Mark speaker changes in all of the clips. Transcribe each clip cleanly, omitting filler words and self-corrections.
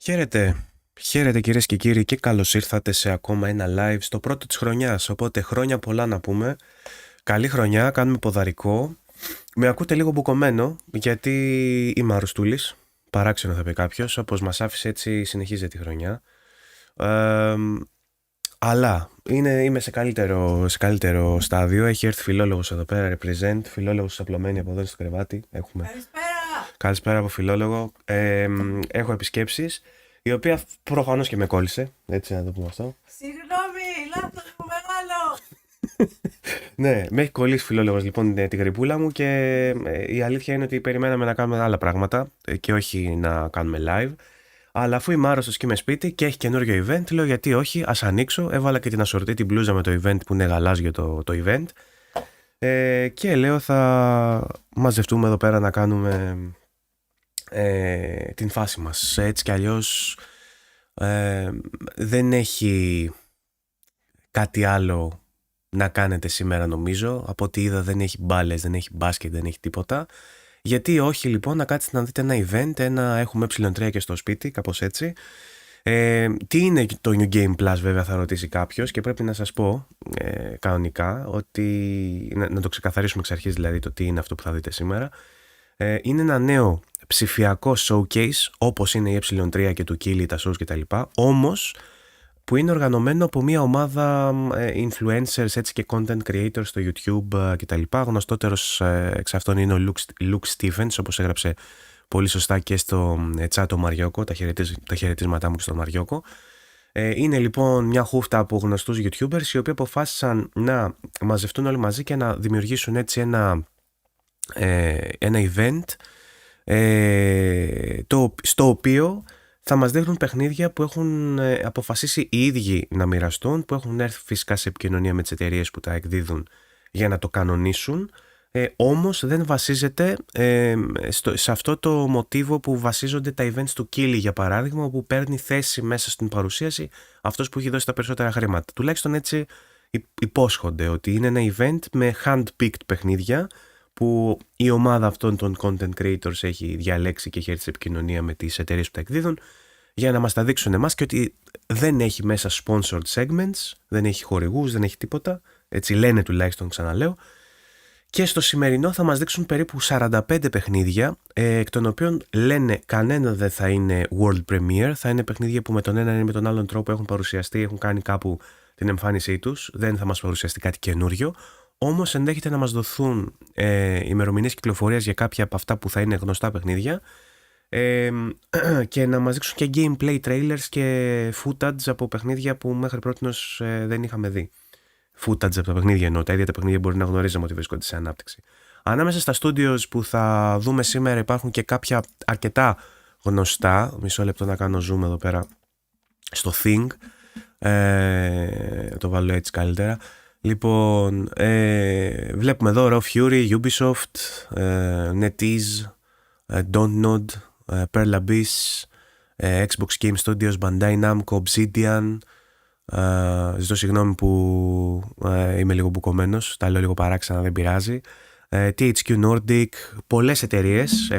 Speaker 1: Χαίρετε, χαίρετε κυρίες και κύριοι και καλώς ήρθατε σε ακόμα ένα live στο πρώτο της χρονιάς. Οπότε χρόνια πολλά να πούμε. Καλή χρονιά, κάνουμε ποδαρικό. Με ακούτε λίγο μπουκωμένο γιατί είμαι αρρωστούλης. Παράξενο θα πει κάποιος, όπως μας άφησε έτσι συνεχίζεται η χρονιά. Ε, αλλά είμαι σε καλύτερο στάδιο. Έχει έρθει φιλόλογος εδώ πέρα, represent, φιλόλογος απλωμένη από εδώ στο κρεβάτι. Έχουμε. Καλησπέρα από φιλόλογο. Έχω επισκέψεις, η οποία προφανώς και με κόλλησε, έτσι να το πούμε αυτό.
Speaker 2: Συγγνώμη, λάθος μου μεγάλο.
Speaker 1: Ναι, με έχει κολλήσει φιλόλογος λοιπόν την γρυπούλα μου και η αλήθεια είναι ότι περιμέναμε να κάνουμε άλλα πράγματα και όχι να κάνουμε live. Αλλά αφού είμαι άρρωστος και είμαι σπίτι και έχει καινούριο event, λέω γιατί όχι, ας ανοίξω. Έβαλα και την ασορτή, την μπλούζα με το event που είναι γαλάζιο το event. Και λέω θα μαζευτούμε εδώ πέρα να κάνουμε την φάση μας. Έτσι κι αλλιώς δεν έχει κάτι άλλο να κάνετε σήμερα νομίζω. Από ό,τι είδα δεν έχει μπάλες, δεν έχει μπάσκετ, δεν έχει τίποτα. Γιατί όχι λοιπόν να κάτσετε να δείτε ένα event, έχουμε ε3 και στο σπίτι, κάπως έτσι. Τι είναι το New Game Plus βέβαια θα ρωτήσει κάποιος και πρέπει να σας πω κανονικά ότι να το ξεκαθαρίσουμε εξ αρχής δηλαδή το τι είναι αυτό που θα δείτε σήμερα. Είναι ένα νέο ψηφιακό showcase όπως είναι η ε3 και του Κίλι, τα shows κτλ. Όμως που είναι οργανωμένο από μια ομάδα influencers έτσι και content creators στο YouTube κτλ. Γνωστότερος εξ αυτών είναι ο Luke Stevens, όπως έγραψε πολύ σωστά και στο chat ο Μαριόκο, τα χαιρετίσματά μου και στο Μαριόκο. Είναι λοιπόν μια χούφτα από γνωστούς YouTubers οι οποίοι αποφάσισαν να μαζευτούν όλοι μαζί και να δημιουργήσουν έτσι ένα event στο οποίο θα μας δείχνουν παιχνίδια που έχουν αποφασίσει οι ίδιοι να μοιραστούν, που έχουν έρθει φυσικά σε επικοινωνία με τις εταιρείες που τα εκδίδουν για να το κανονίσουν, όμως δεν βασίζεται σε αυτό το μοτίβο που βασίζονται τα events του Κίλι για παράδειγμα, όπου παίρνει θέση μέσα στην παρουσίαση αυτός που έχει δώσει τα περισσότερα χρήματα. Τουλάχιστον έτσι υπόσχονται ότι είναι ένα event με hand-picked παιχνίδια που η ομάδα αυτών των content creators έχει διαλέξει και έχει έρθει σε επικοινωνία με τις εταιρείες που τα εκδίδουν για να μας τα δείξουν εμάς και ότι δεν έχει μέσα sponsored segments, δεν έχει χορηγούς, δεν έχει τίποτα, έτσι λένε τουλάχιστον ξαναλέω. Και στο σημερινό θα μας δείξουν περίπου 45 παιχνίδια, εκ των οποίων λένε κανένα δεν θα είναι world premiere, θα είναι παιχνίδια που με τον έναν ή με τον άλλον τρόπο έχουν παρουσιαστεί, έχουν κάνει κάπου την εμφάνισή τους, δεν θα μας παρουσιαστεί κάτι καινούριο. Όμως ενδέχεται να μας δοθούν ημερομηνίες κυκλοφορίας για κάποια από αυτά που θα είναι γνωστά παιχνίδια και να μας δείξουν και gameplay trailers και footage από παιχνίδια που μέχρι πρότινος δεν είχαμε δει. Footage από τα παιχνίδια εννοώ, τα ίδια τα παιχνίδια μπορεί να γνωρίζαμε ότι βρίσκονται σε ανάπτυξη. Ανάμεσα στα studios που θα δούμε σήμερα υπάρχουν και κάποια αρκετά γνωστά. Μισό λεπτό να κάνω zoom εδώ πέρα στο Thing. Το βάλω έτσι καλύτερα. Λοιπόν, βλέπουμε εδώ Raw Fury, Ubisoft, NetEase, Dontnod, Pearl Abyss, Xbox Game Studios, Bandai Namco, Obsidian. Ζητώ συγγνώμη που είμαι λίγο μπουκωμένος, τα λέω λίγο παράξενα, δεν πειράζει. THQ Nordic, πολλές εταιρείες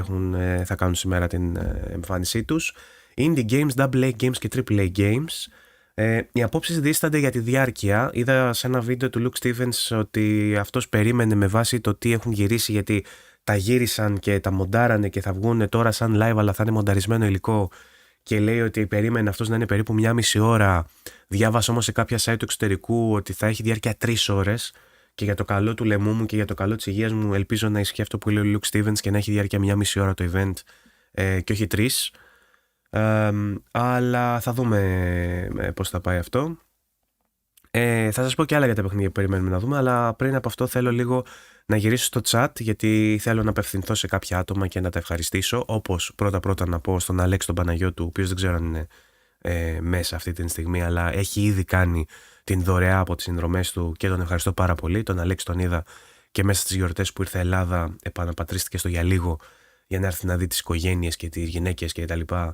Speaker 1: θα κάνουν σήμερα την εμφάνισή τους. Indie Games, AA Games και AAA Games. Οι απόψεις δίστανται για τη διάρκεια. Είδα σε ένα βίντεο του Luke Stevens ότι αυτός περίμενε με βάση το τι έχουν γυρίσει, γιατί τα γύρισαν και τα μοντάρανε και θα βγουν τώρα σαν live αλλά θα είναι μονταρισμένο υλικό, και λέει ότι περίμενε αυτός να είναι περίπου 1,5 ώρα. Διάβασα όμως σε κάποια site του εξωτερικού ότι θα έχει διάρκεια 3 ώρες και για το καλό του λαιμού μου και για το καλό της υγείας μου ελπίζω να ισχύει αυτό που λέει ο Luke Stevens και να έχει διάρκεια 1,5 ώρα το event και όχι 3. Αλλά θα δούμε πώς θα πάει αυτό. Θα σας πω και άλλα για τα παιχνίδια που περιμένουμε να δούμε, αλλά πριν από αυτό θέλω λίγο να γυρίσω στο chat, γιατί θέλω να απευθυνθώ σε κάποια άτομα και να τα ευχαριστήσω, όπως πρώτα να πω στον Αλέξη τον Παναγιώτου, ο οποίος δεν ξέρω αν είναι μέσα αυτή τη στιγμή, αλλά έχει ήδη κάνει την δωρεά από τις συνδρομές του και τον ευχαριστώ πάρα πολύ. Τον Αλέξη τον είδα και μέσα στις γιορτές που ήρθε Ελλάδα επαναπατρίστηκε στο για λίγο για να έρθει να δει τις οικογένειες και τις γυναίκες και τα λοιπά.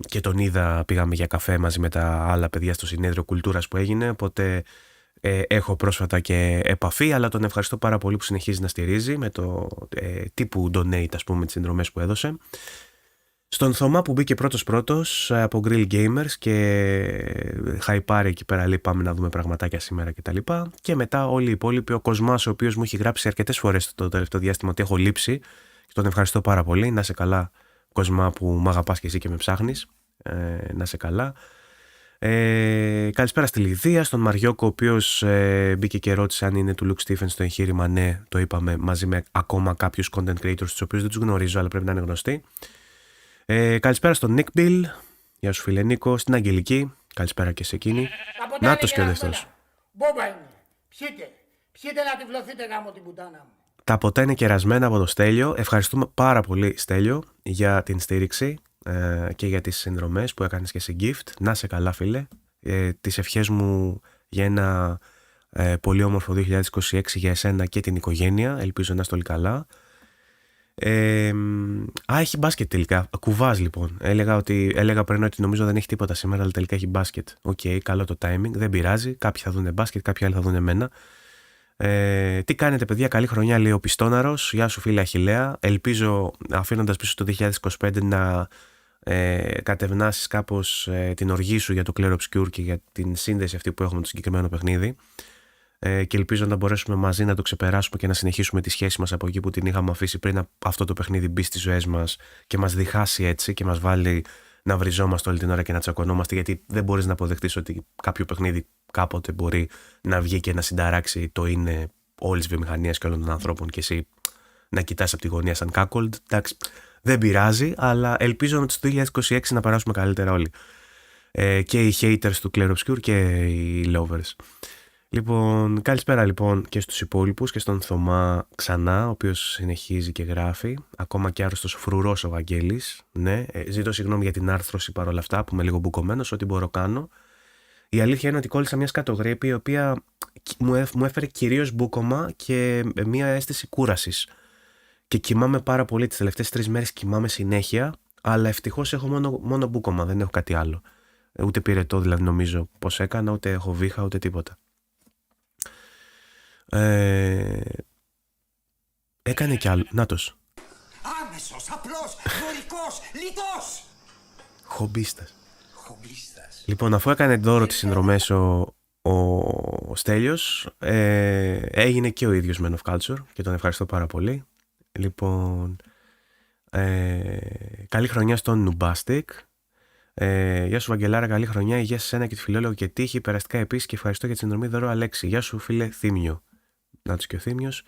Speaker 1: Και τον είδα, πήγαμε για καφέ μαζί με τα άλλα παιδιά στο συνέδριο κουλτούρας που έγινε, οπότε έχω πρόσφατα και επαφή, αλλά τον ευχαριστώ πάρα πολύ που συνεχίζει να στηρίζει με το τύπου donate, ας πούμε, τις συνδρομές που έδωσε. Στον Θωμά που μπήκε πρώτος από Grill Gamers και χαϊπάρει εκεί πέρα, λέει πάμε να δούμε πραγματάκια σήμερα κτλ. Και μετά όλοι οι υπόλοιποι, ο Κοσμάς ο οποίος μου έχει γράψει αρκετές φορές το τελευταίο διάστημα ότι έχω λείψει και τον ευχαριστώ πάρα πολύ. Να σε καλά Κοσμά που μ' αγαπάς και εσύ και με ψάχνεις. Να σε καλά. Καλησπέρα στη Λιδία, στον Μαριόκο ο οποίος μπήκε και ρώτησε αν είναι του Luke Stephens το εγχείρημα. Ναι, το είπαμε, μαζί με ακόμα κάποιους content creators τους οποίους δεν τους γνωρίζω αλλά πρέπει να είναι γνωστοί. Καλησπέρα στον Nick Bill. Γεια σου φίλε Νίκο. Στην Αγγελική. Καλησπέρα και σε εκείνη. Νάτος και ο δεστός.
Speaker 3: Μπόμπα είναι. Πιείτε να τυφλωθείτε γάμο την πουτάνα μου.
Speaker 1: Τα ποτά είναι κερασμένα από το Στέλιο. Ευχαριστούμε πάρα πολύ Στέλιο για την στήριξη και για τις συνδρομές που έκανες και σε gift. Να σε καλά φίλε. Τις ευχές μου για ένα πολύ όμορφο 2026 για εσένα και την οικογένεια. Ελπίζω να είστε όλοι καλά. Έχει μπάσκετ τελικά. Κουβάς λοιπόν. Έλεγα πριν ότι νομίζω δεν έχει τίποτα σήμερα, αλλά τελικά έχει μπάσκετ. Οκ, καλό το timing. Δεν πειράζει. Κάποιοι θα δουν μπάσκετ, κάποιοι άλλοι θα δουν εμένα. Τι κάνετε, παιδιά, καλή χρονιά, λέει ο Πιστόναρος. Γεια σου, φίλε Αχιλλέα. Ελπίζω, αφήνοντας πίσω το 2025, να κατευνάσεις κάπως την οργή σου για το Clair Obscure και για την σύνδεση αυτή που έχουμε με το συγκεκριμένο παιχνίδι. Και ελπίζω να μπορέσουμε μαζί να το ξεπεράσουμε και να συνεχίσουμε τη σχέση μας από εκεί που την είχαμε αφήσει πριν αυτό το παιχνίδι μπει στις ζωές μας και μας διχάσει έτσι και μας βάλει να βριζόμαστε όλη την ώρα και να τσακωνόμαστε, γιατί δεν μπορείς να αποδεχτείς ότι κάποιο παιχνίδι κάποτε μπορεί να βγει και να συνταράξει το είναι όλης της βιομηχανίας και όλων των ανθρώπων και εσύ να κοιτάς από τη γωνία σαν cuckold. Εντάξει, δεν πειράζει, αλλά ελπίζω ότι το 2026 να περάσουμε καλύτερα όλοι. Και οι haters του Clair Obscure και οι lovers. Λοιπόν, καλησπέρα λοιπόν και στους υπόλοιπους και στον Θωμά ξανά, ο οποίος συνεχίζει και γράφει. Ακόμα και άρρωστος φρουρός ο Βαγγέλης. Ναι, ζητώ συγγνώμη για την άρθρωση παρόλα αυτά που είμαι λίγο μπουκωμένος, ό,τι μπορώ κάνω. Η αλήθεια είναι ότι κόλλησα μια σκατογρέπη η οποία μου έφερε κυρίως μπούκωμα και μια αίσθηση κούρασης. Και κοιμάμαι πάρα πολύ τις τελευταίες 3 μέρες, κοιμάμαι συνέχεια, αλλά ευτυχώς έχω μόνο μπούκωμα, δεν έχω κάτι άλλο. Ούτε πυρετό δηλαδή νομίζω πως έκανα, ούτε έχω βήχα, ούτε τίποτα. Έκανε κι άλλο. Νάτος.
Speaker 3: Άμεσος, απλός, δωρικός, λιτός.
Speaker 1: Χομπίστας. Λοιπόν, αφού έκανε δώρο τις συνδρομές ο Στέλιος, έγινε και ο ίδιος Man of Culture και τον ευχαριστώ πάρα πολύ. Λοιπόν, καλή χρονιά στον Νουμπάστικ. Γεια σου Βαγγελάρα, καλή χρονιά, υγεία σε σένα και τη φιλόλογο και τύχη. Περαστικά επίσης και ευχαριστώ για τη συνδρομή δώρο Αλέξη. Γεια σου φίλε Θήμιο. Να τους και ο Θήμιος.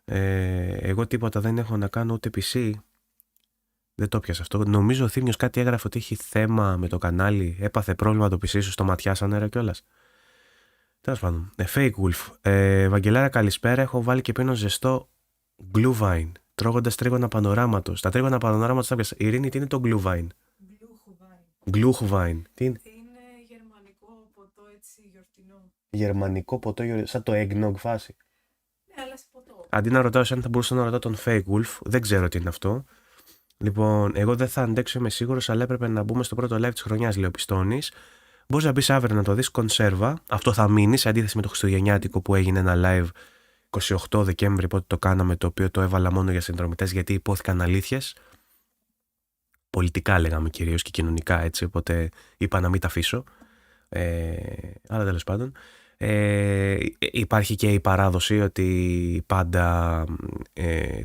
Speaker 1: Εγώ τίποτα δεν έχω να κάνω ούτε PC. Δεν το πιάσα αυτό. Νομίζω ο Θήμιος κάτι έγραφε ότι έχει θέμα με το κανάλι. Έπαθε πρόβλημα το PC σου, στο ματιάσανε κιόλας. Τέλος πάντων. Fake Wolf. Βαγγελάρα καλησπέρα. Έχω βάλει και πίνω ζεστό Glühwein. Τρώγοντας τρίγωνα πανοράματος. Τα τρίγωνα πανοράματος τα πιάσα. Ειρήνη, τι είναι το Glühwein? Glühwein. Τι είναι?
Speaker 2: Είναι γερμανικό ποτό έτσι γιορτινό.
Speaker 1: Γερμανικό ποτό γιορτινό. Σαν το eggnog φάση.
Speaker 2: Ναι, αλλά σε ποτό.
Speaker 1: Αντί να ρωτάω αν θα μπορούσα να ρωτάω τον Fake Wolf, δεν ξέρω τι είναι αυτό. Λοιπόν, εγώ δεν θα αντέξω, είμαι σίγουρος, αλλά έπρεπε να μπούμε στο πρώτο live της χρονιάς, λέει ο Πιστώνης. Μπορείς να μπεις αύριο να το δεις, κονσέρβα. Αυτό θα μείνει, σε αντίθεση με το Χριστουγεννιάτικο που έγινε ένα live 28 Δεκέμβρη, πότε το κάναμε, το οποίο το έβαλα μόνο για συνδρομητές, γιατί υπόθηκαν αλήθειες. Πολιτικά λέγαμε κυρίως και κοινωνικά έτσι, οπότε είπα να μην τα αφήσω. Αλλά τέλος πάντων. Υπάρχει και η παράδοση ότι πάντα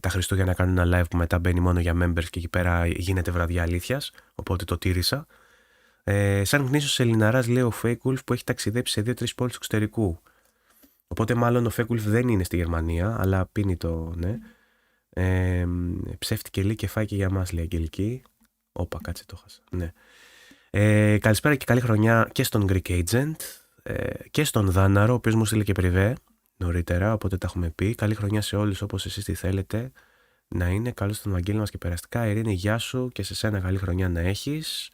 Speaker 1: τα Χριστούγεννα κάνουν ένα live που μετά μπαίνει μόνο για members και εκεί πέρα γίνεται βραδιά αλήθειας, οπότε το τήρησα. Σαν γνήσιος Ελληναράς, λέει ο Fake Wolf, που έχει ταξιδέψει σε 2-3 πόλεις του εξωτερικού. Οπότε μάλλον ο Fake Wolf δεν είναι στη Γερμανία, αλλά πίνει το, ναι. Ψεύτηκε λίγο και φάει και για μας, λέει Αγγελική. Όπα, κάτσε το χάσα. Ναι. Καλησπέρα και καλή χρονιά και στον Greek Agent και στον Δάναρο, ο οποίος μου στείλε και πριβέ νωρίτερα, οπότε τα έχουμε πει. Καλή χρονιά σε όλους όπως εσείς τι θέλετε να είναι. Καλώς στον Βαγγέλη μας και περαστικά. Ειρήνη, γεια σου και σε σένα καλή χρονιά να έχεις.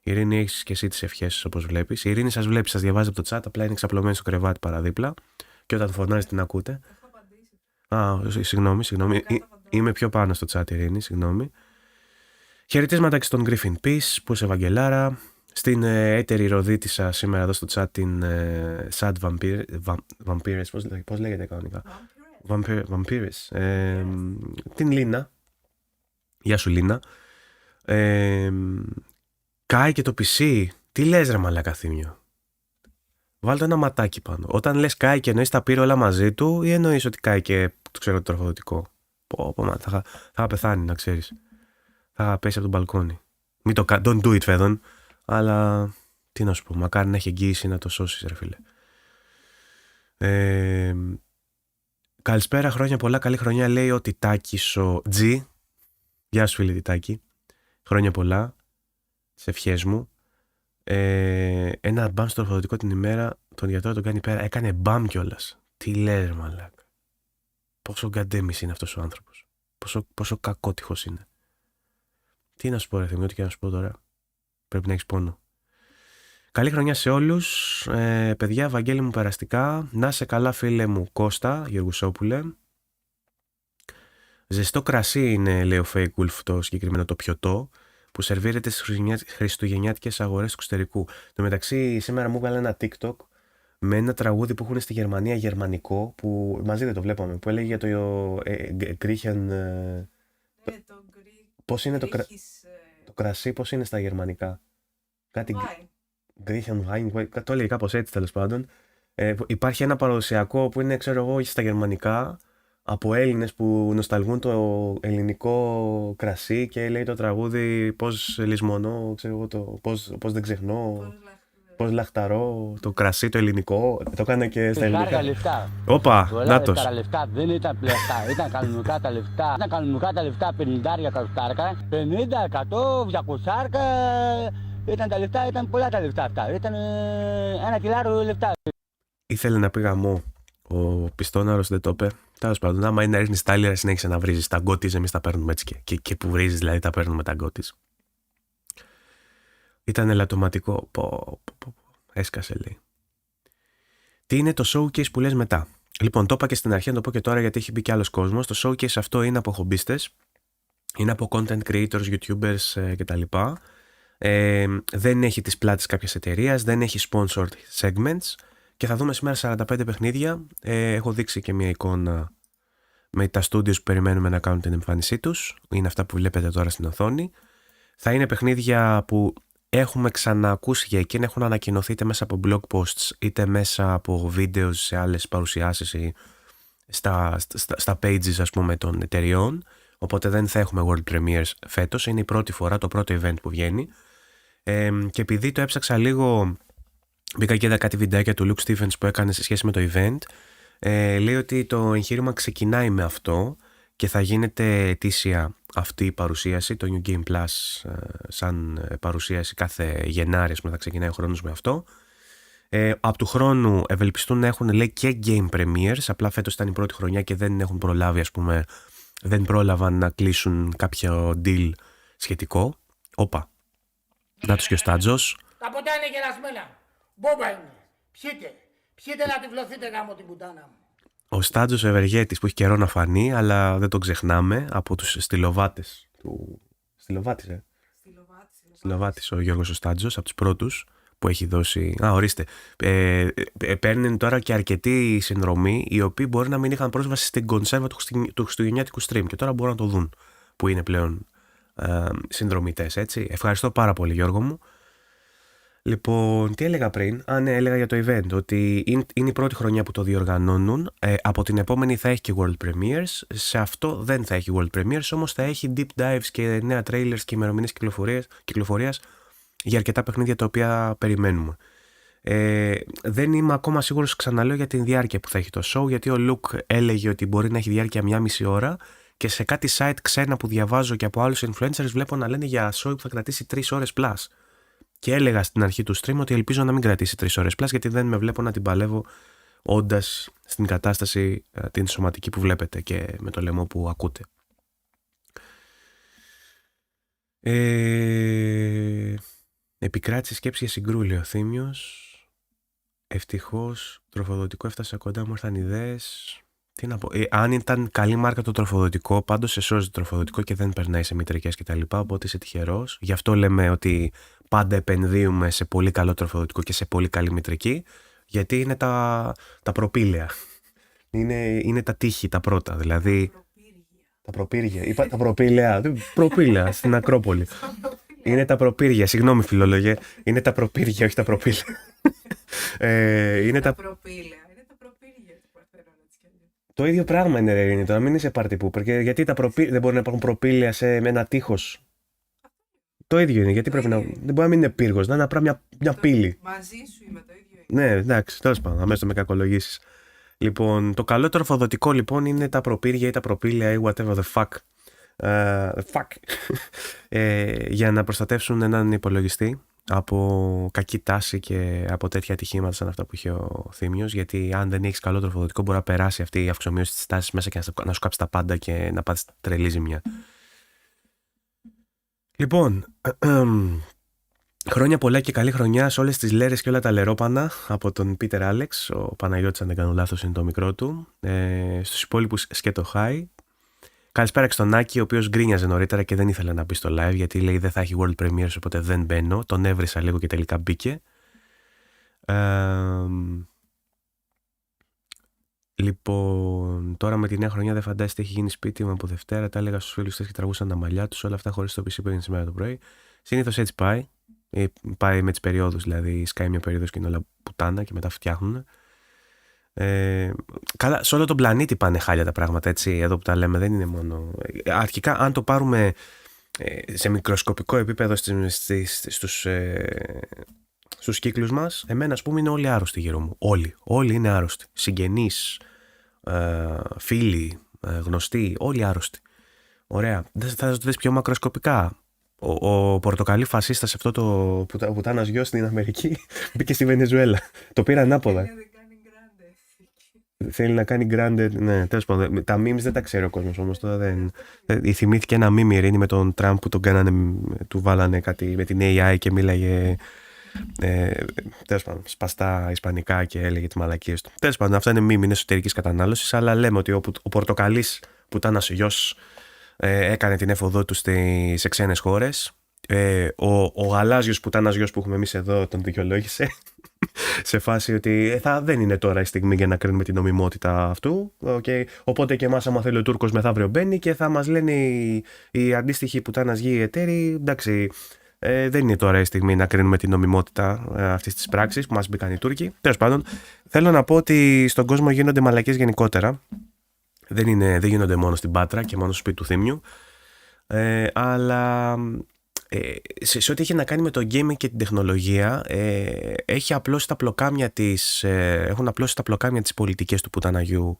Speaker 1: Ειρήνη, έχεις και εσύ τις ευχές όπως βλέπεις. Ειρήνη, σας βλέπει, σας διαβάζει από το chat, απλά είναι ξαπλωμένη στο κρεβάτι παραδίπλα και όταν φωνάζει την ακούτε.
Speaker 2: Έχω απαντήσει.
Speaker 1: Συγγνώμη. Είμαι πιο πάνω στο chat, Ειρήνη, συγγνώμη. Χαιρετίσματα και στον Griffin Peace που είσαι Βαγγελάρα. Στην έτερη ροδίτισσα σήμερα εδώ στο chat την Sad Vampires, πώς λέγεται κανονικά? Vampires. Την Λίνα. Γεια σου Λίνα. Κάει και το PC. Τι λες ρε μαλάκα Θήμιο? Βάλτε ένα ματάκι πάνω. Όταν λες κάει και εννοείς τα πήρε όλα μαζί του ή εννοείς ότι κάει και το ξέρω το τροφοδοτικό? Θα είχα πεθάνει να ξέρεις. Θα είχα πέσει από τον μπαλκόνι. Μην το don't do it φέδων. Αλλά τι να σου πω, μακάρι να έχει εγγύηση να το σώσεις ρε φίλε. Καλησπέρα, χρόνια πολλά, καλή χρονιά λέει ο Τιτάκης ο G. Γεια σου φίλε Τιτάκη. Χρόνια πολλά. Σε ευχές μου. Ένα μπαμ στο τροφοδοτικό την ημέρα, τον γιατρό τον κάνει πέρα. Έκανε μπαμ κιόλας. Τι λέει ρε μαλάκα? Πόσο γκαντέμις είναι αυτός ο άνθρωπος. Πόσο κακότυχος είναι. Τι να σου πω ρε Θεμιώτη, ό,τι και να σου πω τώρα. Πρέπει να έχεις πόνο. Καλή χρονιά σε όλους. Παιδιά, Βαγγέλη μου περαστικά. Να σε καλά φίλε μου Κώστα Γεργουσόπουλε. Ζεστό κρασί είναι, λέει ο Fake Wolf, το συγκεκριμένο το πιωτό που σερβίρεται στις χριστουγεννιάτικες αγορές του εξωτερικού. Το μεταξύ, σήμερα μου έβαλε ένα TikTok με ένα τραγούδι που έχουν στη Γερμανία γερμανικό, που μαζί δεν το βλέπαμε, που έλεγε για το Γκρίχεν. Πώς είναι το κρασί, πώς είναι στα γερμανικά? Κάτι Γκρίχεν Βάιν, το έλεγε κάπως έτσι τέλος πάντων. Υπάρχει ένα παραδοσιακό που είναι, ξέρω εγώ, στα γερμανικά, από Έλληνες που νοσταλγούν το ελληνικό κρασί και λέει το τραγούδι πώς λησμονώ, ξέρω εγώ, πώς δεν ξεχνώ, πώς λαχταρώ το κρασί το ελληνικό. Το έκανε και στα ελληνικά.
Speaker 4: Λεφτά.
Speaker 1: Όπα, νάτος.
Speaker 4: Τα λεφτά δεν ήταν πλεκτά, ήταν κανονικά τα λεφτά. Ήταν κανονικά τα λεφτά, 50 καρουτάρκα, 50, 100, 200, ήταν τα λεφτά, ήταν πολλά τα λεφτά αυτά. Ήταν ένα κιλάρο λεφτά.
Speaker 1: Ήθελε να πει γαμό. Ο πιστόναρος δεν το είπε. Τέλος πάντων, άμα είναι να ρίχνεις τάλιρα, συνέχισε να βρίζεις τα γκότις. Εμείς τα παίρνουμε έτσι και που βρίζεις, δηλαδή τα παίρνουμε τα γκότις. Ήταν ελαττωματικό. Έσκασε, λέει. Τι είναι το showcase που λες μετά? Λοιπόν, το είπα και στην αρχή, να το πω και τώρα γιατί έχει μπει και άλλος κόσμος. Το showcase αυτό είναι από χομπίστες, είναι από content creators, youtubers κτλ. Δεν έχει τις πλάτες κάποιας εταιρείας, δεν έχει sponsored segments. Και θα δούμε σήμερα 45 παιχνίδια. Έχω δείξει και μια εικόνα με τα studios που περιμένουμε να κάνουν την εμφάνισή τους. Είναι αυτά που βλέπετε τώρα στην οθόνη. Θα είναι παιχνίδια που έχουμε ξανακούσει για εκείνα, έχουν ανακοινωθεί είτε μέσα από blog posts είτε μέσα από videos σε άλλες παρουσιάσεις ή στα pages ας πούμε των εταιριών. Οπότε δεν θα έχουμε world premieres φέτος. Είναι η πρώτη φορά, το πρώτο event που βγαίνει. Και επειδή το έψαξα λίγο, μπήκα και είδα κάτι βιντεάκια του Luke Stephens που έκανε σε σχέση με το event. Λέει ότι το εγχείρημα ξεκινάει με αυτό και θα γίνεται ετήσια αυτή η παρουσίαση, το New Game Plus σαν παρουσίαση κάθε Γενάρη, θα ξεκινάει ο χρόνος με αυτό. Από του χρόνου ευελπιστούν να έχουν, λέει, και game premieres, απλά φέτος ήταν η πρώτη χρονιά και δεν έχουν προλάβει, ας πούμε, δεν πρόλαβαν να κλείσουν κάποιο deal σχετικό. Όπα, να τους και ο Στάτζος.
Speaker 3: Τα ποτά είναι γερασμένα. Μπόμπα είναι. Πιείτε να τυφλωθείτε γάμο την πουτάνα μου.
Speaker 1: Ο Στάτζος ο Ευεργέτης που έχει καιρό να φανεί, αλλά δεν τον ξεχνάμε, από τους στυλοβάτες του... Στυλοβάτης ο Γιώργος ο Στάτζος, από τους πρώτους που έχει δώσει... ορίστε. Παίρνουν τώρα και αρκετοί συνδρομοί, οι οποίοι μπορεί να μην είχαν πρόσβαση στην κονσέρβα του χριστουγεννιάτικου stream και τώρα μπορούν να το δουν, που είναι πλέον συνδρομητές, έτσι. Ευχαριστώ πάρα πολύ, Γιώργο μου. Λοιπόν, τι έλεγα πριν? Ναι, έλεγα για το event, ότι είναι η πρώτη χρονιά που το διοργανώνουν. Από την επόμενη θα έχει και world premieres. Σε αυτό δεν θα έχει world premieres, όμως θα έχει deep dives και νέα trailers και ημερομηνίες κυκλοφορίας για αρκετά παιχνίδια τα οποία περιμένουμε. Δεν είμαι ακόμα σίγουρος, ξαναλέω, για την διάρκεια που θα έχει το show, γιατί ο Luke έλεγε ότι μπορεί να έχει διάρκεια 1,5 ώρα και σε κάτι site ξένα που διαβάζω και από άλλους influencers βλέπω να λένε για show που θα κρατήσει 3 ώρες plus. Και έλεγα στην αρχή του stream ότι ελπίζω να μην κρατήσει 3 ώρες plus, γιατί δεν με βλέπω να την παλεύω όντας στην κατάσταση την σωματική που βλέπετε και με το λαιμό που ακούτε. Επικράτησε σκέψη για συγκρούλιο ο Θήμιος. Ευτυχώς τροφοδοτικό έφτασε κοντά μου, ήρθαν ιδέες. Τι να πω. Αν ήταν καλή μάρκα το τροφοδοτικό, πάντως σε σώζει το τροφοδοτικό και δεν περνάει σε μητρικές κτλ. Οπότε είσαι τυχερός. Γι' αυτό λέμε ότι πάντα επενδύουμε σε πολύ καλό τροφοδοτικό και σε πολύ καλή μητρική, γιατί είναι τα προπήλαια. Είναι τα τείχη τα πρώτα. Δηλαδή. Τα προπύργια. Είπα τα προπήλαια. Προπήλαια στην Ακρόπολη. Είναι τα προπύργια. Συγγνώμη, φιλόλογε. Είναι τα προπύργια, όχι τα προπήλαια. Είναι τα
Speaker 2: προπήλαια. Είναι τα προπύργια του Παρθενώνα της κι αλλιώς.
Speaker 1: Το ίδιο πράγμα είναι, ρε Ειρήνη, το να μην είσαι party pooper. Γιατί δεν μπορεί να υπάρχουν προπήλαια με ένα τείχος. Το ίδιο είναι. Γιατί πρέπει να. Δεν μπορεί να μην είναι πύργος, να είναι απλά μια πύλη.
Speaker 2: Μαζί σου είμαι, το ίδιο είναι.
Speaker 1: Ναι, εντάξει, τέλος πάντων, αμέσως με κακολογήσεις. Λοιπόν, το καλό τροφοδοτικό λοιπόν είναι τα προπύργια ή τα προπήλαια ή whatever the fuck. Για να προστατεύσουν έναν υπολογιστή από κακή τάση και από τέτοια ατυχήματα σαν αυτά που είχε ο Θήμιος, γιατί αν δεν έχεις καλό τροφοδοτικό μπορεί να περάσει αυτή η αυξομοίωση της τάσης μέσα και να σου κάψει τα πάντα και να πάθεις τρελή ζημιά. Λοιπόν, χρόνια πολλά και καλή χρονιά σε όλες τις Λέρες και όλα τα Λερόπανα από τον Πίτερ Άλεξ, ο Παναγιώτης αν δεν κάνω λάθος είναι το μικρό του, στους υπόλοιπους σκέτο χάι. Καλησπέρα και στον Άκη, ο οποίος γκρίνιαζε νωρίτερα και δεν ήθελε να μπει στο live γιατί λέει δεν θα έχει world premieres οπότε δεν μπαίνω. Τον έβρισα λίγο και τελικά μπήκε. Λοιπόν, τώρα με τη νέα χρονιά δεν φαντάζεστε τι έχει γίνει σπίτι μου από Δευτέρα. Τα έλεγα στους φίλους της και τραγούσαν τα μαλλιά τους. Όλα αυτά χωρίς το PC που έγινε σήμερα το πρωί. Συνήθως έτσι πάει. Πάει με τις περιόδους, δηλαδή σκάει μια περίοδος και είναι όλα πουτάνα και μετά φτιάχνουν. Καλά, σε όλο τον πλανήτη πάνε χάλια τα πράγματα, έτσι, εδώ που τα λέμε, δεν είναι μόνο. Αρχικά, αν το πάρουμε σε μικροσκοπικό επίπεδο στους κύκλους μας, εμένα, ας πούμε, είναι όλοι άρρωστοι γύρω μου. Όλοι είναι άρρωστοι. Συγγενείς, φίλοι, γνωστοί, όλοι άρρωστοι. Ωραία. Δεν θα το δεις πιο μακροσκοπικά. Ο πορτοκαλί φασίστας αυτό το πουτάνας γιος στην Αμερική μπήκε στη Βενεζουέλα. Το πήραν ανάποδα. Θέλει να κάνει grande, ναι, τέλος πάντων. Τα memes δεν τα ξέρει ο κόσμος όμως. Θυμήθηκε ένα meme, Ειρήνη, με τον Τραμπ που τον κάνανε, του βάλανε κάτι με την AI και μίλαγε τέλος πάντων, σπαστά ισπανικά και έλεγε τις μαλακίες του. Τέλος πάντων, αυτό είναι meme, είναι εσωτερικής κατανάλωσης, αλλά λέμε ότι ο πορτοκαλής που ήταν ένας γιος έκανε την έφοδό του σε ξένες χώρες. Ο γαλάζιος που ήταν ένας γιος που έχουμε εμείς εδώ τον δικαιολόγησε. Σε φάση ότι δεν είναι τώρα η στιγμή για να κρίνουμε την νομιμότητα αυτού. Okay. Οπότε και εμάς, άμα θέλει ο Τούρκος, μεθαύριο μπαίνει και θα μας λένε οι αντίστοιχοι πουτάνας γη εταίροι. Εντάξει, δεν είναι τώρα η στιγμή να κρίνουμε την νομιμότητα αυτής της πράξης που μας μπήκαν οι Τούρκοι. Τέλος πάντων, θέλω να πω ότι στον κόσμο γίνονται μαλακίες γενικότερα. Δεν γίνονται μόνο στην Πάτρα και μόνο στο σπίτι του Θήμιου. Αλλά. Σε ό,τι έχει να κάνει με το gaming και την τεχνολογία, έχουν απλώσει τα πλοκάμια της πολιτικές του πουταναγιού.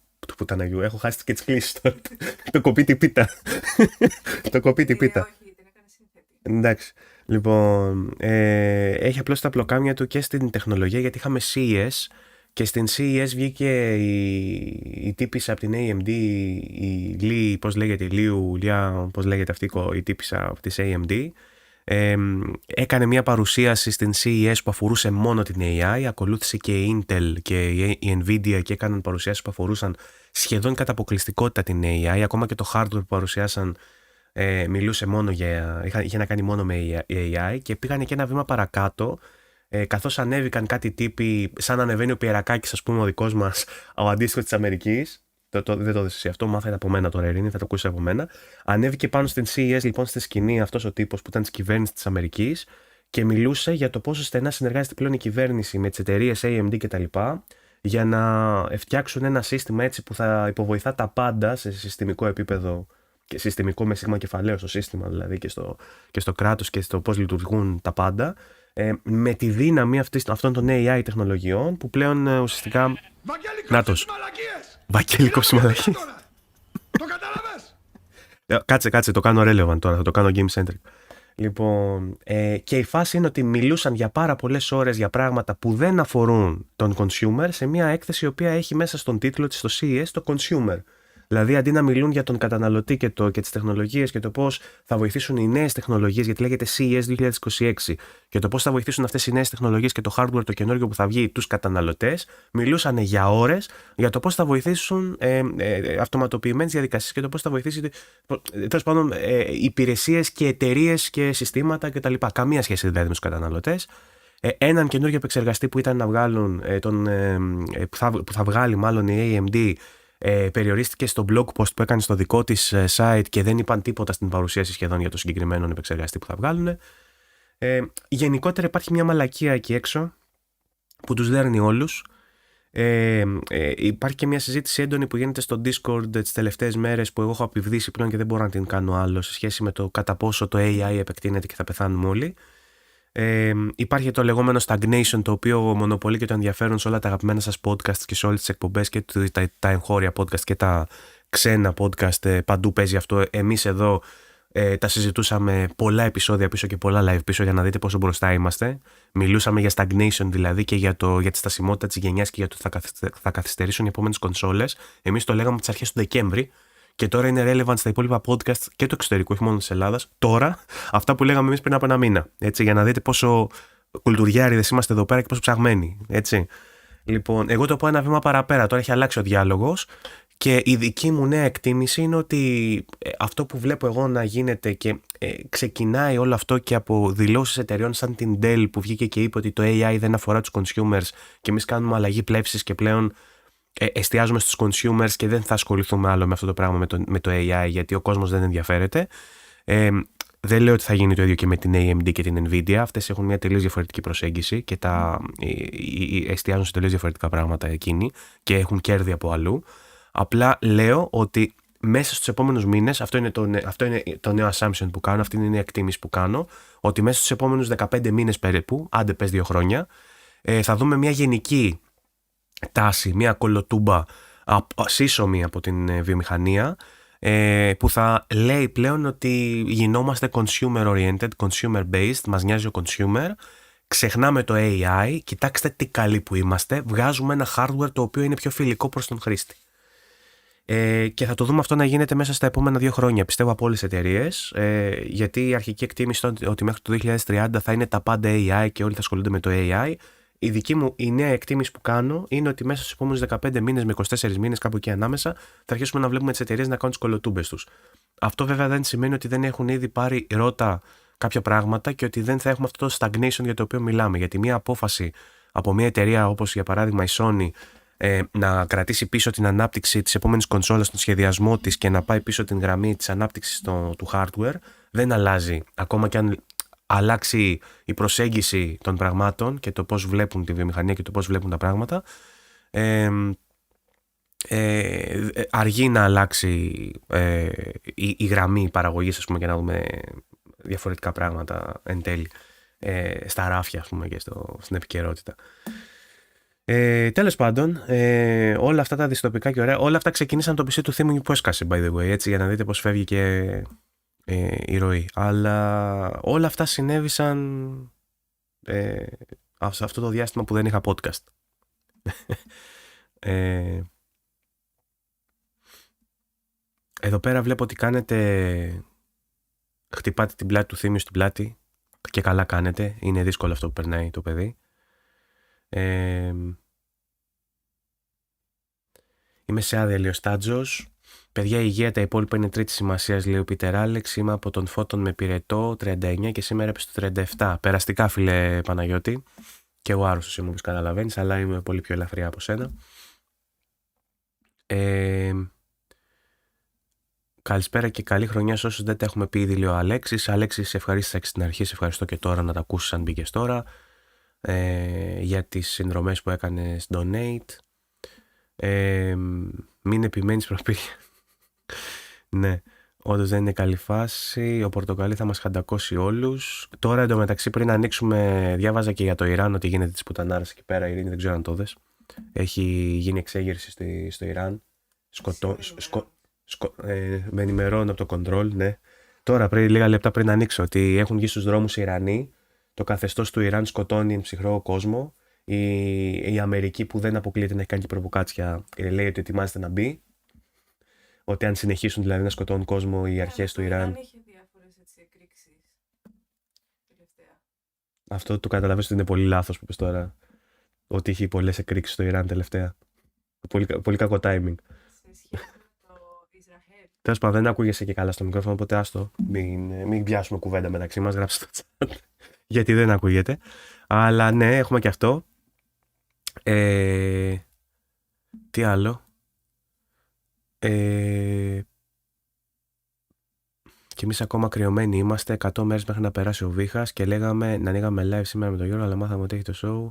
Speaker 1: Έχω χάσει και τις κλήσεις τώρα. Το κοπεί την πίτα. Το κοπεί την πίτα. Εντάξει. Λοιπόν, έχει απλώσει τα πλοκάμια του και στην τεχνολογία, γιατί είχαμε CES και στην CES βγήκε η τύπισσα από την AMD, η Λί, πώς λέγεται, πώς λέγεται αυτή η τύπισσα από της AMD. Έκανε μια παρουσίαση στην CES που αφορούσε μόνο την AI, ακολούθησε και η Intel και η Nvidia και έκαναν παρουσιάσεις που αφορούσαν σχεδόν κατά αποκλειστικότητα την AI, ακόμα και το hardware που παρουσιάσαν μιλούσε μόνο είχε να κάνει μόνο με AI και πήγανε και ένα βήμα παρακάτω, καθώς ανέβηκαν κάτι τύποι, σαν να ανεβαίνει ο Πιερακάκης, ας πούμε, ο δικός μας, ο αντίστοιχος της Αμερικής. Δεν το δεις εσύ αυτό, μάθατε από μένα τώρα, Ειρήνη, θα το ακούσεις από μένα. Ανέβηκε πάνω στην CES, λοιπόν, στη σκηνή αυτός ο τύπος που ήταν της κυβέρνησης της Αμερικής και μιλούσε για το πόσο στενά συνεργάζεται πλέον η κυβέρνηση με τις εταιρείες AMD κτλ. Για να φτιάξουν ένα σύστημα έτσι που θα υποβοηθά τα πάντα σε συστημικό επίπεδο, και συστημικό με σίγμα κεφαλαίο στο σύστημα δηλαδή και στο κράτος και στο πώς λειτουργούν τα πάντα, με τη δύναμη αυτών των AI τεχνολογιών που πλέον ουσιαστικά. Νάτος. Βαγγέλη, κόψε μαλακίες.
Speaker 3: Το κατάλαβες?
Speaker 1: Κάτσε, το κάνω relevant τώρα, θα το κάνω game centric. Λοιπόν, και η φάση είναι ότι μιλούσαν για πάρα πολλές ώρες για πράγματα που δεν αφορούν τον consumer σε μια έκθεση η οποία έχει μέσα στον τίτλο της, στο CES, το consumer. Δηλαδή, αντί να μιλούν για τον καταναλωτή και τις τεχνολογίες και το πώς θα βοηθήσουν οι νέες τεχνολογίες, γιατί λέγεται CES 2026, και το πώς θα βοηθήσουν αυτές οι νέες τεχνολογίες και το hardware το καινούργιο που θα βγει τους καταναλωτές, μιλούσαν για ώρες για το πώς θα βοηθήσουν αυτοματοποιημένες διαδικασίες και το πώς θα βοηθήσει, τέλος πάντων, υπηρεσίες και εταιρείες και συστήματα κτλ. Καμία σχέση δηλαδή με τους καταναλωτές. Έναν καινούργιο επεξεργαστή που ήταν να βγάλουν, που θα βγάλει μάλλον η AMD. περιορίστηκε στο blog post που έκανε στο δικό της site και δεν είπαν τίποτα στην παρουσίαση σχεδόν για το συγκεκριμένο επεξεργαστή που θα βγάλουν. Γενικότερα υπάρχει μια μαλακία εκεί έξω που τους δέρνει όλους. Υπάρχει και μια συζήτηση έντονη που γίνεται στο Discord τις τελευταίες μέρες, που εγώ έχω απειβδίσει πλέον και δεν μπορώ να την κάνω άλλο, σε σχέση με το κατά πόσο το AI επεκτείνεται και θα πεθάνουμε όλοι. Υπάρχει το λεγόμενο stagnation, το οποίο μονοπολεί και το ενδιαφέρον σε όλα τα αγαπημένα σας podcast και σε όλες τις εκπομπές και τα εγχώρια podcast και τα ξένα podcast. Παντού παίζει αυτό. Εμείς εδώ τα συζητούσαμε πολλά επεισόδια πίσω και πολλά live πίσω για να δείτε πόσο μπροστά είμαστε. Μιλούσαμε για stagnation δηλαδή και για τη στασιμότητα της γενιάς και για το ότι θα καθυστερήσουν οι επόμενες κονσόλες. Εμείς το λέγαμε τις αρχές του Δεκέμβρη και τώρα είναι relevant στα υπόλοιπα podcast και του εξωτερικού, όχι μόνο της Ελλάδας. Τώρα, αυτά που λέγαμε εμείς πριν από ένα μήνα. Έτσι, για να δείτε πόσο κουλτουριάριδες είμαστε εδώ πέρα και πόσο ψαγμένοι. Έτσι. Λοιπόν, εγώ το πω ένα βήμα παραπέρα. Τώρα έχει αλλάξει ο διάλογος. Και η δική μου νέα εκτίμηση είναι ότι αυτό που βλέπω εγώ να γίνεται και ξεκινάει όλο αυτό και από δηλώσεις εταιρεών σαν την Dell που βγήκε και είπε ότι το AI δεν αφορά τους consumers και εμείς κάνουμε αλλαγή πλεύσης και πλέον εστιάζουμε στους consumers και δεν θα ασχοληθούμε άλλο με αυτό το πράγμα με το AI γιατί ο κόσμος δεν ενδιαφέρεται. Δεν λέω ότι θα γίνει το ίδιο και με την AMD και την Nvidia. Αυτές έχουν μια τελείως διαφορετική προσέγγιση και εστιάζουν σε τελείως διαφορετικά πράγματα εκείνοι και έχουν κέρδη από αλλού. Απλά λέω ότι μέσα στους επόμενους μήνες, αυτό είναι το νέο assumption που κάνω, αυτή είναι η εκτίμηση που κάνω, ότι μέσα στους επόμενους 15 μήνες περίπου, άντε πες 2 χρόνια, θα δούμε μια γενική τάση, μια κολοτούμπα σύσσωμη από την βιομηχανία, που θα λέει πλέον ότι γινόμαστε consumer oriented, consumer based, μας νοιάζει ο consumer, ξεχνάμε το AI, κοιτάξτε τι καλοί που είμαστε, βγάζουμε ένα hardware το οποίο είναι πιο φιλικό προς τον χρήστη. Και θα το δούμε αυτό να γίνεται μέσα στα επόμενα 2 χρόνια, πιστεύω, από όλες τις εταιρείες, γιατί η αρχική εκτίμηση ήταν ότι μέχρι το 2030 θα είναι τα πάντα AI και όλοι θα ασχολούνται με το AI. Η νέα εκτίμηση που κάνω είναι ότι μέσα στους επόμενους 15 μήνες με 24 μήνες, κάπου εκεί ανάμεσα, θα αρχίσουμε να βλέπουμε τις εταιρείες να κάνουν τις κολοτούμπες τους. Αυτό βέβαια δεν σημαίνει ότι δεν έχουν ήδη πάρει ρότα κάποια πράγματα και ότι δεν θα έχουμε αυτό το stagnation για το οποίο μιλάμε. Γιατί μια απόφαση από μια εταιρεία όπως για παράδειγμα η Sony να κρατήσει πίσω την ανάπτυξη της επόμενης κονσόλας, τον σχεδιασμό της και να πάει πίσω την γραμμή της ανάπτυξης του hardware, δεν αλλάζει. Ακόμα και αν αλλάξει η προσέγγιση των πραγμάτων και το πώς βλέπουν τη βιομηχανία και το πώς βλέπουν τα πράγματα, αργεί να αλλάξει η γραμμή παραγωγής, ας πούμε, και να δούμε διαφορετικά πράγματα εν τέλει στα ράφια, ας πούμε, και στην επικαιρότητα. Τέλος πάντων, όλα αυτά τα δυστοπικά και ωραία, όλα αυτά ξεκίνησαν το PC του θύμου που έσκασε, by the way, έτσι, για να δείτε πώς φεύγει και η ροή. Αλλά όλα αυτά συνέβησαν σε αυτό το διάστημα που δεν είχα podcast. Εδώ πέρα βλέπω ότι κάνετε, χτυπάτε την πλάτη του θύμιου στην πλάτη και καλά κάνετε, είναι δύσκολο αυτό που περνάει το παιδί. Είμαι σε άδεια, λέει ο Στάτζος. Παιδιά, η υγεία, τα υπόλοιπα είναι τρίτη σημασία, λέει ο Πίτερ Άλεξ. Είμαι από τον Φώτον με πυρετό 39 και σήμερα έπεσε στο 37. Περαστικά, φίλε Παναγιώτη. Και εγώ άρρωστος είμαι, όπως καταλαβαίνεις, αλλά είμαι πολύ πιο ελαφριά από σένα. Καλησπέρα και καλή χρονιά σε όσους δεν τα έχουμε πει ήδη, λέει ο Αλέξης. Αλέξης, σε ευχαρίστησα και στην αρχή, σε ευχαριστώ και τώρα να τα ακούσεις αν μπήκες τώρα. Για τις συνδρομές που έκανες donate. Μην επιμένεις προπήρια. Ναι, όντως δεν είναι καλή φάση. Ο Πορτοκαλί θα μας χαντακώσει όλους. Τώρα εντωμεταξύ, πριν ανοίξουμε, διάβαζα και για το Ιράν ότι γίνεται της πουτανάρας εκεί πέρα. Ειρήνη, δεν ξέρω αν το δες. Έχει γίνει εξέγερση στο Ιράν. Με ενημερώνω από το control, ναι. Τώρα, λίγα λεπτά πριν ανοίξω, ότι έχουν βγει στους δρόμους οι Ιρανοί. Το καθεστώς του Ιράν σκοτώνει ψυχρό κόσμο. Η Αμερική, που δεν αποκλείεται να έχει κάνει και προβοκάτσια, λέει ότι ετοιμάζεται να μπει. Ότι αν συνεχίσουν δηλαδή να σκοτώνουν κόσμο οι αρχές του Ιράν.
Speaker 2: Είχε διάφορες εκρήξεις τελευταία.
Speaker 1: Αυτό το καταλαβαίνεις ότι είναι πολύ λάθος που πες τώρα. Ότι είχε πολλές εκρήξεις στο Ιράν τελευταία. Πολύ κακό timing.
Speaker 2: Σε σχέση με το Ισραήλ.
Speaker 1: Τέλος πάντων, δεν ακούγεσαι και καλά στο μικρόφωνο, οπότε άστο. Μην πιάσουμε κουβέντα μεταξύ μας, γράψτε στο chat. Γιατί δεν ακούγεται. Αλλά ναι, έχουμε και αυτό. Τι άλλο. Και εμείς ακόμα κρυωμένοι είμαστε 100 μέρες μέχρι να περάσει ο Βήχας και λέγαμε να ανοίγαμε live σήμερα με τον Γιώργο, αλλά μάθαμε ότι έχει το show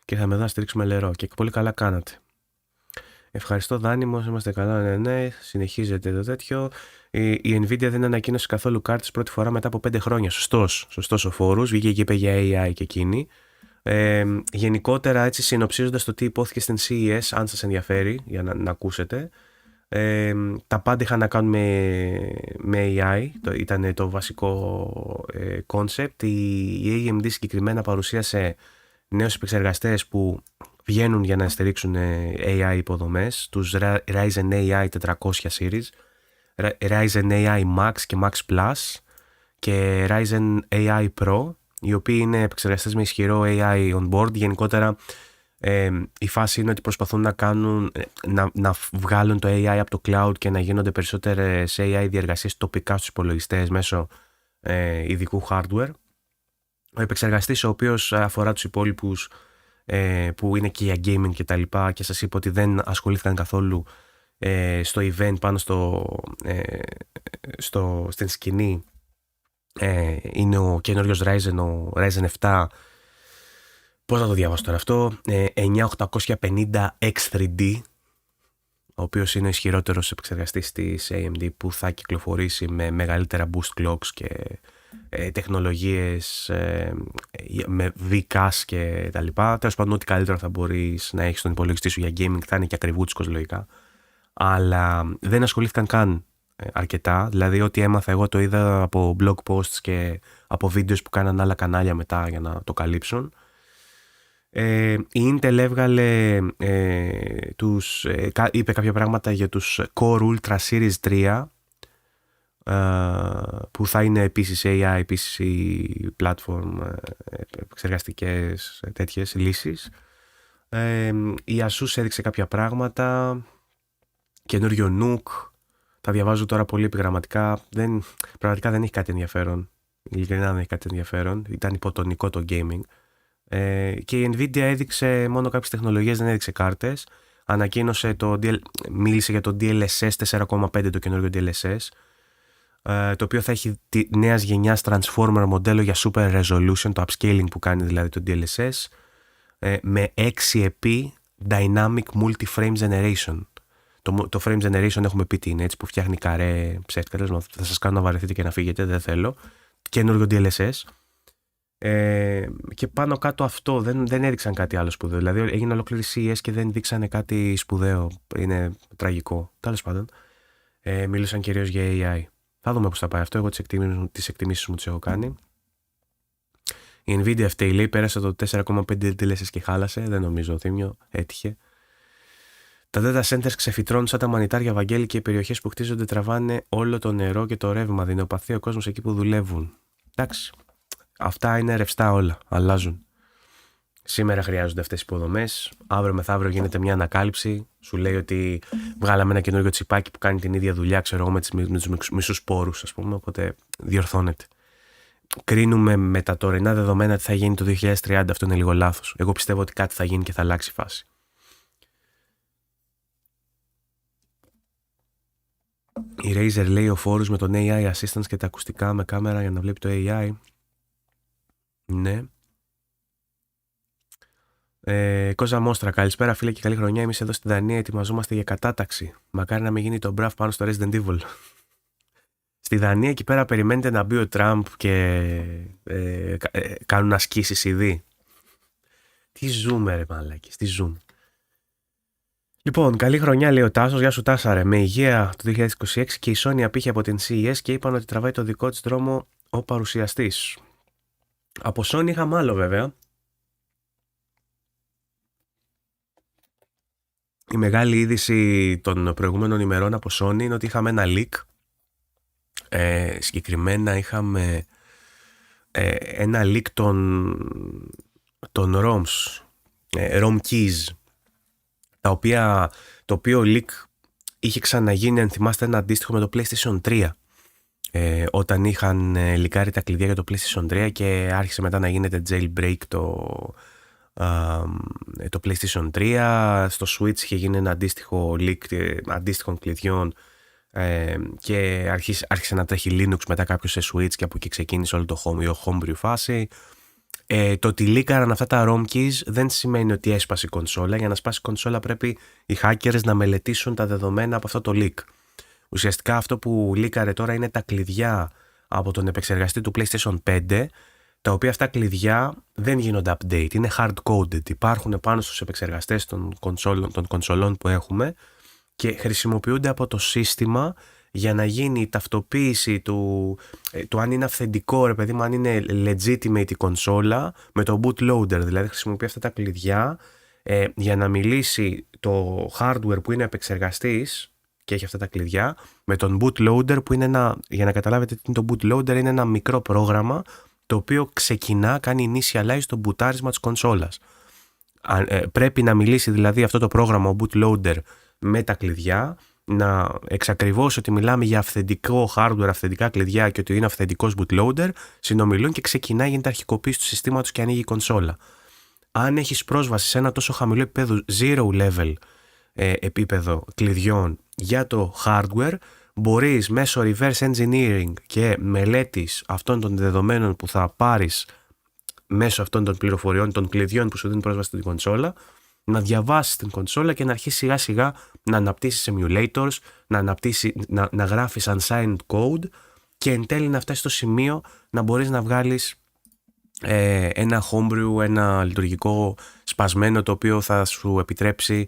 Speaker 1: και θα με δω να στηρίξουμε Λερό. Και πολύ καλά κάνατε. Ευχαριστώ Δάνημος, είμαστε καλά, ναι, συνεχίζεται το τέτοιο. Η Nvidia δεν ανακοίνωσε καθόλου κάρτες πρώτη φορά μετά από 5 χρόνια. Σωστός ο φόρους, βγήκε και είπε για AI και εκείνη. Γενικότερα, έτσι συνοψίζοντας το τι υπόθηκε στην CES, αν σας ενδιαφέρει για να ακούσετε, τα πάντα είχαν να κάνουν με AI, ήταν το βασικό concept. Η AMD συγκεκριμένα παρουσίασε νέους επεξεργαστές που βγαίνουν για να στηρίξουν AI υποδομές, τους Ryzen AI 400 series, Ryzen AI Max και Max Plus και Ryzen AI Pro, οι οποίοι είναι επεξεργαστές με ισχυρό AI on board. Γενικότερα η φάση είναι ότι προσπαθούν να βγάλουν το AI από το cloud και να γίνονται περισσότερες AI διεργασίες τοπικά στους υπολογιστές μέσω ειδικού hardware. Ο επεξεργαστής ο οποίος αφορά τους υπόλοιπους που είναι και για gaming και τα λοιπά, και σας είπα ότι δεν ασχολήθηκαν καθόλου στο event πάνω στην σκηνή, είναι ο καινούριος Ryzen, ο Ryzen 7, πώς να το διαβάσω τώρα αυτό, 9850X3D, ο οποίος είναι ο ισχυρότερος επεξεργαστής της AMD που θα κυκλοφορήσει με μεγαλύτερα boost clocks και τεχνολογίες με VCAS και τα λοιπά. Τέλος πάντων, ό,τι καλύτερο θα μπορείς να έχεις στον υπολογιστή σου για gaming, θα είναι και ακριβούτσικος λογικά. Αλλά δεν ασχολήθηκαν καν αρκετά. Δηλαδή, ό,τι έμαθα εγώ το είδα από blog posts και από βίντεο που κάναν άλλα κανάλια μετά για να το καλύψουν. Η Intel έβγαλε είπε κάποια πράγματα για τους Core Ultra Series 3, που θα είναι επίσης AI, επίσης η platform, επεξεργαστικές τέτοιες λύσεις. Η Asus έδειξε κάποια πράγματα, καινούριο Nook, τα διαβάζω τώρα πολύ επιγραμματικά, πραγματικά δεν έχει κάτι ενδιαφέρον, ειλικρινά δεν έχει κάτι ενδιαφέρον, ήταν υποτονικό το gaming. Και η Nvidia έδειξε μόνο κάποιες τεχνολογίες, δεν έδειξε κάρτες. Ανακοίνωσε μίλησε για το DLSS 4.5, το καινούργιο DLSS, το οποίο θα έχει νέας γενιάς transformer μοντέλο για super resolution, το upscaling που κάνει δηλαδή το DLSS, με 6x dynamic multi-frame generation. Το frame generation έχουμε πει τι είναι, έτσι, που φτιάχνει καρέ ψεύτικες, θα σας κάνω να βαρεθείτε και να φύγετε, δεν θέλω. Καινούργιο DLSS. Και πάνω κάτω αυτό, δεν έδειξαν κάτι άλλο σπουδαίο. Δηλαδή έγινε ολόκληρη CES και δεν δείξανε κάτι σπουδαίο. Είναι τραγικό. Τέλος πάντων, μίλησαν κυρίως για AI. Θα δούμε πώς θα πάει αυτό. Εγώ τις εκτιμήσεις μου τις έχω κάνει. Η Nvidia αυτή λέει πέρασε το 4.5 DLSS και χάλασε. Δεν νομίζω, Θήμιο, έτυχε. Τα data centers ξεφυτρώνουν σαν τα μανιτάρια, Βαγγέλη, και οι περιοχές που χτίζονται τραβάνε όλο το νερό και το ρεύμα. Δεινοπαθεί ο κόσμος εκεί που δουλεύουν. Εντάξει. Αυτά είναι ρευστά όλα, αλλάζουν. Σήμερα χρειάζονται αυτές οι υποδομές. Αύριο μεθαύριο γίνεται μια ανακάλυψη. Σου λέει ότι βγάλαμε ένα καινούργιο τσιπάκι που κάνει την ίδια δουλειά, ξέρω εγώ, με τους μισούς πόρους, ας πούμε. Οπότε διορθώνεται. Κρίνουμε με τα τωρινά δεδομένα τι θα γίνει το 2030. Αυτό είναι λίγο λάθος. Εγώ πιστεύω ότι κάτι θα γίνει και θα αλλάξει η φάση. Η Razer λέει ο φόρους με τον AI Assistance και τα ακουστικά με κάμερα για να βλέπει το AI. Ναι. Κόζα Μόστρα, καλησπέρα φίλε και καλή χρονιά. Εμείς εδώ στη Δανία ετοιμαζόμαστε για κατάταξη. Μακάρι να μην γίνει το μπραφ πάνω στο Resident Evil. Στη Δανία εκεί πέρα περιμένετε να μπει ο Τραμπ και κάνουν ασκήσεις ήδη. Τι ζούμε ρε μαλάκες, τι ζούμε. Λοιπόν, καλή χρονιά λέει ο Τάσος. Γεια σου Τάσα ρε. Με υγεία το 2026 και η Sony απήχε από την CES και είπαν ότι τραβάει το δικό της δρόμο ο παρουσιαστής. Από Sony είχαμε άλλο βέβαια. Η μεγάλη είδηση των προηγούμενων ημερών από Sony είναι ότι είχαμε ένα leak. Συγκεκριμένα είχαμε ένα leak των ROMs, ROM keys, το οποίο leak είχε ξαναγίνει, αν θυμάστε, ένα αντίστοιχο με το PlayStation 3. Όταν είχαν λικάρει τα κλειδιά για το PlayStation 3 και άρχισε μετά να γίνεται jailbreak το PlayStation 3, στο Switch είχε γίνει ένα αντίστοιχο leak αντίστοιχων κλειδιών και άρχισε να τρέχει Linux μετά κάποιο σε Switch και από εκεί ξεκίνησε όλο η homebrew φάση. Το ότι λίκαραν αυτά τα ROM keys δεν σημαίνει ότι έσπασε η κονσόλα. Για να σπάσει η κονσόλα πρέπει οι hackers να μελετήσουν τα δεδομένα από αυτό το leak. Ουσιαστικά αυτό που λίκαρε τώρα είναι τα κλειδιά από τον επεξεργαστή του PlayStation 5, τα οποία αυτά κλειδιά δεν γίνονται update, είναι hard-coded. Υπάρχουν πάνω στους επεξεργαστές των κονσολών που έχουμε και χρησιμοποιούνται από το σύστημα για να γίνει η ταυτοποίηση του αν είναι αυθεντικό, ρε παιδί μου, αν είναι legitimate η κονσόλα με το bootloader. Δηλαδή χρησιμοποιεί αυτά τα κλειδιά για να μιλήσει το hardware που είναι επεξεργαστής και έχει αυτά τα κλειδιά με τον bootloader που είναι για να καταλάβετε τι είναι το bootloader, είναι ένα μικρό πρόγραμμα το οποίο ξεκινά, κάνει initialize το μπουτάρισμα της κονσόλας. Πρέπει να μιλήσει δηλαδή αυτό το πρόγραμμα, ο bootloader, με τα κλειδιά, να εξακριβώσει ότι μιλάμε για αυθεντικό hardware, αυθεντικά κλειδιά και ότι είναι αυθεντικός bootloader, συνομιλούν και ξεκινάει, γίνεται αρχικοποίηση του συστήματος και ανοίγει η κονσόλα. Αν έχεις πρόσβαση σε ένα τόσο χαμηλό επίπεδο, zero level επίπεδο κλειδιών για το hardware, μπορείς μέσω reverse engineering και μελέτης αυτών των δεδομένων που θα πάρεις μέσω αυτών των πληροφοριών, των κλειδιών που σου δίνουν πρόσβαση στην κονσόλα, να διαβάσεις την κονσόλα και να αρχίσεις σιγά σιγά να αναπτύσσεις emulators, να γράφεις unsigned code και εν τέλει να φτάσεις στο σημείο να μπορείς να βγάλεις ένα homebrew, ένα λειτουργικό σπασμένο, το οποίο θα σου επιτρέψει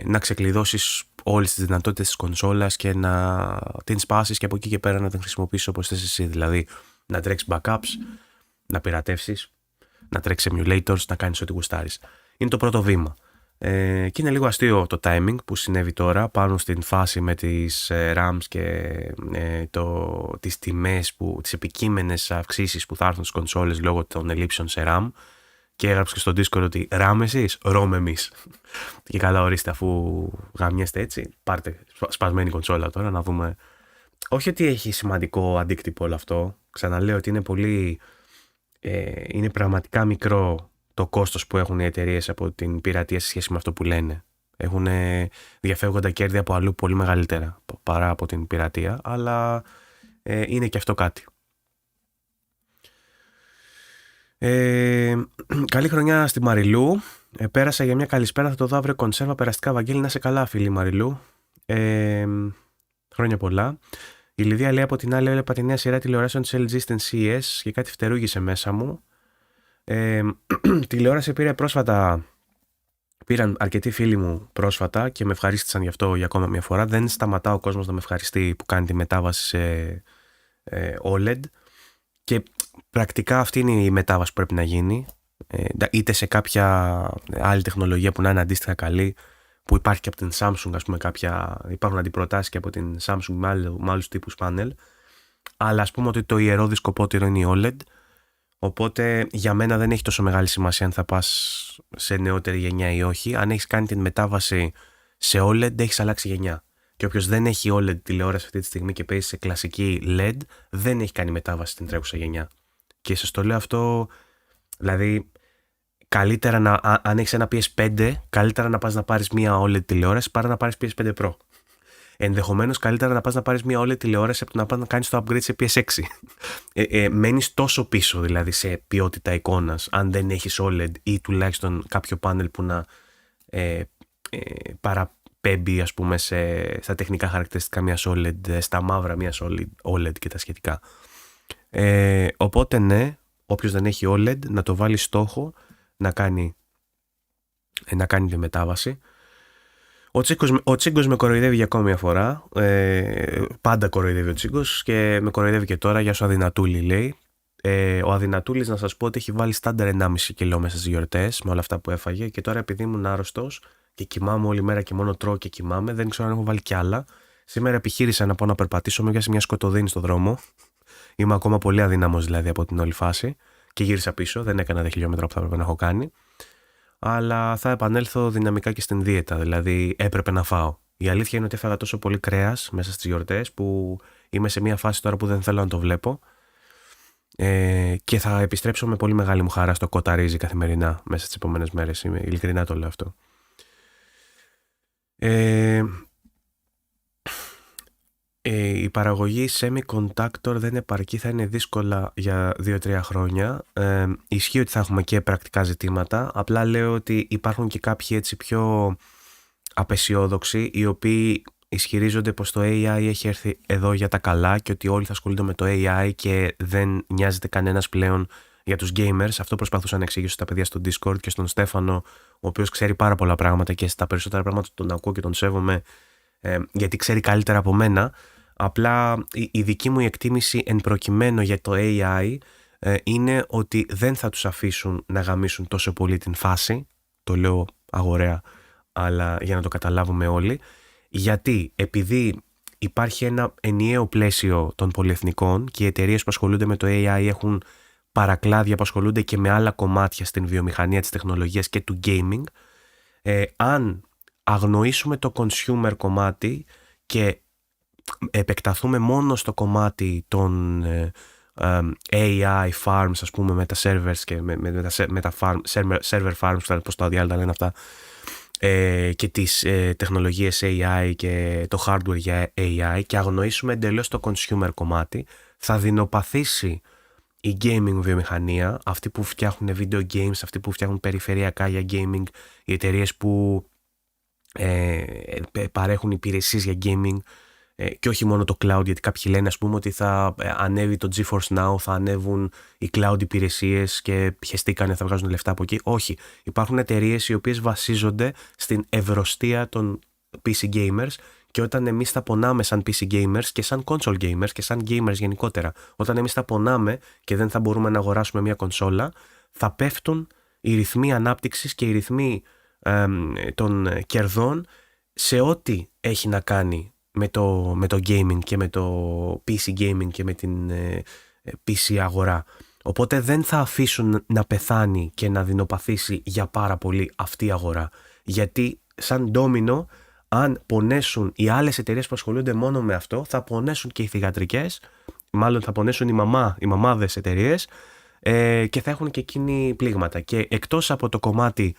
Speaker 1: να ξεκλειδώσεις όλες τις δυνατότητες της κονσόλας και να την σπάσεις και από εκεί και πέρα να την χρησιμοποιήσεις όπως θες εσύ. Δηλαδή να τρέξεις backups, να πειρατεύσεις, να τρέξεις emulators, να κάνεις ό,τι γουστάρεις. Είναι το πρώτο βήμα. Και είναι λίγο αστείο το timing που συνέβη τώρα πάνω στην φάση με τις RAMs και τις τιμές, τις επικείμενες αυξήσεις που θα έρθουν στις κονσόλες λόγω των ελλείψεων σε RAM. Και έγραψε και στο Discord ότι RAM εσείς, ROM εμείς. Και καλά, ορίστε, αφού γαμιέστε έτσι, πάρτε σπασμένη κονσόλα τώρα να δούμε. Όχι ότι έχει σημαντικό αντίκτυπο όλο αυτό. Ξαναλέω ότι είναι είναι πραγματικά μικρό το κόστος που έχουν οι εταιρείες από την πειρατεία σε σχέση με αυτό που λένε. Έχουν διαφεύγοντα κέρδη από αλλού πολύ μεγαλύτερα παρά από την πειρατεία, αλλά είναι και αυτό κάτι. Καλή χρονιά στη Μαριλού. Πέρασα για μια καλησπέρα. Θα το δω αύριο κονσέρβα. Περαστικά, Βαγγέλη. Να είσαι καλά, φίλη Μαριλού. Χρόνια πολλά. Η Λιδία λέει από την άλλη: έβλεπα τη νέα σειρά τηλεοράσεων της LG στην CES και κάτι φτερούγησε μέσα μου. Τηλεόραση πήραν αρκετοί φίλοι μου πρόσφατα και με ευχαρίστησαν γι' αυτό για ακόμα μια φορά. Δεν σταματά ο κόσμος να με ευχαριστεί που κάνει τη μετάβαση σε OLED. Και πρακτικά αυτή είναι η μετάβαση που πρέπει να γίνει, είτε σε κάποια άλλη τεχνολογία που να είναι αντίστοιχα καλή, που υπάρχει και από την Samsung, ας πούμε, υπάρχουν αντιπροτάσεις και από την Samsung με άλλους τύπους πάνελ, αλλά ας πούμε ότι το ιερό δισκοπότηρο είναι η OLED, οπότε για μένα δεν έχει τόσο μεγάλη σημασία αν θα πας σε νεότερη γενιά ή όχι. Αν έχεις κάνει την μετάβαση σε OLED, έχεις αλλάξει γενιά. Και όποιος δεν έχει OLED τηλεόραση αυτή τη στιγμή και παίζει σε κλασική LED, δεν έχει κάνει μετάβαση στην τρέχουσα γενιά. Και σας το λέω αυτό, δηλαδή, καλύτερα αν έχεις ένα PS5, καλύτερα να πας να πάρεις μια OLED τηλεόραση παρά να πάρεις PS5 Pro. Ενδεχομένως καλύτερα να πας να πάρεις μια OLED τηλεόραση από το να πας να κάνεις το upgrade σε PS6. Μένεις τόσο πίσω δηλαδή σε ποιότητα εικόνας, αν δεν έχεις OLED ή τουλάχιστον κάποιο πάνελ που να παραπέμπει, ας πούμε, στα τεχνικά χαρακτηριστικά μιας OLED, στα μαύρα μιας OLED και τα σχετικά. Οπότε ναι, όποιος δεν έχει OLED να το βάλει στόχο να κάνει τη μετάβαση. Ο Τσίγκος με κοροϊδεύει για ακόμη μια φορά. Πάντα κοροϊδεύει ο Τσίγκος και με κοροϊδεύει και τώρα. Για σου Αδυνατούλη, λέει. Ο Αδυνατούλης, να σας πω ότι έχει βάλει στάνταρ 1,5 κιλό μέσα στις γιορτές με όλα αυτά που έφαγε, και τώρα επειδή ήμουν άρρωστος και κοιμάμαι όλη μέρα και μόνο τρώω και κοιμάμαι, δεν ξέρω αν έχω βάλει κι άλλα. Σήμερα επιχείρησα να πάω να περπατήσω, με πιάσε μια σκοτωδίνη στο δρόμο. Είμαι ακόμα πολύ αδύναμος δηλαδή από την όλη φάση και γύρισα πίσω. Δεν έκανα τα χιλιόμετρα που θα έπρεπε να έχω κάνει. Αλλά θα επανέλθω δυναμικά και στην δίαιτα. Δηλαδή έπρεπε να φάω. Η αλήθεια είναι ότι έφαγα τόσο πολύ κρέας μέσα στις γιορτές που είμαι σε μια φάση τώρα που δεν θέλω να το βλέπω. Και θα επιστρέψω με πολύ μεγάλη μου χαρά στο κοταρίζι καθημερινά μέσα στις επόμενες μέρες. Ειλικρινά το λέω αυτό. Η παραγωγή semiconductor δεν επαρκεί, θα είναι δύσκολα για 2-3 χρόνια. Ισχύει ότι θα έχουμε και πρακτικά ζητήματα. Απλά λέω ότι υπάρχουν και κάποιοι έτσι πιο απεσιόδοξοι, οι οποίοι ισχυρίζονται πως το AI έχει έρθει εδώ για τα καλά και ότι όλοι θα ασχολούνται με το AI και δεν νοιάζεται κανένας πλέον για τους gamers. Αυτό προσπαθούσα να εξηγήσω στα παιδιά στο Discord και στον Στέφανο, ο οποίος ξέρει πάρα πολλά πράγματα και στα περισσότερα πράγματα τον ακούω και τον σέβομαι, γιατί ξέρει καλύτερα από μένα. Απλά η δική μου εκτίμηση εν προκειμένου για το AI είναι ότι δεν θα τους αφήσουν να γαμίσουν τόσο πολύ την φάση. Το λέω αγοραία, αλλά για να το καταλάβουμε όλοι. Γιατί επειδή υπάρχει ένα ενιαίο πλαίσιο των πολυεθνικών και οι εταιρείες που ασχολούνται με το AI έχουν παρακλάδια που ασχολούνται και με άλλα κομμάτια στην βιομηχανία της τεχνολογίας και του gaming, αν αγνοήσουμε το consumer κομμάτι και επεκταθούμε μόνο στο κομμάτι των AI farms, ας πούμε, με τα servers και με τα server farms, πώς τα διάλογα λένε αυτά, και τις τεχνολογίες AI και το hardware για AI, και αγνοήσουμε εντελώς το consumer κομμάτι, θα δεινοπαθήσει η gaming βιομηχανία, αυτοί που φτιάχνουν video games, αυτοί που φτιάχνουν περιφερειακά για gaming, οι εταιρείες που παρέχουν υπηρεσίες για gaming, και όχι μόνο το cloud, γιατί κάποιοι λένε, ας πούμε, ότι θα ανέβει το GeForce Now, θα ανέβουν οι cloud υπηρεσίες και πιεστήκανε, θα βγάζουν λεφτά από εκεί. Όχι, υπάρχουν εταιρείες οι οποίες βασίζονται στην ευρωστία των PC gamers, και όταν εμείς τα πονάμε σαν PC gamers και σαν console gamers και σαν gamers γενικότερα, όταν εμείς τα πονάμε και δεν θα μπορούμε να αγοράσουμε μια κονσόλα, θα πέφτουν οι ρυθμοί ανάπτυξης και οι ρυθμοί των κερδών σε ό,τι έχει να κάνει με το gaming και με το PC gaming και με την PC αγορά. Οπότε δεν θα αφήσουν να πεθάνει και να δεινοπαθήσει για πάρα πολύ αυτή η αγορά. Γιατί σαν ντόμινο, αν πονέσουν οι άλλες εταιρείες που ασχολούνται μόνο με αυτό, θα πονέσουν και οι θυγατρικές, μάλλον θα πονέσουν οι μαμάδες εταιρείες, και θα έχουν και εκείνοι πλήγματα. Και εκτός από το κομμάτι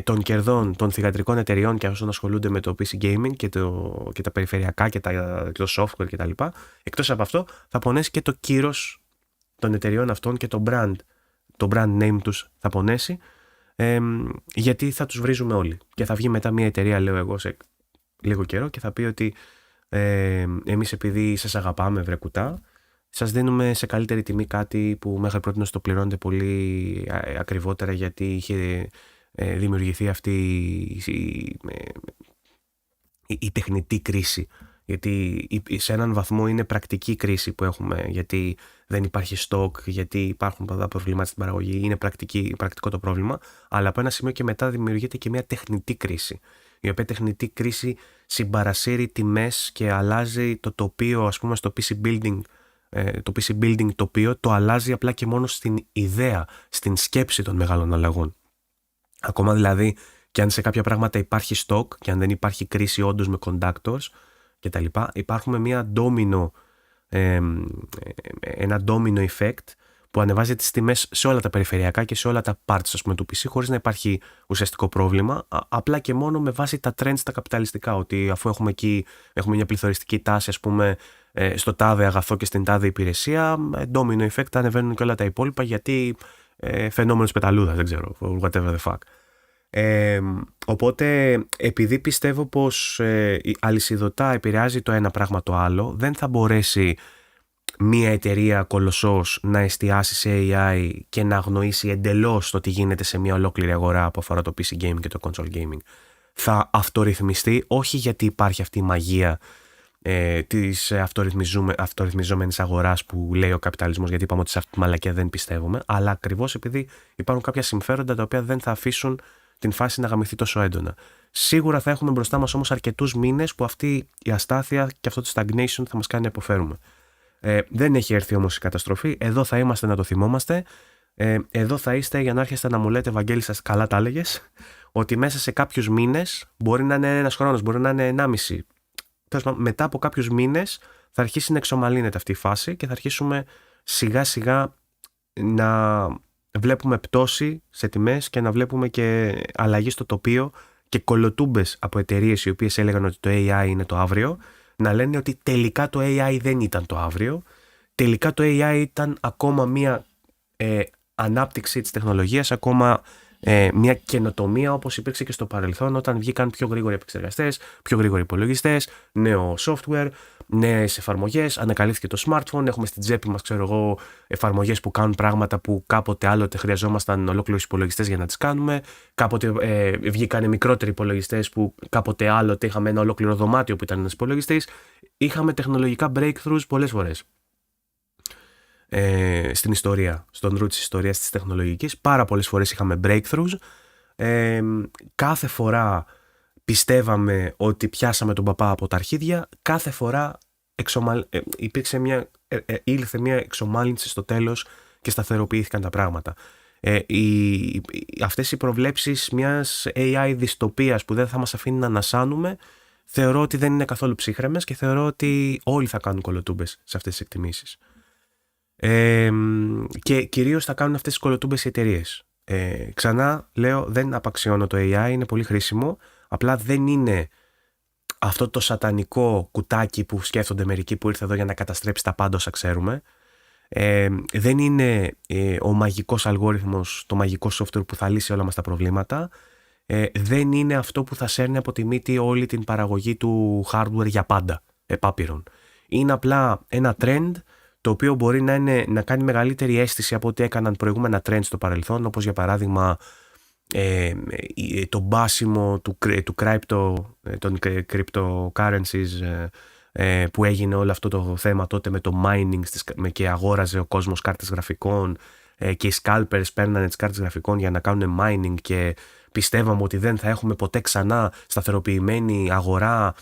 Speaker 1: των κερδών των θυγατρικών εταιρεών και όσων ασχολούνται με το PC gaming και τα περιφερειακά και το software κτλ., εκτός από αυτό θα πονέσει και το κύρος των εταιρεών αυτών και το brand name τους θα πονέσει, γιατί θα τους βρίζουμε όλοι. Και θα βγει μετά μια εταιρεία, λέω εγώ, σε λίγο καιρό και θα πει ότι εμείς επειδή σας αγαπάμε, βρε κουτά, σας δίνουμε σε καλύτερη τιμή κάτι που μέχρι πρώτη το πληρώνετε πολύ ακριβότερα, γιατί είχε δημιουργηθεί αυτή η τεχνητή κρίση. Γιατί σε έναν βαθμό είναι πρακτική κρίση που έχουμε, γιατί δεν υπάρχει στόκ, γιατί υπάρχουν πολλά προβλήματα στην παραγωγή, είναι πρακτικό το πρόβλημα, αλλά από ένα σημείο και μετά δημιουργείται και μια τεχνητή κρίση, η οποία τεχνητή κρίση συμπαρασύρει τιμές και αλλάζει το τοπίο, ας πούμε, στο PC building. Το PC building τοπίο το αλλάζει απλά και μόνο στην ιδέα, στην σκέψη των μεγάλων αλλαγών. Ακόμα δηλαδή και αν σε κάποια πράγματα υπάρχει stock και αν δεν υπάρχει κρίση όντως με conductors και τα λοιπά, υπάρχουν ένα domino effect που ανεβάζει τις τιμές σε όλα τα περιφερειακά και σε όλα τα parts, ας πούμε, του PC, χωρίς να υπάρχει ουσιαστικό πρόβλημα, απλά και μόνο με βάση τα trends τα καπιταλιστικά, ότι αφού έχουμε μια πληθωριστική τάση, ας πούμε, στο τάδε αγαθό και στην τάδε υπηρεσία, domino effect, ανεβαίνουν και όλα τα υπόλοιπα, γιατί φαινόμενος πεταλούδας, δεν ξέρω, whatever the fuck. Οπότε επειδή πιστεύω πως αλυσιδωτά επηρεάζει το ένα πράγμα το άλλο, δεν θα μπορέσει μία εταιρεία κολοσσός να εστιάσει σε AI και να αγνοήσει εντελώς το τι γίνεται σε μια ολόκληρη αγορά που αφορά το PC gaming και το console gaming. Θα αυτορυθμιστεί, όχι γιατί υπάρχει αυτή η μαγεία της αυτορυθμιζόμενης αγοράς που λέει ο καπιταλισμός, γιατί είπαμε ότι σε αυτή τη μαλακία δεν πιστεύουμε, αλλά ακριβώς επειδή υπάρχουν κάποια συμφέροντα τα οποία δεν θα αφήσουν την φάση να γαμηθεί τόσο έντονα. Σίγουρα θα έχουμε μπροστά μας όμως αρκετούς μήνες που αυτή η αστάθεια και αυτό το stagnation θα μας κάνει να υποφέρουμε. Δεν έχει έρθει όμως η καταστροφή. Εδώ θα είμαστε να το θυμόμαστε. Εδώ θα είστε για να έρχεστε να μου λέτε, Βαγγέλη, σας καλά τα έλεγες, ότι μέσα σε κάποιους μήνες, μπορεί να είναι ένας χρόνος, μπορεί να είναι 1,5. Μετά από κάποιους μήνες θα αρχίσει να εξομαλύνεται αυτή η φάση και θα αρχίσουμε σιγά σιγά να βλέπουμε πτώση σε τιμές και να βλέπουμε και αλλαγή στο τοπίο και κολοτούμπες από εταιρείες οι οποίες έλεγαν ότι το AI είναι το αύριο, να λένε ότι τελικά το AI δεν ήταν το αύριο, τελικά το AI ήταν ακόμα μία ανάπτυξη της τεχνολογίας, ακόμα μια καινοτομία όπως υπήρξε και στο παρελθόν όταν βγήκαν πιο γρήγοροι επεξεργαστές, πιο γρήγοροι υπολογιστές, νέο software, νέες εφαρμογές, ανακαλύφθηκε το smartphone, έχουμε στην τσέπη μας, ξέρω εγώ, εφαρμογές που κάνουν πράγματα που κάποτε άλλοτε χρειαζόμασταν ολόκληρους υπολογιστές για να τις κάνουμε, κάποτε βγήκαν μικρότεροι υπολογιστές που κάποτε άλλοτε είχαμε ένα ολόκληρο δωμάτιο που ήταν ένας υπολογιστής. Είχαμε τεχνολογικά breakthroughs πολλές φορές. Στην ιστορία, στον ρου της ιστορίας της τεχνολογικής, πάρα πολλές φορές είχαμε breakthroughs. Κάθε φορά πιστεύαμε ότι πιάσαμε τον παπά από τα αρχίδια, κάθε φορά ήλθε μια εξομάλυνση στο τέλος και σταθεροποιήθηκαν τα πράγματα. Αυτές οι προβλέψεις μιας AI δυστοπίας που δεν θα μας αφήνει να ανασάνουμε, θεωρώ ότι δεν είναι καθόλου ψύχρεμες και θεωρώ ότι όλοι θα κάνουν κολοτούμπες σε αυτές τις εκτιμήσεις. Και κυρίως θα κάνουν αυτές τις κολοτούμπες οι εταιρείες. Ξανά λέω, δεν απαξιώνω το AI, είναι πολύ χρήσιμο, απλά δεν είναι αυτό το σατανικό κουτάκι που σκέφτονται μερικοί που ήρθε εδώ για να καταστρέψει τα πάντα όσα ξέρουμε. Δεν είναι ο μαγικός αλγόριθμος, το μαγικό software που θα λύσει όλα μας τα προβλήματα. Δεν είναι αυτό που θα σέρνει από τη μύτη όλη την παραγωγή του hardware για πάντα, επάπειρον. Είναι απλά ένα trend το οποίο μπορεί να κάνει μεγαλύτερη αίσθηση από ό,τι έκαναν προηγούμενα trends στο παρελθόν, όπως για παράδειγμα το μπάσιμο των cryptocurrencies, που έγινε όλο αυτό το θέμα τότε με το mining και αγόραζε ο κόσμος κάρτες γραφικών και οι scalpers παίρνανε τις κάρτες γραφικών για να κάνουν mining και πιστεύαμε ότι δεν θα έχουμε ποτέ ξανά σταθεροποιημένη αγορά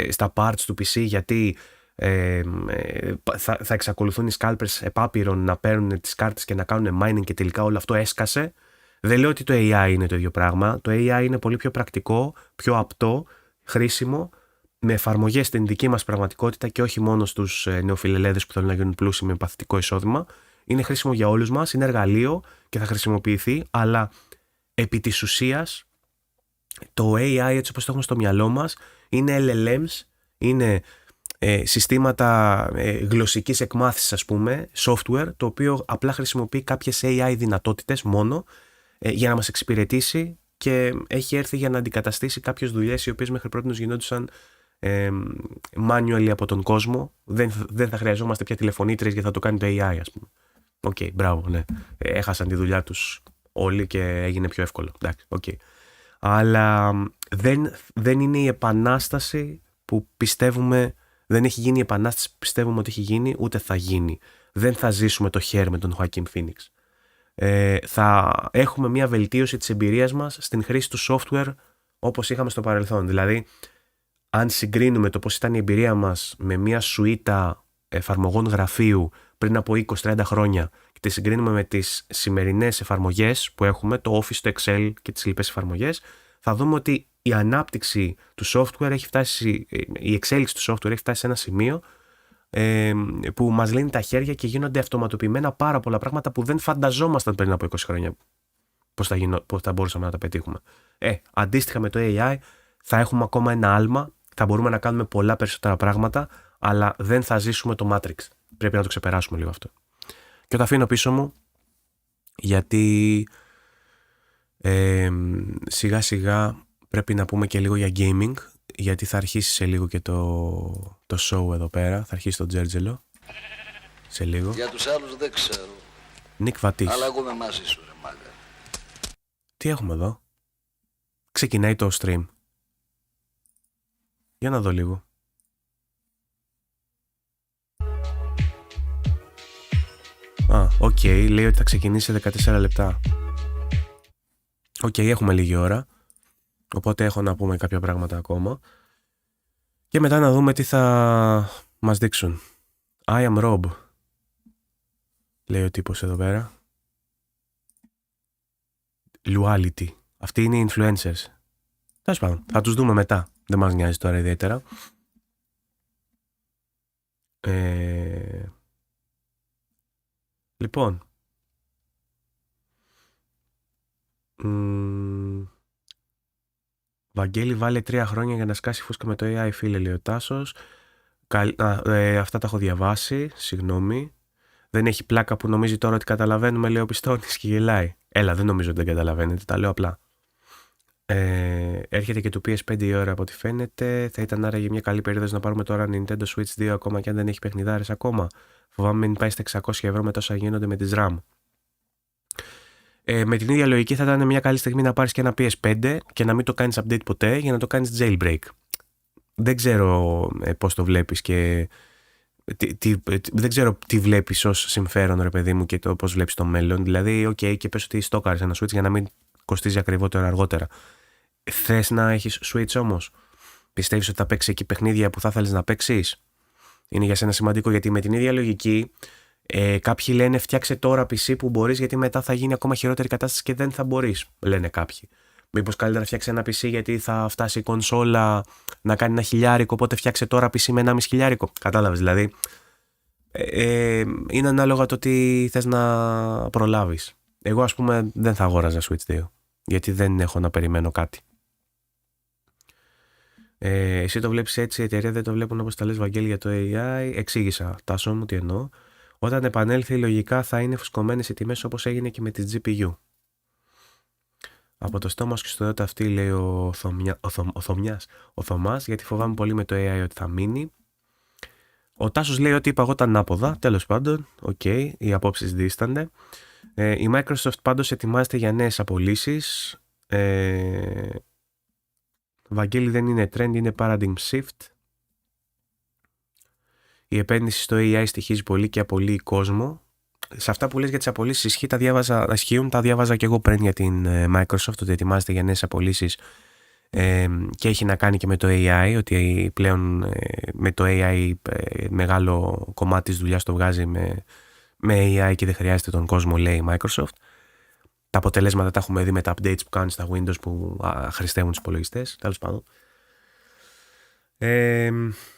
Speaker 1: στα parts του PC γιατί θα εξακολουθούν οι scalpers επάπειρον να παίρνουν τις κάρτες και να κάνουν mining και τελικά όλο αυτό έσκασε. Δεν λέω ότι το AI είναι το ίδιο πράγμα. Το AI είναι πολύ πιο πρακτικό, πιο απτό, χρήσιμο, με εφαρμογές στην δική μας πραγματικότητα και όχι μόνο στους νεοφιλελέδες που θέλουν να γίνουν πλούσιοι με παθητικό εισόδημα. Είναι χρήσιμο για όλους μας, είναι εργαλείο και θα χρησιμοποιηθεί, αλλά επί της ουσίας το AI έτσι όπως το έχουμε στο μυαλό μας είναι LLMs, είναι συστήματα γλωσσικής εκμάθησης, ας πούμε, software, το οποίο απλά χρησιμοποιεί κάποιες AI δυνατότητες μόνο για να μας εξυπηρετήσει και έχει έρθει για να αντικαταστήσει κάποιες δουλειές οι οποίες μέχρι πρώτης γινόντουσαν manually από τον κόσμο. Δεν θα χρειαζόμαστε πια τηλεφωνήτρες γιατί θα το κάνει το AI, ας πούμε. Οκ, μπράβο, ναι. Έχασαν τη δουλειά τους όλοι και έγινε πιο εύκολο. Εντάξει, okay. Αλλά δεν είναι η επανάσταση που πιστεύουμε. Δεν έχει γίνει η επανάσταση που πιστεύουμε ότι έχει γίνει, ούτε θα γίνει. Δεν θα ζήσουμε το χέρι με τον Joaquin Phoenix. Θα έχουμε μια βελτίωση της εμπειρίας μας στην χρήση του software όπως είχαμε στο παρελθόν. Δηλαδή, αν συγκρίνουμε το πώς ήταν η εμπειρία μας με μια σουίτα εφαρμογών γραφείου πριν από 20-30 χρόνια και τη συγκρίνουμε με τις σημερινές εφαρμογές που έχουμε, το Office, το Excel και τις λοιπές εφαρμογές, θα δούμε ότι η ανάπτυξη του software έχει φτάσει, η εξέλιξη του software έχει φτάσει σε ένα σημείο που μας λύνει τα χέρια και γίνονται αυτοματοποιημένα πάρα πολλά πράγματα που δεν φανταζόμασταν πριν από 20 χρόνια πώς θα μπορούσαμε να τα πετύχουμε. Αντίστοιχα με το AI θα έχουμε ακόμα ένα άλμα, θα μπορούμε να κάνουμε πολλά περισσότερα πράγματα, αλλά δεν θα ζήσουμε το Matrix. Πρέπει να το ξεπεράσουμε λίγο αυτό. Και το αφήνω πίσω μου γιατί σιγά σιγά πρέπει να πούμε και λίγο για gaming, γιατί θα αρχίσει σε λίγο και το show εδώ πέρα, θα αρχίσει το Τζέρτζελο σε λίγο.
Speaker 5: Για τους άλλους δεν ξέρω.
Speaker 1: Νικ Βατής.
Speaker 5: Αλλά εγώ είμαι μαζί σου, ρε μάγκα.
Speaker 1: Τι έχουμε εδώ? Ξεκινάει το stream. Για να δω λίγο. Οκ, λέει ότι θα ξεκινήσει σε 14 λεπτά. Οκ, έχουμε λίγη ώρα. Οπότε έχω να πούμε κάποια πράγματα ακόμα. Και μετά να δούμε τι θα μας δείξουν. I am Rob, λέει ο τύπος εδώ πέρα. Luality. Αυτοί είναι οι influencers. Τέλος πάντων, θα τους δούμε μετά. Δεν μας νοιάζει τώρα ιδιαίτερα. Λοιπόν. Βαγγέλη, βάλε 3 χρόνια για να σκάσει φούσκα με το AI, φίλε, λέει ο Τάσος. Αυτά τα έχω διαβάσει, συγγνώμη. Δεν έχει πλάκα που νομίζει τώρα ότι καταλαβαίνουμε, λέει ο Πιστώνης και γελάει. Έλα, δεν νομίζω ότι δεν καταλαβαίνετε, τα λέω απλά. Έρχεται και του PS5 η ώρα από ό,τι φαίνεται. Θα ήταν άραγε μια καλή περίοδος να πάρουμε τώρα Nintendo Switch 2 ακόμα και αν δεν έχει παιχνιδάρες ακόμα. Φοβάμαι μην πάει στα 600 € με τόσα γίνονται με τις RAM. Με την ίδια λογική θα ήταν μια καλή στιγμή να πάρεις και ένα PS5 και να μην το κάνεις update ποτέ για να το κάνεις jailbreak. Δεν ξέρω πώς το βλέπεις και δεν ξέρω τι βλέπεις ως συμφέρον, ρε παιδί μου, και το πώς βλέπεις το μέλλον. Δηλαδή, και πες ότι στόκαρες ένα Switch για να μην κοστίζει ακριβότερα αργότερα. Θες να έχεις Switch όμως? Πιστεύεις ότι θα παίξεις εκεί παιχνίδια που θα θέλεις να παίξεις? Είναι για σένα σημαντικό, γιατί με την ίδια λογική κάποιοι λένε φτιάξε τώρα PC που μπορείς, γιατί μετά θα γίνει ακόμα χειρότερη κατάσταση και δεν θα μπορείς, λένε κάποιοι. Μήπως καλύτερα φτιάξε ένα PC γιατί θα φτάσει η κονσόλα να κάνει $1,000, οπότε φτιάξε τώρα PC με $1,500. Κατάλαβες, δηλαδή είναι ανάλογα το τι θες να προλάβεις. Εγώ, ας πούμε, δεν θα αγόραζα Switch 2 γιατί δεν έχω να περιμένω κάτι. Εσύ το βλέπεις έτσι, η εταιρεία δεν το βλέπουν όπως τα λες, Βαγγέλη, για το AI. Εξήγησα, Τάσο μου, τι εννοώ. Όταν επανέλθει, λογικά θα είναι φουσκωμένες οι τιμές όπως έγινε και με τις GPU. Από το στόμα σου και στο δότα αυτή, λέει ο Θωμάς, γιατί φοβάμαι πολύ με το AI ότι θα μείνει. Ο Τάσος λέει ότι είπα εγώ τα ανάποδα. Τέλος πάντων, οι απόψεις δίστανται. Η Microsoft πάντως ετοιμάζεται για νέες απολύσεις. Βαγγέλη, δεν είναι trend, είναι paradigm shift. Η επένδυση στο AI στοιχίζει πολύ και απολύει κόσμο. Σε αυτά που λες για τις απολύσεις ισχύουν, τα διάβαζα και εγώ πριν για την Microsoft, ότι ετοιμάζεται για νέες απολύσεις και έχει να κάνει και με το AI, ότι πλέον με το AI μεγάλο κομμάτι της δουλειάς το βγάζει με AI και δεν χρειάζεται τον κόσμο, λέει η Microsoft. Τα αποτελέσματα τα έχουμε δει με τα updates που κάνουν στα Windows που αχρηστεύουν τους υπολογιστές, τέλος πάντων.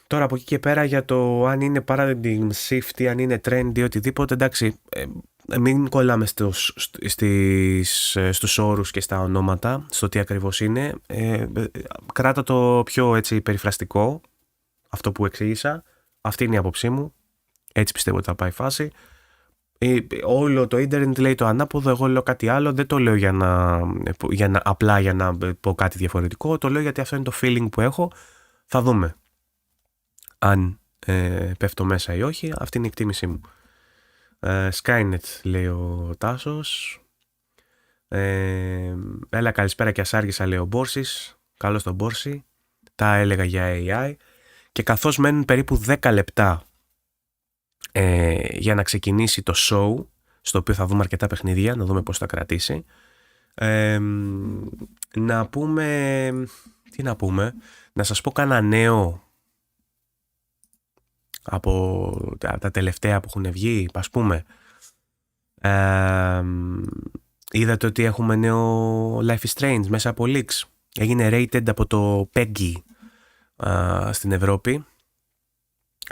Speaker 1: Τώρα από εκεί και πέρα για το αν είναι paradigm shift ή αν είναι trend ή οτιδήποτε, εντάξει, μην κολλάμε στους όρους και στα ονόματα, στο τι ακριβώς είναι. Κράτα το πιο έτσι περιφραστικό, αυτό που εξήγησα. Αυτή είναι η άποψή μου. Έτσι πιστεύω ότι θα πάει η φάση. Όλο το ίντερνετ λέει το ανάποδο, εγώ λέω κάτι άλλο. Δεν το λέω απλά για να πω κάτι διαφορετικό. Το λέω γιατί αυτό είναι το feeling που έχω. Θα δούμε αν πέφτω μέσα ή όχι. Αυτή είναι η εκτίμησή μου. Skynet, λέει ο Τάσος. Έλα, καλησπέρα και ασάργησα, λέει ο Μπόρσης. Καλώς τον Μπόρση. Τα έλεγα για AI. Και καθώς μένουν περίπου 10 λεπτά για να ξεκινήσει το show, στο οποίο θα δούμε αρκετά παιχνίδια, να δούμε πώς θα κρατήσει, να πούμε... Τι να πούμε? Να σας πω κάνα νέο από τα τελευταία που έχουν βγει, ας πούμε. Είδατε ότι έχουμε νέο Life is Strange μέσα από leaks. Έγινε rated από το PEGI στην Ευρώπη.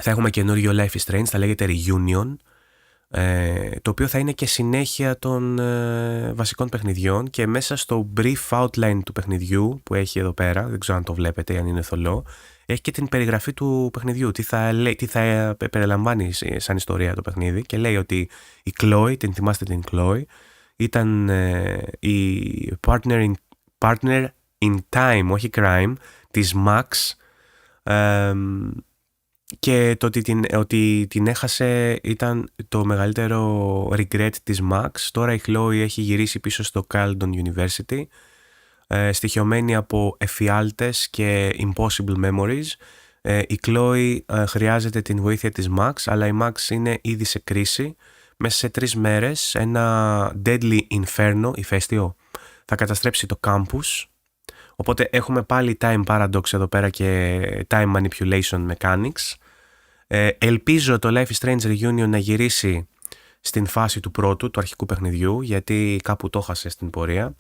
Speaker 1: Θα έχουμε καινούριο Life is Strange, θα λέγεται Reunion, το οποίο θα είναι και συνέχεια των βασικών παιχνιδιών, και μέσα στο brief outline του παιχνιδιού που έχει εδώ πέρα, δεν ξέρω αν το βλέπετε ή αν είναι θολό, έχει και την περιγραφή του παιχνιδιού, τι θα περιλαμβάνει σαν ιστορία το παιχνίδι, και λέει ότι η Chloe, την θυμάστε την Chloe, ήταν η partner in time, όχι crime, της Max, και το ότι την έχασε ήταν το μεγαλύτερο regret της Max. Τώρα η Chloe έχει γυρίσει πίσω στο Carleton University, στοιχειωμένη από εφιάλτες και impossible memories. Η Chloe χρειάζεται την βοήθεια της Max, αλλά η Max είναι ήδη σε κρίση. Μέσα σε 3 μέρες ένα deadly inferno, ηφαίστειο, θα καταστρέψει το campus. Οπότε έχουμε πάλι time paradox εδώ πέρα και time manipulation mechanics. Ελπίζω το Life is Strange Reunion να γυρίσει στην φάση του πρώτου, του αρχικού παιχνιδιού, γιατί κάπου το χάσε στην πορεία.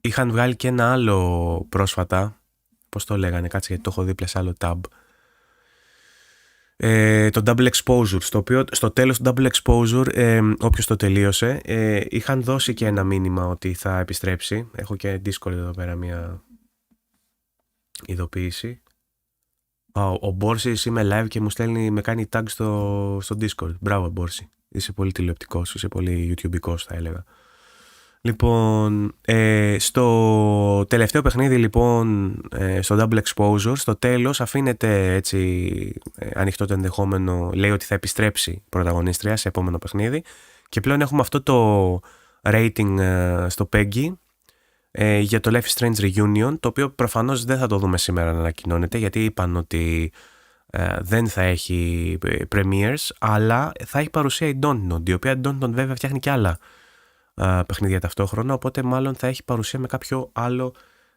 Speaker 1: Είχαν βγάλει και ένα άλλο πρόσφατα, πώς το λέγανε, κάτσε γιατί το έχω δίπλα σε άλλο tab. Το double exposure, στο οποίο στο τέλος του double exposure, όποιος το τελείωσε, είχαν δώσει και ένα μήνυμα ότι θα επιστρέψει. Έχω και Discord εδώ πέρα μια ειδοποίηση. Ο Μπόρσης, είμαι live και μου στέλνει, με κάνει tag στο Discord. Μπράβο Μπόρση, είσαι πολύ τηλεοπτικός, είσαι πολύ YouTubeικός θα έλεγα. Λοιπόν, στο τελευταίο παιχνίδι λοιπόν, στο double exposure, στο τέλος αφήνεται έτσι ανοιχτό το ενδεχόμενο, λέει ότι θα επιστρέψει η πρωταγωνίστρια σε επόμενο παιχνίδι και πλέον έχουμε αυτό το rating στο PEGI για το Life is Strange Reunion, το οποίο προφανώς δεν θα το δούμε σήμερα να ανακοινώνεται γιατί είπαν ότι δεν θα έχει premieres, αλλά θα έχει παρουσία η Dontnod, η οποία Dontnod βέβαια φτιάχνει και άλλα παιχνίδια ταυτόχρονα, οπότε μάλλον θα έχει παρουσία με κάποιο άλλο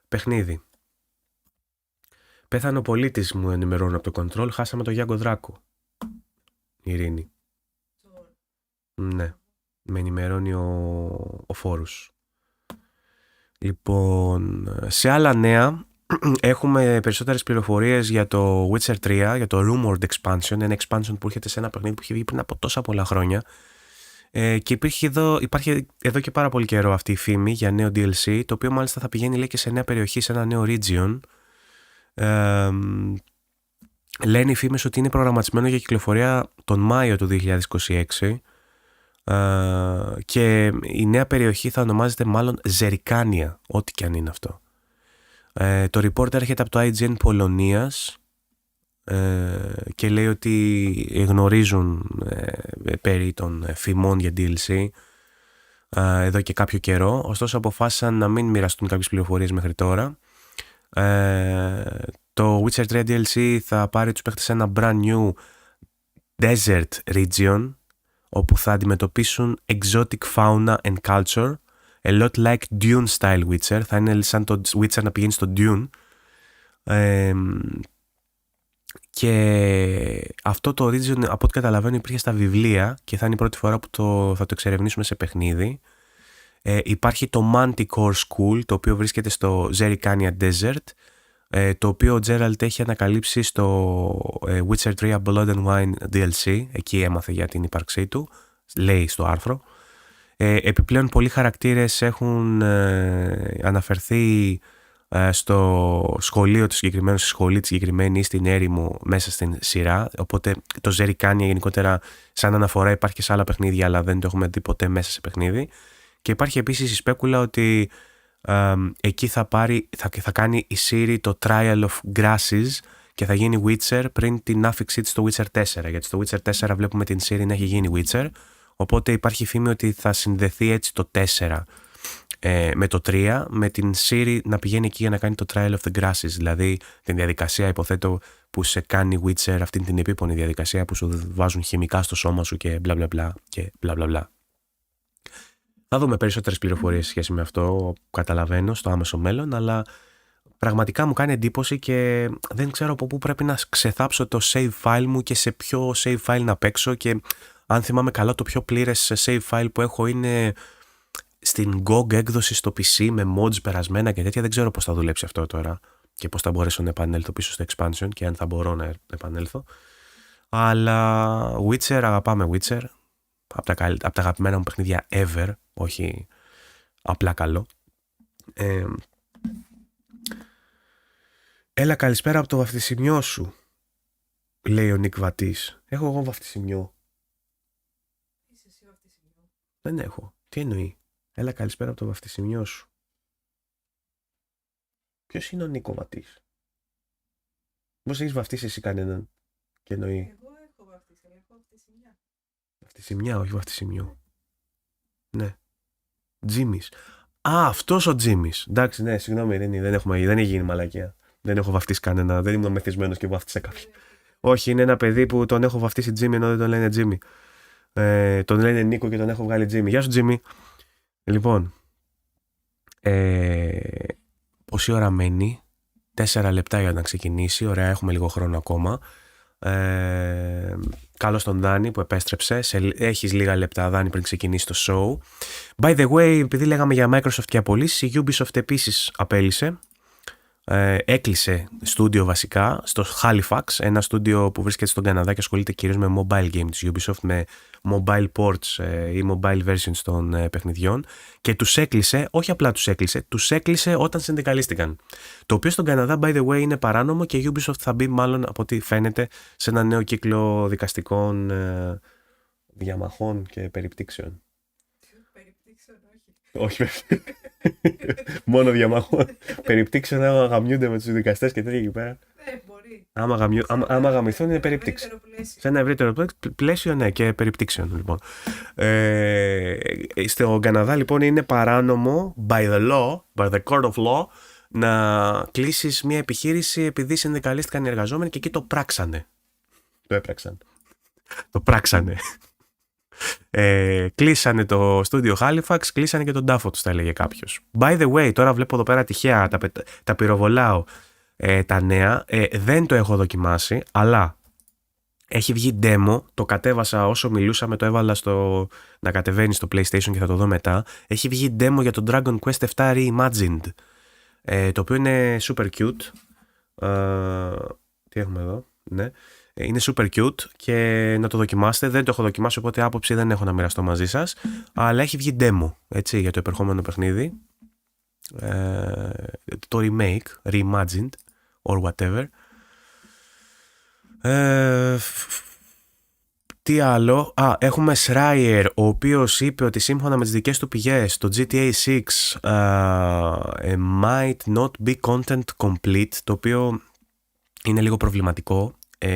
Speaker 1: παιχνίδι. Πέθανε ο πολίτης, μου ενημερώνουν από το Control, χάσαμε τον Γιάνγκο Δράκο. Ειρήνη. Ναι, με ενημερώνει ο Φόρους. Λοιπόν, σε άλλα νέα έχουμε περισσότερες πληροφορίες για το Witcher 3, για το Rumored Expansion, ένα expansion που έρχεται σε ένα παιχνίδι που έχει βγει πριν από τόσα πολλά χρόνια. Και υπάρχει εδώ και πάρα πολύ καιρό αυτή η φήμη για νέο DLC, το οποίο μάλιστα θα πηγαίνει λέει και σε νέα περιοχή, σε ένα νέο region. Λένε οι φήμες ότι είναι προγραμματισμένο για κυκλοφορία τον Μάιο του 2026 και η νέα περιοχή θα ονομάζεται μάλλον Ζερικάνια, ό,τι και αν είναι αυτό. Το report έρχεται από το IGN Πολωνίας και λέει ότι γνωρίζουν περί των φημών για DLC εδώ και κάποιο καιρό, ωστόσο αποφάσισαν να μην μοιραστούν κάποιες πληροφορίες μέχρι τώρα. Το Witcher 3 DLC θα πάρει τους παίχτες σε ένα brand new desert region όπου θα αντιμετωπίσουν exotic fauna and culture, a lot like Dune style Witcher. Θα είναι σαν το Witcher να πηγαίνει στο Dune. Και αυτό το region, από ό,τι καταλαβαίνω, υπήρχε στα βιβλία και θα είναι η πρώτη φορά που θα το εξερευνήσουμε σε παιχνίδι. Υπάρχει το Manticore School, το οποίο βρίσκεται στο Zerikania Desert, το οποίο ο Geralt έχει ανακαλύψει στο Witcher 3 Blood and Wine DLC. Εκεί έμαθε για την ύπαρξή του, λέει στο άρθρο. Επιπλέον πολλοί χαρακτήρες έχουν αναφερθεί στο σχολείο του συγκεκριμένου, στη σχολή τη συγκεκριμένη ή στην έρημο μέσα στην σειρά. Οπότε το Zerikania γενικότερα σαν αναφορά υπάρχει και σε άλλα παιχνίδια, αλλά δεν το έχουμε δει ποτέ μέσα σε παιχνίδι. Και υπάρχει επίσης η σπέκουλα ότι εκεί θα κάνει η Ciri το Trial of Grasses και θα γίνει Witcher πριν την άφηξή της στο Witcher 4. Γιατί στο Witcher 4 βλέπουμε την Ciri να έχει γίνει Witcher. Οπότε υπάρχει φήμη ότι θα συνδεθεί έτσι το 4 με το 3, με την Ciri να πηγαίνει εκεί για να κάνει το Trial of the Grasses, δηλαδή την διαδικασία, υποθέτω, που σε κάνει Witcher, αυτή την επίπονη διαδικασία που σου βάζουν χημικά στο σώμα σου και μπλα μπλα μπλα και μπλα μπλα μπλα. Θα δούμε περισσότερες πληροφορίες σχέση με αυτό, καταλαβαίνω, στο άμεσο μέλλον, αλλά πραγματικά μου κάνει εντύπωση και δεν ξέρω από πού πρέπει να ξεθάψω το save file μου και σε ποιο save file να παίξω, και αν θυμάμαι καλά το πιο πλήρες save file που έχω είναι στην GOG έκδοση στο PC με mods περασμένα και τέτοια. Δεν ξέρω πώς θα δουλέψει αυτό τώρα και πώς θα μπορέσω να επανέλθω πίσω στο expansion και αν θα μπορώ να επανέλθω. Αλλά Witcher, αγαπάμε Witcher. Από τα αγαπημένα μου παιχνίδια ever, όχι απλά καλό. Έλα, καλησπέρα από το βαφτισιμιό σου, λέει ο Νίκ Βατής. Έχω εγώ βαφτισιμιό?
Speaker 2: Είσαι εσύ βαφτισιμιό?
Speaker 1: Δεν έχω. Τι εννοεί? Έλα, καλησπέρα από το βαφτισιμιό σου. Ποιος είναι ο Νίκο Βατής? Πώς έχεις βαφτίσει εσύ κανέναν? Και εννοεί
Speaker 2: Εγώ έχω βαφτίσει, αλλά έχω βαφτισιμιά.
Speaker 1: βαφτισιμιά, όχι βαφτισιμιό. Ναι. Τζίμις. Α, αυτός ο Τζίμις. Εντάξει, ναι, συγγνώμη, δεν έχει γίνει μαλακία. Δεν έχω βαφτίσει κανένα, δεν ήμουν μεθυσμένος και βάφτισα κάποιον. Όχι, είναι ένα παιδί που τον έχω βαφτίσει Τζίμι, ενώ δεν τον λένε Τζίμι. Τον λένε Νίκο και τον έχω βγάλει Τζίμι. Γεια σου, Τζίμι. Λοιπόν, πόση ώρα μένει? 4 λεπτά για να ξεκινήσει. Ωραία, έχουμε λίγο χρόνο ακόμα. Καλώς τον Δάνη που επέστρεψε. Έχεις λίγα λεπτά, Δάνη, πριν ξεκινήσει το show. By the way, επειδή λέγαμε για Microsoft και απολύσεις, η Ubisoft επίσης απέλυσε Έκλεισε στούντιο βασικά στο Halifax, ένα στούντιο που βρίσκεται στον Καναδά και ασχολείται κυρίως με mobile game της Ubisoft, με mobile ports ή mobile versions των παιχνιδιών, και τους έκλεισε, όχι απλά τους έκλεισε όταν συνδικαλίστηκαν. Το οποίο στον Καναδά, by the way, είναι παράνομο και η Ubisoft θα μπει, μάλλον από ό,τι φαίνεται, σε ένα νέο κύκλο δικαστικών διαμαχών και περιπτύξεων.
Speaker 2: Περιπτύξεων, όχι.
Speaker 1: Όχι, μόνο διαμαχών. Περιπτύξεων, άμα γαμιούνται με τους δικαστές και τέτοια εκεί πέρα.
Speaker 2: Ναι, μπορεί.
Speaker 1: Άμα γαμηθούν είναι περιπτύξη. Σε ένα ευρύτερο πλαίσιο, ναι, και περιπτύξεων, λοιπόν. Στον Καναδά, λοιπόν, είναι παράνομο, by the law, by the court of law, να κλείσεις μια επιχείρηση επειδή συνδικαλίστηκαν οι εργαζόμενοι, και εκεί το πράξανε. Το έπραξαν. Το πράξανε. Κλείσανε το στούντιο Halifax, κλείσανε και τον τάφο τους, τα έλεγε κάποιος. By the way, τώρα βλέπω εδώ πέρα τυχαία, τα πυροβολάω τα νέα, δεν το έχω δοκιμάσει, αλλά έχει βγει demo, το κατέβασα όσο μιλούσαμε, το έβαλα να κατεβαίνει στο PlayStation και θα το δω μετά. Έχει βγει demo για το Dragon Quest 7 Reimagined, το οποίο είναι super cute. Τι έχουμε εδώ, ναι. Είναι super cute και να το δοκιμάσετε. Δεν το έχω δοκιμάσει, οπότε άποψη δεν έχω να μοιραστώ μαζί σας. Αλλά έχει βγει demo, έτσι, για το επερχόμενο παιχνίδι. Το remake, reimagined or whatever. Τι άλλο? Έχουμε Schreier, ο οποίος είπε ότι σύμφωνα με τις δικές του πηγές το GTA 6 might not be content complete, το οποίο είναι λίγο προβληματικό.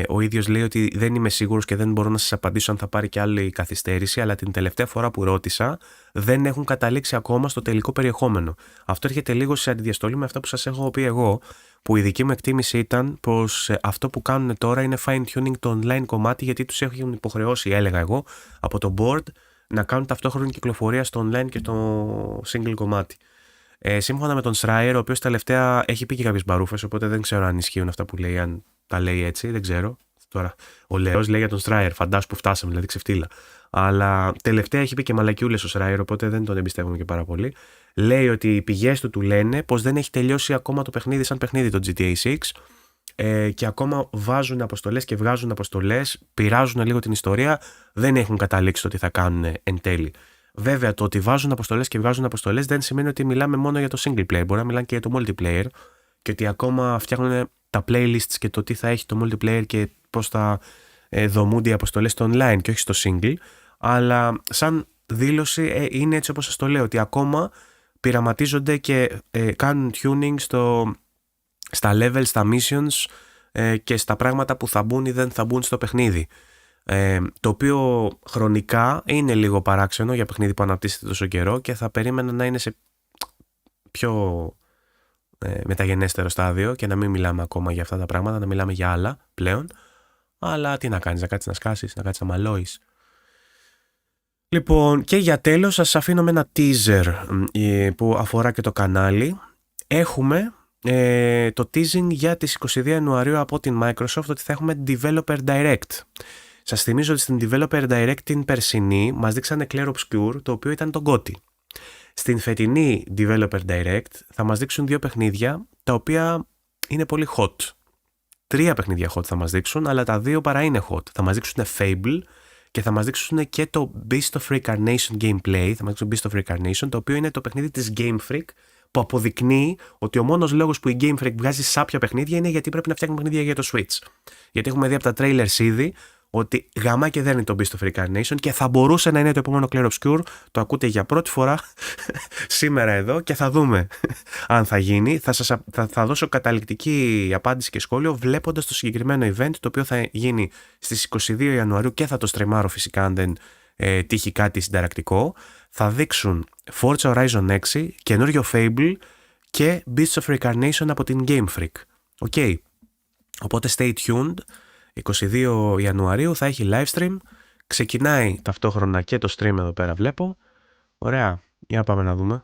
Speaker 1: Ο ίδιος λέει ότι δεν είμαι σίγουρος και δεν μπορώ να σας απαντήσω αν θα πάρει και άλλη καθυστέρηση, αλλά την τελευταία φορά που ρώτησα δεν έχουν καταλήξει ακόμα στο τελικό περιεχόμενο. Αυτό έρχεται λίγο σε αντιδιαστολή με αυτά που σας έχω πει εγώ, που η δική μου εκτίμηση ήταν πως αυτό που κάνουν τώρα είναι fine tuning το online κομμάτι, γιατί τους έχουν υποχρεώσει, έλεγα εγώ, από το board να κάνουν ταυτόχρονη κυκλοφορία στο online και το single κομμάτι. Σύμφωνα με τον Schreier, ο οποίος τελευταία έχει πει και κάποιες μπαρούφες, οπότε δεν ξέρω αν ισχύουν αυτά που λέει, αν τα λέει έτσι, δεν ξέρω. Τώρα, ο Λερός λέει για τον Schreier, φαντάσου που φτάσαμε, δηλαδή ξεφτύλα. Αλλά τελευταία έχει πει και μαλακιούλες ο Schreier, οπότε δεν τον εμπιστεύομαι και πάρα πολύ. Λέει ότι οι πηγές του λένε πως δεν έχει τελειώσει ακόμα το παιχνίδι σαν παιχνίδι το GTA 6 και ακόμα βάζουν αποστολές και βγάζουν αποστολές, πειράζουν λίγο την ιστορία, δεν έχουν καταλήξει το τι θα κάνουν εν τέλει. Βέβαια, το ότι βάζουν αποστολές και βγάζουν αποστολές δεν σημαίνει ότι μιλάμε μόνο για το single player. Μπορεί να μιλάνε και για το multiplayer και ότι ακόμα φτιάχνουν τα playlists και το τι θα έχει το multiplayer και πώς θα δομούνται οι αποστολές στο online και όχι στο single. Αλλά σαν δήλωση είναι έτσι όπως σας το λέω, ότι ακόμα πειραματίζονται και κάνουν tuning στα levels, στα missions και στα πράγματα που θα μπουν ή δεν θα μπουν στο παιχνίδι. Το οποίο χρονικά είναι λίγο παράξενο για παιχνίδι που αναπτύσσεται τόσο καιρό και θα περίμενα να είναι σε πιο μεταγενέστερο στάδιο και να μην μιλάμε ακόμα για αυτά τα πράγματα, να μιλάμε για άλλα πλέον. Αλλά τι να κάνεις, να κάτσεις να σκάσεις, να κάτσεις να μαλώεις. Λοιπόν, και για τέλος σας αφήνω με ένα teaser που αφορά και το κανάλι. Έχουμε το teasing για τις 22 Ιανουαρίου από την Microsoft, ότι θα έχουμε Developer Direct. Σας θυμίζω ότι στην Developer Direct την περσινή μας δείξανε Clair Obscure, το οποίο ήταν το GOTY. Στην φετινή Developer Direct θα μας δείξουν 2 παιχνίδια, τα οποία είναι πολύ hot. 3 παιχνίδια hot θα μας δείξουν, αλλά τα 2 παρά είναι hot. Θα μας δείξουν Fable και θα μας δείξουν και το Beast of Reincarnation gameplay. Θα μας δείξουν Beast of Reincarnation, το οποίο είναι το παιχνίδι της Game Freak, που αποδεικνύει ότι ο μόνος λόγος που η Game Freak βγάζει σάπια παιχνίδια είναι γιατί πρέπει να φτιάχνει παιχνίδια για το Switch. Γιατί έχουμε δει από τα trailers ήδη ότι γαμά και δεν είναι το Beast of Reincarnation και θα μπορούσε να είναι το επόμενο Clair Obscure. Το ακούτε για πρώτη φορά σήμερα εδώ και θα δούμε αν θα γίνει. Θα δώσω καταληκτική απάντηση και σχόλιο βλέποντας το συγκεκριμένο event, το οποίο θα γίνει στις 22 Ιανουαρίου και θα το στρεμάρω φυσικά αν δεν τύχει κάτι συνταρακτικό. Θα δείξουν Forza Horizon 6, καινούριο Fable και Beasts of Reincarnation από την Game Freak. Okay. Οπότε stay tuned. 22 Ιανουαρίου θα έχει live stream. Ξεκινάει ταυτόχρονα και το stream εδώ πέρα βλέπω. Ωραία. Για πάμε να δούμε.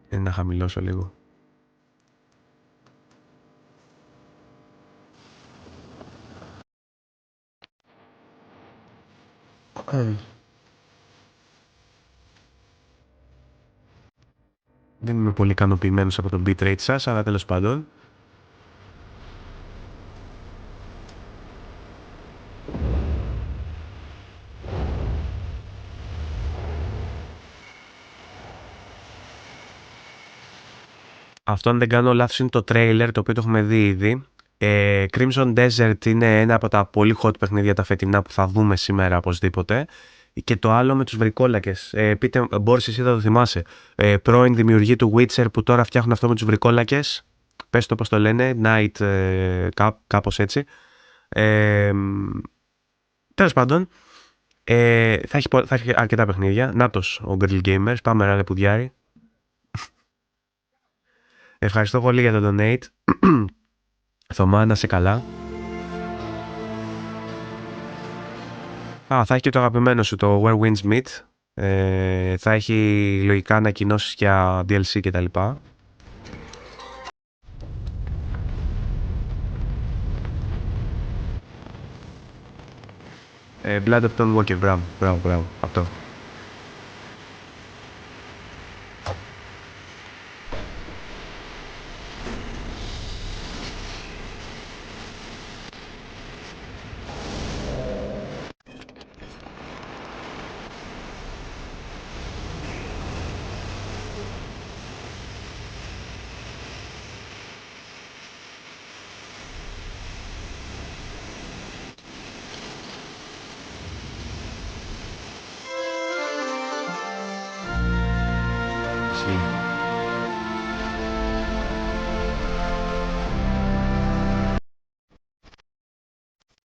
Speaker 1: Είναι να χαμηλώσω λίγο. Δεν είμαι πολύ ικανοποιημένος από το bitrate σας, αλλά τέλος πάντων. Αυτό, αν δεν κάνω λάθος, είναι το trailer, το οποίο το έχουμε δει ήδη. Crimson Desert είναι ένα από τα πολύ hot παιχνίδια τα φετινά που θα δούμε σήμερα οπωσδήποτε. Και το άλλο με τους βρικόλακες. Πείτε, Μπόρις, εσύ θα το θυμάσαι. Πρώην δημιουργοί του Witcher που τώρα φτιάχνουν αυτό με τους βρικόλακες. Πες το πώς το λένε, Night, κάπως έτσι. Τέλος πάντων, θα έχει αρκετά παιχνίδια. Νάτος ο Girl Gamers, πάμε ρε πουδιάρι. Ευχαριστώ πολύ για το donate. Θωμά, να σε καλά. Θα έχει και το αγαπημένο σου, το Where Winds Meet. Θα έχει λογικά ανακοινώσεις για DLC κτλ. Blood of Tom Walker, μπράβο, αυτό.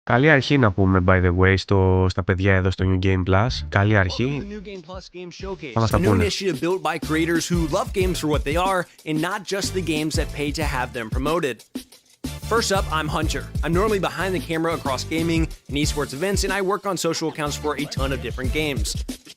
Speaker 1: Καλή αρχή να πούμε, by the way, στα παιδιά εδώ στο New Game Plus. Καλή αρχή. Θα μας τα
Speaker 6: A new
Speaker 1: πούνε.
Speaker 6: initiative built by creators who love games for what they are and not just the games that pay to have them promoted. First up, I'm Hunter. I'm normally behind the camera across gaming and esports events, and I work on social accounts for a ton of different games.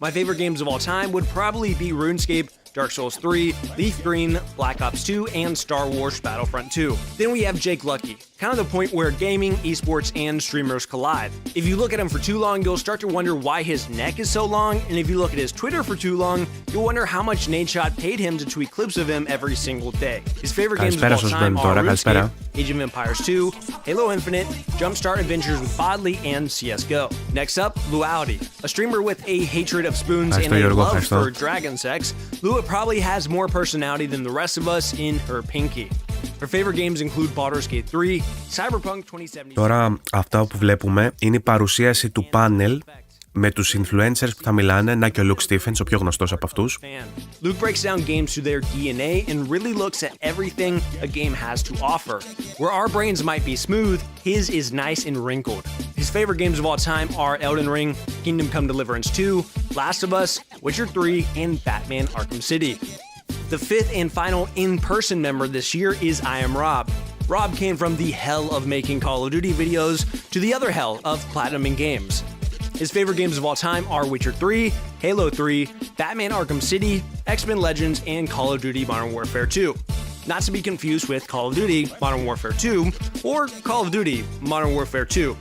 Speaker 6: My favorite games of all time would probably be RuneScape, Dark Souls 3, Leaf Green, Black Ops 2, and Star Wars Battlefront 2. Then we have Jake Lucky, kind of the point where gaming, esports, and streamers collide. If you look at him for too long, you'll start to wonder why his neck is so long, and if you look at his Twitter for too long, you'll wonder how much Nadeshot paid him to tweet clips of him every single day. His favorite games of all time are RuneScape, Age of Empires 2, Halo Infinite, Jumpstart Adventures with Bodley, and CSGO. Next up, Luality, a streamer with a hatred of spoons and a love for dragon sex. Lua probably has more personality than the rest of us in her pinky. Her favorite games include Baldur's Gate 3, Cyberpunk 2077.
Speaker 1: Τώρα αυτά που βλέπουμε είναι η παρουσίαση του πάνελ με τους influencers που θα μιλάνε. Να και ο Luke Stephens, ο πιο γνωστός από αυτούς.
Speaker 6: Luke breaks down games to their DNA and really looks at everything a game has to offer. Where our brains might be smooth, his is nice and wrinkled. His favorite games of all time are Elden Ring, Kingdom Come Deliverance 2, Last of Us, Witcher 3, and Batman Arkham City. The fifth and final in-person member this year is I Am Rob. Rob came from the hell of making Call of Duty videos to the other hell of platinuming games. His favorite games of all time are Witcher 3, Halo 3, Batman Arkham City, X-Men Legends, and Call of Duty Modern Warfare 2. Not to be confused with Call of Duty Modern Warfare 2 or Call of Duty Modern Warfare 2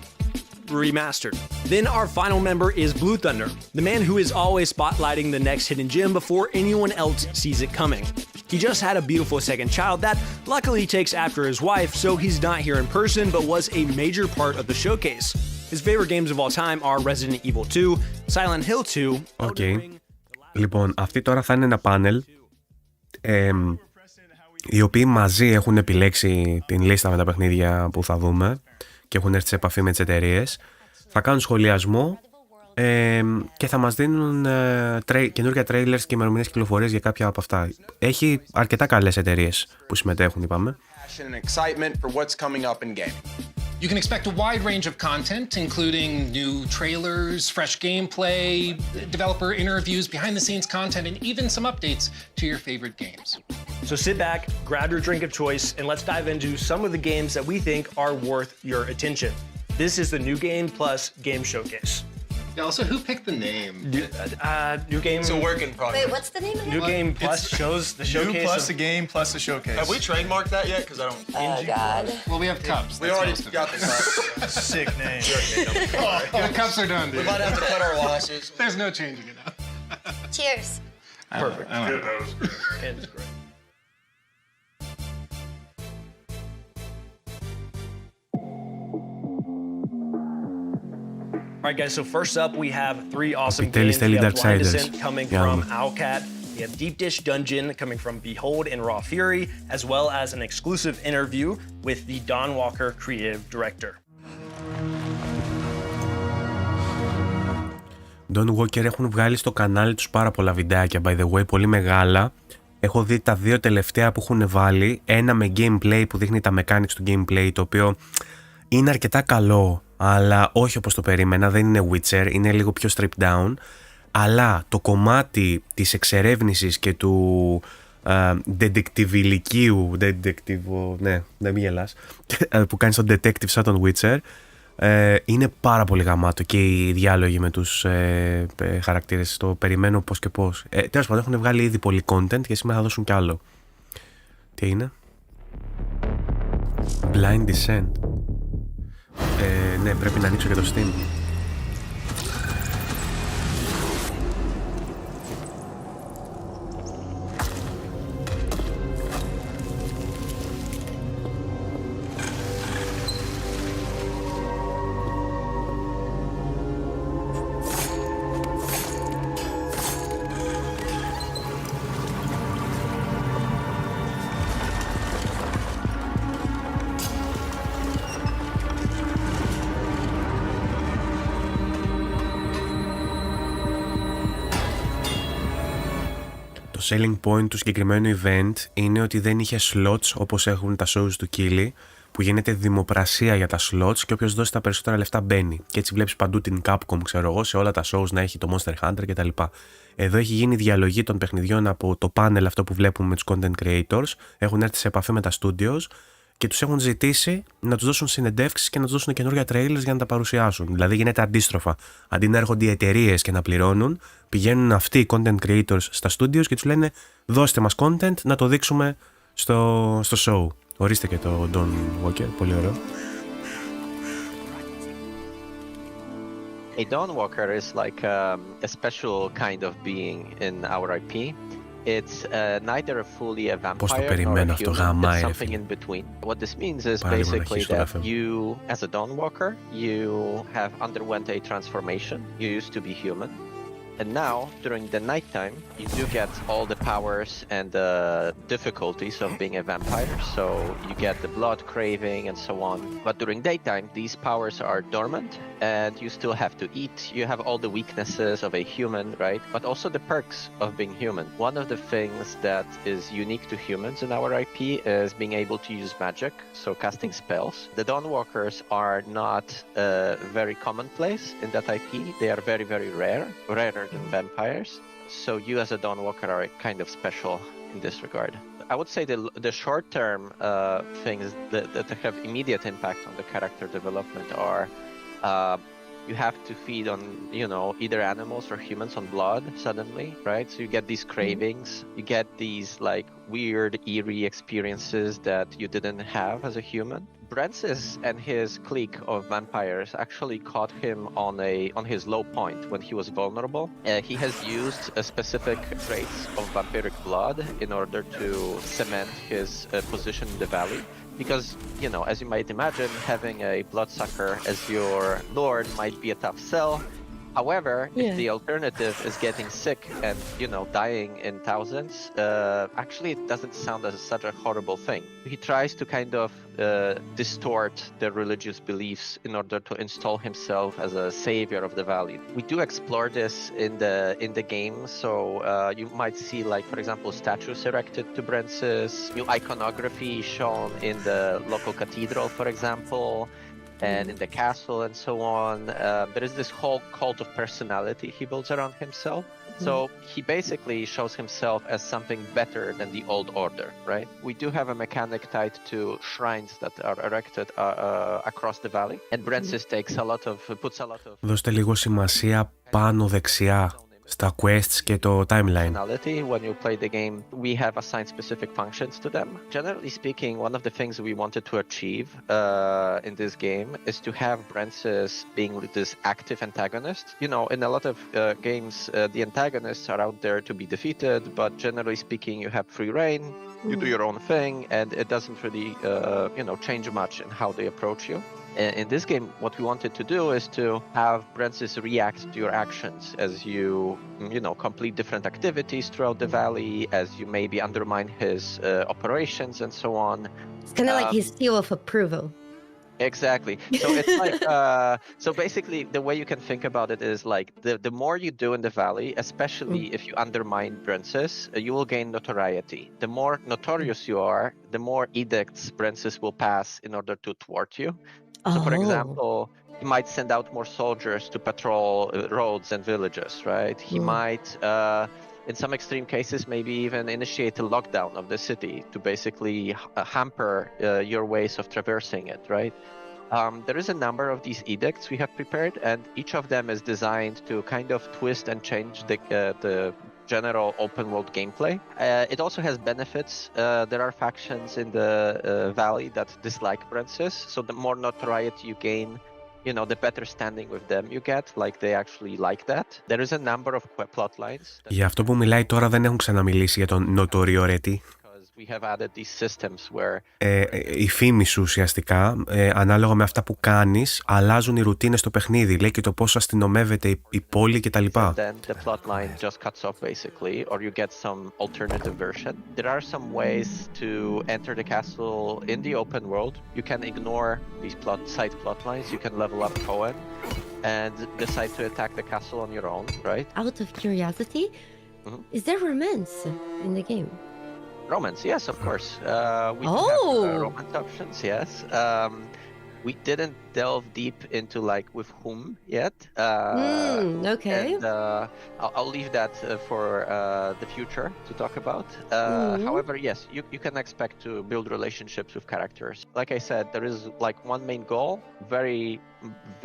Speaker 6: Remastered. Then our final member is Blue Thunder, the man who is always spotlighting the next hidden gem before anyone else sees it coming. He just had a beautiful second child that luckily takes after his wife, so he's not here in person but was a major part of the showcase. His favorite games of all time are Resident Evil 2, Silent Hill 2, Elden Ring.
Speaker 1: Λοιπόν, αυτή τώρα θα είναι ένα πάνελ οι οποίοι μαζί έχουν επιλέξει την λίστα με τα παιχνίδια που θα δούμε και έχουν έρθει σε επαφή με τις εταιρείες. Θα κάνουν σχολιασμό και θα μας δίνουν καινούργια trailers και ημερομηνίες κυκλοφορίες για κάποια από αυτά. Έχει αρκετά καλές εταιρείες που συμμετέχουν, είπαμε.
Speaker 7: And excitement for what's coming up in gaming.
Speaker 8: You can expect a wide range of content, including new trailers, fresh gameplay, developer interviews, behind-the-scenes content, and even some updates to your favorite games.
Speaker 6: So sit back, grab your drink of choice, and let's dive into some of the games that we think are worth your attention. This is the New Game Plus Game Showcase.
Speaker 8: Yeah, also, who picked the name?
Speaker 6: New Game.
Speaker 7: It's a work in progress.
Speaker 2: Wait, what's the name again?
Speaker 6: New Game Plus shows the showcase.
Speaker 7: New plus a game plus a showcase. Have we trademarked that yet? Because I don't.
Speaker 2: Oh, God.
Speaker 8: Well, we have cups.
Speaker 7: We already got the cups. Sick name.
Speaker 8: The cups are done,
Speaker 7: We
Speaker 8: dude.
Speaker 7: might have to cut our losses.
Speaker 8: There's no changing it up.
Speaker 2: Cheers.
Speaker 6: Perfect.
Speaker 8: I like it.
Speaker 6: And it's great. All right, guys, so first up, we have three awesome
Speaker 1: Επιτέλους
Speaker 6: games. We
Speaker 1: θέλει
Speaker 6: have Blind
Speaker 1: Darksiders.
Speaker 6: Descent coming from Owlcat. We have Deep Dish Dungeon coming from Behold and Raw Fury, as well as an exclusive interview with the Don Walker creative director.
Speaker 1: Don Walker έχουν βγάλει στο κανάλι τους πάρα πολλά βιντεάκια, by the way, πολύ μεγάλα. Έχω δει τα δύο τελευταία που έχουν βάλει. Ένα με gameplay που δείχνει τα mechanics του gameplay, το οποίο είναι αρκετά καλό, αλλά όχι όπως το περίμενα, δεν είναι Witcher, είναι λίγο πιο stripped down. Αλλά το κομμάτι της εξερεύνησης και του detective-ηλικίου, ναι, δεν μη γελάς, που κάνει τον detective σαν τον Witcher, είναι πάρα πολύ γαμάτο, και οι διάλογοι με τους χαρακτήρες, το περιμένω πώς και πώς. Τέλος πάντων, έχουν βγάλει ήδη πολύ content και σήμερα θα δώσουν κι άλλο. Τι είναι? Blind Descent. Ναι, πρέπει να ανοίξω και το Steam. Το selling point του συγκεκριμένου event είναι ότι δεν είχε slots όπως έχουν τα shows του Kili, που γίνεται δημοπρασία για τα slots και όποιος δώσει τα περισσότερα λεφτά μπαίνει. Και έτσι βλέπεις παντού την Capcom, ξέρω εγώ, σε όλα τα shows να έχει το Monster Hunter κτλ. Εδώ έχει γίνει διαλογή των παιχνιδιών από το panel αυτό που βλέπουμε με τους content creators. Έχουν έρθει σε επαφή με τα studios και τους έχουν ζητήσει να τους δώσουν συνεντεύξεις και να τους δώσουν καινούργια trailers για να τα παρουσιάσουν. Δηλαδή γίνεται αντίστροφα. Αντί να έρχονται οι εταιρείες και να πληρώνουν, πηγαίνουν αυτοί οι content creators στα studios και τους λένε δώστε μας content να το δείξουμε στο show. Ορίστε και το Don Walker, πολύ ωραίο.
Speaker 9: A Dawn Walker is like a special kind of being in our IP. It's neither fully a vampire nor a human, it's something in between. What this means is basically that you, as a Dawn Walker, you have underwent a transformation. You used to be human. And now, during the nighttime, you do get all the powers and the difficulties of being a vampire. So you get the blood craving and so on. But during daytime, these powers are dormant and you still have to eat. You have all the weaknesses of a human, right? But also the perks of being human. One of the things that is unique to humans in our IP is being able to use magic, so casting spells. The Dawnwalkers are not very commonplace in that IP. They are very, very rare, rarer than vampires. So you as a Dawnwalker are kind of special in this regard. I would say the short-term things that have immediate impact on the character development are you have to feed on, you know, either animals or humans on blood suddenly, right? So you get these cravings, you get these like weird, eerie experiences that you didn't have as a human. Brancis and his clique of vampires actually caught him on his low point when he was vulnerable. He has used specific traits of vampiric blood in order to cement his position in the valley. Because, you know, as you might imagine, having a bloodsucker as your lord might be a tough sell. However, if the alternative is getting sick and, you know, dying in thousands, actually it doesn't sound as such a horrible thing. He tries to kind of distort the religious beliefs in order to install himself as a savior of the valley. We do explore this in the game, so you might see, like, for example, statues erected to Brancis, new iconography shown in the local cathedral, for example, and in the castle and so on. There is this whole cult of personality he builds around himself. So he basically shows himself as something better than the old order, right? We do have a mechanic tied to shrines that are erected across the valley. And Brancis puts a lot of...
Speaker 1: Δώστε λίγο σημασία πάνω δεξιά στα quests και το timeline.
Speaker 9: When you play the game, we have assigned specific functions to them. Generally speaking, one of the things we wanted to achieve in this game is to have Brancis being this active antagonist. You know, in a lot of games, the antagonists are out there to be defeated, but generally speaking, you have free reign, you do your own thing, and it doesn't really, change much in how they approach you. In this game, what we wanted to do is to have Francis react to your actions as you know, complete different activities throughout the valley, as you maybe undermine his operations and so on.
Speaker 10: It's kind of like his seal of approval.
Speaker 9: Exactly. So it's like, so basically the way you can think about it is like the more you do in the valley, especially if you undermine Francis, you will gain notoriety. The more notorious you are, the more edicts Francis will pass in order to thwart you. So for example, he might send out more soldiers to patrol roads and villages, right? He might, in some extreme cases, maybe even initiate a lockdown of the city to basically hamper your ways of traversing it, right? There is a number of these edicts we have prepared, and each of them is designed to kind of twist and change the general open world gameplay. It also has benefits. There are factions in the valley that dislike Francis, so the more notoriety you gain, you know, the better standing with them you get, like they actually like that. There is a number of plot lines.
Speaker 1: Για αυτό που μιλάει τώρα δεν έχουν ξαναμιλήσει για τον notoriety.
Speaker 9: We have added these systems where...
Speaker 1: η φήμη σου ουσιαστικά, ανάλογα με αυτά που κάνεις, αλλάζουν οι ρουτίνες στο παιχνίδι. Λέει και το πώς αστυνομεύεται η πόλη κτλ.
Speaker 9: Then the plot line just cuts off basically, or you get some alternative version. There are some ways to enter the castle in the open world. You can ignore these side plot lines. You can level up Cohen and decide to attack the castle on your own, right?
Speaker 10: Out of curiosity, is there romance in the game?
Speaker 9: Romance, yes, of course. We do have romance options, yes. We didn't delve deep into like with whom yet.
Speaker 10: Okay.
Speaker 9: And I'll leave that for the future to talk about. However, yes, you can expect to build relationships with characters. Like I said, there is like one main goal, very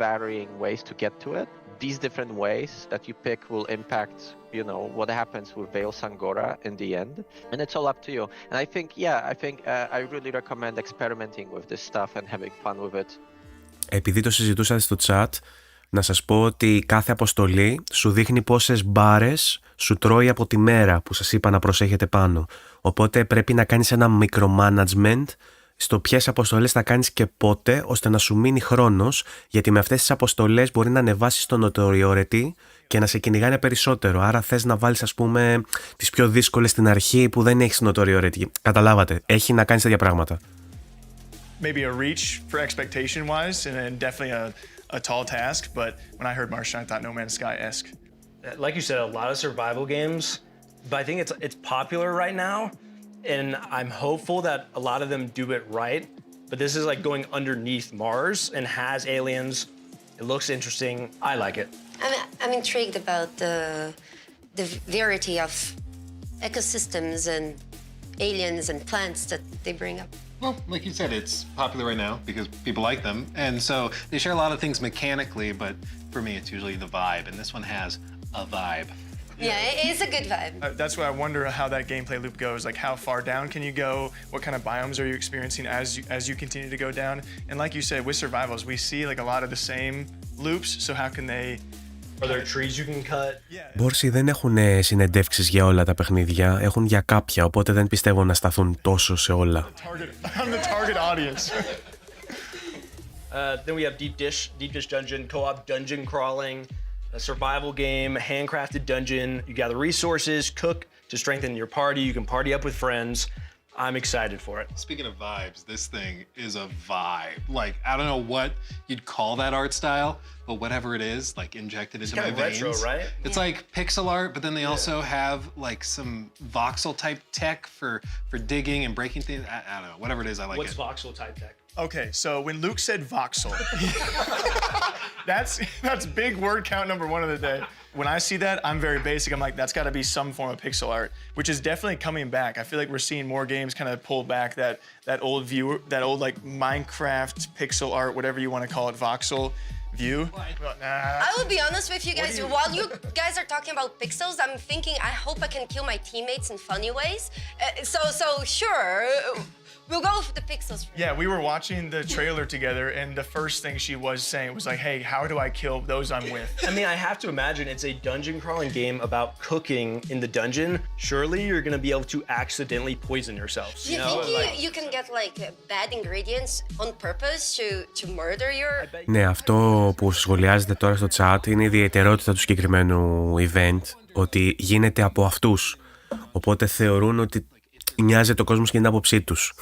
Speaker 9: varying ways to get to it. These different ways that you pick will impact, you know, what happens with Veil Sangora in the end. And it's all up to you. And I think, I really recommend experimenting with this stuff and having fun with it.
Speaker 1: Επειδή το συζητούσατε στο chat, να σας πω ότι κάθε αποστολή σου δείχνει πόσες μπάρες σου τρώει από τη μέρα που σας είπα να προσέχετε πάνω. Οπότε πρέπει να κάνεις ένα micromanagement στο ποιες αποστολές θα κάνεις και πότε, ώστε να σου μείνει χρόνος, γιατί με αυτές τις αποστολές μπορεί να ανεβάσεις το notoriety και να σε κυνηγάνε περισσότερο. Άρα θες να βάλεις, ας πούμε, τις πιο δύσκολες στην αρχή που δεν έχεις notoriety. Καταλάβατε, έχει να κάνεις τέτοια πράγματα.
Speaker 11: Maybe a reach for expectation wise, and definitely a tall task, but when I heard Martian, I thought No Man's Sky-esque.
Speaker 6: Like you said, a lot of survival games, but I think it's popular right now. And I'm hopeful that a lot of them do it right, but this is like going underneath Mars and has aliens. It looks interesting. I like it.
Speaker 10: I'm intrigued about the variety of ecosystems and aliens and plants that they bring up.
Speaker 8: Well, like you said, it's popular right now because people like them, and so they share a lot of things mechanically, but for me, it's usually the vibe, and this one has a vibe.
Speaker 10: Yeah, it's a good vibe.
Speaker 11: That's why I wonder how that gameplay loop goes. Like, how far down can you go? What kind of biomes are you experiencing as you continue to go down? And like you said, with survivals, we see like a lot of the same loops. So how can they?
Speaker 6: Are there trees you can cut?
Speaker 1: Μπόρση, δεν έχουν συνεντεύξεις για όλα τα παιχνίδια. Έχουν για κάποια, οπότε δεν πιστεύω να σταθούν τόσο σε όλα.
Speaker 11: I'm the target audience.
Speaker 6: Then we have Deep Dish Dungeon, co-op dungeon crawling, a survival game, a handcrafted dungeon. You gather resources, cook to strengthen your party. You can party up with friends. I'm excited for it.
Speaker 8: Speaking of vibes, this thing is a vibe. Like, I don't know what you'd call that art style, but whatever it is, like injected into my veins.
Speaker 6: It's kind of retro, right?
Speaker 8: It's like pixel art, but then they also have like some voxel type tech for digging and breaking things. I don't know, whatever it is, I like it.
Speaker 6: What's voxel type tech?
Speaker 11: Okay, so when Luke said voxel, that's big word count number one of the day. When I see that, I'm very basic. I'm like, that's got to be some form of pixel art, which is definitely coming back. I feel like we're seeing more games kind of pull back that old view, that old like Minecraft pixel art, whatever you want to call it, voxel view.
Speaker 10: I will be honest with you guys. While you guys are talking about pixels, I'm thinking I hope I can kill my teammates in funny ways. So sure. We'll go for the pixels.
Speaker 11: Yeah, we were watching the trailer together, and the first thing she was saying was like, "Hey, how do I kill those I'm with?"
Speaker 6: I mean, I have to imagine it's a dungeon crawling game about cooking in the dungeon. Surely you're going to be able to accidentally poison yourself.
Speaker 10: Do you think you can get like bad ingredients on purpose to murder your...
Speaker 1: Ναι, αυτό που σχολιάζεται τώρα στο chat είναι η ιδιαιτερότητα του συγκεκριμένου event, ότι γίνεται από αυτούς. Οπότε θεωρούν ότι νοιάζεται ο κόσμος και την άποψή τους.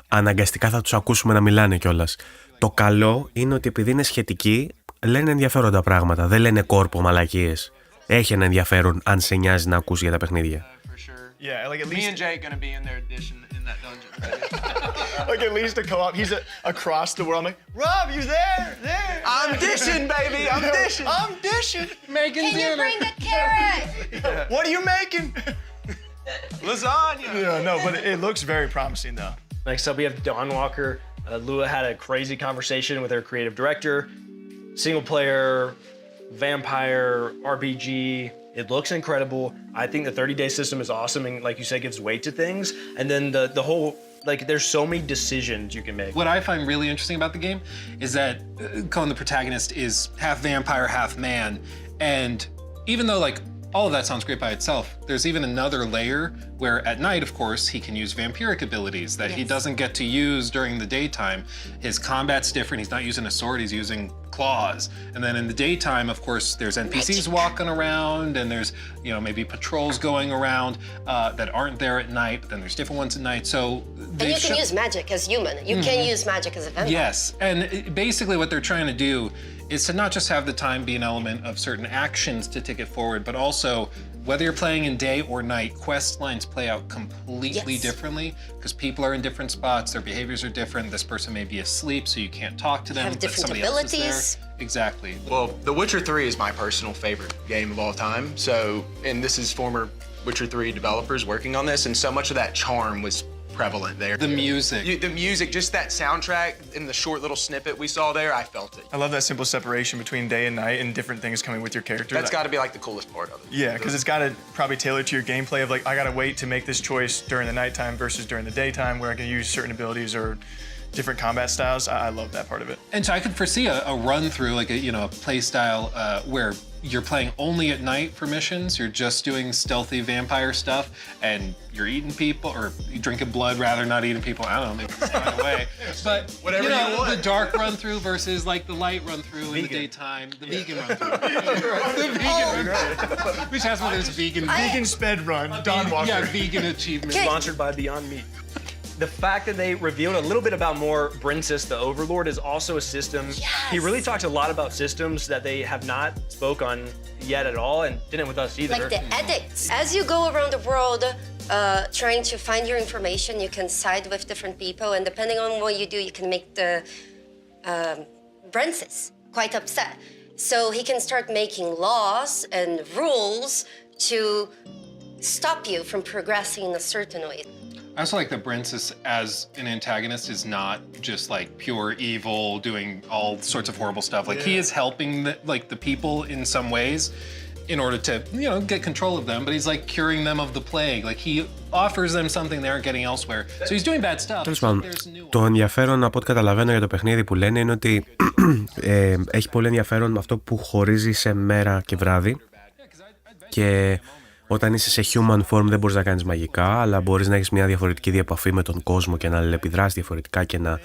Speaker 1: Αναγκαστικά θα τους ακούσουμε να μιλάνε κιόλας. Το καλό είναι ότι επειδή είναι σχετικοί, λένε ενδιαφέροντα πράγματα. Δεν λένε κόρπο μαλακίες. Έχει ένα ενδιαφέρον αν σε νοιάζει να ακούσει για τα παιχνίδια.
Speaker 11: Yeah, like at least...
Speaker 7: Me and Jay gonna be in there dishing in that dungeon.
Speaker 11: Like at least a co-op. He's across the world. I'm like, Rob, you there?
Speaker 7: I'm dishing, baby. I'm dishing.
Speaker 11: I'm dishing.
Speaker 8: Making
Speaker 10: Can you bring the carrot?
Speaker 11: What are you making?
Speaker 7: Lasagna.
Speaker 11: Yeah, no, but it looks very promising though.
Speaker 6: Next up, we have Dawn Walker. Lua had a crazy conversation with her creative director. Single player, vampire, RPG. It looks incredible. I think the 30-day system is awesome and, like you said, gives weight to things. And then the whole, like, there's so many decisions you can make.
Speaker 8: What I find really interesting about the game is that Cohen, the protagonist, is half vampire, half man. And even though, like, all of that sounds great by itself, there's even another layer where at night, of course, he can use vampiric abilities that he doesn't get to use during the daytime. His combat's different. He's not using a sword, he's using claws. And then in the daytime, of course, there's NPCs walking around and there's, you know, maybe patrols going around that aren't there at night, but then there's different ones at night. So
Speaker 10: And you can use magic as human. You can use magic as a vampire.
Speaker 8: Yes, and basically what they're trying to do is to not just have the time be an element of certain actions to take it forward, but also whether you're playing in day or night, quest lines play out completely differently because people are in different spots, their behaviors are different. This person may be asleep, so you can't talk to them,
Speaker 10: Have
Speaker 8: but
Speaker 10: different
Speaker 8: somebody
Speaker 10: abilities.
Speaker 8: else is there. Exactly.
Speaker 7: Well, The Witcher 3 is my personal favorite game of all time. So, and this is former Witcher 3 developers working on this, and so much of that charm was prevalent there.
Speaker 8: The music.
Speaker 7: The music, just that soundtrack in the short little snippet we saw there, I felt it.
Speaker 11: I love that simple separation between day and night and different things coming with your character.
Speaker 7: That's got to be like the coolest part of it.
Speaker 11: Yeah, because it's got to probably tailor to your gameplay of like, I got to wait to make this choice during the nighttime versus during the daytime where I can use certain abilities or different combat styles. I love that part of it.
Speaker 8: And so I could foresee a run through, like a play style where you're playing only at night for missions. You're just doing stealthy vampire stuff, and you're eating people or you're drinking blood rather, not eating people. I don't know, maybe it's not away. But
Speaker 7: whatever you want.
Speaker 8: The dark run through versus like the light run through in the daytime. The vegan run through. The vegan run through. Which has one of those
Speaker 11: vegan sped run. Dawn Walker.
Speaker 8: Yeah, vegan achievement.
Speaker 6: Sponsored by Beyond Meat. The fact that they revealed a little bit about more Brinsis, the Overlord, is also a system. He really talked a lot about systems that they have not spoke on yet at all, and didn't with us either.
Speaker 10: Like the edicts. As you go around the world trying to find your information, you can side with different people, and depending on what you do, you can make the Brinsis quite upset. So he can start making laws and rules to stop you from progressing in a certain way.
Speaker 8: I also like that Brinsis as an antagonist is not just like pure evil, doing all sorts of horrible stuff. Like he is helping the people in some ways in order to, you know, get control of them, but he's like curing them of the plague. Like he offers them something they aren't getting elsewhere. So he's doing bad stuff.
Speaker 1: Τέλος πάντων, το ενδιαφέρον από ό,τι καταλαβαίνω για το παιχνίδι που λένε είναι ότι έχει πολύ ενδιαφέρον αυτό που χωρίζει σε μέρα και βράδυ, και όταν είσαι σε human form δεν μπορείς να κάνεις μαγικά, αλλά μπορείς να έχεις μια διαφορετική διαπαφή με τον κόσμο και να αλληλεπιδράσεις διαφορετικά και να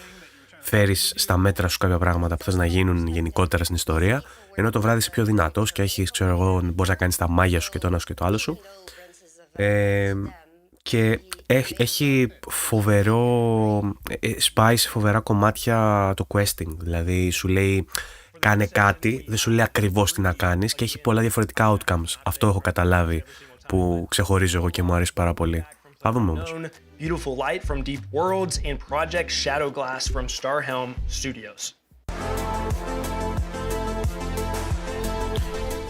Speaker 1: φέρεις στα μέτρα σου κάποια πράγματα που θες να γίνουν γενικότερα στην ιστορία, ενώ το βράδυ είσαι πιο δυνατός και έχεις, ξέρω εγώ, μπορείς να κάνεις τα μάγια σου και το ένα σου και το άλλο σου. Και έχει σπάει σε φοβερά κομμάτια το questing, δηλαδή σου λέει κάνε κάτι, δεν σου λέει ακριβώς τι να κάνεις και έχει πολλά διαφορετικά outcomes. Αυτό έχω καταλάβει που ξεχωρίζω εγώ και μου αρέσει πάρα πολύ. Θα δούμε όμως.
Speaker 6: Beautiful Light from Deep Worlds and Project Shadow Glass from Starhelm Studios.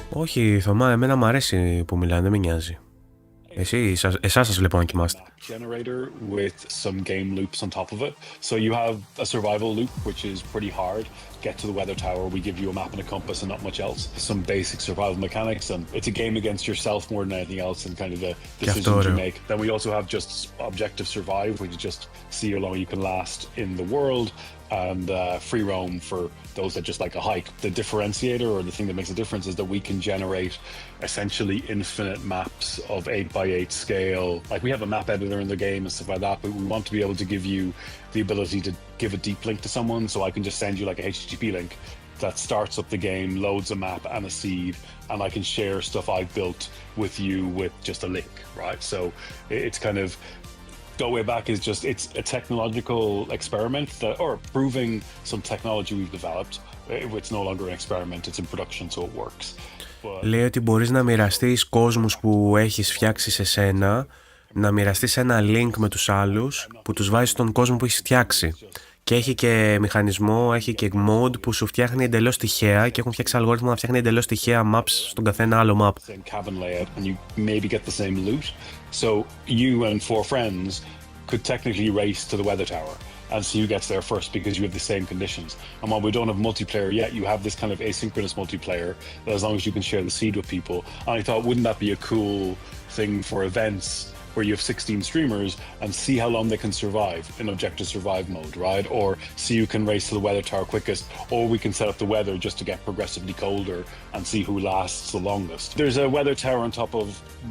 Speaker 1: Όχι, Θωμά, εμένα μου αρέσει που μιλάνε, δεν με νοιάζει. Εσάς σας βλέπω να κοιμάστε.
Speaker 12: Generator with some game loops on top of it. So you have a survival loop, which is pretty hard. Get to the weather tower, we give you a map and a compass and not much else. Some basic survival mechanics, and it's a game against yourself more than anything else, and kind of the decisions you make. Then we also have just objective survive, which is just see how long you can last in the world, and free roam for those that just like a hike. The differentiator, or the thing that makes a difference, is that we can generate essentially infinite maps of 8x8 scale. Like, we have a map editor in the game and stuff like that, but we want to be able to give you the ability to give a deep link to someone, so I can just send you like a HTTP link that starts up the game, loads a map and a seed, and I can share stuff I've built with you with just a link, right? So it's kind of, Go Way Back is just, it's a technological experiment that, or proving some technology we've developed. It's no longer an experiment, it's in production, so it works.
Speaker 1: Λέει ότι μπορείς να μοιραστείς κόσμους που έχεις φτιάξει σε σένα, να μοιραστείς ένα link με τους άλλους που τους βάζεις στον κόσμο που έχεις φτιάξει. Και έχει και μηχανισμό, έχει και mode που σου φτιάχνει εντελώς τυχαία και έχουν φτιάξει αλγόριθμο να φτιάχνει εντελώς τυχαία maps στον καθένα άλλο map.
Speaker 12: So you and 4 friends could technically race to the weather tower and see who gets there first because you have the same conditions. And while we don't have multiplayer yet, you have this kind of asynchronous multiplayer that as long as you can share the seed with people. And I thought, wouldn't that be a cool thing for events where you have 16 streamers and see how long they can survive in objective survive mode, right? Or see who can race to the weather tower quickest, or we can set up the weather just to get progressively colder and see who lasts the longest. There's a weather tower on top of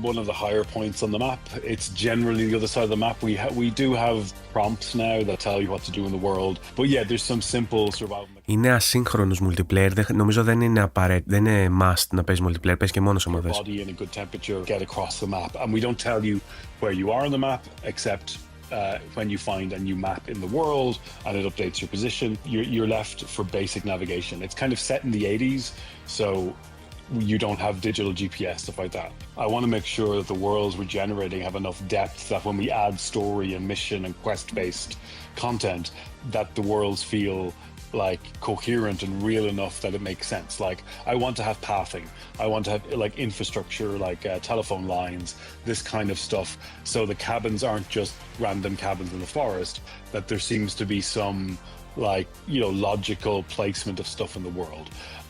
Speaker 12: one of the higher points on the map. It's generally the other side of the map. We do have prompts now that tell you what to do in the world. But yeah, there's some simple survival.
Speaker 1: Είναι ασύγχρονος multiplayer, νομίζω δεν είναι απαραίτητο, δεν είναι must να παίζει multiplayer, παίζει και μόνος άμα θες.
Speaker 12: Body in a good temperature, get across the map, and we don't tell you where you are on the map, except when you find a new map in the world and it updates your position. You're left for basic navigation. It's kind of set in the 80s, so you don't have digital GPS, stuff like that. I want to make sure that the worlds we're generating have enough depth that when we add story and mission and quest-based content, that the worlds feel like coherent and real enough that it makes sense. Like, I want to have pathing. I want to have like infrastructure, like telephone lines, this kind of stuff. So the cabins aren't just random cabins in the forest, that there seems to be some like, you know, logical placement of stuff in the world.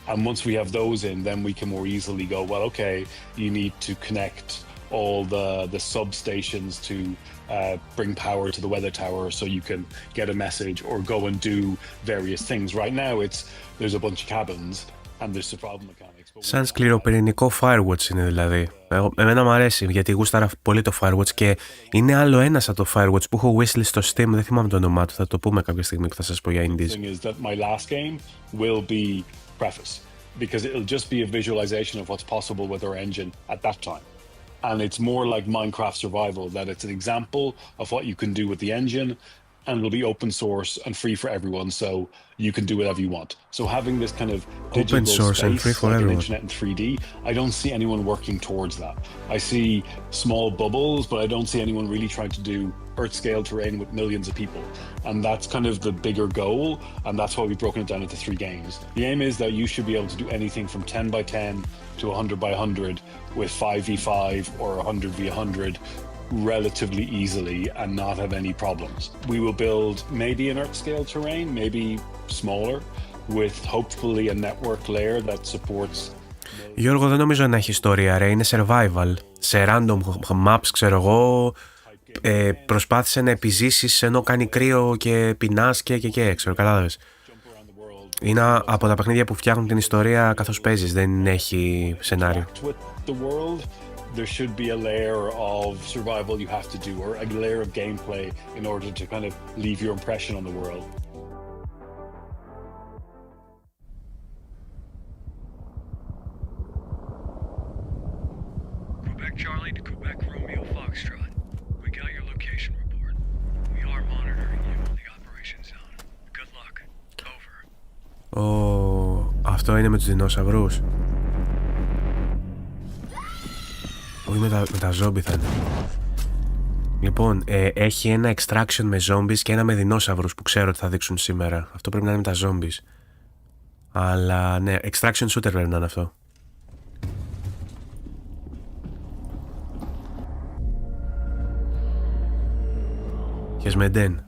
Speaker 12: And once we have those in, then we can more easily go, well, okay, you need to connect all the substations to bring power to the weather tower so you can get a message or go and do various things. Right now, there's a bunch of cabins and there's survival mechanics.
Speaker 1: Σαν σκληροπυρηνικό Firewatch είναι δηλαδή. Εμένα μου αρέσει γιατί γούσταρα πολύ το Firewatch και είναι άλλο ένας από το Firewatch που έχω wishlist στο Steam, δεν θυμάμαι το όνομά του, θα το πούμε κάποια στιγμή που θα σας πω για indies.
Speaker 12: My last game will be preface because it'll just be a visualization of what's possible with our engine at that time. And it's more like Minecraft survival, that it's an example of what you can do with the engine, and it'll be open source and free for everyone, so you can do whatever you want. So having this kind of digital
Speaker 1: open source
Speaker 12: space,
Speaker 1: and free for
Speaker 12: like
Speaker 1: everyone.
Speaker 12: an internet in 3D, I don't see anyone working towards that. I see small bubbles, but I don't see anyone really trying to do Earth-scale terrain with millions of people. And that's kind of the bigger goal, and that's why we've broken it down into 3 games. The aim is that you should be able to do anything from 10 by 10 to 100 by 100 with 5v5 or 100v100 relatively easily and not have any problems. We will build maybe an Earth-scale terrain, maybe smaller, with hopefully a network layer that supports.
Speaker 1: Γιώργο, δεν νομίζω να έχει ιστορία, ρε. Είναι survival. Σε random maps, ξέρω εγώ, προσπάθησε να επιζήσεις ενώ κάνει κρύο και πεινάς και ξέρω, κατάλαβες. Είναι από τα παιχνίδια που φτιάχνουν την ιστορία καθώς παίζεις, δεν έχει σενάριο.
Speaker 12: There should be a layer of survival you have to do, or a layer of gameplay in order to kind of leave your impression on the world.
Speaker 13: Quebec Charlie to Quebec Romeo Foxtrot. We got your location report. We are monitoring you on the operation zone. Good luck. Over.
Speaker 1: Αυτό είναι με τους δεινόσαυρους. Όχι με τα ζόμπι θα είναι. Λοιπόν, έχει ένα extraction με zombies και ένα με δεινόσαυρους που ξέρω ότι θα δείξουν σήμερα. Αυτό πρέπει να είναι με τα zombies. Αλλά ναι, extraction shooter πρέπει να είναι αυτό. Και σμεντέν.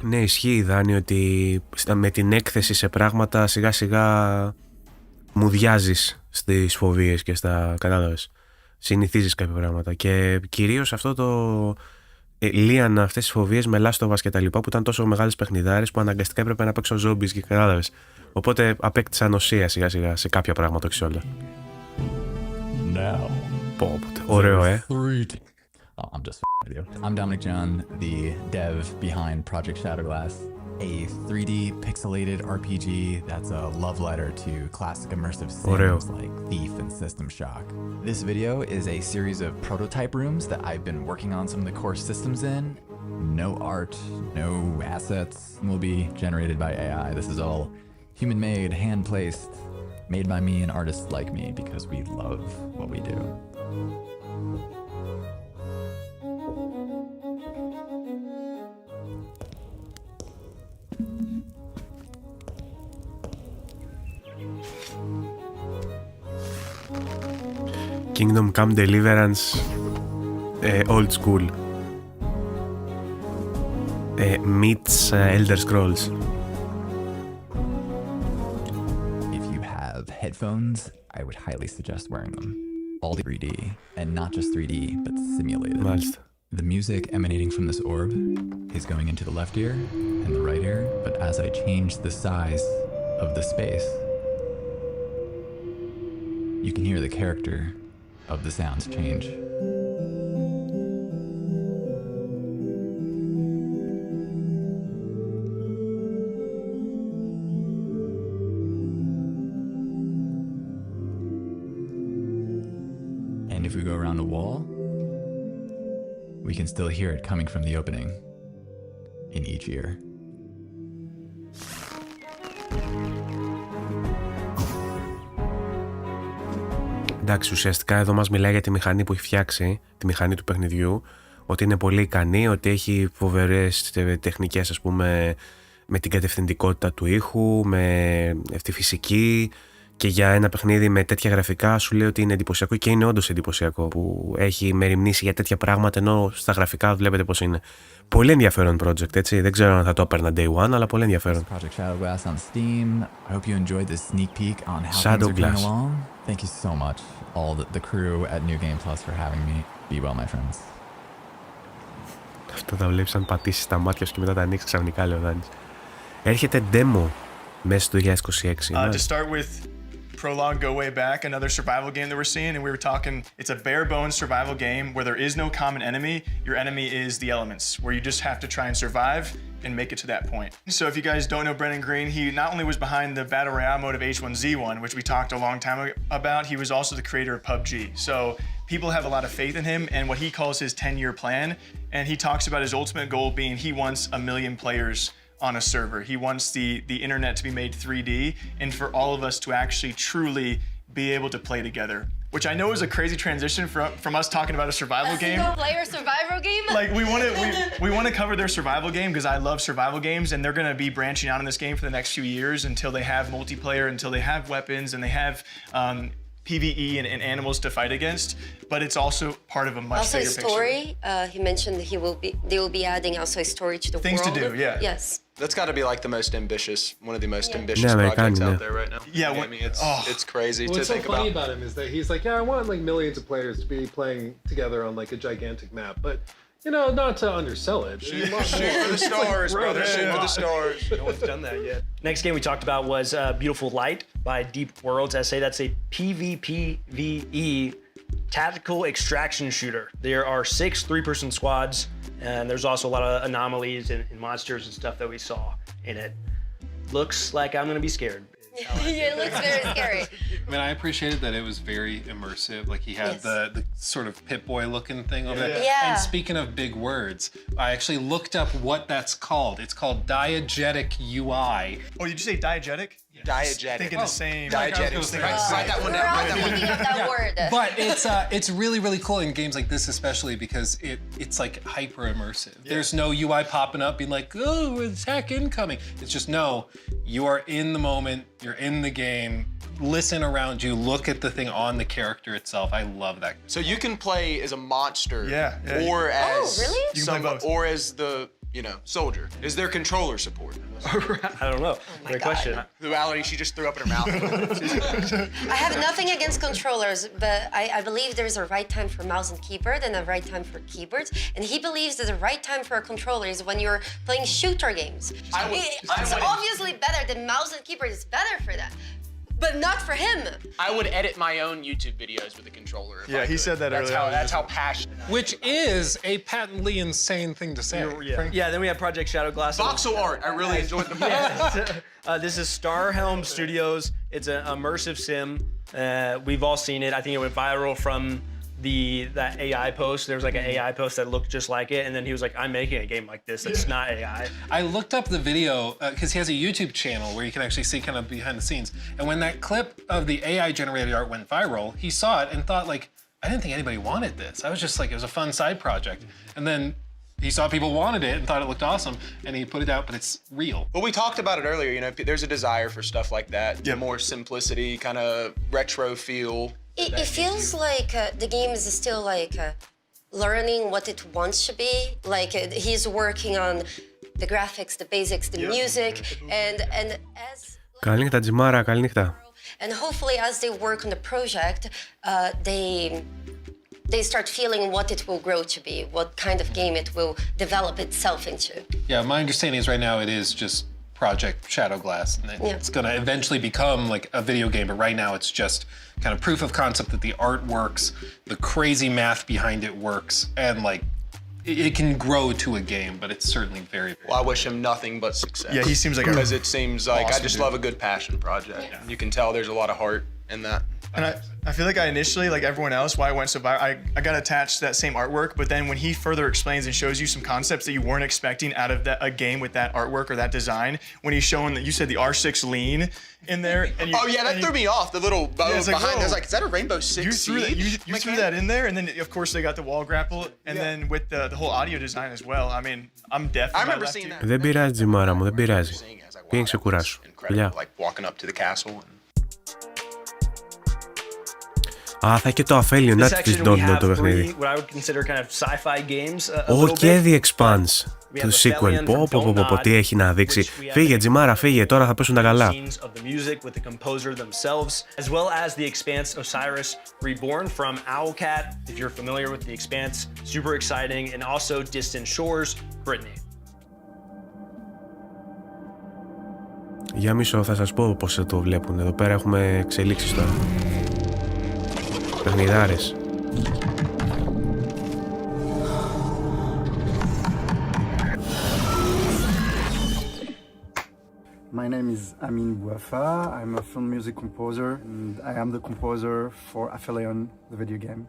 Speaker 1: Ναι, ισχύει, Δάνη, ότι με την έκθεση σε πράγματα σιγά σιγά μουδιάζεις στις φοβίες και στα, κατάλαβες, συνηθίζεις κάποια πράγματα και κυρίως αυτό το λύανα αυτές τις φοβίες με λάστοβας και τα λοιπά που ήταν τόσο μεγάλες παιχνιδάρες που αναγκαστικά έπρεπε να παίξω ζόμπις και κατάλαβες, οπότε απέκτησα νοσία σιγά σιγά σε κάποια πράγματα, όχι σε όλα. Ωραίο,
Speaker 14: Oh, I'm just with you. I'm Dominic John, the dev behind Project Shadowglass, a 3D pixelated RPG that's a love letter to classic immersive sims like Thief and System Shock. This video is a series of prototype rooms that I've been working on some of the core systems in. No art, no assets will be generated by AI. This is all human-made, hand-placed, made by me and artists like me because we love what we do.
Speaker 1: Kingdom Come Deliverance, old school, meets Elder Scrolls.
Speaker 14: If you have headphones, I would highly suggest wearing them. All 3D, and not just 3D, but simulated.
Speaker 1: Μάλιστα.
Speaker 14: The music emanating from this orb is going into the left ear and the right ear, but as I change the size of the space, you can hear the character of the sounds change. And if we go around the wall, we can still hear it coming from the opening in each ear.
Speaker 1: Εντάξει, ουσιαστικά εδώ μας μιλάει για τη μηχανή που έχει φτιάξει, τη μηχανή του παιχνιδιού, ότι είναι πολύ ικανή, ότι έχει φοβερές τεχνικές, ας πούμε, με την κατευθυντικότητα του ήχου, με τη φυσική, και για ένα παιχνίδι με τέτοια γραφικά σου λέει ότι είναι εντυπωσιακό και είναι όντως εντυπωσιακό που έχει μεριμνήσει για τέτοια πράγματα, ενώ στα γραφικά βλέπετε πως είναι. Πολύ ενδιαφέρον project, έτσι. Δεν ξέρω αν θα το έπαιρνα day one, αλλά πολύ ενδιαφέρον. Shadowglass.
Speaker 14: Thank you so much, all the crew at New Game Plus for having me. Be well, my friends.
Speaker 1: Αυτό θα βλέπεις αν πατήσεις τα μάτια σου και μετά τα ανοίξεις ξαφνικά, λέει ο Δάνης. Έρχεται demo μέσα στο 2026.
Speaker 11: To start with Prologue, Go Way Back, another survival game that we're seeing, and we were talking, it's a bare bones survival game where there is no common enemy. Your enemy is the elements, where you just have to try and survive and make it to that point. So if you guys don't know Brendan Green, he not only was behind the Battle Royale mode of H1Z1, which we talked a long time about, he was also the creator of PUBG. So people have a lot of faith in him and what he calls his 10-year plan, and he talks about his ultimate goal being he wants 1 million players on a server. He wants the internet to be made 3D and for all of us to actually truly be able to play together. Which I know is a crazy transition from us talking about a survival game.
Speaker 10: Single-player survival game?
Speaker 11: Like we want to cover their survival game because I love survival games, and they're going to be branching out in this game for the next few years until they have multiplayer, until they have weapons, and they have PvE and animals to fight against. But it's also part of a much bigger picture.
Speaker 10: Also story. He mentioned that they will be adding also a story to the
Speaker 11: Things
Speaker 10: world.
Speaker 11: to do, yeah.
Speaker 10: Yes.
Speaker 7: That's got to be like the most ambitious, one of the most ambitious projects out there right now.
Speaker 11: Yeah,
Speaker 7: I mean, it's crazy to
Speaker 8: what's
Speaker 7: think
Speaker 8: so funny
Speaker 7: about.
Speaker 8: Him is that he's like, yeah, I want like millions of players to be playing together on like a gigantic map, but You know, not to undersell it.
Speaker 7: Shoot for the stars, brother. Shoot for the stars.
Speaker 6: No one's done that yet. Next game we talked about was Beautiful Light by Deep Worlds SA. That's a PvPvE tactical extraction shooter. There are 6 3-person squads, and there's also a lot of anomalies and monsters and stuff that we saw in it. Looks like I'm gonna be scared.
Speaker 10: It looks very scary.
Speaker 8: I mean, I appreciated that it was very immersive. Like he had the sort of Pip-Boy looking thing over there.
Speaker 10: Yeah.
Speaker 8: And speaking of big words, I actually looked up what that's called. It's called diegetic UI.
Speaker 11: Oh, did you say diegetic?
Speaker 7: Diegetic.
Speaker 11: Thinking the same.
Speaker 7: Diegetic. Write that one
Speaker 10: We're
Speaker 7: down.
Speaker 10: all thinking of that word.
Speaker 8: But it's really, really cool in games like this, especially because it's like hyper immersive. Yeah. There's no UI popping up being like, oh, attack incoming. It's just, no, you are in the moment, you're in the game, listen around you, look at the thing on the character itself. I love that.
Speaker 7: So you can play as a monster,
Speaker 11: yeah.
Speaker 7: or as
Speaker 10: really?
Speaker 7: or as the soldier. Is there controller support?
Speaker 6: I don't know. Great question.
Speaker 7: Duality, she just threw up in her mouth.
Speaker 10: I have nothing against controllers, but I believe there's a right time for mouse and keyboard and a right time for keyboards. And he believes that the right time for a controller is when you're playing shooter games. It's obviously better. The mouse and keyboard is better for that. But not for him.
Speaker 7: I would edit my own YouTube videos with a controller.
Speaker 11: Yeah, he said that earlier.
Speaker 7: That's how passionate.
Speaker 8: Which is a patently insane thing to say.
Speaker 6: Yeah, then we have Project Shadow Glass.
Speaker 7: Voxel art. I really enjoyed the
Speaker 6: This is Starhelm Studios. It's an immersive sim. We've all seen it. I think it went viral from that AI post. There was like an AI post that looked just like it, and then he was like, I'm making a game like this that's not AI.
Speaker 8: I looked up the video because he has a YouTube channel where you can actually see kind of behind the scenes. And when that clip of the AI generated art went viral, he saw it and thought like, I didn't think anybody wanted this. I was just like, it was a fun side project. And then he saw people wanted it and thought it looked awesome, and he put it out, but it's real.
Speaker 7: Well, we talked about it earlier, there's a desire for stuff like that, more simplicity, kind of retro feel.
Speaker 10: It feels like the game is still like learning what it wants to be. Like he's working on the graphics, the basics, the music, and as.
Speaker 1: Καλή νύχτα, Τζιμάρα, καλή νύχτα.
Speaker 10: And hopefully, as they work on the project, they start feeling what it will grow to be, what kind of game it will develop itself into.
Speaker 8: Yeah, my understanding is right now it is just Project Shadow Glass, and it's going to eventually become like a video game, but right now it's just kind of proof of concept that the art works, the crazy math behind it works, and like it can grow to a game, but it's certainly very, very
Speaker 7: well, I wish him nothing but success.
Speaker 11: Yeah, he seems like
Speaker 7: because it seems like
Speaker 11: awesome
Speaker 7: I just love a good passion project. Yeah. You can tell there's a lot of heart in that.
Speaker 11: And I feel like I initially, like everyone else, why I went so viral, I got attached to that same artwork, but then when he further explains and shows you some concepts that you weren't expecting out of a game with that artwork or that design, when he's showing that you said the R6 lean in there. And
Speaker 7: that threw me off, the little bow behind. I was like, is that a Rainbow Six Siege?
Speaker 11: You threw that in there, and then of course they got the wall grapple, and then with the whole audio design as well. I mean, I'm definitely.
Speaker 7: I remember seeing that.
Speaker 1: Δεν πειράζει, Τζιμάρα μου, δεν πειράζει. Πήγαινε ξεκουράσου. Φιλιά.
Speaker 7: Like walking up to the castle.
Speaker 1: Α, θα έχει και το αφέλιο, να τη δίνω το παιχνίδι. Και The Expanse, το sequel. Πω, τι έχει να δείξει. Φύγε, Τζιμάρα, φύγε, τώρα θα πέσουν τα καλά.
Speaker 6: As well as The Expanse Osiris Reborn from Owlcat, if you're familiar with The Expanse, super exciting, and also Distant Shores, Brittany.
Speaker 1: Για μισό, θα σας πω πώς το βλέπουν. Εδώ πέρα έχουμε εξελίξεις τώρα. Παιχνιδάρες.
Speaker 15: My name is Amin Bouafa. I'm a film music composer, and I am the composer for Aphelion, the video game.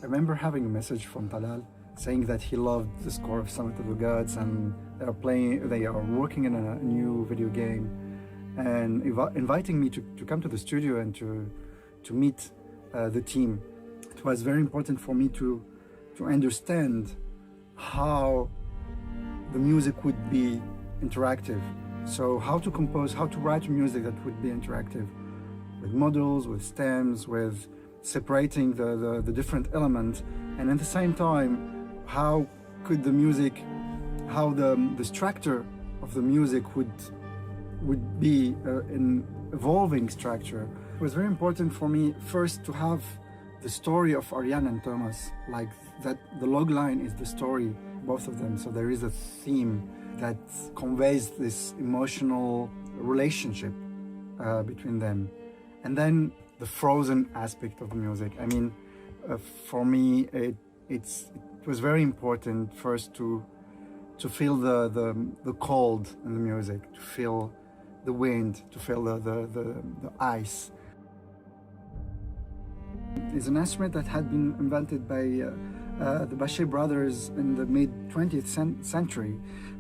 Speaker 15: I remember having a message from Talal saying that he loved the score of Summit of the Gods, and they are working in a new video game, and inviting me to come to the studio and to meet the team. It was very important for me to understand how the music would be interactive. So how to compose, how to write music that would be interactive, with models, with stems, with separating the different elements, and at the same time, how could the music, how the structure of the music would be an evolving structure. It was very important for me first to have the story of Ariane and Thomas, like that the log line is the story both of them. So there is a theme that conveys this emotional relationship between them. And then the frozen aspect of the music. I mean, for me, it was very important first to feel the cold in the music, to feel the wind, to feel the ice. It's an instrument that had been invented by the Bachet brothers in the mid-20th century.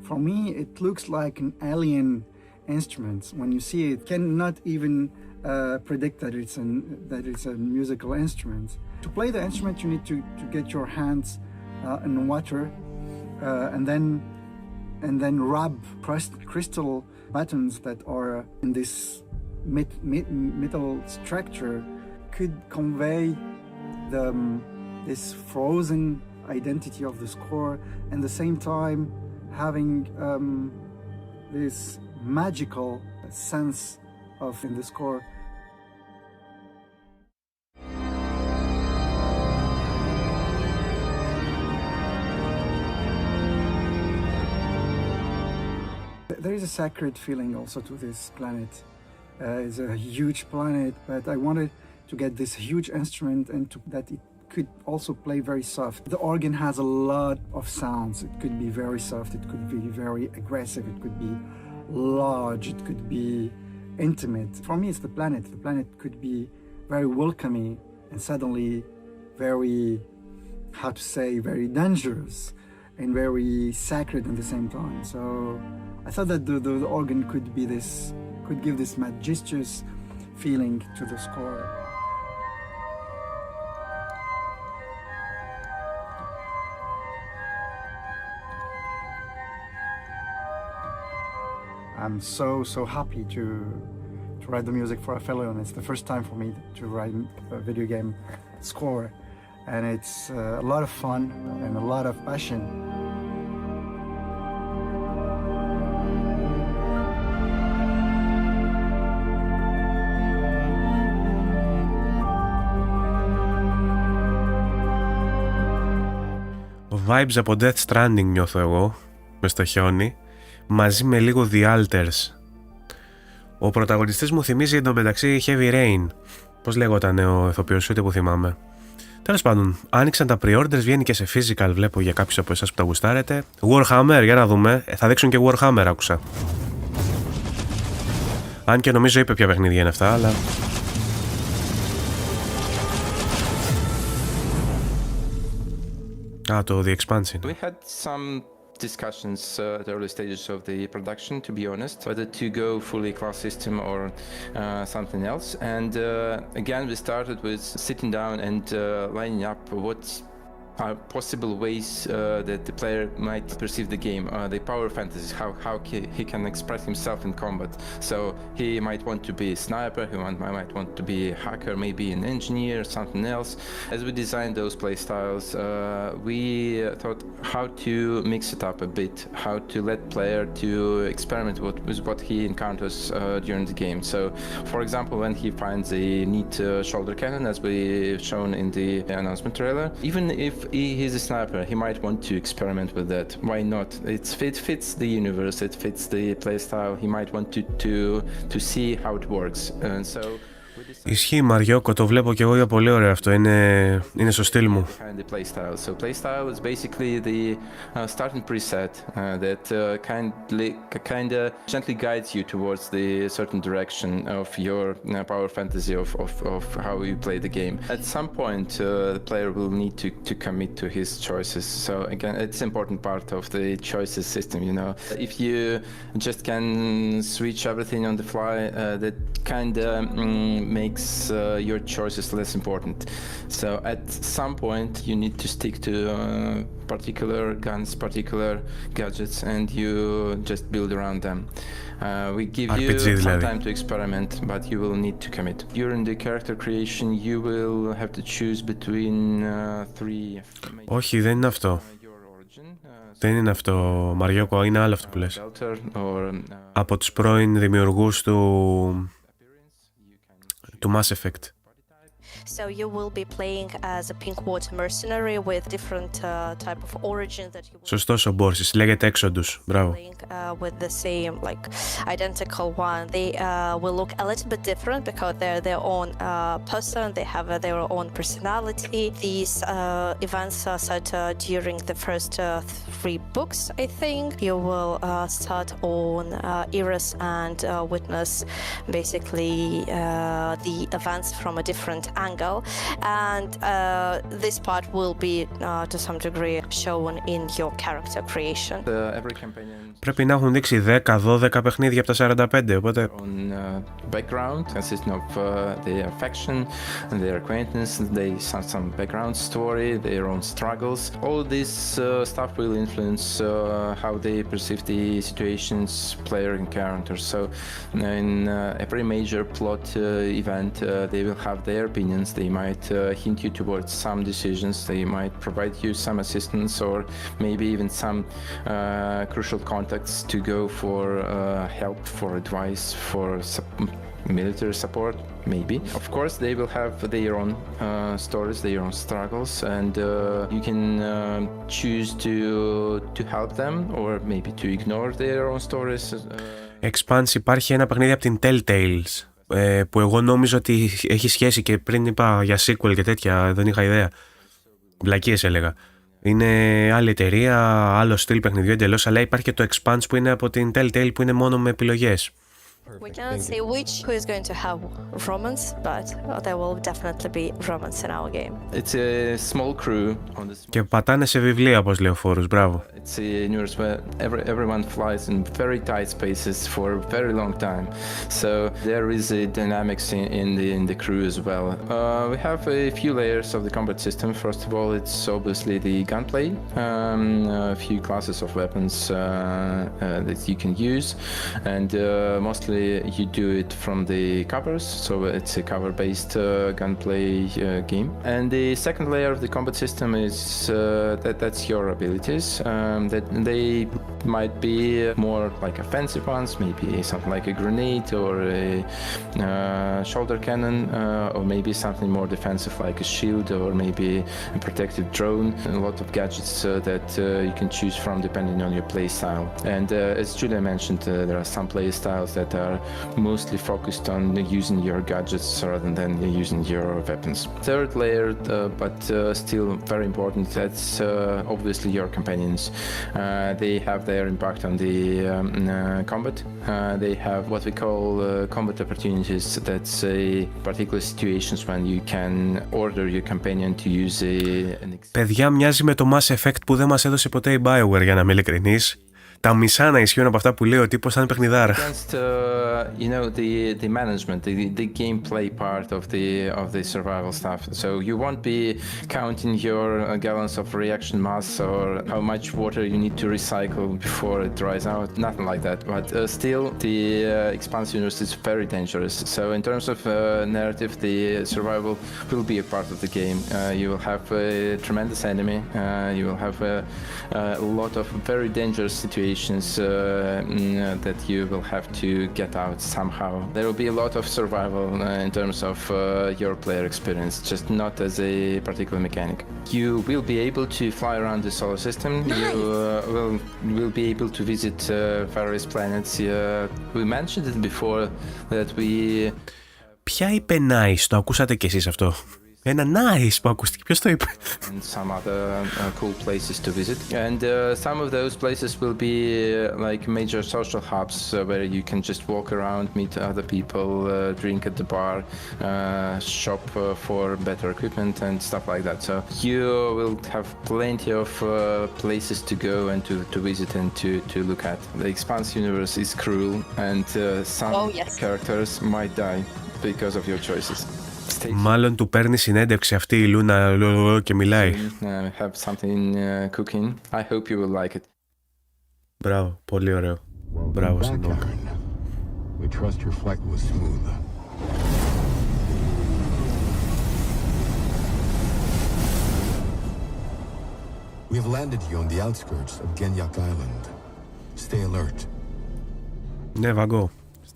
Speaker 15: For me, it looks like an alien instrument. When you see it, cannot even predict that it's a musical instrument. To play the instrument, you need to get your hands in water and then rub crystal buttons that are in this metal structure. Could convey this frozen identity of the score, and at the same time having this magical sense of in the score. There is a sacred feeling also to this planet. It's a huge planet, but I wanted to get this huge instrument and that it could also play very soft. The organ has a lot of sounds. It could be very soft, it could be very aggressive, it could be large, it could be intimate. For me, it's the planet. The planet could be very welcoming and suddenly very, how to say, very dangerous and very sacred at the same time. So I thought that the organ could give this majestuous feeling to the score. I'm so happy to write the music for Aphelion. It's the first time for me to write a video game score, and it's a lot of fun and a lot of passion.
Speaker 1: Vibes από Death Stranding νιώθω εγώ, μες στο χιόνι, μαζί με λίγο The Alters. Ο πρωταγωνιστής μου θυμίζει εντωμεταξύ Heavy Rain. Πώς λέγονταν ο ηθοποιός, ούτε που θυμάμαι. Τέλος πάντων, άνοιξαν τα pre-orders, βγαίνει και σε physical, βλέπω για κάποιους από εσάς που τα γουστάρετε. Warhammer, για να δούμε. Θα δείξουν και Warhammer, άκουσα. Αν και νομίζω είπε ποια παιχνίδια είναι αυτά, αλλά... το The Expansion.
Speaker 16: We had some discussions at early stages of the production, to be honest, whether to go fully class system or something else. And again, we started with sitting down and lining up what are possible ways that the player might perceive the game. The power fantasies, how he can express himself in combat. So he might want to be a sniper, he might want to be a hacker, maybe an engineer, something else. As we designed those playstyles, we thought how to mix it up a bit, how to let player to experiment with what he encounters during the game. So, for example, when he finds a neat shoulder cannon, as we've shown in the announcement trailer, even if he's a sniper, he might want to experiment with that. Why not? It fits the universe, it fits the playstyle. He might want to see how it works. And so
Speaker 1: Ισχύει Μαριόκο, το βλέπω και εγώ, για πολύ ωραίο αυτό, είναι στο στυλ μου.
Speaker 16: So playstyle is basically the starting preset that kind of gently guides you towards the certain direction of your power fantasy of how you play the game. At some point, the player will need to commit to his choices. So again, it's an important part of the choices system, you know. If you just can switch everything on the fly, that kind of makes your choices less important. So at some point you need to stick to particular guns, particular gadgets, and you just build around them. We give you some time to experiment, but you will need to commit. During the character creation you will have to choose between three...
Speaker 1: Όχι, δεν είναι αυτό. Δεν είναι αυτό, Μαριόκο, είναι άλλο αυτό που λες. Από τους πρώην δημιουργούς του Mass Effect.
Speaker 17: So you will be playing as a pink water mercenary with different type of origin that you will
Speaker 1: Σωστός ο Μπόρσης, λέγεται Έξοντους. Μπράβο.
Speaker 17: with the same like identical one. They will look a little bit different because they're their own person. They have their own personality. These events are set during the first 3 books, I think. You will start on Eris and witness basically the events from a different angle, and this part will be to some degree shown in your character creation.
Speaker 1: Πρέπει να έχουν δείξει 10-12 παιχνίδια από τα 45, οπότε...
Speaker 16: background consisting of their affection and their acquaintance, they some background story, their own struggles. All this stuff will influence how they perceive the situations player encounters. So in every major plot event, they will have their opinions. They might hint you towards some decisions. They might provide you some assistance or maybe even some crucial contacts to go for help, for advice, for military support, maybe. Of course, they will have their own stories, their own struggles, and you can choose to help them or maybe to ignore their own stories.
Speaker 1: Expanse υπάρχει ένα παιχνίδι από την Telltales που εγώ νόμιζα ότι έχει σχέση και πριν είπα για sequel και τέτοια, δεν είχα ιδέα. Βλακίες έλεγα. Είναι άλλη εταιρεία, άλλο στυλ παιχνιδιού εντελώς, αλλά υπάρχει και το Expanse που είναι από την Telltale που είναι μόνο με επιλογές.
Speaker 17: We cannot say who is going to have romance, but there will definitely be romance in our game.
Speaker 16: It's a small crew on the...
Speaker 1: Και πατάνε σε βιβλία, όπως λέει ο Φόρους, μπράβο.
Speaker 16: It's a universe where everyone flies in very tight spaces for a very long time. So there is a dynamics in the crew as well. We have a few layers of the combat system. First of all, it's obviously the gunplay, a few classes of weapons that you can use, and mostly you do it from the covers, so it's a cover-based gunplay game. And the second layer of the combat system is that's your abilities. That they might be more like offensive ones, maybe something like a grenade or a shoulder cannon, or maybe something more defensive like a shield or maybe a protective drone. A lot of gadgets that you can choose from depending on your play style. And as Julia mentioned, there are some play styles that are mostly focused on using your gadgets rather than using your weapons. Third layer, but still very important, that's obviously your companions. They have their impact on the combat. They have what we call combat opportunities. That's particular situations when you can order your companion to use
Speaker 1: Παιδιά, μοιάζει με το Mass Effect που δεν μας έδωσε ποτέ η BioWare, για να είμαι ειλικρινής. Τα μισά να ισχύουν από αυτά που λέει ο τύπος, θα είναι παιχνιδάρα.
Speaker 16: You know, the management, the gameplay part of the survival stuff. So you won't be counting your gallons of reaction mass or how much water you need to recycle before it dries out. Nothing like that. But still, the expanse universe is very dangerous. So in terms of narrative, the survival will be a part of the game. You will have a tremendous enemy. You will have a lot of very dangerous situations that you will have to get out somehow. There will be a lot of survival in terms of your player experience, just not as a particular mechanic. You will be able to fly around the solar system. Nice. You will be able to visit various planets. We mentioned it before that we...
Speaker 1: Ποια είπε nice, το ακούσατε κι εσείς αυτό? Ένα nice που ακούστηκε. Ποιος το είπε?
Speaker 16: And some other cool places to visit. And some of those places will be like major social hubs where you can just walk around, meet other people, drink at the bar, shop for better equipment and stuff like that. So you will have plenty of places to go and to visit and to look at. The Expanse universe is cruel and some characters might die because of your choices.
Speaker 1: Μάλλον του παίρνει συνέντευξη αυτή η Λούνα και μιλάει.
Speaker 16: Have something cooking. I hope you will like it.
Speaker 1: Μπράβο, πολύ ωραίο. Μπράβο στην Νόκα.
Speaker 18: We trust your flight was smooth. We have landed you on the outskirts of Genyak Island. Stay alert.
Speaker 1: Ναι, Βαγκό,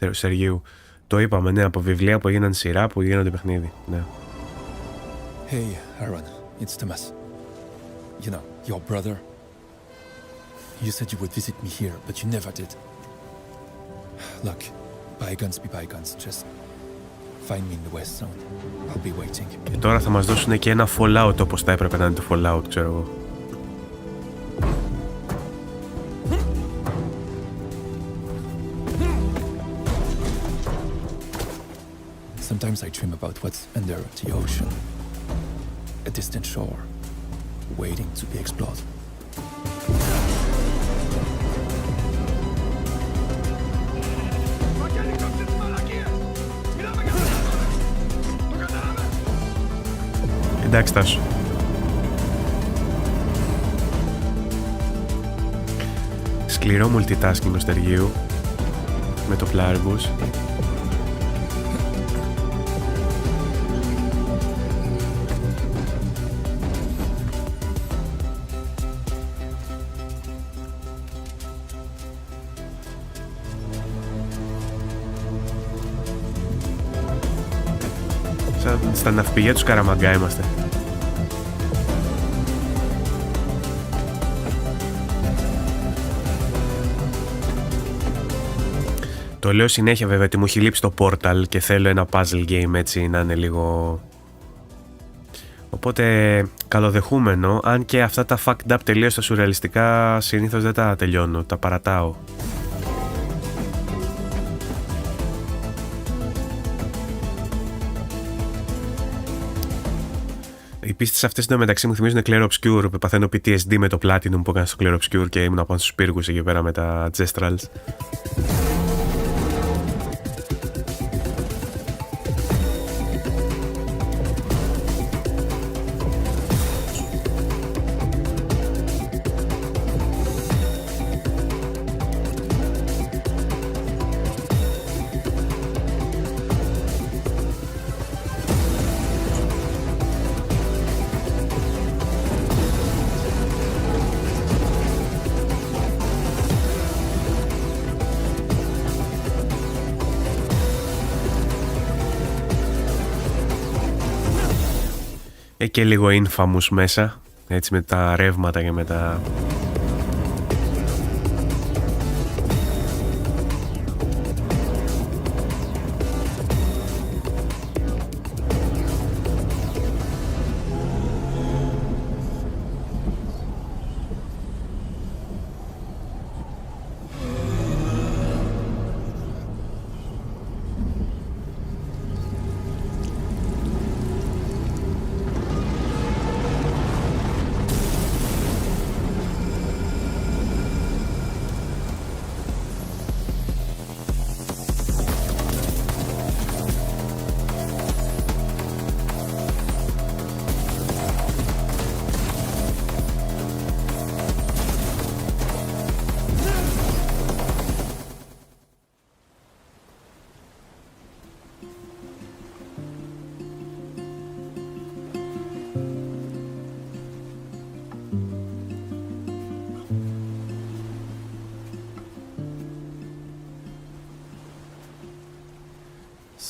Speaker 1: Σεργίου. Το είπαμε, ναι, από βιβλία που έγιναν σειρά που γίνονται παιχνίδι. Ναι.
Speaker 19: Hey, Aaron, it's Thomas. You know, your brother. You said you would visit me here, but you never did. Look, bygones be bygones. Just find me in the West Zone. I'll be waiting.
Speaker 1: Και τώρα θα μας δώσουν και ένα Fallout όπως θα έπρεπε να είναι το Fallout, ξέρω εγώ.
Speaker 19: Sometimes I dream about what's under the ocean. A distant shore, waiting to be explored.
Speaker 1: Εντάξει, Τάσο. Σκληρό multitasking του Στεργίου με το Πλάργους. Στα ναυπηγεία του Καραμαγκά είμαστε. Το λέω συνέχεια βέβαια ότι μου έχει λείψει το Portal και θέλω ένα puzzle game έτσι να είναι λίγο... Οπότε καλοδεχούμενο, αν και αυτά τα fucked up τελείως τα σουρεαλιστικά συνήθως δεν τα τελειώνω, τα παρατάω. Οι πίστες αυτές εντωμεταξύ μου θυμίζουν Clair Obscure που παθαίνω PTSD με το Platinum που έκανα στο Clair Obscure και ήμουν πάνω στους πύργους εκεί πέρα με τα Gestrals. Και λίγο infamous μέσα, έτσι με τα ρεύματα και με τα...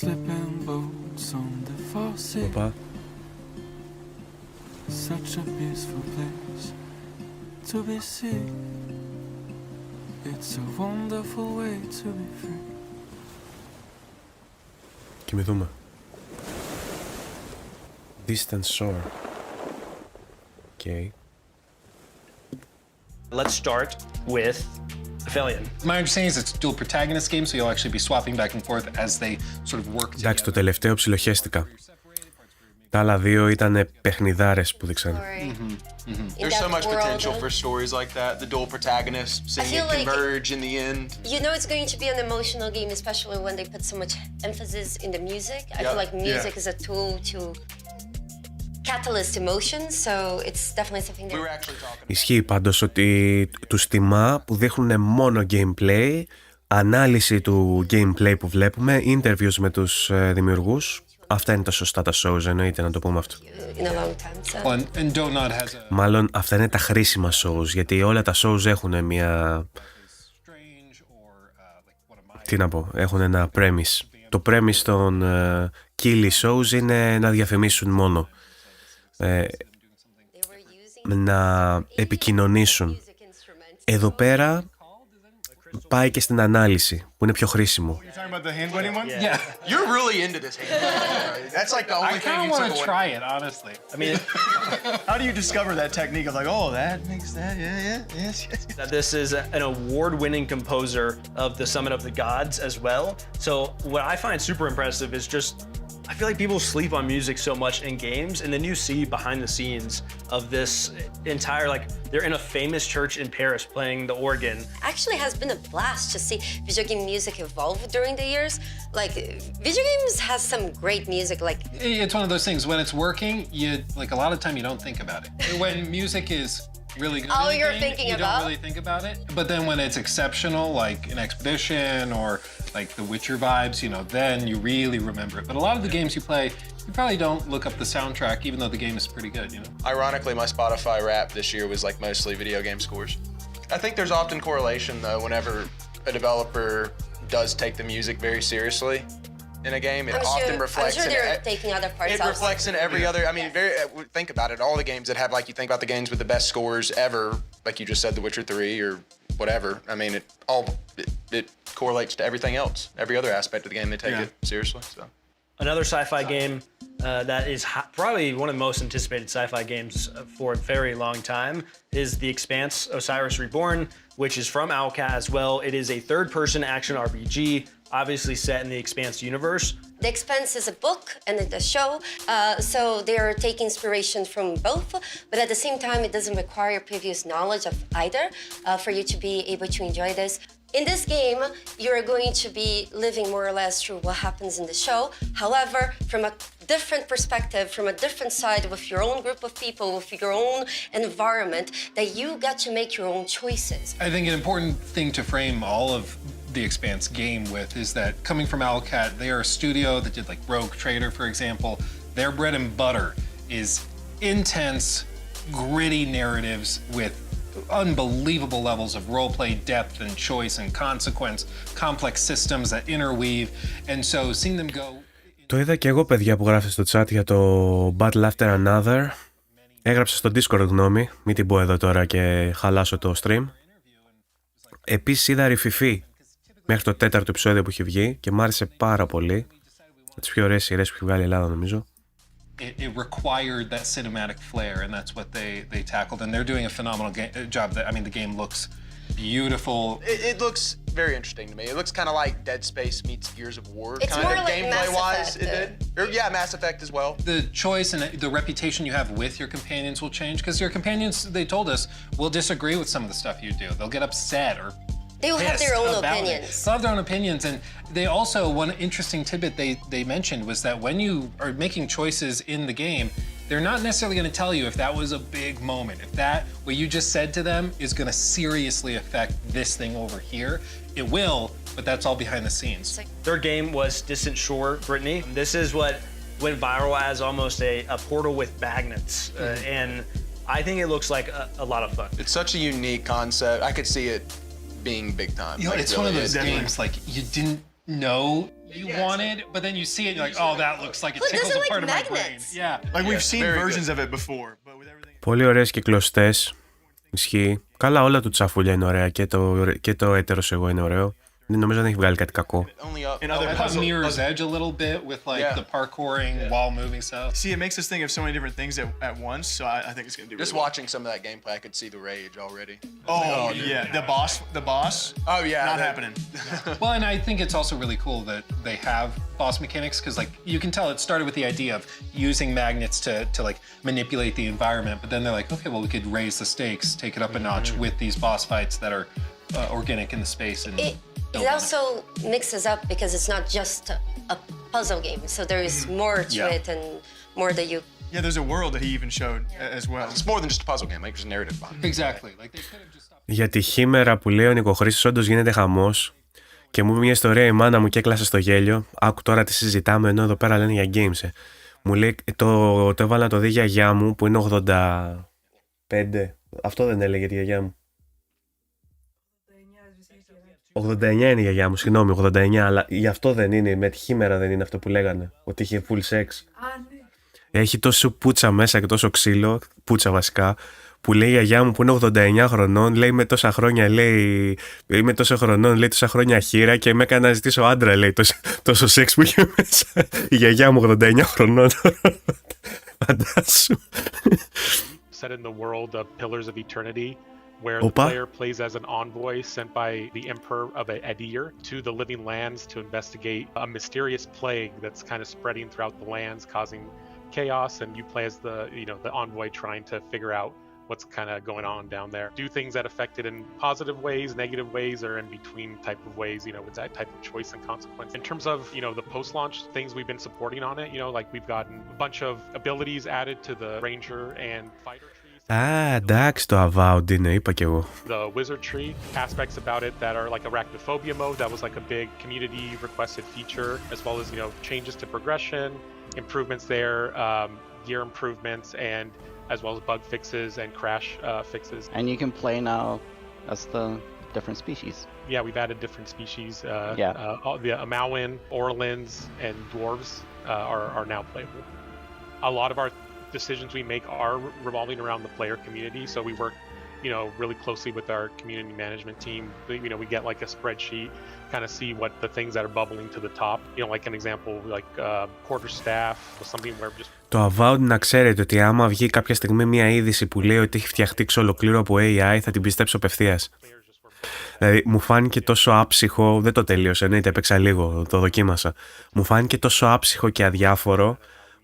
Speaker 20: Slipping boats on the faucet.
Speaker 1: Οπα.
Speaker 20: Such a peaceful place to be seen. It's a wonderful way to be free.
Speaker 1: Κοιμηθούμε. Distant shore. Okay.
Speaker 6: Let's start with
Speaker 8: My understanding is it's a dual protagonist game, so you'll actually be swapping back and forth as they sort of work together.
Speaker 1: Εντάξει, το τελευταίο ψιλοχέστηκα. Τα άλλα δύο ήταν παιχνιδάρες που δείξανε.
Speaker 7: There's so much potential for stories like that. The dual protagonists, seeing it converge in the end.
Speaker 10: You know it's going to be an emotional game, especially when they put so much emphasis in the music. I feel like music is a tool to catalyst emotions, so it's definitely something that...
Speaker 1: Ισχύει πάντως ότι τους τιμά που δείχνουν μόνο gameplay, ανάλυση του gameplay που βλέπουμε, interviews με τους δημιουργούς. Αυτά είναι τα σωστά τα shows, εννοείται να το πούμε αυτό. Μάλλον αυτά είναι τα χρήσιμα shows, γιατί όλα τα shows έχουν μια... Τι να πω, έχουν ένα premise. Το premise των killy shows είναι να διαφημίσουν μόνο. να επικοινωνήσουν. Εδώ πέρα πάει και στην ανάλυση, που είναι πιο χρήσιμο.
Speaker 7: Yeah, you're really into this hand. That's like the only thing you
Speaker 8: want to try it, honestly.
Speaker 7: I mean,
Speaker 11: how do you discover that technique of like, oh, that makes that, yes.
Speaker 6: This is an award-winning composer of the Summit of the Gods as well. So what I find super impressive is just, I feel like people sleep on music so much in games, and then you see behind the scenes of this entire, like, they're in a famous church in Paris playing the organ.
Speaker 10: Actually has been a blast to see video game music evolve during the years. Like, video games has some great music, like...
Speaker 8: It's one of those things, when it's working, like, a lot of time you don't think about it. When music is really good
Speaker 10: oh,
Speaker 8: in the
Speaker 10: you're
Speaker 8: game,
Speaker 10: thinking
Speaker 8: you
Speaker 10: about?
Speaker 8: don't really think about it. But then when it's exceptional, like an Expedition or like the Witcher vibes, you know, then you really remember it. But a lot of the games you play, you probably don't look up the soundtrack, even though the game is pretty good, you know?
Speaker 7: Ironically, my Spotify Wrapped this year was like mostly video game scores. I think there's often correlation though, whenever a developer does take the music very seriously in a game, it often reflects.
Speaker 10: I'm sure they're taking other parts.
Speaker 7: It reflects in every other. I mean, think about it. All the games that have, like, you think about the games with the best scores ever, like you just said, The Witcher 3 or whatever. I mean, it correlates to everything else. Every other aspect of the game, they take it seriously. So.
Speaker 6: Another sci-fi game that is probably one of the most anticipated sci-fi games for a very long time is The Expanse: Osiris Reborn, which is from Owlcat as well. It is a third-person action RPG, obviously set in the Expanse universe.
Speaker 10: The Expanse is a book and a show, so they're taking inspiration from both, but at the same time, it doesn't require previous knowledge of either for you to be able to enjoy this. In this game, you're going to be living more or less through what happens in the show. However, from a different perspective, from a different side, with your own group of people, with your own environment, that you got to make your own choices.
Speaker 8: I think an important thing to frame all of the Expanse game with is that coming from Owlcat, they are a studio that did like Rogue Trader, for example. Their bread and butter is intense, gritty narratives with unbelievable levels of roleplay depth and choice and consequence, complex systems that interweave, and so seeing them go.
Speaker 1: Το είδα και εγώ, παιδιά, που γράφετε στο chat για το Battle After Another. Έγραψα στο Discord γνώμη, μην την πω εδώ τώρα και χαλάσω το stream. Επίσης είδα ρηφιφή μέχρι το 4ο επεισόδιο που έχει βγει και μ' άρεσε πάρα πολύ. Από τις πιο ωραίες σειρές που έχει βγάλει η Ελλάδα, νομίζω.
Speaker 8: It required that cinematic flair, and that's what they tackled, and they're doing a phenomenal job. I mean, the game looks beautiful.
Speaker 7: It looks very interesting to me. It looks kind of like Dead Space meets Gears of War.
Speaker 10: It's
Speaker 7: kind
Speaker 10: more
Speaker 7: of
Speaker 10: like
Speaker 7: gameplay-wise,
Speaker 10: Mass Effect.
Speaker 7: it did. Or, yeah, Mass Effect as well.
Speaker 8: The choice and the reputation you have with your companions will change, because your companions, they told us, will disagree with some of the stuff you do. They'll get upset or
Speaker 10: they will have their own opinions.
Speaker 8: They'll have their own opinions, and they also, one interesting tidbit they mentioned was that when you are making choices in the game, they're not necessarily going to tell you if that was a big moment, if that, what you just said to them is going to seriously affect this thing over here. It will, but that's all behind the scenes.
Speaker 6: Third game was Distant Shore, Brittany. This is what went viral as almost a portal with magnets, and I think it looks like a lot of fun.
Speaker 7: It's such a unique concept. I could see it being big time.
Speaker 8: You know,
Speaker 7: like,
Speaker 8: it's
Speaker 7: really
Speaker 8: one of those games like you didn't know you wanted, but then you see it, you're like, oh, that looks like it tickles a part of my brain. Yeah.
Speaker 11: Like we've seen versions of it before, but with everything.
Speaker 1: Πολύ ωραίες κυκλοστές. Ισχύει. Καλά, όλα του τσαφούλια είναι ωραία και το έτερος εγώ είναι ωραίο. Νομίζω δεν έχει βγάλει κάτι κακό.
Speaker 8: Mirror's Edge a little bit with like the parkouring while moving stuff.
Speaker 11: See, it makes us think of so many different things at once, so I think it's going to do
Speaker 7: Just
Speaker 11: really
Speaker 7: watching some of that gameplay, I could see the rage already.
Speaker 11: Oh, yeah. The boss.
Speaker 7: Oh, yeah.
Speaker 11: Not happening.
Speaker 8: Well, and I think it's also really cool that they have boss mechanics, because like you can tell it started with the idea of using magnets to like manipulate the environment, but then they're like, okay, well, we could raise the stakes, take it up a notch with these boss fights that are organic in the space. And
Speaker 10: it also mixes up because it's not just a puzzle game, so there is more to it and more that you.
Speaker 11: Yeah, there's a world that he even showed as well.
Speaker 7: It's more than just a puzzle game, like there's a narrative behind it.
Speaker 8: Exactly. Like they could have just stopped.
Speaker 1: Για τη χήμερα που λέει ο Νικοχρήστος, όντως γίνεται χαμός. Και μου είπε μια ιστορία η μάνα μου και έκλασε στο γέλιο. Άκου τώρα τι συζητάμε, ενώ εδώ πέρα λένε για games. Μου λέει, το έβαλα να το δει η γιαγιά μου που είναι 85. Αυτό δεν έλεγε τη γιαγιά μου. 89 είναι η γιαγιά μου, συγγνώμη, 89, αλλά γι' αυτό δεν είναι, με τη χήμερα δεν είναι αυτό που λέγανε, ότι είχε full sex. Έχει τόσο πουτσα μέσα και τόσο ξύλο, πουτσα βασικά, που λέει η γιαγιά μου που είναι 89 χρονών, λέει με τόσα χρόνια, λέει, είμαι τόσο χρονών, λέει τόσα χρόνια χείρα και με έκανε να ζητήσω άντρα, λέει, τόσο σεξ που είχε μέσα. Η γιαγιά μου 89 χρονών. Φαντάσου.
Speaker 21: Set in the world of Pillars of Eternity, where the player plays as an envoy sent by the Emperor of Edir to the living lands to investigate a mysterious plague that's kind of spreading throughout the lands, causing chaos, and you play as the envoy trying to figure out what's kind of going on down there. Do things that affect it in positive ways, negative ways, or in between type of ways, with that type of choice and consequence. In terms of, the post-launch things we've been supporting on it, like we've gotten a bunch of abilities added to the ranger and fighter trees.
Speaker 1: Εντάξει, το Avowed είναι, είπα κι εγώ.
Speaker 21: The wizard tree, aspects about it that are like arachnophobia mode, that was like a big community requested feature, as well as, changes to progression, improvements there, gear improvements, and as well as bug fixes and crash fixes.
Speaker 22: And you can play now as the different species.
Speaker 21: Yeah, we've added different species. The Amauin, Orlins, and Dwarves are now playable. A lot of our decisions we make are revolving around the player community, so we work really closely with our community management team. We get like a spreadsheet, kind of see what the things that are bubbling to the top. Like an example, like quarterstaff or something where just.
Speaker 1: Το Avowed, να ξέρετε ότι άμα βγει κάποια στιγμή μια είδηση που λέει ότι έχει φτιαχτεί εξ ολοκλήρου από AI, θα την πιστέψω απευθείας. Δηλαδή, μου φάνηκε τόσο άψυχο, δεν το τελείωσε, εννοείται, έπαιξα λίγο, το δοκίμασα. Μου φάνηκε τόσο άψυχο και αδιάφορο,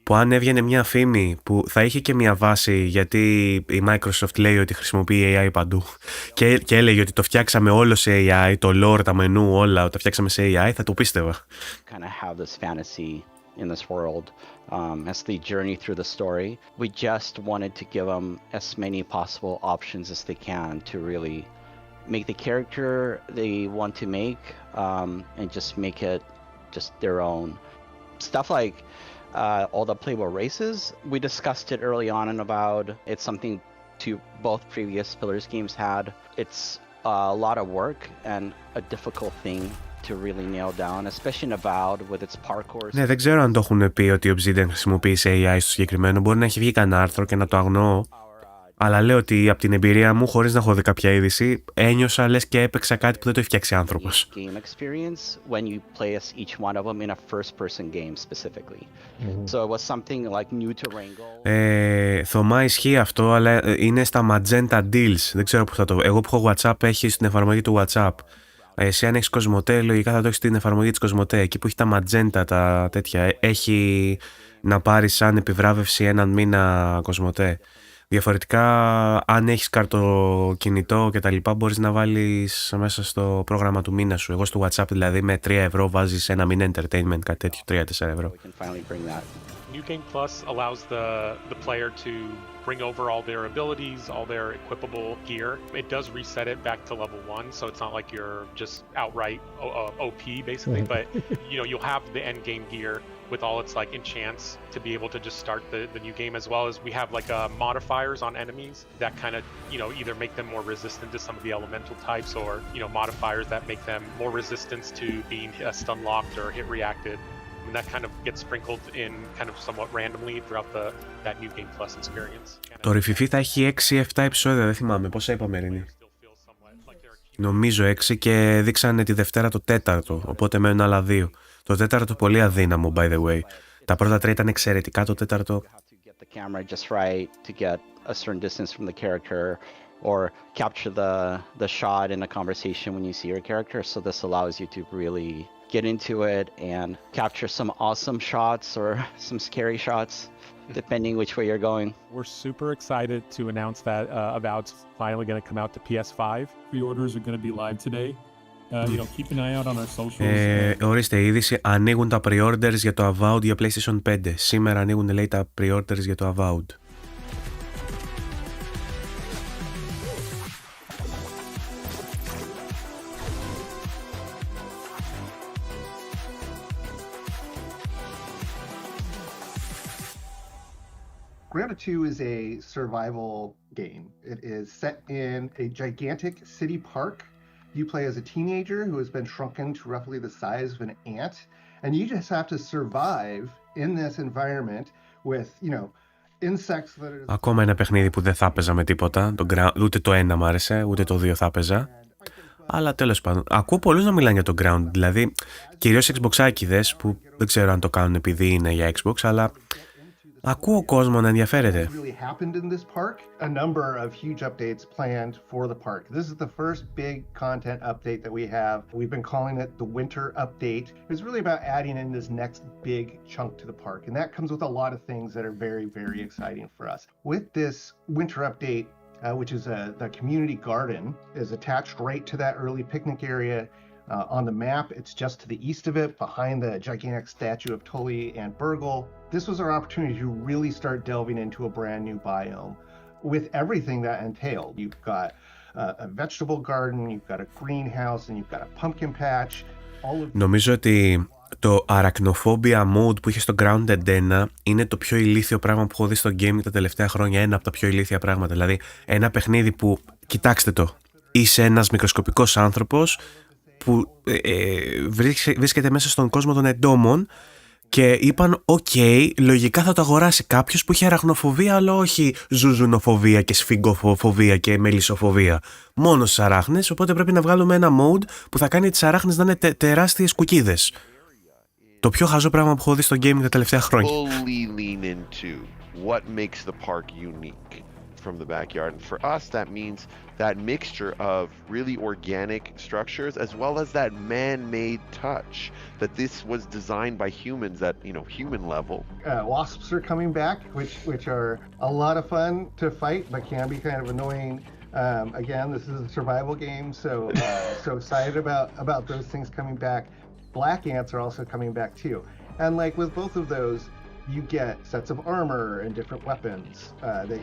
Speaker 1: που αν έβγαινε μια φήμη που θα είχε και μια βάση, γιατί η Microsoft λέει ότι χρησιμοποιεί AI παντού και έλεγε ότι το φτιάξαμε όλο σε AI, το lore, τα μενού, όλα, τα φτιάξαμε σε AI, θα το πίστευα.
Speaker 22: Kind of have this fantasy in this world as they journey through the story. We just wanted to give them as many possible options as they can to really make the character they want to make and just make it just their own. Stuff like all the playable races, we discussed it early on and about. It's something to both previous Pillars games had. It's a lot of work and a difficult thing to really nail down, especially in Avowed with its parkour.
Speaker 1: Ναι, δεν ξέρω αν το έχουν πει ότι ο Obsidian χρησιμοποίησε AI στο συγκεκριμένο. Μπορεί να έχει βγει κανένα άρθρο και να το αγνοώ. Αλλά λέω ότι από την εμπειρία μου, χωρίς να έχω δει κάποια είδηση, ένιωσα λες και έπαιξα κάτι που δεν το έχει φτιάξει άνθρωπος. Θωμά, ισχύει αυτό, αλλά είναι στα Magenta Deals. Δεν ξέρω που θα το. Εγώ που έχω WhatsApp, έχει στην εφαρμογή του WhatsApp. Εσύ αν έχεις Κοσμοτέ, λογικά θα το έχεις στην εφαρμογή της Κοσμοτέ. Εκεί που έχει τα Magenta, τα τέτοια, έχει να πάρεις σαν επιβράβευση έναν μήνα Κοσμοτέ. Διαφορετικά, αν έχεις κάρτο-κινητό και τα λοιπά, μπορείς να βάλεις μέσα στο πρόγραμμα του μήνα σου. Εγώ στο WhatsApp δηλαδή με 3 ευρώ βάζεις ένα μήνα entertainment, κάτι τέτοιο, 3-4 ευρώ.
Speaker 21: New Game Plus allows the player to bring over all their abilities, all their equipable gear. It does reset it back to level 1, so it's not like you're just outright OP basically, but you'll have the end game gear with all its like enchants to be able to just start the new game, as well as we have like modifiers on enemies that kind of either make them more resistant to some of the elemental types, or modifiers that make them more resistant to being stun locked or hit reacted. And that kind of gets sprinkled in kind of somewhat randomly throughout that New Game Plus experience.
Speaker 1: Το Ρηφιφί θα έχει 6-7 επεισόδια, δεν θυμάμαι πόσα είπαμε, Ρήνη. Νομίζω 6 και δείξανε τη Δευτέρα το 4ο, οπότε μένουν άλλα 2. Το 4ο πολύ αδύναμο, by the way. Τα πρώτα 3 ήταν εξαιρετικά, το 4ο.
Speaker 22: Or capture the shot in a conversation when you see your character, so this allows you to really get into it and capture some awesome shots or some scary shots, depending which way you're going.
Speaker 23: We're super excited to announce that Avowed's finally going to come out to PS5. Pre-orders are going to be live today. Keep an eye out on our socials.
Speaker 1: Ορίστε, είδηση, ανοίγουν τα pre-orders για το Avowed για PlayStation 5. Σήμερα ανοίγουν, λέει, τα pre-orders για το Avowed.
Speaker 24: Grounded 2 is a survival game. It is set in a gigantic city park. You play as a teenager who has been shrunken to roughly the size of an ant, and you just have to survive in this environment with, insects that are...
Speaker 1: Ακόμα ένα παιχνίδι που δεν θα έπαιζα με τίποτα. Ούτε το 1 μ' άρεσε, ούτε το 2 θα έπαιζα. Αλλά τέλος πάντων, ακούω πολλούς να μιλάνε για το Ground. Δηλαδή, κυρίως Xboxάκηδες που δεν ξέρω αν το κάνουν επειδή είναι για Xbox, αλλά ακούω κόσμο να ενδιαφέρεται.
Speaker 24: A number of huge updates planned for the park. This is the first big content update that we have. We've been calling it the winter update. It's really about adding in this next big chunk to the park, and that comes with a lot of things that are very, very exciting for us. With this winter update, which is the community garden, is attached right to that early picnic area. On the map, it's just to the east of it, behind the gigantic statue of Tully and Burgle. This was our opportunity to really start delving into a brand new biome with everything that entailed. You've got a vegetable garden, you've got a greenhouse, and you've got a pumpkin patch.
Speaker 1: Νομίζω ότι το arachnophobia mode που είχε στο Grounded 1 είναι το πιο ηλίθιο πράγμα που έχω δει στο gaming τα τελευταία χρόνια. Ένα από τα πιο ηλίθια πράγματα. Δηλαδή, ένα παιχνίδι που, κοιτάξτε το, είσαι ένας μικροσκοπικός άνθρωπος που βρίσκεται μέσα στον κόσμο των εντόμων και είπαν λογικά θα το αγοράσει κάποιος που είχε αραγνοφοβία, αλλά όχι ζουζουνοφοβία και σφιγγοφοβία και μελισσοφοβία. Μόνο στις αράχνες, οπότε πρέπει να βγάλουμε ένα mode που θα κάνει τις αράχνες να είναι τεράστιες κουκίδες. Το πιο χαζό πράγμα που έχω δει στο gaming τα τελευταία χρόνια.
Speaker 2: From the backyard, and for us that means that mixture of really organic structures as well as that man-made touch, that this was designed by humans at human level.
Speaker 24: Wasps are coming back, which are a lot of fun to fight but can be kind of annoying. Again, this is a survival game, so excited about those things coming back. Black ants are also coming back too, and like with both of those, you get sets of armor and different weapons that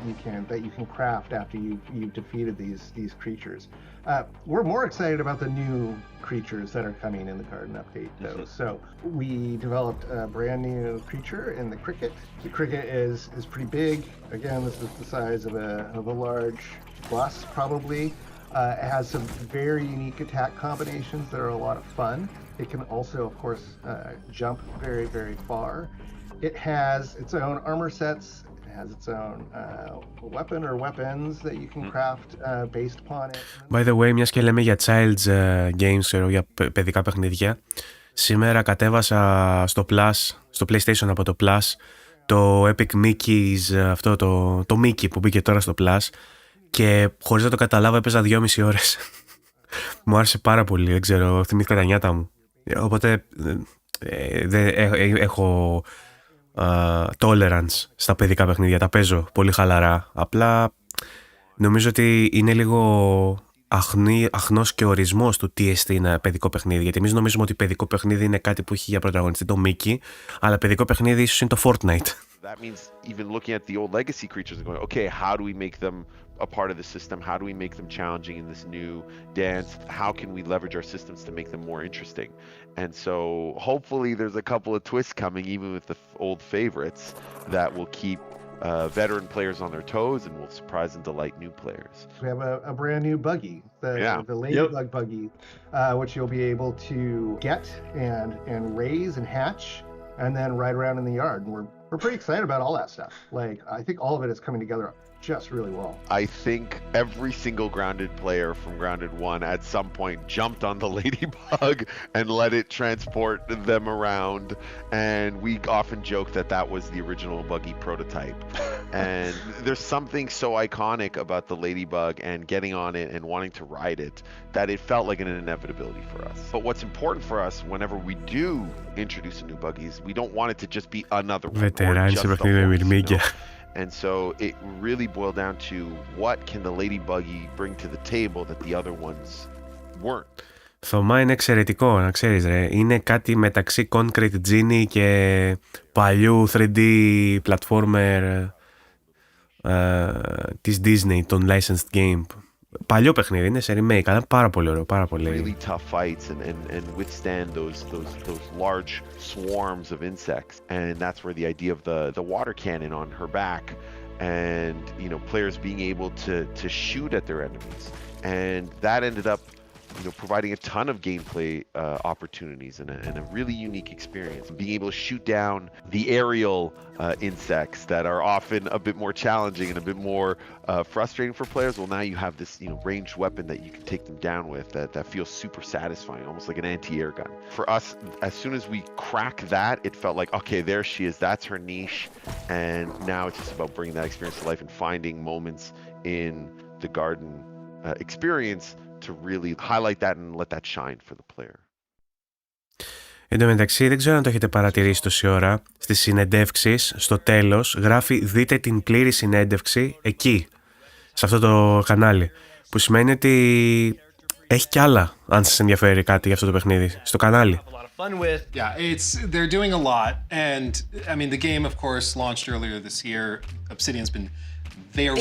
Speaker 24: you can craft after you've defeated these creatures. We're more excited about the new creatures that are coming in the garden update, though. So we developed a brand new creature in the cricket. The cricket is pretty big. Again, this is the size of a large bus, probably. It has some very unique attack combinations that are a lot of fun. It can also, of course, jump very, very far. It has its own armor sets. It has its own weapon or weapons that you can craft based upon it.
Speaker 1: By the way, μιας και λέμε για child's games, για παιδικά παιχνίδια, σήμερα κατέβασα στο PlayStation από το Plus, το Epic Mickey's, αυτό το Mickey που μπήκε τώρα στο Plus, και χωρίς να το καταλάβω έπαιζα 2,5 ώρες. Μου άρεσε πάρα πολύ, δεν ξέρω, θυμήθηκα τα νιάτα μου. Οπότε έχω tolerance στα παιδικά παιχνίδια, τα παίζω πολύ χαλαρά. Απλά νομίζω ότι είναι λίγο αχνός και ορισμός του τι εστί είναι παιδικό παιχνίδι. Γιατί εμείς νομίζουμε ότι παιδικό παιχνίδι είναι κάτι που έχει για πρωταγωνιστή το Mickey, αλλά παιδικό παιχνίδι ίσως είναι το Fortnite.
Speaker 2: That means even looking at the old legacy creatures and going, okay, how do we make them a part of the system? How do we make them challenging in this new dance? How can we leverage our systems to make them more interesting? And so hopefully there's a couple of twists coming, even with the old favorites, that will keep veteran players on their toes and will surprise and delight new players.
Speaker 24: We have a brand new buggy, the ladybug buggy, which you'll be able to get and raise and hatch and then ride around in the yard. And we're pretty excited about all that stuff. Like, I think all of it is coming together just really well.
Speaker 2: I think every single Grounded player from Grounded 1 at some point jumped on the ladybug and let it transport them around, and we often joke that that was the original buggy prototype. And there's something so iconic about the ladybug and getting on it and wanting to ride it that it felt like an inevitability for us. But what's important for us whenever we do introduce a new buggy is we don't want it to just be another one or just the horse, And so it really boiled down to what can the ladybuggy bring to the table that the other ones weren't.
Speaker 1: Θωμά είναι εξαιρετικό, να ξέρεις ρε. Είναι κάτι μεταξύ Concrete Genie και παλιού 3D platformer της Disney, τον licensed game. Παλιό παιχνίδι, είναι σε remake, αλλά πάρα πολύ ωραίο, πάρα πολύ.
Speaker 2: Really tough fights and withstand those large swarms of insects, and that's where the idea of the water cannon on her back, and players being able to shoot at their enemies, and that ended up providing a ton of gameplay opportunities and a really unique experience. Being able to shoot down the aerial insects that are often a bit more challenging and a bit more frustrating for players. Well, now you have this ranged weapon that you can take them down with that feels super satisfying, almost like an anti-air gun. For us, as soon as we crack that, it felt like, okay, there she is, that's her niche, and now it's just about bringing that experience to life and finding moments in the garden experience to really highlight that and let that shine for the player.
Speaker 1: Εν τω μεταξύ, δεν ξέρω αν το έχετε παρατηρήσει τόση ώρα, στις συνεντεύξεις, στο τέλος, γράφει «δείτε την πλήρη συνέντευξη εκεί», σε αυτό το κανάλι. Που σημαίνει ότι έχει κι άλλα, αν σας ενδιαφέρει κάτι για αυτό το παιχνίδι, στο κανάλι.
Speaker 8: Yeah, they're doing a lot, and I mean the game, of course, launched earlier this year. Obsidian's been very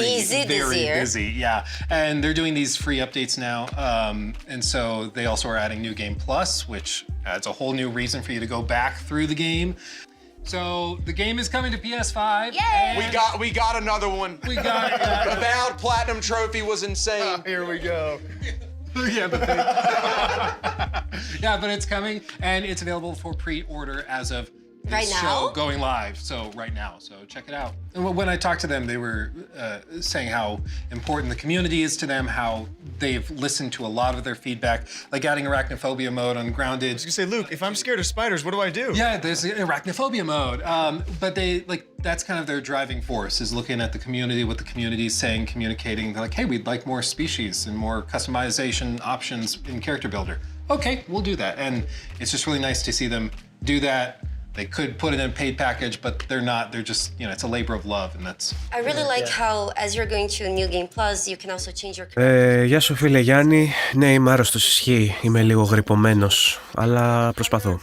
Speaker 8: busy, yeah, and they're doing these free updates now, and so they also are adding New Game Plus, which adds a whole new reason for you to go back through the game. So the game is coming to PS5.
Speaker 7: Yay! We got another one.
Speaker 8: We got it.
Speaker 7: The Valve Platinum Trophy was insane.
Speaker 11: Here we go.
Speaker 8: Yeah, the thing. Yeah, but it's coming, and it's available for pre-order as of this show going live. So right now, so check it out. And when I talked to them, they were saying how important the community is to them, how they've listened to a lot of their feedback, like adding arachnophobia mode on Grounded.
Speaker 11: I was gonna say, Luke, if I'm scared of spiders, what do I do?
Speaker 8: Yeah, there's arachnophobia mode. But they that's kind of their driving force, is looking at the community, what the community is saying, communicating. They're like, hey, we'd like more species and more customization options in Character Builder. Okay, we'll do that. And it's just really nice to see them do that. They could put it in a paid package, but they're not. They're just, it's a labor of love, and that's...
Speaker 10: I really like how, as you're going to New Game Plus, you can also change your...
Speaker 1: Γεια σου φίλε Γιάννη. Ναι, είμαι άρρωστος, ισχύει. Είμαι λίγο γρυπωμένος, αλλά προσπαθώ.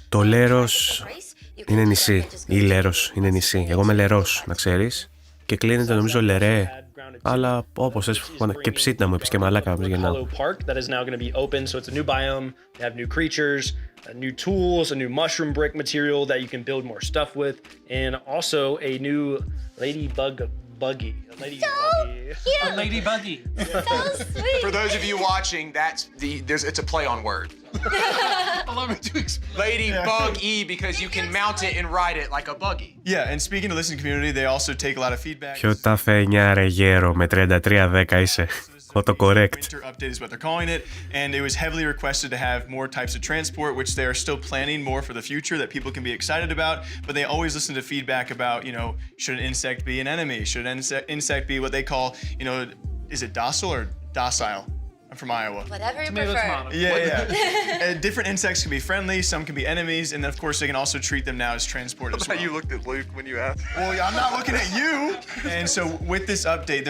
Speaker 1: Το Λέρος είναι νησί. Ή Λέρος είναι νησί. Εγώ είμαι Λερός, να ξέρεις. Και κλείνεται νομίζω Λερέ. Αλλά όπως θες, και ψίτνα μου είπες και μαλάκα.
Speaker 6: That is now going to be open, so it's a new biome. They have new creatures, new tools, a new mushroom brick material that you can build more stuff with, and also a new ladybug buggy.
Speaker 8: A lady buggy.
Speaker 10: So sweet.
Speaker 7: For those of you watching, it's a play on word.
Speaker 8: Allow me to explain.
Speaker 7: Ladybug E, because you can mount it and ride it like a buggy.
Speaker 11: Yeah, and speaking to listening community, they also take a lot of feedback.
Speaker 1: Ποιο τα φαινιά ρε γέρο, με 33-10 είσαι. Autocorrect.
Speaker 11: Winter update is what they're calling it, and it was heavily requested to have more types of transport, which they are still planning more for the future that people can be excited about, but they always listen to feedback about, should an insect be an enemy? Should an insect be what they call, is it docile or docile? I'm from Iowa.
Speaker 10: Whatever you prefer.
Speaker 11: Yeah. Different insects can be friendly, some can be enemies, and then of course they can also treat them now as transport as well.
Speaker 7: You looked at Luke when you asked.
Speaker 11: Well, I'm not looking at you. And so with this update,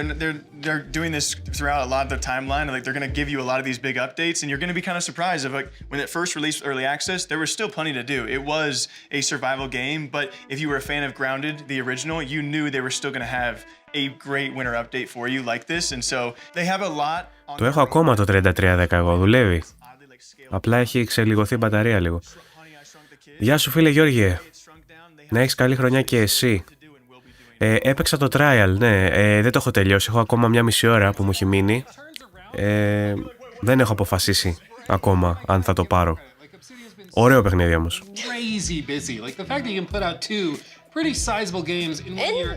Speaker 11: they're doing this throughout a lot of the timeline. Like they're going to give you a lot of these big updates, and you're going to be kind of surprised of like when it first released early access, there was still plenty to do. It was a survival game, but if you were a fan of Grounded, the original, you knew they were still going to have a great winter update for you like this, and so they have a lot.
Speaker 1: Το έχω ακόμα το 3310 εγώ, δουλεύει. Απλά έχει ξελιγωθεί η μπαταρία λίγο. Γεια σου φίλε Γιώργιε. Να έχεις καλή χρονιά και εσύ. Έπαιξα το trial, ναι. Δεν το έχω τελειώσει. Έχω ακόμα μια μισή ώρα που μου έχει μείνει. Δεν έχω αποφασίσει ακόμα αν θα το πάρω. Ωραίο παιχνίδι όμως.
Speaker 8: Pretty sizable games in 1 year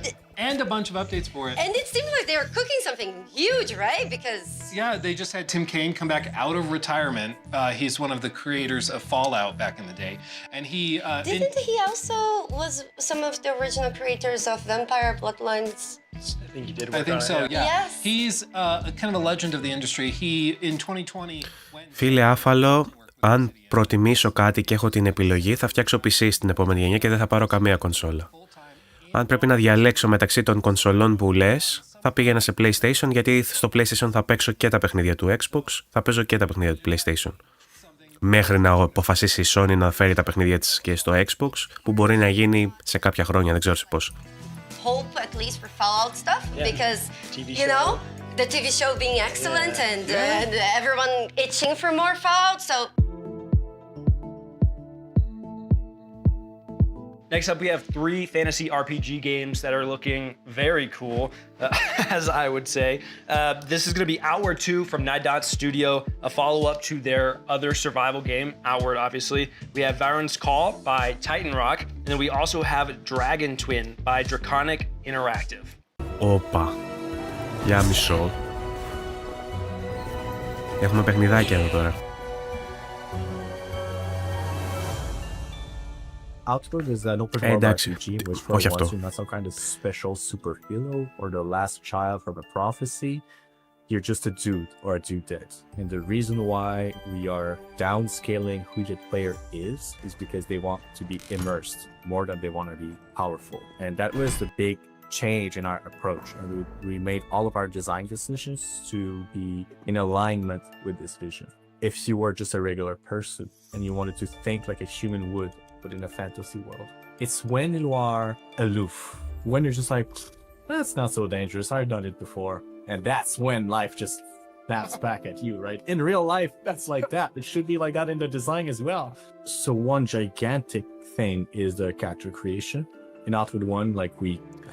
Speaker 8: and a bunch of updates for it.
Speaker 10: And it seems like they were cooking something huge, right? Because...
Speaker 8: Yeah, they just had Tim Kaine come back out of retirement. He's one of the creators of Fallout back in the day. And he...
Speaker 10: Didn't he also was some of the original creators of Vampire Bloodlines?
Speaker 6: I think he did work
Speaker 8: I think
Speaker 6: on
Speaker 8: so,
Speaker 6: it,
Speaker 8: yeah.
Speaker 10: Yes.
Speaker 8: He's kind of a legend of the industry. He, in 2020...
Speaker 1: Φίλε Άφαλο, αν προτιμήσω κάτι και έχω την επιλογή, θα φτιάξω PC στην επόμενη γενιά και δεν θα πάρω καμία κονσόλα. Αν πρέπει να διαλέξω μεταξύ των κονσολών που λες, θα πήγαινα σε PlayStation, γιατί στο PlayStation θα παίξω και τα παιχνίδια του Xbox, θα παίζω και τα παιχνίδια του PlayStation. Μέχρι να αποφασίσει η Sony να φέρει τα παιχνίδια της και στο Xbox, που μπορεί να γίνει σε κάποια χρόνια, δεν ξέρω σε πώς.
Speaker 10: Hope at least for Fallout stuff, because the TV show being excellent and everyone itching for more Fallout, so...
Speaker 6: Next up, we have 3 fantasy RPG games that are looking very cool, as I would say. This is going to be Outward 2 from Nine Dots Studio, a follow-up to their other survival game, Outward, obviously. We have Varen's Call by Titan Rock, and then we also have Dragon Twin by Draconic Interactive.
Speaker 1: Όπα, για μισό. Έχουμε παιχνιδάκια εδώ τώρα.
Speaker 3: Outward is an open world RPG which for once you're not some kind of special superhero or the last child from a prophecy. You're just a dude or a dudette. And the reason why we are downscaling who the player is because they want to be immersed more than they want to be powerful. And that was the big change in our approach. And we made all of our design decisions to be in alignment with this vision. If you were just a regular person and you wanted to think like a human would, but in a fantasy world, it's when you are aloof, when you're just like, that's not so dangerous, I've done it before, and that's when life just snaps back at you, right? In real life, that's like that. It should be like that in the design as well. So one gigantic thing is the character creation. In Outward 1, like we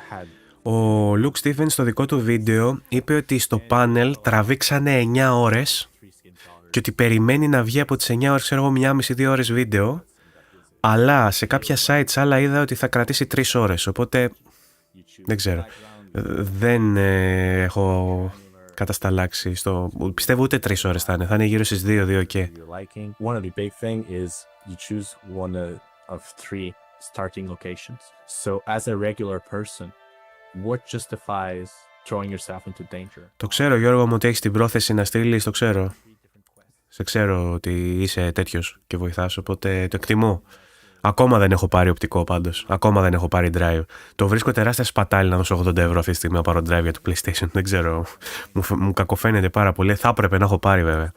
Speaker 3: had.
Speaker 1: Ο Luke Stevens στο δικό του βίντεο είπε ότι στο πάνελ τραβήξανε 9 ώρες και ότι περιμένει να βγει από τις 9 ώρες, ξέρω εγώ, 1,5-2 ώρες βίντεο, αλλά σε κάποια sites άλλα είδα ότι θα κρατήσει 3 ώρες, οπότε δεν ξέρω. Δεν έχω κατασταλάξει στο... Πιστεύω ούτε 3 ώρες θα είναι γύρω στις 2 και...
Speaker 3: One of the big thing is you choose one of 3 starting locations. So as a regular person, what justifies throwing yourself into danger?
Speaker 1: Το ξέρω, Γιώργο μου, ότι έχεις την πρόθεση να στείλεις, το ξέρω. Σε ξέρω ότι είσαι τέτοιος και βοηθάς, οπότε το εκτιμώ. Ακόμα δεν έχω πάρει οπτικό πάντως. Ακόμα δεν έχω πάρει drive. Το βρίσκω τεράστια σπατάλη να δώσω 80 ευρώ αυτή τη στιγμή να πάρω drive για το PlayStation. Δεν ξέρω. Μου κακοφαίνεται πάρα πολύ. Θα έπρεπε να έχω πάρει βέβαια.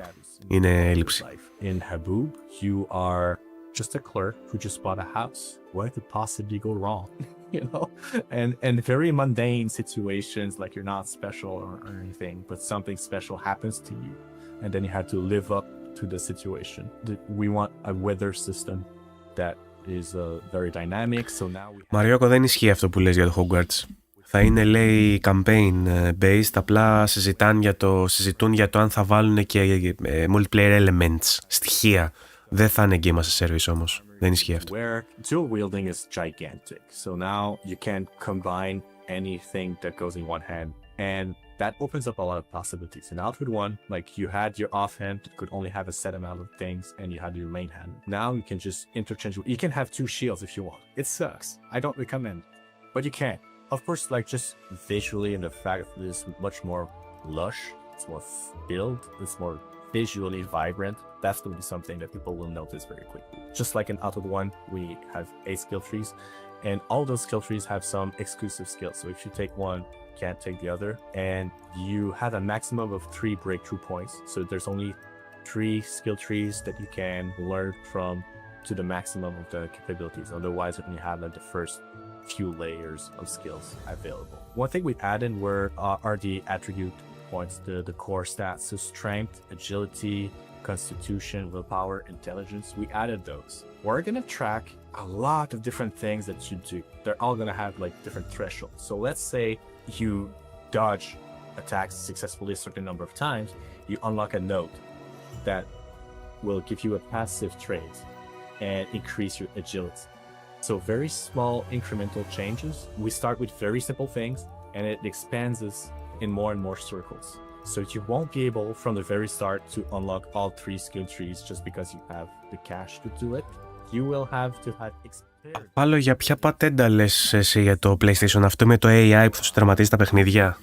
Speaker 1: Είναι έλλειψη.
Speaker 3: In Haboob, you are just a clerk who just bought a house. What could possibly go wrong? You know? And very mundane situations, like you're not special or anything, but something special happens to you. And then you have to live up to the situation. We want a weather system that is very dynamic, so now we...
Speaker 1: Μαριόκο, δεν ισχύει αυτό που λες για το Hogwarts. Θα είναι, λέει, campaign based, απλά συζητούν για το αν θα βάλουν και multiplayer elements, στοιχεία. Δεν θα είναι game as a service όμως. Δεν ισχύει αυτό.
Speaker 3: Dual wielding is gigantic, so now you can combine anything that goes in one hand, and that opens up a lot of possibilities. In Outward 1, like you had your offhand could only have a set amount of things, and you had your main hand. Now you can just interchange. You can have 2 shields if you want. It sucks. I don't recommend, but you can. Of course, like just visually, and the fact that it is much more lush, it's more filled, it's more visually vibrant. That's going to be something that people will notice very quickly. Just like in Outward 1, we have 8 skill trees, and all those skill trees have some exclusive skills. So if you take one, can't take the other, and you have a maximum of 3 breakthrough points. So there's only 3 skill trees that you can learn from to the maximum of the capabilities. Otherwise, you only have like the first few layers of skills available. One thing we added are the attribute points, the core stats. So strength, agility, constitution, willpower, intelligence. We added those. We're gonna track a lot of different things that you do. They're all gonna have like different thresholds. So let's say you dodge attacks successfully a certain number of times, you unlock a node that will give you a passive trait and increase your agility. So very small incremental changes. We start with very simple things, and it expands us in more and more circles. So you won't be able from the very start to unlock all 3 skill trees just because you have the cash to do it. You will have to have experience.
Speaker 1: Πάλο, για ποια πατέντα λες εσύ για το PlayStation αυτό με το AI που θα σου τερματίζει τα παιχνίδια?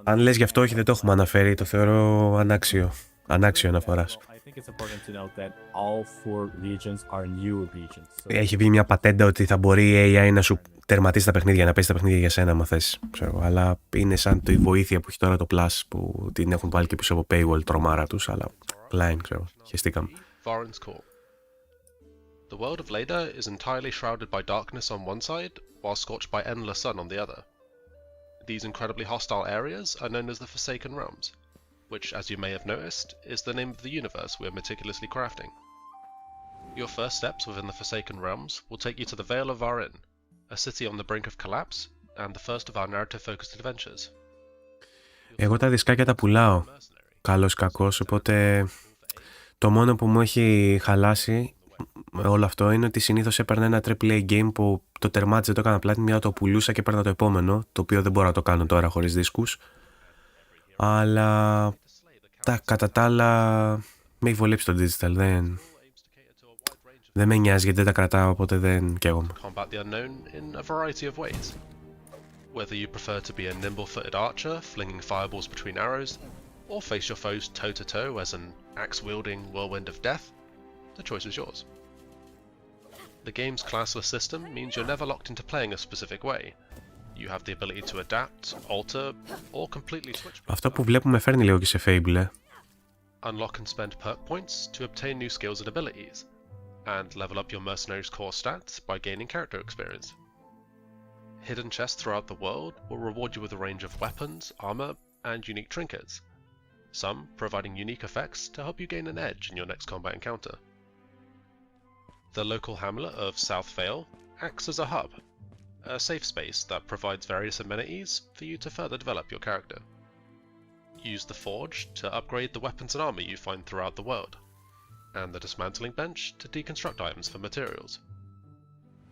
Speaker 1: Αν λες γι' αυτό, όχι, δεν το έχουμε αναφέρει, το θεωρώ ανάξιο. Ανάξιο αναφοράς. Έχει βγει μια πατέντα ότι θα μπορεί η AI να σου τερματίσει τα παιχνίδια, να παίζει τα παιχνίδια για σένα, άμα θες. Ξέρω, αλλά είναι σαν τη βοήθεια που έχει τώρα το Plus που την έχουν βάλει και πίσω από paywall τρομάρα τους, αλλά online, ξέρω, χεστήκαμε.
Speaker 4: The world of Leda is entirely shrouded by darkness on one side, while scorched by endless sun on the other. These incredibly hostile areas are known as the Forsaken Realms, which, as you may have noticed, is the name of the universe we are meticulously crafting. Your first steps within the Forsaken Realms will take you to the Vale of Varin, a city on the brink of collapse, and the first of our narrative-focused adventures.
Speaker 1: Εγώ τα δισκάκια τα πουλάω, καλός κακός, οπότε το μόνο που μου έχει χαλάσει όλο αυτό είναι ότι συνήθως έπαιρνα ένα AAA game που το τερμάτιζε, το έκανα πλάτη, μια το πουλούσα και έπαιρνα το επόμενο, το οποίο δεν μπορώ να το κάνω τώρα χωρίς δίσκους. Αλλά κατά τα άλλα με έχει βολέψει το digital, δεν με νοιάζει γιατί δεν τα κρατάω, οπότε δεν καίγομαι.
Speaker 4: Combat the unknown in a variety of ways. Whether you prefer to be a nimble-footed archer flinging fireballs between arrows, or face your foes toe-to-toe as an axe-wielding whirlwind of death, the choice is yours. The game's classless system means you're never locked into playing a specific way. You have the ability to adapt, alter, or completely switch.
Speaker 1: Αυτό που βλέπουμε φέρνει λίγο και σε Fable.
Speaker 4: Unlock and spend perk points to obtain new skills and abilities, and level up your mercenaries' core stats by gaining character experience. Hidden chests throughout the world will reward you with a range of weapons, armor, and unique trinkets, some providing unique effects to help you gain an edge in your next combat encounter. The local hamlet of South Vale acts as a hub, a safe space that provides various amenities for you to further develop your character. Use the forge to upgrade the weapons and armor you find throughout the world, and the dismantling bench to deconstruct items for materials.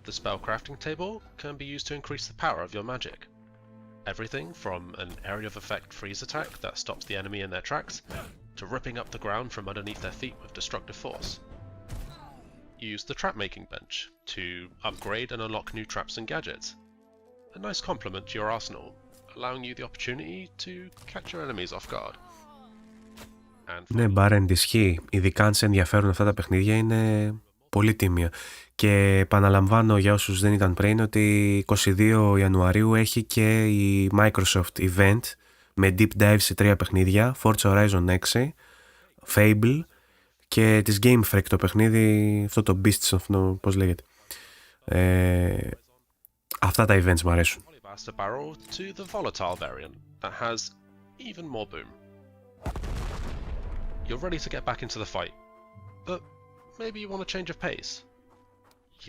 Speaker 4: The spellcrafting table can be used to increase the power of your magic. Everything from an area of effect freeze attack that stops the enemy in their tracks, to ripping up the ground from underneath their feet with destructive force. Use the trap making bench to upgrade and unlock new traps and gadgets. A nice complement to your arsenal, allowing you the opportunity to catch your enemies off guard.
Speaker 1: Ναι, Μπάρεντ, ισχύει. Ειδικά αν σε ενδιαφέρουν αυτά τα παιχνίδια, είναι πολύ τίμια. Και επαναλαμβάνω για όσους δεν ήταν πριν ότι 22 Ιανουαρίου έχει και η Microsoft Event με deep dive σε 3 παιχνίδια, Forza Horizon 6, Fable και της Game Freak το παιχνίδι, αυτό το Beasts of, πώς λέγεται. Αυτά τα events μου αρέσουν.
Speaker 4: Barrel to the volatile variant that has even more boom. You're ready to get back into the fight, but maybe you want a change of pace.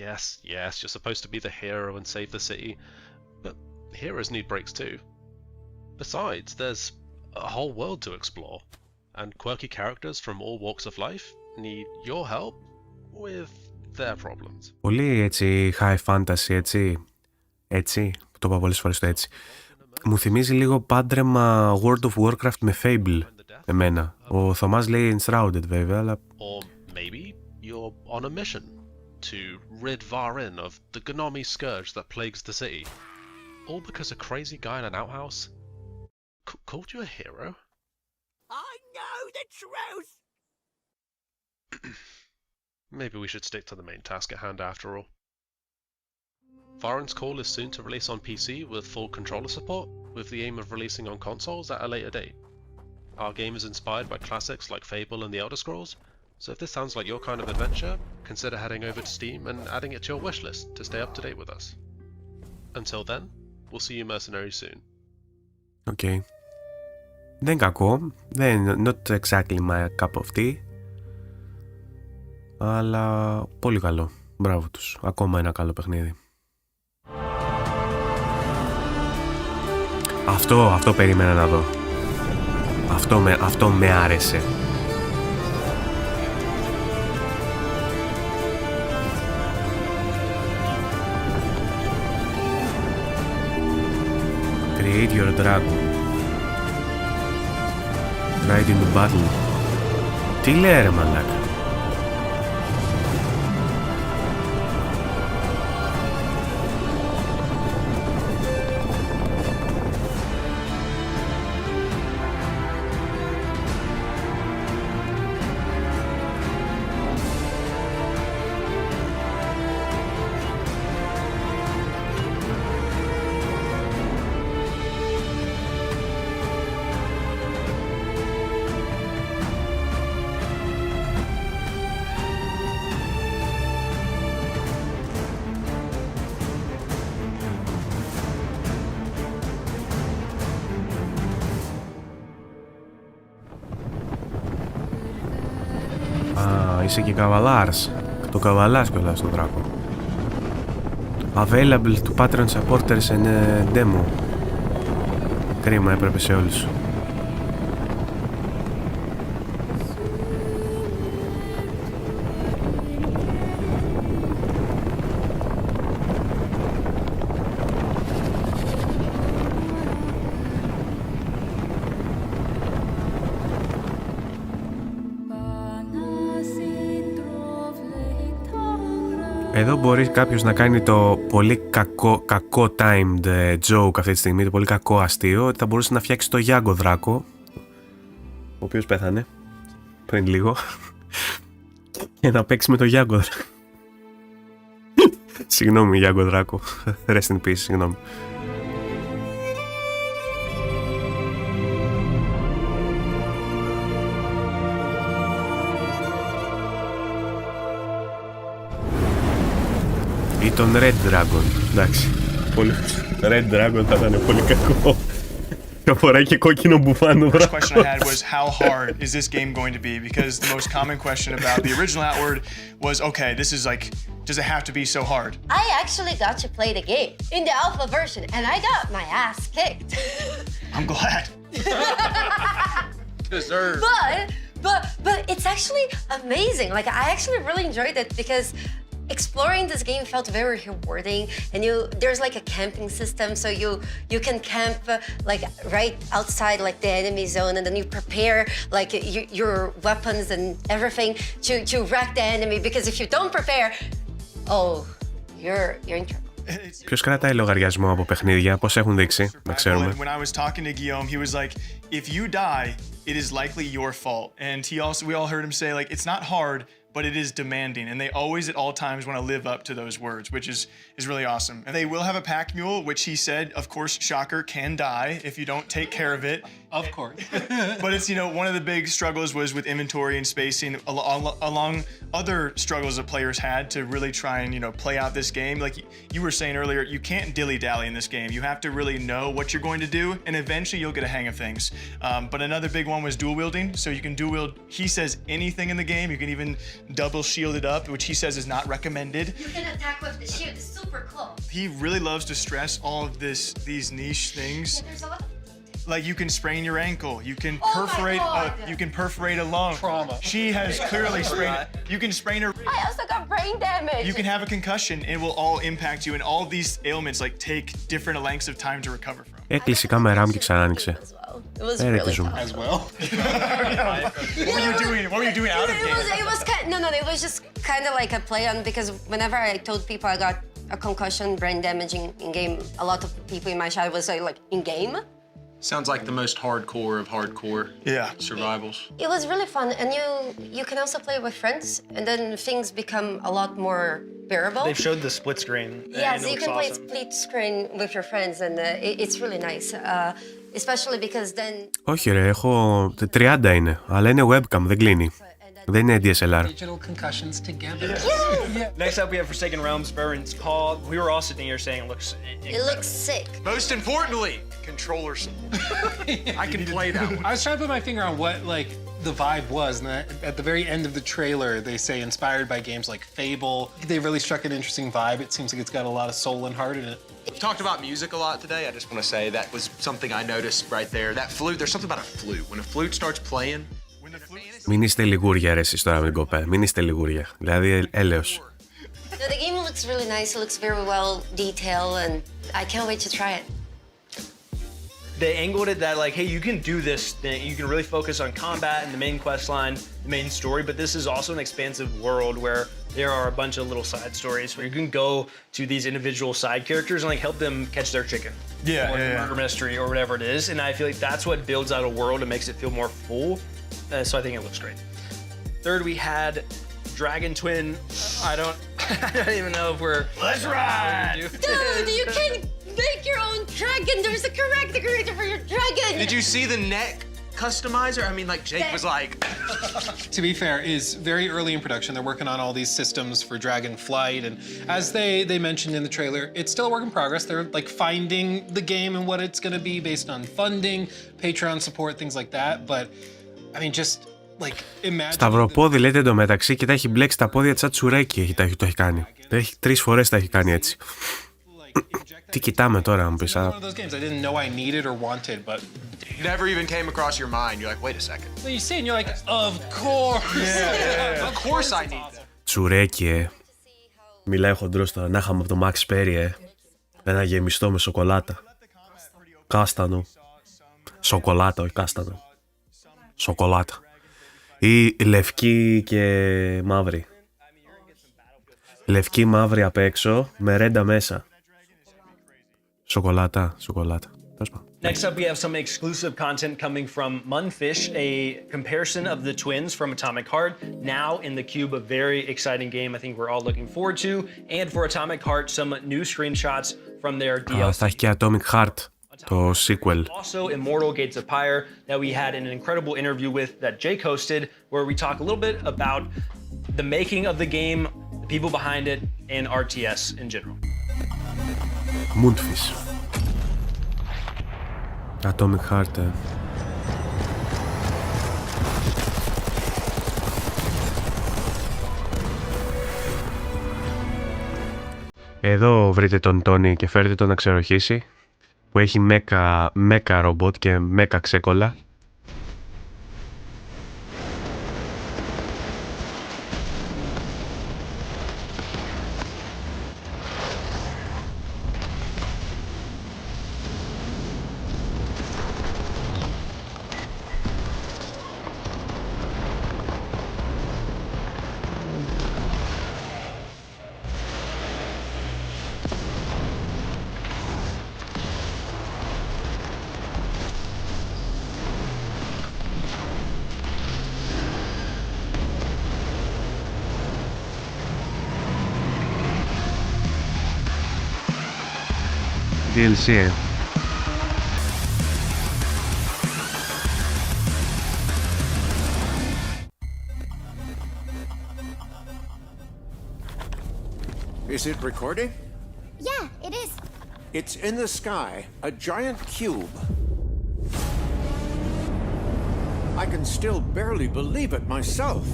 Speaker 4: Yes, you're supposed to be the hero and save the city, but heroes need breaks too. Besides, there's a whole world to explore, and quirky characters from all walks of life need your help with their problems.
Speaker 1: Πολύ έτσι high fantasy, έτσι, το είπα πολλές φορές το έτσι. Μου θυμίζει λίγο πάντρεμα World of Warcraft με Fable, εμένα. Ο Θωμάς λέει Enshrouded βέβαια, αλλά...
Speaker 4: Or maybe you're on a mission to rid Varin of the Gnomi scourge that plagues the city. All because a crazy guy in an outhouse called you a hero?
Speaker 5: I know the truth!
Speaker 4: Maybe we should stick to the main task at hand after all. Varin's Call is soon to release on PC with full controller support, with the aim of releasing on consoles at a later date. Our game is inspired by classics like Fable and The Elder Scrolls, so if this sounds like your kind of adventure, consider heading over to Steam and adding it to your wishlist to stay up to date with us. Until then, we'll see you mercenaries soon.
Speaker 1: Okay. Δεν κακό, not exactly my cup of tea, αλλά πολύ καλό. Μπράβο τους. Ακόμα ένα καλό παιχνίδι. Αυτό περίμενα να δω. Αυτό με άρεσε. Create your dragon. Ride into battle. Τι λέει ρε μαλάκα. Είσαι και καβαλάρς. Το καβαλάς κιόλας στον δράκο. Available to patron supporters and demo. Κρίμα, έπρεπε σε όλους. Εδώ μπορεί κάποιος να κάνει το πολύ κακό timed joke αυτή τη στιγμή, το πολύ κακό αστείο, ότι θα μπορούσε να φτιάξει το Γιάγκο Δράκο, ο οποίος πέθανε πριν λίγο, και να παίξει με το Γιάγκο Δράκο. Συγγνώμη Γιάγκο Δράκο, rest in peace, συγγνώμη. Ή τον Red Dragon, εντάξει. Red Dragon θα ήταν πολύ κακό. Φοράει και κόκκινο μπουφάνο.
Speaker 11: The first question I had was, how hard is this game going to be? Because the most common question about the original Outward was, okay, this is like, does it have to be so hard?
Speaker 10: I actually got to play the game in the alpha version, and I got my ass kicked.
Speaker 11: I'm glad.
Speaker 7: Deserved.
Speaker 10: But it's actually amazing. Like, I actually really enjoyed it because exploring this game felt very rewarding, and there's like a camping system, so you can camp like right outside like the enemy zone, and then you prepare like your weapons and everything to wreck the enemy, because if you don't prepare, oh, you're in trouble.
Speaker 1: Ποιος κρατάει λογαριασμό από παιχνίδια, πώς έχουν δείξει, να ξέρουμε.
Speaker 11: When I was talking to Guillaume, he was like, if you die, it is likely your fault. And we all heard him say like, it's not hard, but it is demanding, and they always at all times want to live up to those words, which is really awesome. And they will have a pack mule, which he said, of course, shocker, can die if you don't take care of it.
Speaker 8: Of course.
Speaker 11: But it's, one of the big struggles was with inventory and spacing, along other struggles that players had to really try and, play out this game. Like you were saying earlier, you can't dilly-dally in this game. You have to really know what you're going to do, and eventually you'll get a hang of things. But another big one was dual wielding. So you can dual wield, he says, anything in the game. You can even double shield it up, which he says is not recommended.
Speaker 10: You can attack with the shield, it's super close.
Speaker 11: He really loves to stress all of these niche things.
Speaker 10: Yeah, there's a lot of
Speaker 11: like you can sprain your ankle, you can perforate a lung.
Speaker 8: Trauma.
Speaker 11: She has clearly sprained it. You can sprain her.
Speaker 10: I also got brain damage.
Speaker 11: You can have a concussion. It will all impact you, and all these ailments like take different lengths of time to recover from.
Speaker 1: Έκλεισε η κάμερά μου και ξανά άνοιξε.
Speaker 10: It was really tough.
Speaker 8: As well.
Speaker 11: What were you doing out of game?
Speaker 10: It was it was just kind of like a play on, because whenever I told people I got a concussion, brain damage in game, a lot of people in my chat was like in game.
Speaker 7: Sounds like the most hardcore of hardcore survivals.
Speaker 10: It was really fun, and you can also play with friends, and then things become a lot more bearable.
Speaker 6: They've showed the split screen.
Speaker 10: Yeah, so you can play split screen with your friends, and it's really nice. Especially because then...
Speaker 1: Όχι ρε, έχω 30 είναι, αλλά είναι webcam, δεν κλείνει. Δεν είναι DSLR.
Speaker 8: Digital concussions together.
Speaker 6: Yeah. Next up we have Forsaken Realms, Baron's Call. We were all sitting here saying
Speaker 10: it looks sick.
Speaker 7: Most importantly, controllers. I can play that one.
Speaker 8: I was trying to put my finger on what like the vibe was, and at the very end of the trailer they say inspired by games like Fable. They really struck an interesting vibe. It seems like it's got a lot of soul and heart in it.
Speaker 7: We've talked about music a lot today. I just want to say that was something I noticed right there. That flute, there's something about a flute. When a flute starts playing.
Speaker 1: Μην είστε λιγούρια ρε εσείς τώρα με την κοπέλα. Μην είστε λιγούρια. Δηλαδή έλεος.
Speaker 10: The game looks really nice. It looks very well detailed, and I can't wait to try it.
Speaker 6: They angled it that like, hey, you can do this thing. You can really focus on combat and the main quest line, the main story, but this is also an expansive world where there are a bunch of little side stories where you can go to these individual side characters and like help them catch their chicken. Or murder mystery or whatever it is. And I feel like that's what builds out a world and makes it feel more full. So I think it looks great. Third, we had Dragon Twin. I don't even know if we're...
Speaker 11: Let's ride!
Speaker 10: Dude, you can make your own dragon. There's a character creator for your dragon.
Speaker 7: Did you see the neck customizer? I mean, like Jake was like...
Speaker 8: To be fair, is very early in production. They're working on all these systems for Dragon Flight, and as they mentioned in the trailer, it's still a work in progress. They're like finding the game and what it's going to be based on funding, Patreon support, things like that. But I mean, just like imagine.
Speaker 1: Σταυροπόδι λέτε εντωμεταξύ και τα έχει μπλέξει τα πόδια σαν τσουρέκι. Το έχει κάνει. Έχει 3 φορές τα έχει κάνει έτσι. Τι κοιτάμε τώρα, να μου πεις.
Speaker 8: One of those games I didn't know I needed or wanted, but
Speaker 7: Never even came across your mind. You're like, wait a second.
Speaker 8: so you see and you're like, of course.
Speaker 7: Of course I need that.
Speaker 1: Τσουρέκι, Μιλάει χοντρός τώρα. Να είχαμε από το Max Perry, ένα γεμιστό με σοκολάτα. Κάστανο. Σοκολάτα, όχι κάστανο. Σοκολάτα. Ή λευκή και μαύρη. Λευκή μαύρη απ' έξω με ρέντα μέσα. Σοκολάτα, σοκολάτα.
Speaker 6: Next up, we have some exclusive content coming from Munfish, a comparison of the twins from Atomic Heart. Now in the cube, a very exciting game I think we're all looking forward to. And for Atomic Heart, some new screenshots from their DLC.
Speaker 1: Θα έχει και Atomic Heart, το sequel.
Speaker 6: Also, Immortal Gates of Pyre, that we had an incredible interview with that Jake hosted, where we talk a little bit about the making of the game, the people behind it, and RTS in general.
Speaker 1: Munfish. Atomic Heart. Εδώ βρείτε τον Τόνι και φέρετε τον να ξεροχήσει, που έχει μέκα ρομπότ και μέκα ξέκολα. DLC.
Speaker 9: Is it recording?
Speaker 12: Yeah, it is.
Speaker 9: It's in the sky, a giant cube. I can still barely believe it myself.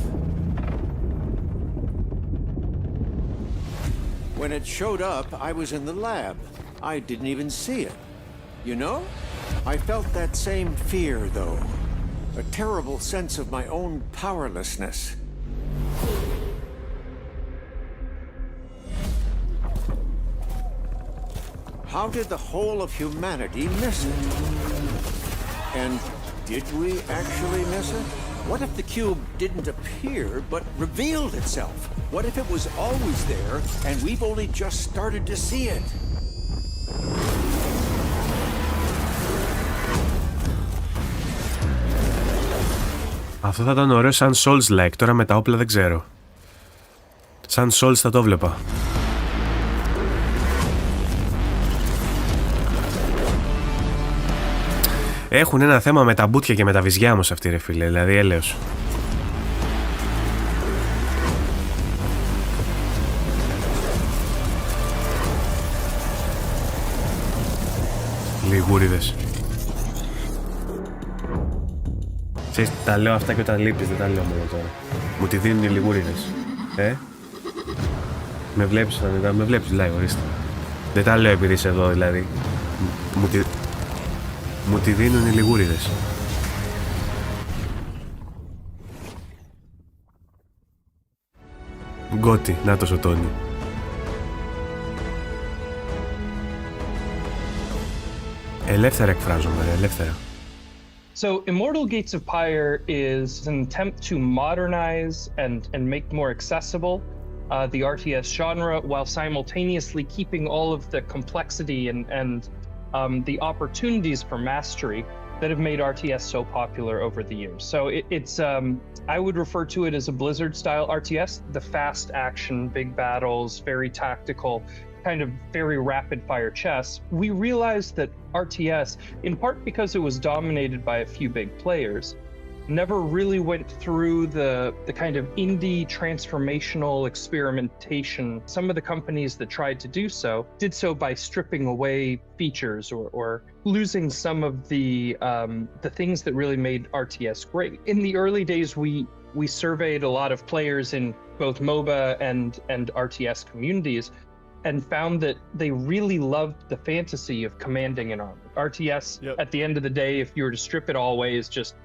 Speaker 9: When it showed up, I was in the lab. I didn't even see it. You know, I felt that same fear, though. A terrible sense of my own powerlessness. How did the whole of humanity miss it? And did we actually miss it? What if the cube didn't appear, but revealed itself? What if it was always there, and we've only just started to see it?
Speaker 1: Αυτό θα ήταν ωραίο σαν Souls-like, τώρα με τα όπλα δεν ξέρω. Σαν Souls θα το βλέπα. Έχουν ένα θέμα με τα μπουτια και με τα βυζιά όμως αυτοί, ρε φίλε, δηλαδή έλεος. Λιγούριδες. Ξέρεις, τα λέω αυτά και όταν λείπεις, δεν τα λέω μόνο τώρα. Μου τη δίνουν οι λιγούριδες. Με βλέπεις, με βλέπεις live, ορίστε. Δεν τα λέω επειδή είσαι εδώ, δηλαδή. Μου τη δίνουν οι λιγούριδες. Γκότι, να το σωτώνει. Ελεύθερα εκφράζομαι, ελεύθερα.
Speaker 13: So Immortal Gates of Pyre is an attempt to modernize and make more accessible the RTS genre while simultaneously keeping all of the complexity and the opportunities for mastery that have made RTS so popular over the years. So it's I would refer to it as a Blizzard-style RTS, the fast action, big battles, very tactical, kind of very rapid-fire chess. We realized that RTS, in part because it was dominated by a few big players, never really went through the kind of indie transformational experimentation. Some of the companies that tried to do so did so by stripping away features or losing some of the things that really made RTS great. In the early days, we surveyed a lot of players in both MOBA and RTS communities and found that they really loved the fantasy of commanding an army. RTS, at the end of the day, if you were to strip it all away, is just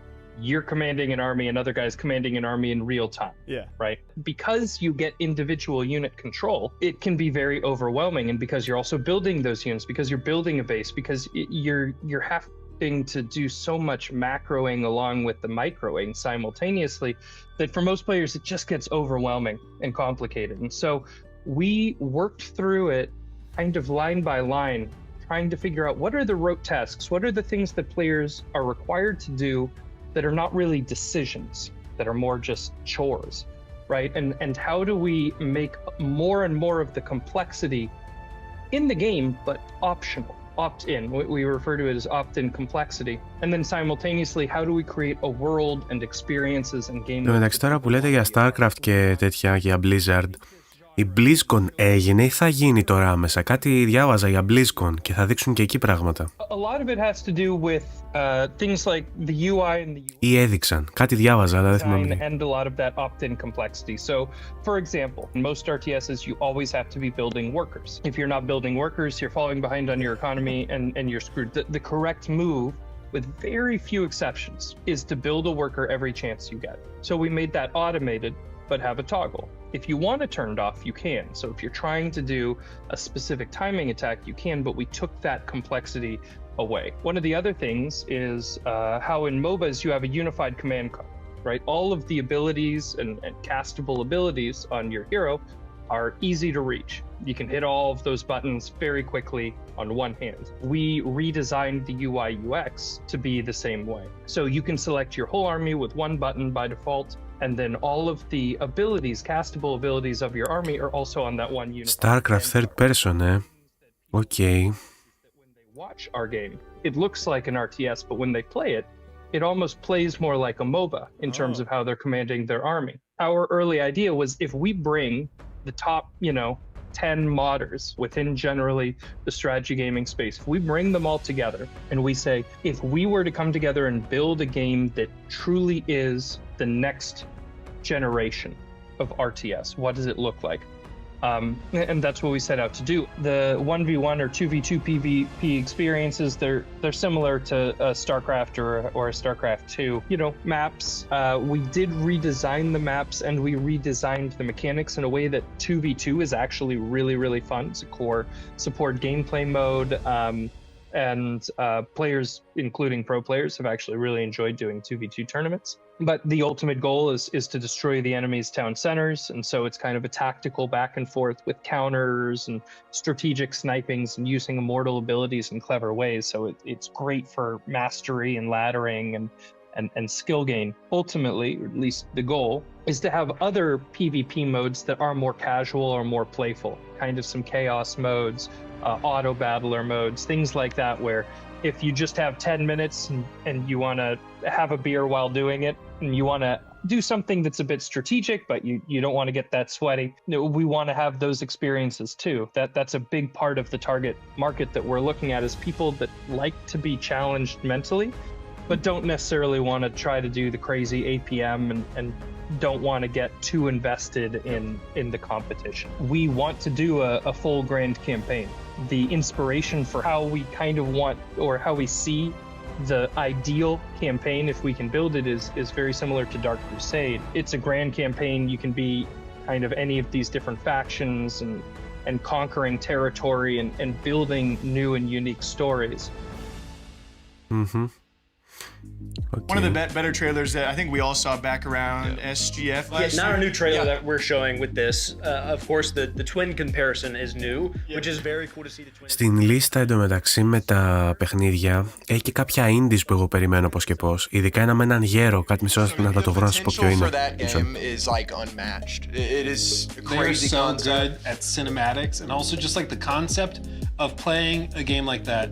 Speaker 13: you're commanding an army, another guy's commanding an army in real time.
Speaker 12: Yeah.
Speaker 13: Right? Because you get individual unit control, it can be very overwhelming. And because you're also building those units, because you're building a base, because you're having to do so much macroing along with the microing simultaneously, that for most players, it just gets overwhelming and complicated. And so we worked through it kind of line by line, trying to figure out what are the rote tasks, what are the things that players are required to do that are not really decisions, that are more just chores, right? And how do we make more and more of the complexity in the game, but optional, opt-in. We refer to it as opt-in complexity. And then simultaneously, how do we create a world and experiences and game...
Speaker 1: Εντάξει, τώρα που λέτε για StarCraft και τέτοια, για Blizzard, η BlizzCon έγινε ή θα γίνει τώρα άμεσα? Κάτι διάβαζα για BlizzCon και θα δείξουν και εκεί πράγματα.
Speaker 13: A lot of it has to do with things like the UI and the
Speaker 1: Ή έδειξαν. Κάτι διάβαζα, αλλά δεν θυμάμαι.
Speaker 13: and a lot of that opt-in complexity. So, for example, in most RTSs, you always have to be building workers. If you're not building workers, you're falling behind on your economy and you're screwed. The correct move, with very few exceptions, is to build a worker every chance you get. So we made that automated, but have a toggle. If you want to turn it off, you can. So if you're trying to do a specific timing attack, you can, but we took that complexity away. One of the other things is how in MOBAs you have a unified command card, right? All of the abilities and castable abilities on your hero are easy to reach. You can hit all of those buttons very quickly on one hand. We redesigned the UI UX to be the same way. So you can select your whole army with one button by default, and then all of the abilities, castable abilities of your army are also on that one unit.
Speaker 1: StarCraft third person, Okay.
Speaker 13: When they watch our game, it looks like an RTS, but when they play it, it almost plays more like a MOBA in terms of how they're commanding their army. Our early idea was if we bring the top, 10 modders within generally the strategy gaming space, if we bring them all together and we say, if we were to come together and build a game that truly is the next generation of RTS, what does it look like? And that's what we set out to do. The 1v1 or 2v2 PvP experiences, they're similar to a StarCraft or a StarCraft 2. Maps, we did redesign the maps and we redesigned the mechanics in a way that 2v2 is actually really, really fun. It's a core support gameplay mode. And players, including pro players, have actually really enjoyed doing 2v2 tournaments. But the ultimate goal is to destroy the enemy's town centers, and so it's kind of a tactical back and forth with counters and strategic snipings and using immortal abilities in clever ways. So it's great for mastery and laddering and skill gain. Ultimately, or at least the goal, is to have other PvP modes that are more casual or more playful, kind of some chaos modes, auto battler modes, things like that, where if you just have 10 minutes and you want to have a beer while doing it, and you want to do something that's a bit strategic, but you don't want to get that sweaty, we want to have those experiences too. That's a big part of the target market that we're looking at, is people that like to be challenged mentally, but don't necessarily want to try to do the crazy APM and don't want to get too invested in the competition. We want to do a full grand campaign. The inspiration for how we kind of want, or how we see the ideal campaign, if we can build it, is very similar to Dark Crusade. It's a grand campaign. You can be kind of any of these different factions and conquering territory and building new and unique stories.
Speaker 1: Mm-hmm. Okay.
Speaker 11: One of the better trailers that I think we all saw back around SGF last year.
Speaker 6: Not a new trailer that we're showing with this. Of course, the twin comparison is new, which is very cool to see the twin.
Speaker 1: Στην λίστα εντωμεταξύ με τα παιχνίδια έχει και κάποια indies που εγώ περιμένω πώς και πώς. Ειδικά ένα με έναν γέρο, κάτι μισό να το βρω να σας πω ποιο είναι.
Speaker 8: They're so good at cinematics, and also just like the concept of playing a game like that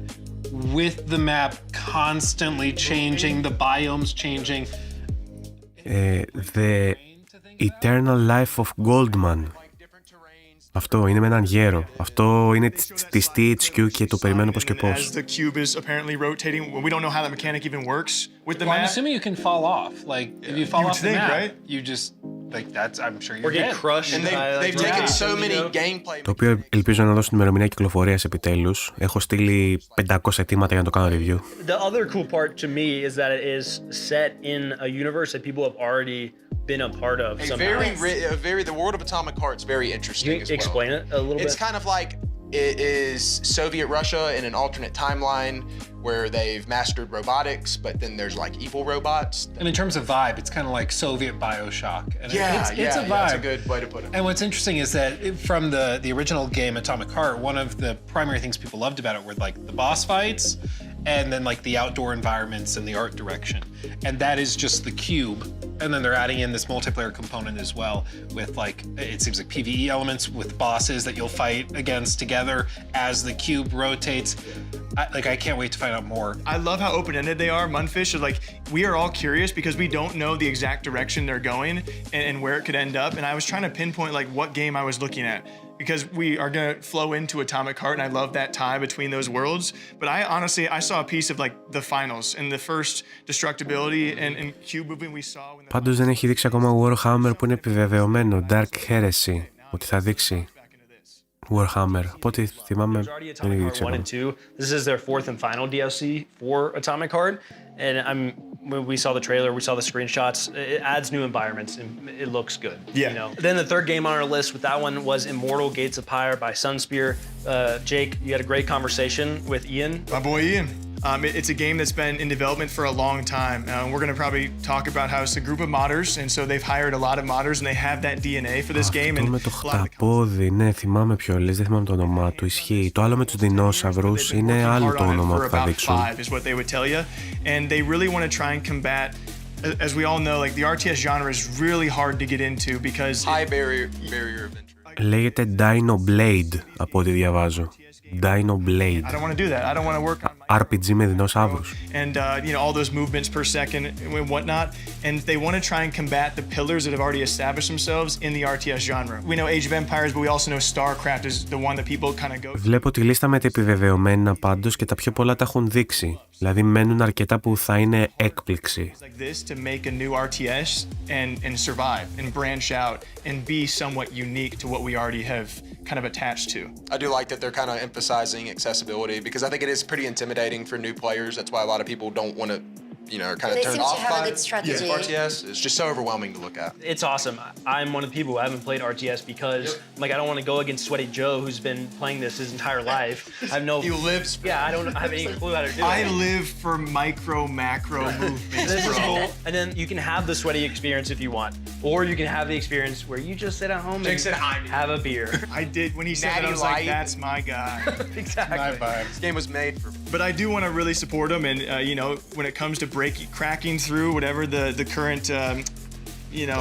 Speaker 8: with the map constantly changing, the biomes changing.
Speaker 1: The Eternal Life of Goldman. Αυτό είναι με έναν γέρο. Αυτό είναι της THQ και το περιμένω πώς και πώς.
Speaker 11: As the cube is apparently rotating, we don't know how that mechanic even works with the map.
Speaker 8: I'm assuming you can fall off. Like if you fall off the map,
Speaker 11: right?
Speaker 8: you just like that's. I'm sure you're
Speaker 7: Or get
Speaker 8: dead.
Speaker 7: crushed. And they've taken so many gameplay.
Speaker 1: Το οποίο ελπίζω να δώσουν ημερομηνία κυκλοφορίας επιτέλους. Έχω στείλει 500 αιτήματα για να το κάνω review.
Speaker 6: The other cool part to me is that it is set in a universe that people have already been a part of.
Speaker 7: The world of Atomic Heart's very interesting as well.
Speaker 6: Explain it a little bit.
Speaker 7: It's kind of like it is Soviet Russia in an alternate timeline where they've mastered robotics, but then there's like evil robots.
Speaker 8: And in terms of vibe, it's kind of like Soviet Bioshock. And it's a vibe.
Speaker 7: That's a good way to put it.
Speaker 8: And what's interesting is that from the original game Atomic Heart, one of the primary things people loved about it were like the boss fights and then like the outdoor environments and the art direction. And that is just the cube. And then they're adding in this multiplayer component as well with like, it seems like PvE elements with bosses that you'll fight against together as the cube rotates. I can't wait to find out more.
Speaker 11: I love how open-ended they are. Munfish are like, we are all curious because we don't know the exact direction they're going and where it could end up. And I was trying to pinpoint like what game I was looking at, because we are going to flow into Atomic Heart, and I love that tie between those worlds. But I saw a piece of like the finals and the first destructibility and cube movement we saw.
Speaker 1: Πάντως δεν έχει δείξει ακόμα Warhammer που είναι επιβεβαιωμένο. Dark Heresy, ότι θα δείξει Warhammer. Από ό,τι θυμάμαι δεν έχει δείξει ακόμα.
Speaker 6: This is their fourth and final DLC for Atomic Heart. And when we saw the trailer, we saw the screenshots. It adds new environments and it looks good.
Speaker 11: Yeah.
Speaker 6: You know? Then the third game on our list with that one was Immortal Gates of Pyre by Sunspear. Jake, you had a great conversation with Ian.
Speaker 11: My boy Ian. It's a game that's been in development for a long time. We're going to probably talk about how it's a group of modders, and so they've hired a lot of modders, and they have that DNA for this game.
Speaker 1: Αυτό με το χταπόδι, ναι, θυμάμαι ποιο λες, δεν θυμάμαι το όνομά του, ισχύει. Το άλλο με τους δεινόσαυρους είναι άλλο το όνομα που θα δείξουν.
Speaker 11: And they really want to try and combat, as we all know, like the RTS genre is really hard to get into because
Speaker 7: high barrier of entry.
Speaker 1: Λέγεται Dino Blade από ό,τι διαβάζω. Dino Blade.
Speaker 11: I don't want to do that. I don't want to work on
Speaker 1: RPG με δεινόσαυρους.
Speaker 11: And you know, all those movements per second and whatnot. And they want to try and combat the pillars that have already established themselves in the RTS genre. We know Age of Empires, but we also know StarCraft is the one that people kind of go.
Speaker 1: Βλέπω τη λίστα με τα επιβεβαιωμένα πάντως και τα πιο πολλά τα έχουν δείξει. Δηλαδή μένουν αρκετά που θα είναι έκπληξη.
Speaker 11: Like this to make a new RTS and survive and branch out and be somewhat unique to what we already have kind of attached to.
Speaker 7: I do like that they're kind of emphasizing accessibility because I think it is pretty intimidating for new players. That's why a lot of people don't want to, you know, kind of turn off by RTS. It's just so overwhelming to look at.
Speaker 6: It's awesome. I'm one of the people who haven't played RTS because like I don't want to go against Sweaty Joe who's been playing this his entire life. I have no.
Speaker 11: He lives.
Speaker 6: Yeah, I don't have any clue how to do it.
Speaker 11: I live for macro movements,
Speaker 6: This
Speaker 11: bro.
Speaker 6: is cool. And then you can have the sweaty experience if you want, or you can have the experience where you just sit at home and have a beer.
Speaker 11: I did when he said that. I was like, "That's my guy."
Speaker 6: Exactly.
Speaker 11: My vibe.
Speaker 7: This game was made for.
Speaker 11: But I do want to really support him, and you know, when it comes to cracking through whatever the current. You know,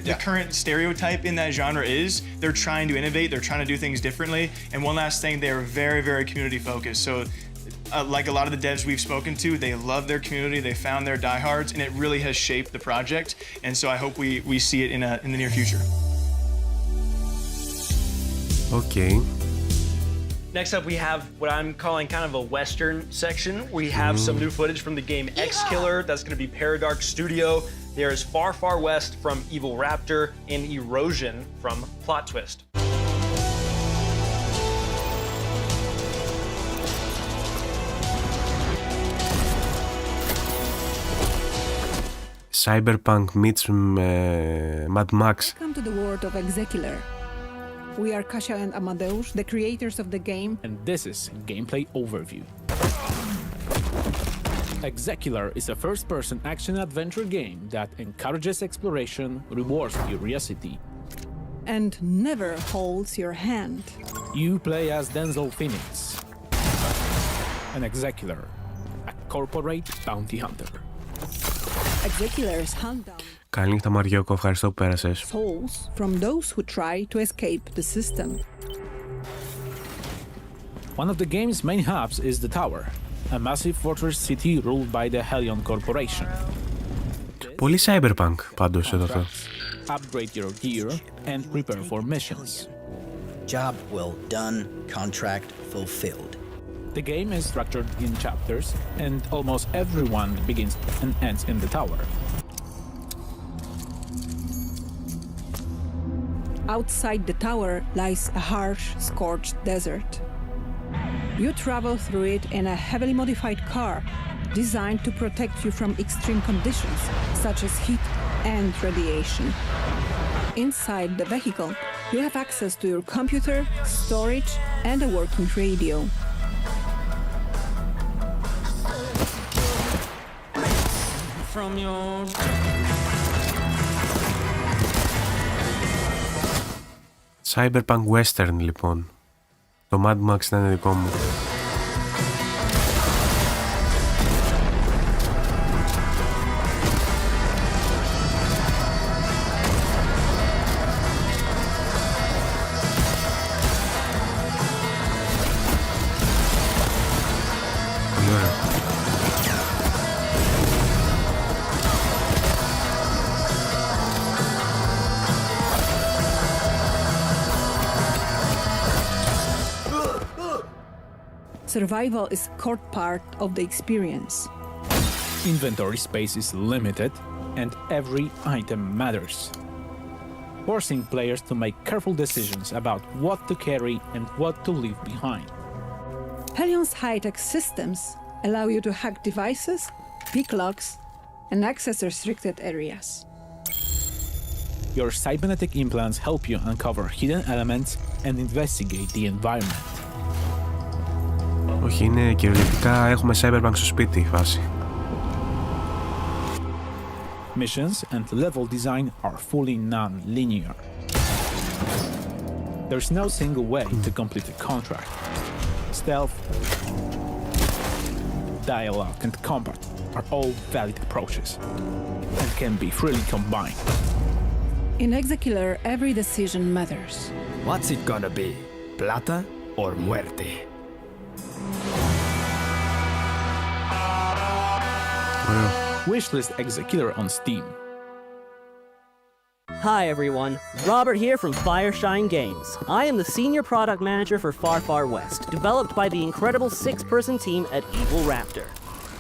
Speaker 11: the current stereotype in that genre is, they're trying to innovate, they're trying to do things differently. And one last thing, they are very, very community focused. So like a lot of the devs we've spoken to, they love their community, they found their diehards, and it really has shaped the project. And so I hope we see it in the near future.
Speaker 1: Okay.
Speaker 6: Next up, we have what I'm calling kind of a Western section. We have some new footage from the game X-Killer. That's going to be Paradark Studio. There's Far, Far West from Evil Raptor and Erosion from Plot Twist.
Speaker 1: Cyberpunk meets Mad Max.
Speaker 12: Welcome to the world of Execular. We are Kasia and Amadeus, the creators of the game.
Speaker 14: And this is gameplay overview. Execular is a first-person action-adventure game that encourages exploration, rewards curiosity,
Speaker 12: and never holds your hand.
Speaker 14: You play as Denzel Phoenix, an Execular, a corporate bounty hunter.
Speaker 12: Execulars hunt down
Speaker 1: Καλή νύχτα Μαριώκο, ευχαριστώ που πέρασες.
Speaker 12: souls from those who try to escape the system.
Speaker 14: One of the game's main hubs is the Tower, a massive fortress city ruled by the Hellion Corporation.
Speaker 1: Πολύ cyberpunk πάντως εδώ αυτό.
Speaker 14: Upgrade your gear and prepare for missions.
Speaker 15: Job well done, contract fulfilled.
Speaker 14: The game is structured in chapters, and almost everyone begins and ends in the tower.
Speaker 12: Outside the tower lies a harsh, scorched desert. You travel through it in a heavily modified car designed to protect you from extreme conditions such as heat and radiation. Inside the vehicle, you have access to your computer, storage, and a working radio.
Speaker 15: From your...
Speaker 1: Cyberpunk Western λοιπόν. Το Mad Max θα είναι δικό μου.
Speaker 12: Survival is a core part of the experience.
Speaker 14: Inventory space is limited, and every item matters, forcing players to make careful decisions about what to carry and what to leave behind.
Speaker 12: Helion's high-tech systems allow you to hack devices, pick locks, and access restricted areas.
Speaker 14: Your cybernetic implants help you uncover hidden elements and investigate the environment.
Speaker 1: Όχι, είναι κυριολεκτικά έχουμε cyberpunk στο σπίτι η φάση.
Speaker 14: Missions and level design are fully non-linear. There's no single way to complete the contract. Stealth, dialogue, and combat are all valid approaches and can be freely combined.
Speaker 12: In Exekiller, every decision matters.
Speaker 16: What's it gonna be? Plata or muerte?
Speaker 14: Wishlist Exekiller on Steam.
Speaker 17: Hi everyone, Robert here from Fireshine Games. I am the senior product manager for Far Far West, developed by the incredible 6-person team at Evil Raptor.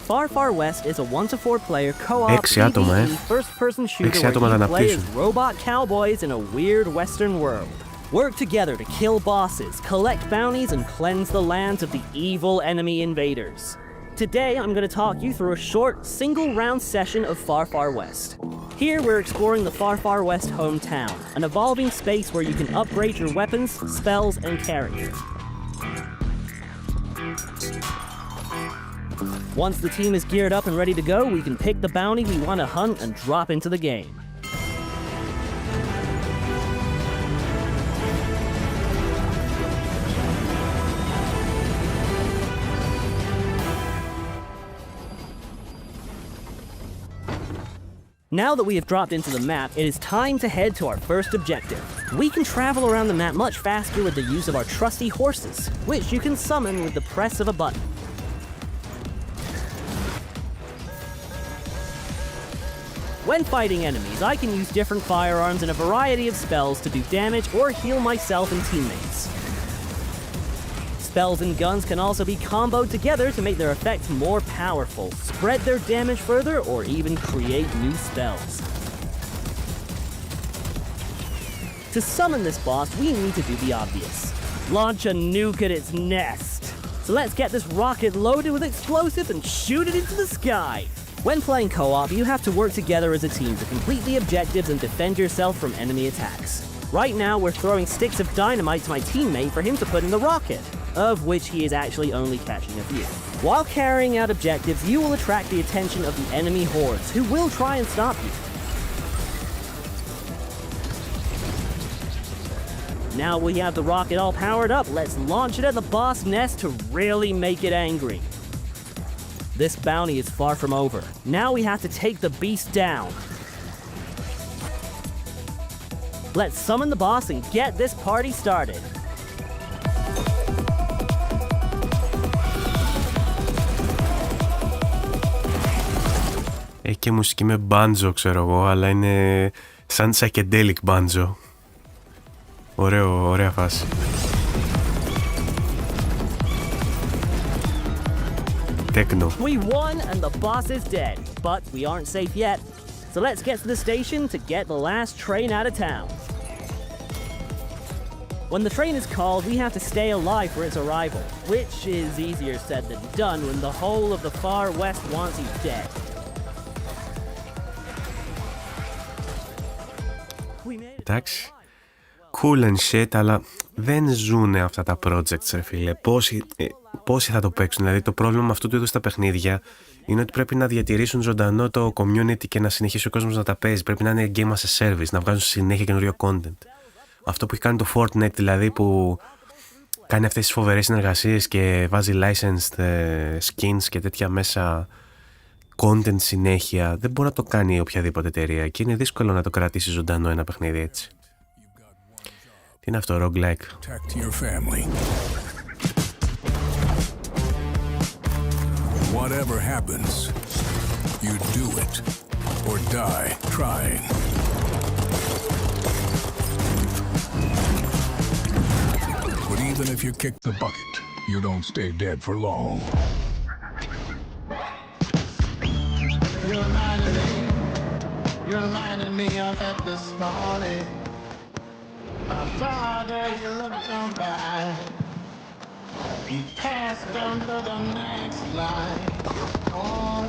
Speaker 17: Far Far West is a 1-to-4 player co-op PvE first-person shooter where you play as robot cowboys in a weird western world. Work together to kill bosses, collect bounties, and cleanse the lands of the evil enemy invaders. Today, I'm going to talk you through a short, single-round session of Far Far West. Here, we're exploring the Far Far West hometown, an evolving space where you can upgrade your weapons, spells, and characters. Once the team is geared up and ready to go, we can pick the bounty we want to hunt and drop into the game. Now that we have dropped into the map, it is time to head to our first objective. We can travel around the map much faster with the use of our trusty horses, which you can summon with the press of a button. When fighting enemies, I can use different firearms and a variety of spells to do damage or heal myself and teammates. Spells and guns can also be comboed together to make their effects more powerful, spread their damage further, or even create new spells. To summon this boss, we need to do the obvious. Launch a nuke at its nest. So let's get this rocket loaded with explosives and shoot it into the sky. When playing co-op, you have to work together as a team to complete the objectives and defend yourself from enemy attacks. Right now, we're throwing sticks of dynamite to my teammate for him to put in the rocket, of which he is actually only catching a few. While carrying out objectives, you will attract the attention of the enemy hordes, who will try and stop you. Now we have the rocket all powered up, let's launch it at the boss nest to really make it angry. This bounty is far from over. Now we have to take the beast down. Let's summon the boss and get this party started.
Speaker 1: Έχει και μουσική με μπάντζο, ξέρω εγώ, αλλά είναι σαν psychedelic μπάντζο. Ωραία φάση. Techno.
Speaker 17: We won and the boss is dead, but we aren't safe yet. So let's get to the station to get the last train out of town. When the train is called, we have to stay alive for its arrival, which is easier said than done when the whole of the far west wants you dead.
Speaker 1: Εντάξει, cool and shit, αλλά δεν ζουνε αυτά τα projects, ρε φίλε. Πόσοι θα το παίξουν? Δηλαδή το πρόβλημα με αυτού του είδους τα παιχνίδια είναι ότι πρέπει να διατηρήσουν ζωντανό το community και να συνεχίσει ο κόσμος να τα παίζει. Πρέπει να είναι game as a service, να βγάζουν συνέχεια καινούριο content. Αυτό που έχει κάνει το Fortnite, δηλαδή, που κάνει αυτές τις φοβερές συνεργασίες και βάζει licensed skins και τέτοια μέσα content συνέχεια, δεν μπορεί να το κάνει οποιαδήποτε εταιρεία και είναι δύσκολο να το κρατήσει ζωντανό ένα παιχνίδι έτσι. Τι είναι αυτό, roguelike?
Speaker 18: Whatever happens, you do it or die trying. But even if you kick the bucket, you don't stay dead for long.
Speaker 19: You reminded me of it this morning. My father, you looked so bad. He passed on to the next line. Oh.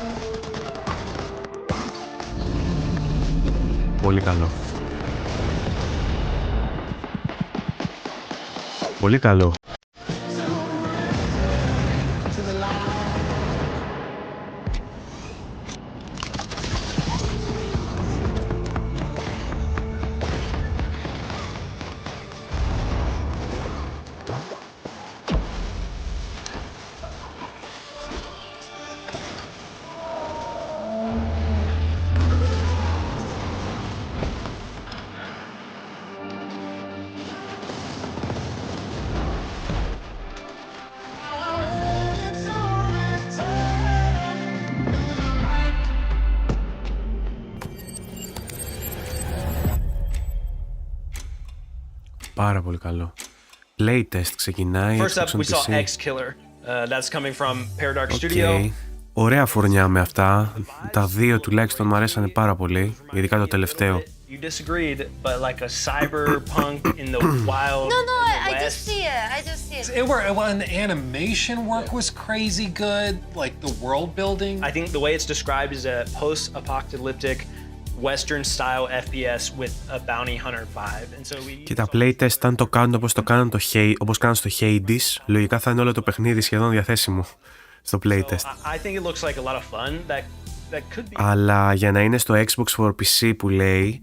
Speaker 1: Πολύ καλό. Πολύ καλό. Πάρα πολύ καλό. Playtest ξεκινάει.
Speaker 6: First up, we saw X Killer. That's coming from Paradox Studio.
Speaker 1: Ωραία φουρνιά με αυτά. Τα δύο τουλάχιστον μου αρέσανε πάρα πολύ. Ειδικά το τελευταίο.
Speaker 6: You disagreed, but like a cyberpunk in the wild.
Speaker 10: No, I just see it.
Speaker 8: And the animation work was crazy good, like the world building.
Speaker 6: I think the way it's described is a post-apocalyptic Western style FPS with a bounty hunter vibe. And so we.
Speaker 1: Και τα playtest, αν το κάνουν όπως κάνουν στο Hades, λογικά θα είναι όλο το παιχνίδι σχεδόν διαθέσιμο στο playtest.
Speaker 6: I think it looks like a lot of fun. That could be.
Speaker 1: Αλλά για να είναι στο Xbox for PC που λέει,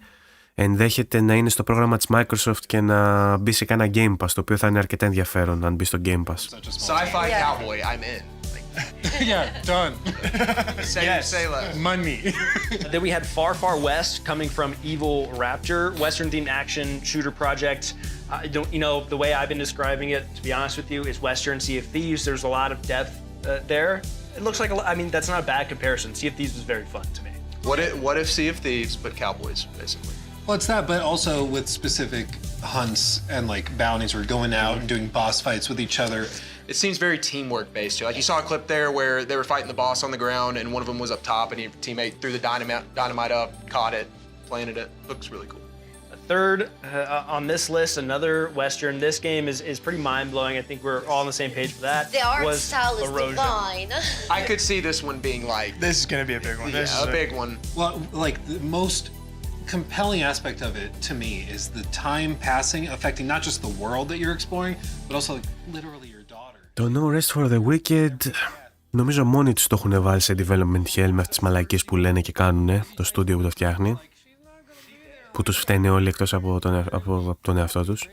Speaker 1: ενδέχεται να είναι στο πρόγραμμα της Microsoft και να μπει σε κάνα Game Pass, το οποίο θα είναι αρκετά ενδιαφέρον αν μπει στο Game Pass.
Speaker 7: Sci-fi cowboy, I'm in.
Speaker 8: Yeah, done.
Speaker 7: Say less.
Speaker 8: Money.
Speaker 6: Then we had Far Far West coming from Evil Raptor, Western-themed action shooter project. The way I've been describing it, to be honest with you, is Western Sea of Thieves. There's a lot of depth there. It looks like that's not a bad comparison. Sea of Thieves was very fun to me.
Speaker 7: What if Sea of Thieves but cowboys, basically?
Speaker 8: Well, it's that, but also with specific hunts and like bounties, or going out and doing boss fights with each other.
Speaker 7: It seems very teamwork based too. Like you saw a clip there where they were fighting the boss on the ground and one of them was up top and your teammate threw the dynamite up, caught it, planted it. Looks really cool.
Speaker 6: Third on this list, another Western. This game is pretty mind-blowing. I think we're all on the same page for that.
Speaker 10: The art style is
Speaker 6: Erosion.
Speaker 10: divine.
Speaker 7: I could see this one being like...
Speaker 11: This is going to be a big one.
Speaker 7: Yeah, a big one.
Speaker 8: Well, like the most compelling aspect of it to me is the time passing affecting not just the world that you're exploring, but also like literally your daughter.
Speaker 1: Το No Rest for the Wicked, νομίζω μόνοι τους το έχουν βάλει σε development hell με αυτές τις μαλακίες που λένε και κάνουνε, το στούντιο που το φτιάχνει. Που τους φταίνε όλοι εκτός από τον εαυτό τους.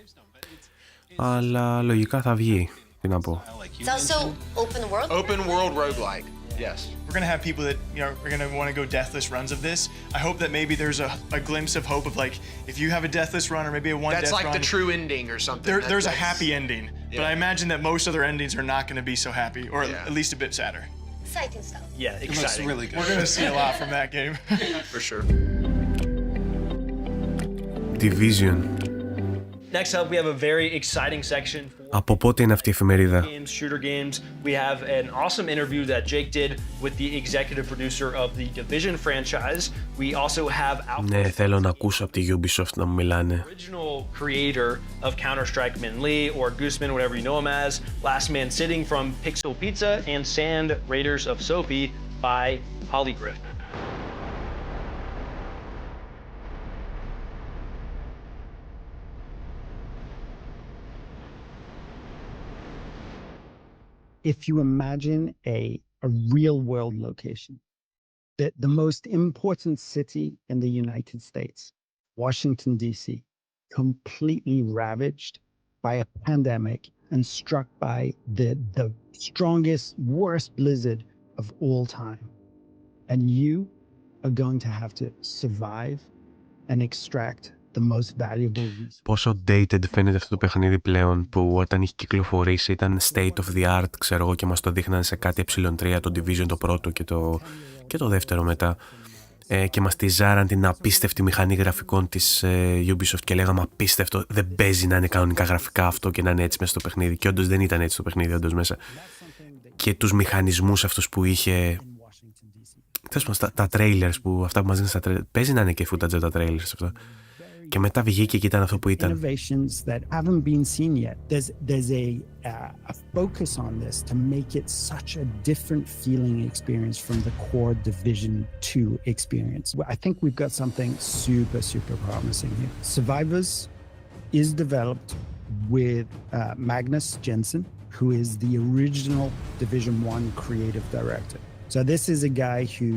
Speaker 1: Αλλά λογικά θα βγει, τι να πω.
Speaker 10: It's also open world.
Speaker 7: Open world roguelike, yes.
Speaker 11: We're going to have people that are going to want to go deathless runs of this. I hope that maybe there's a glimpse of hope of like, if you have a deathless run or maybe a one death run.
Speaker 7: That's like the true ending or something.
Speaker 11: There's a happy ending, but I imagine that most other endings are not going to be so happy, or at least a bit sadder.
Speaker 10: exciting stuff.
Speaker 6: Yeah,
Speaker 8: It looks
Speaker 6: exciting.
Speaker 8: really good.
Speaker 11: We're gonna see a lot from that game.
Speaker 6: For sure.
Speaker 1: Division.
Speaker 6: Next up, we have a very exciting section for
Speaker 1: Από πότε είναι αυτή η εφημερίδα?
Speaker 6: games, shooter games. We have an awesome interview that Jake did with the executive producer of the Division franchise. We also have
Speaker 1: Ναι, θέλω να ακούσω από τη Ubisoft να μου μιλάνε.
Speaker 6: original creator of Counter-Strike, Min Lee, or Gooseman, whatever you know him as, Last Man Sitting from Pixel Pizza, and Sand Raiders of Sophie by Holygriff.
Speaker 20: If you imagine a real world location, the most important city in the United States, Washington, D.C., completely ravaged by a pandemic and struck by the strongest, worst blizzard of all time. And you are going to have to survive and extract the most valuable resource.
Speaker 1: Πόσο dated φαίνεται αυτό το παιχνίδι πλέον, που όταν είχε κυκλοφορήσει ήταν state of the art, ξέρω εγώ, και μας το δείχναν σε κάτι ε3, το Division το πρώτο και το δεύτερο μετά, και μας τιζάραν την απίστευτη μηχανή γραφικών της Ubisoft και λέγαμε απίστευτο, δεν παίζει να είναι κανονικά γραφικά αυτό και να είναι έτσι μέσα στο παιχνίδι, και όντως δεν ήταν έτσι το παιχνίδι όντως μέσα, και τους μηχανισμούς αυτούς που είχε, τα trailers που αυτά που μας δίνουν στα trailers, παίζει να είναι και footage τα trailers αυτά. Και μετά βγήκε και ήταν αυτό που ήταν.
Speaker 20: Innovations that haven't been seen yet. There's a focus on this to make it such a different feeling experience from the core Division 2 experience. I think we've got something super promising here. Survivors is developed with Magnus Jensen, who is the original Division 1 creative director. So this is a guy who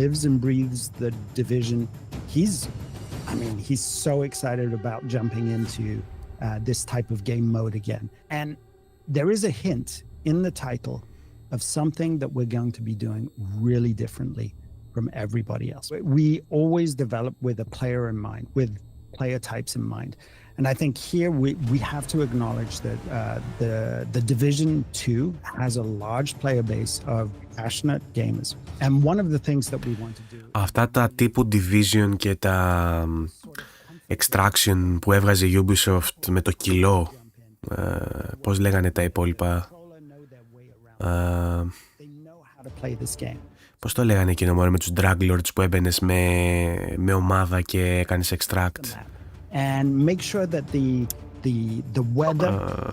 Speaker 20: lives and breathes the Division. He's so excited about jumping into this type of game mode again. And there is a hint in the title of something that we're going to be doing really differently from everybody else. We always develop with a player in mind, with player types in mind. And I think here we have to acknowledge that the Division 2 has a large player base of passionate gamers. And one of the things that we want to do...
Speaker 1: Αυτά τα τύπου Division και τα Extraction που έβγαζε η Ubisoft με το κιλό, πώς λέγανε τα υπόλοιπα, πώς το λέγανε εκείνο μωρέ με τους Drug Lords που έμπαινες με ομάδα και έκανες Extract.
Speaker 20: And make sure that the weather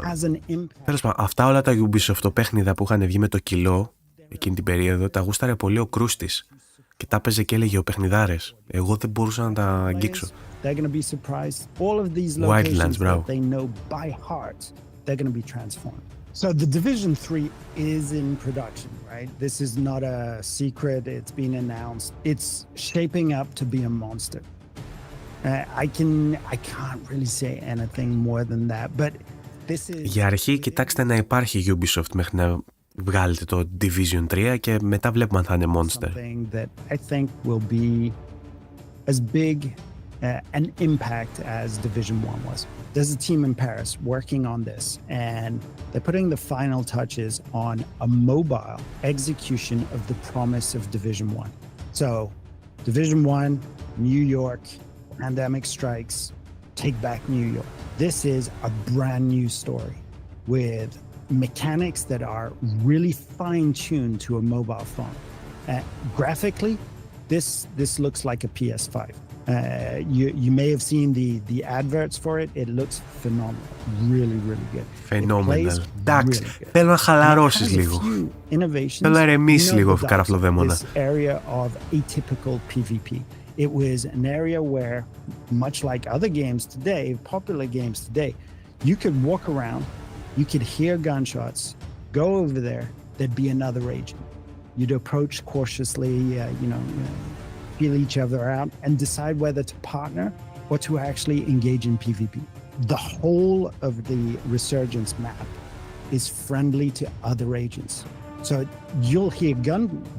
Speaker 20: has an impact.
Speaker 1: Τέλος πάντων, αυτά όλα τα Ubisoft παιχνίδα που είχαν βγει με το κιλό εκείνη την περίοδο, τα γούσταρε πολύ ο Κρούστης και τα έπαιζε και έλεγε ο παιχνιδάρες. Εγώ δεν μπορούσα να τα αγγίξω.
Speaker 20: They're going to be surprised. All of these locations that they know by heart, they're going to be transformed. So the Division 3 is in production, right? This is not a secret. It's been announced. It's shaping up to be a monster. I can't really say anything more than that, but this is...
Speaker 1: Για αρχή κοιτάξτε να υπάρχει Ubisoft μέχρι να βγάλετε το Division 3 και μετά βλέπουμε αν θα είναι monster.
Speaker 20: Something that I think will be as big an impact as Division 1 was. There's a team in Paris working on this, and they're putting the final touches on a mobile execution of the promise of Division 1. So, Division 1, New York, pandemic strikes, take back New York. This is a brand new story with mechanics that are really fine-tuned to a mobile phone. Graphically, this looks like a PS5. You may have seen the adverts for it. It looks phenomenal. Really good.
Speaker 1: Phenomenal. Εντάξει, θέλω να χαλαρώσεις λίγο. Θέλω να ερεμήσεις λίγο, καραφλοδαίμονα.
Speaker 20: This area of atypical PvP. It was an area where, much like other games today, popular games today, you could walk around, you could hear gunshots, go over there, there'd be another agent. You'd approach cautiously, feel each other out, and decide whether to partner or to actually engage in PvP. The whole of the Resurgence map is friendly to other agents. So you'll hear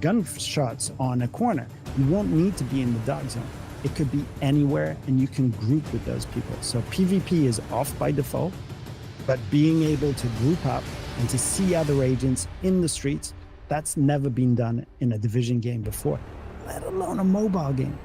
Speaker 20: gunshots on a corner. You won't need to be in the dark zone. It could be anywhere, and you can group with those people. So PvP is off by default, but being able to group up and to see other agents in the streets, That's never been done in a Division game before, let alone a mobile game.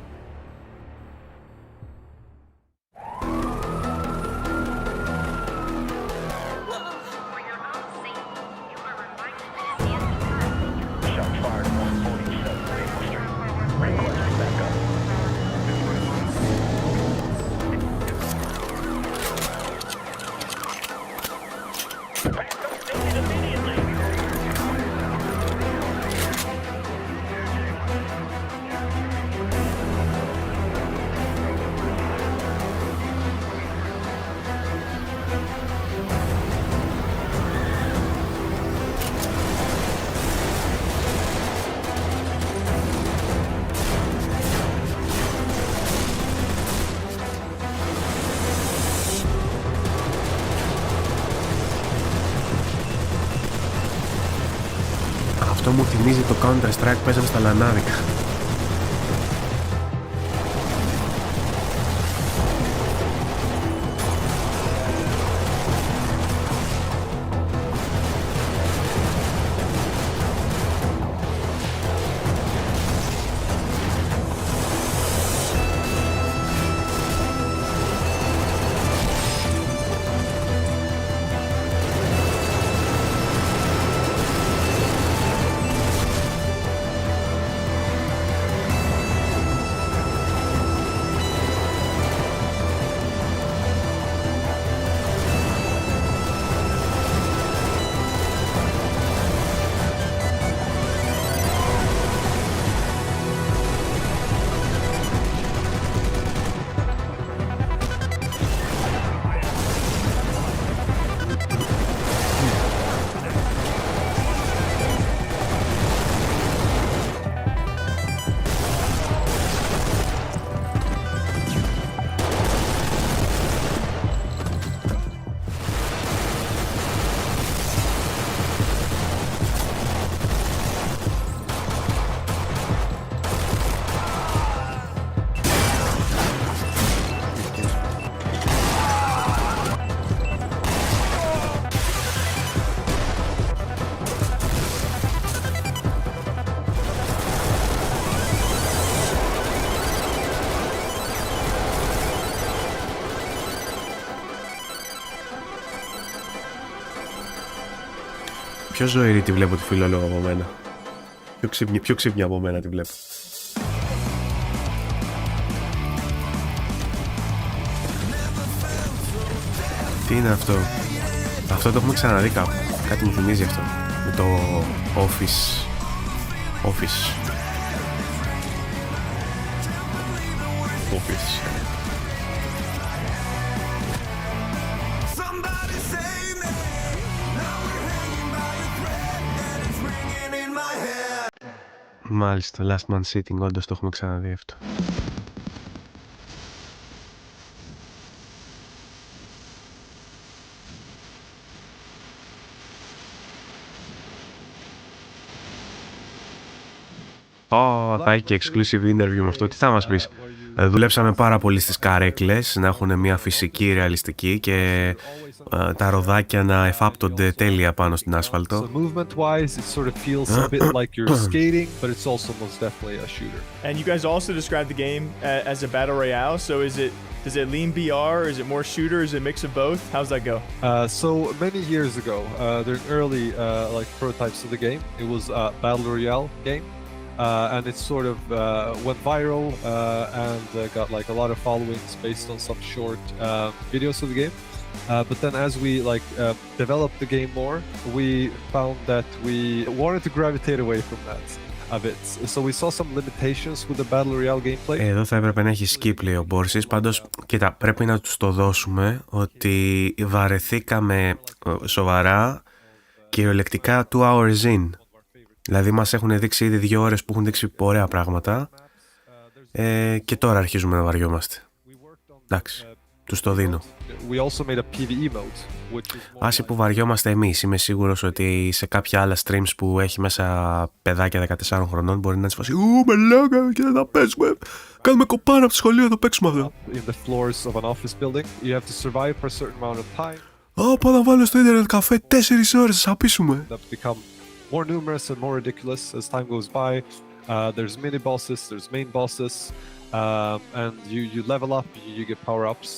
Speaker 1: Αυτό μου θυμίζει το Counter-Strike που παίζαμε στα λανάδικα. Πιο ζωηρή τη βλέπω τη φιλόλογο από μένα. Πιο ξύπνια από μένα τη βλέπω. Τι είναι αυτό? Αυτό το έχουμε ξαναδεί κάπου. Κάτι μου θυμίζει αυτό. Με το Office. Office. Μάλιστα, Last Man Sitting, όντως το έχουμε ξαναδεί αυτό. Θα έχει και exclusive interview με αυτό. Τι θα μας πεις? Δουλέψαμε πάρα πολύ στις καρέκλες, να έχουν μια φυσική ρεαλιστική και τα ροδάκια να εφάπτονται τέλεια πάνω στην άσφαλτο.
Speaker 21: Movement-wise, it sort of feels a bit like you're skating, but it's also most definitely a shooter.
Speaker 11: And you guys also describe the game as a battle royale. So does it lean BR? Is it more shooter? Is it a mix of both? How's that go?
Speaker 21: So many years ago, there are early like prototypes of the game. It was a battle royale game. And it sort of went viral and got like a lot of followings based on some short videos of the game. But then as we developed the game more, we found that we wanted to gravitate away from that a bit. So we saw some limitations with the battle royale gameplay.
Speaker 1: Εδώ θα έπρεπε να έχει skip, λέει ο Μπόρσης. Πάντως, κοίτα, πρέπει να τους το δώσουμε ότι βαρεθήκαμε σοβαρά κυριολεκτικά 2 hours in. Δηλαδή μας έχουν δείξει ήδη 2 ώρες που έχουν δείξει ωραία πράγματα και τώρα αρχίζουμε να βαριόμαστε. Εντάξει, τους το δίνω. Άσοι που βαριόμαστε εμείς, είμαι σίγουρος ότι σε κάποια άλλα streams που έχει μέσα παιδάκια 14 χρονών μπορεί να είναι σφασί με λέγα και θα παίξουμε, κάνουμε κοπάρα από το σχολείο, θα παίξουμε αυτό.
Speaker 21: Oh,
Speaker 1: πάω να βάλω στο ίντερνετ καφέ 4 ώρες, θα σαπίσουμε.
Speaker 21: more numerous and more ridiculous as time goes by. There's mini bosses, there's main bosses, and you level up, you get power-ups.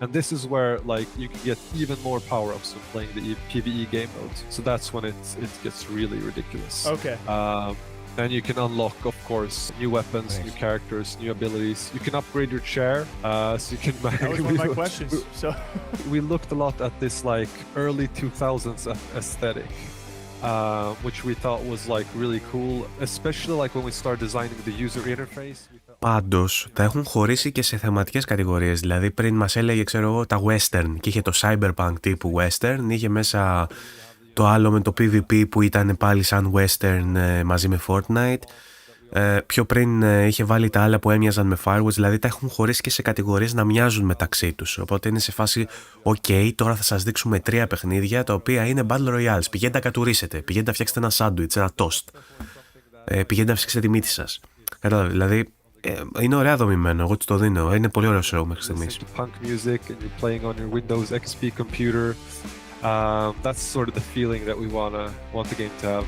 Speaker 21: And this is where like you can get even more power-ups when playing the PvE game mode. So that's when it gets really ridiculous.
Speaker 2: Okay.
Speaker 21: And you can unlock, of course, new weapons, new characters, new abilities. You can upgrade your chair, so you can.
Speaker 2: That was one of my questions. So
Speaker 21: we looked a lot at this like early 2000s aesthetic, which we thought was like really cool, especially like when we started designing the user interface.
Speaker 1: Πάντως, τα έχουν χωρίσει και σε θεματικές κατηγορίες. Δηλαδή, πριν μας έλεγε, ξέρω εγώ, τα western και είχε το cyberpunk τύπου western, είχε μέσα το άλλο με το PvP που ήταν πάλι σαν western μαζί με Fortnite. Πιο πριν είχε βάλει τα άλλα που έμοιαζαν με Firewatch, δηλαδή τα έχουν χωρίσει και σε κατηγορίες να μοιάζουν μεταξύ τους. Οπότε είναι σε φάση, ok, τώρα θα σας δείξουμε 3 παιχνίδια τα οποία είναι Battle Royales. Πηγαίνετε να κατουρίσετε, πηγαίνετε να φτιάξετε ένα sandwich, ένα toast. Πηγαίνετε να φτιάξετε τη μύτη σας. Κατάλαβε, δηλαδή είναι ωραία δομημένο, εγώ το δίνω. Είναι πολύ ωραίο show μέχρι στιγμής.
Speaker 21: Punk music and you're playing on your Windows XP computer. That's sort of the feeling that we want the game to have.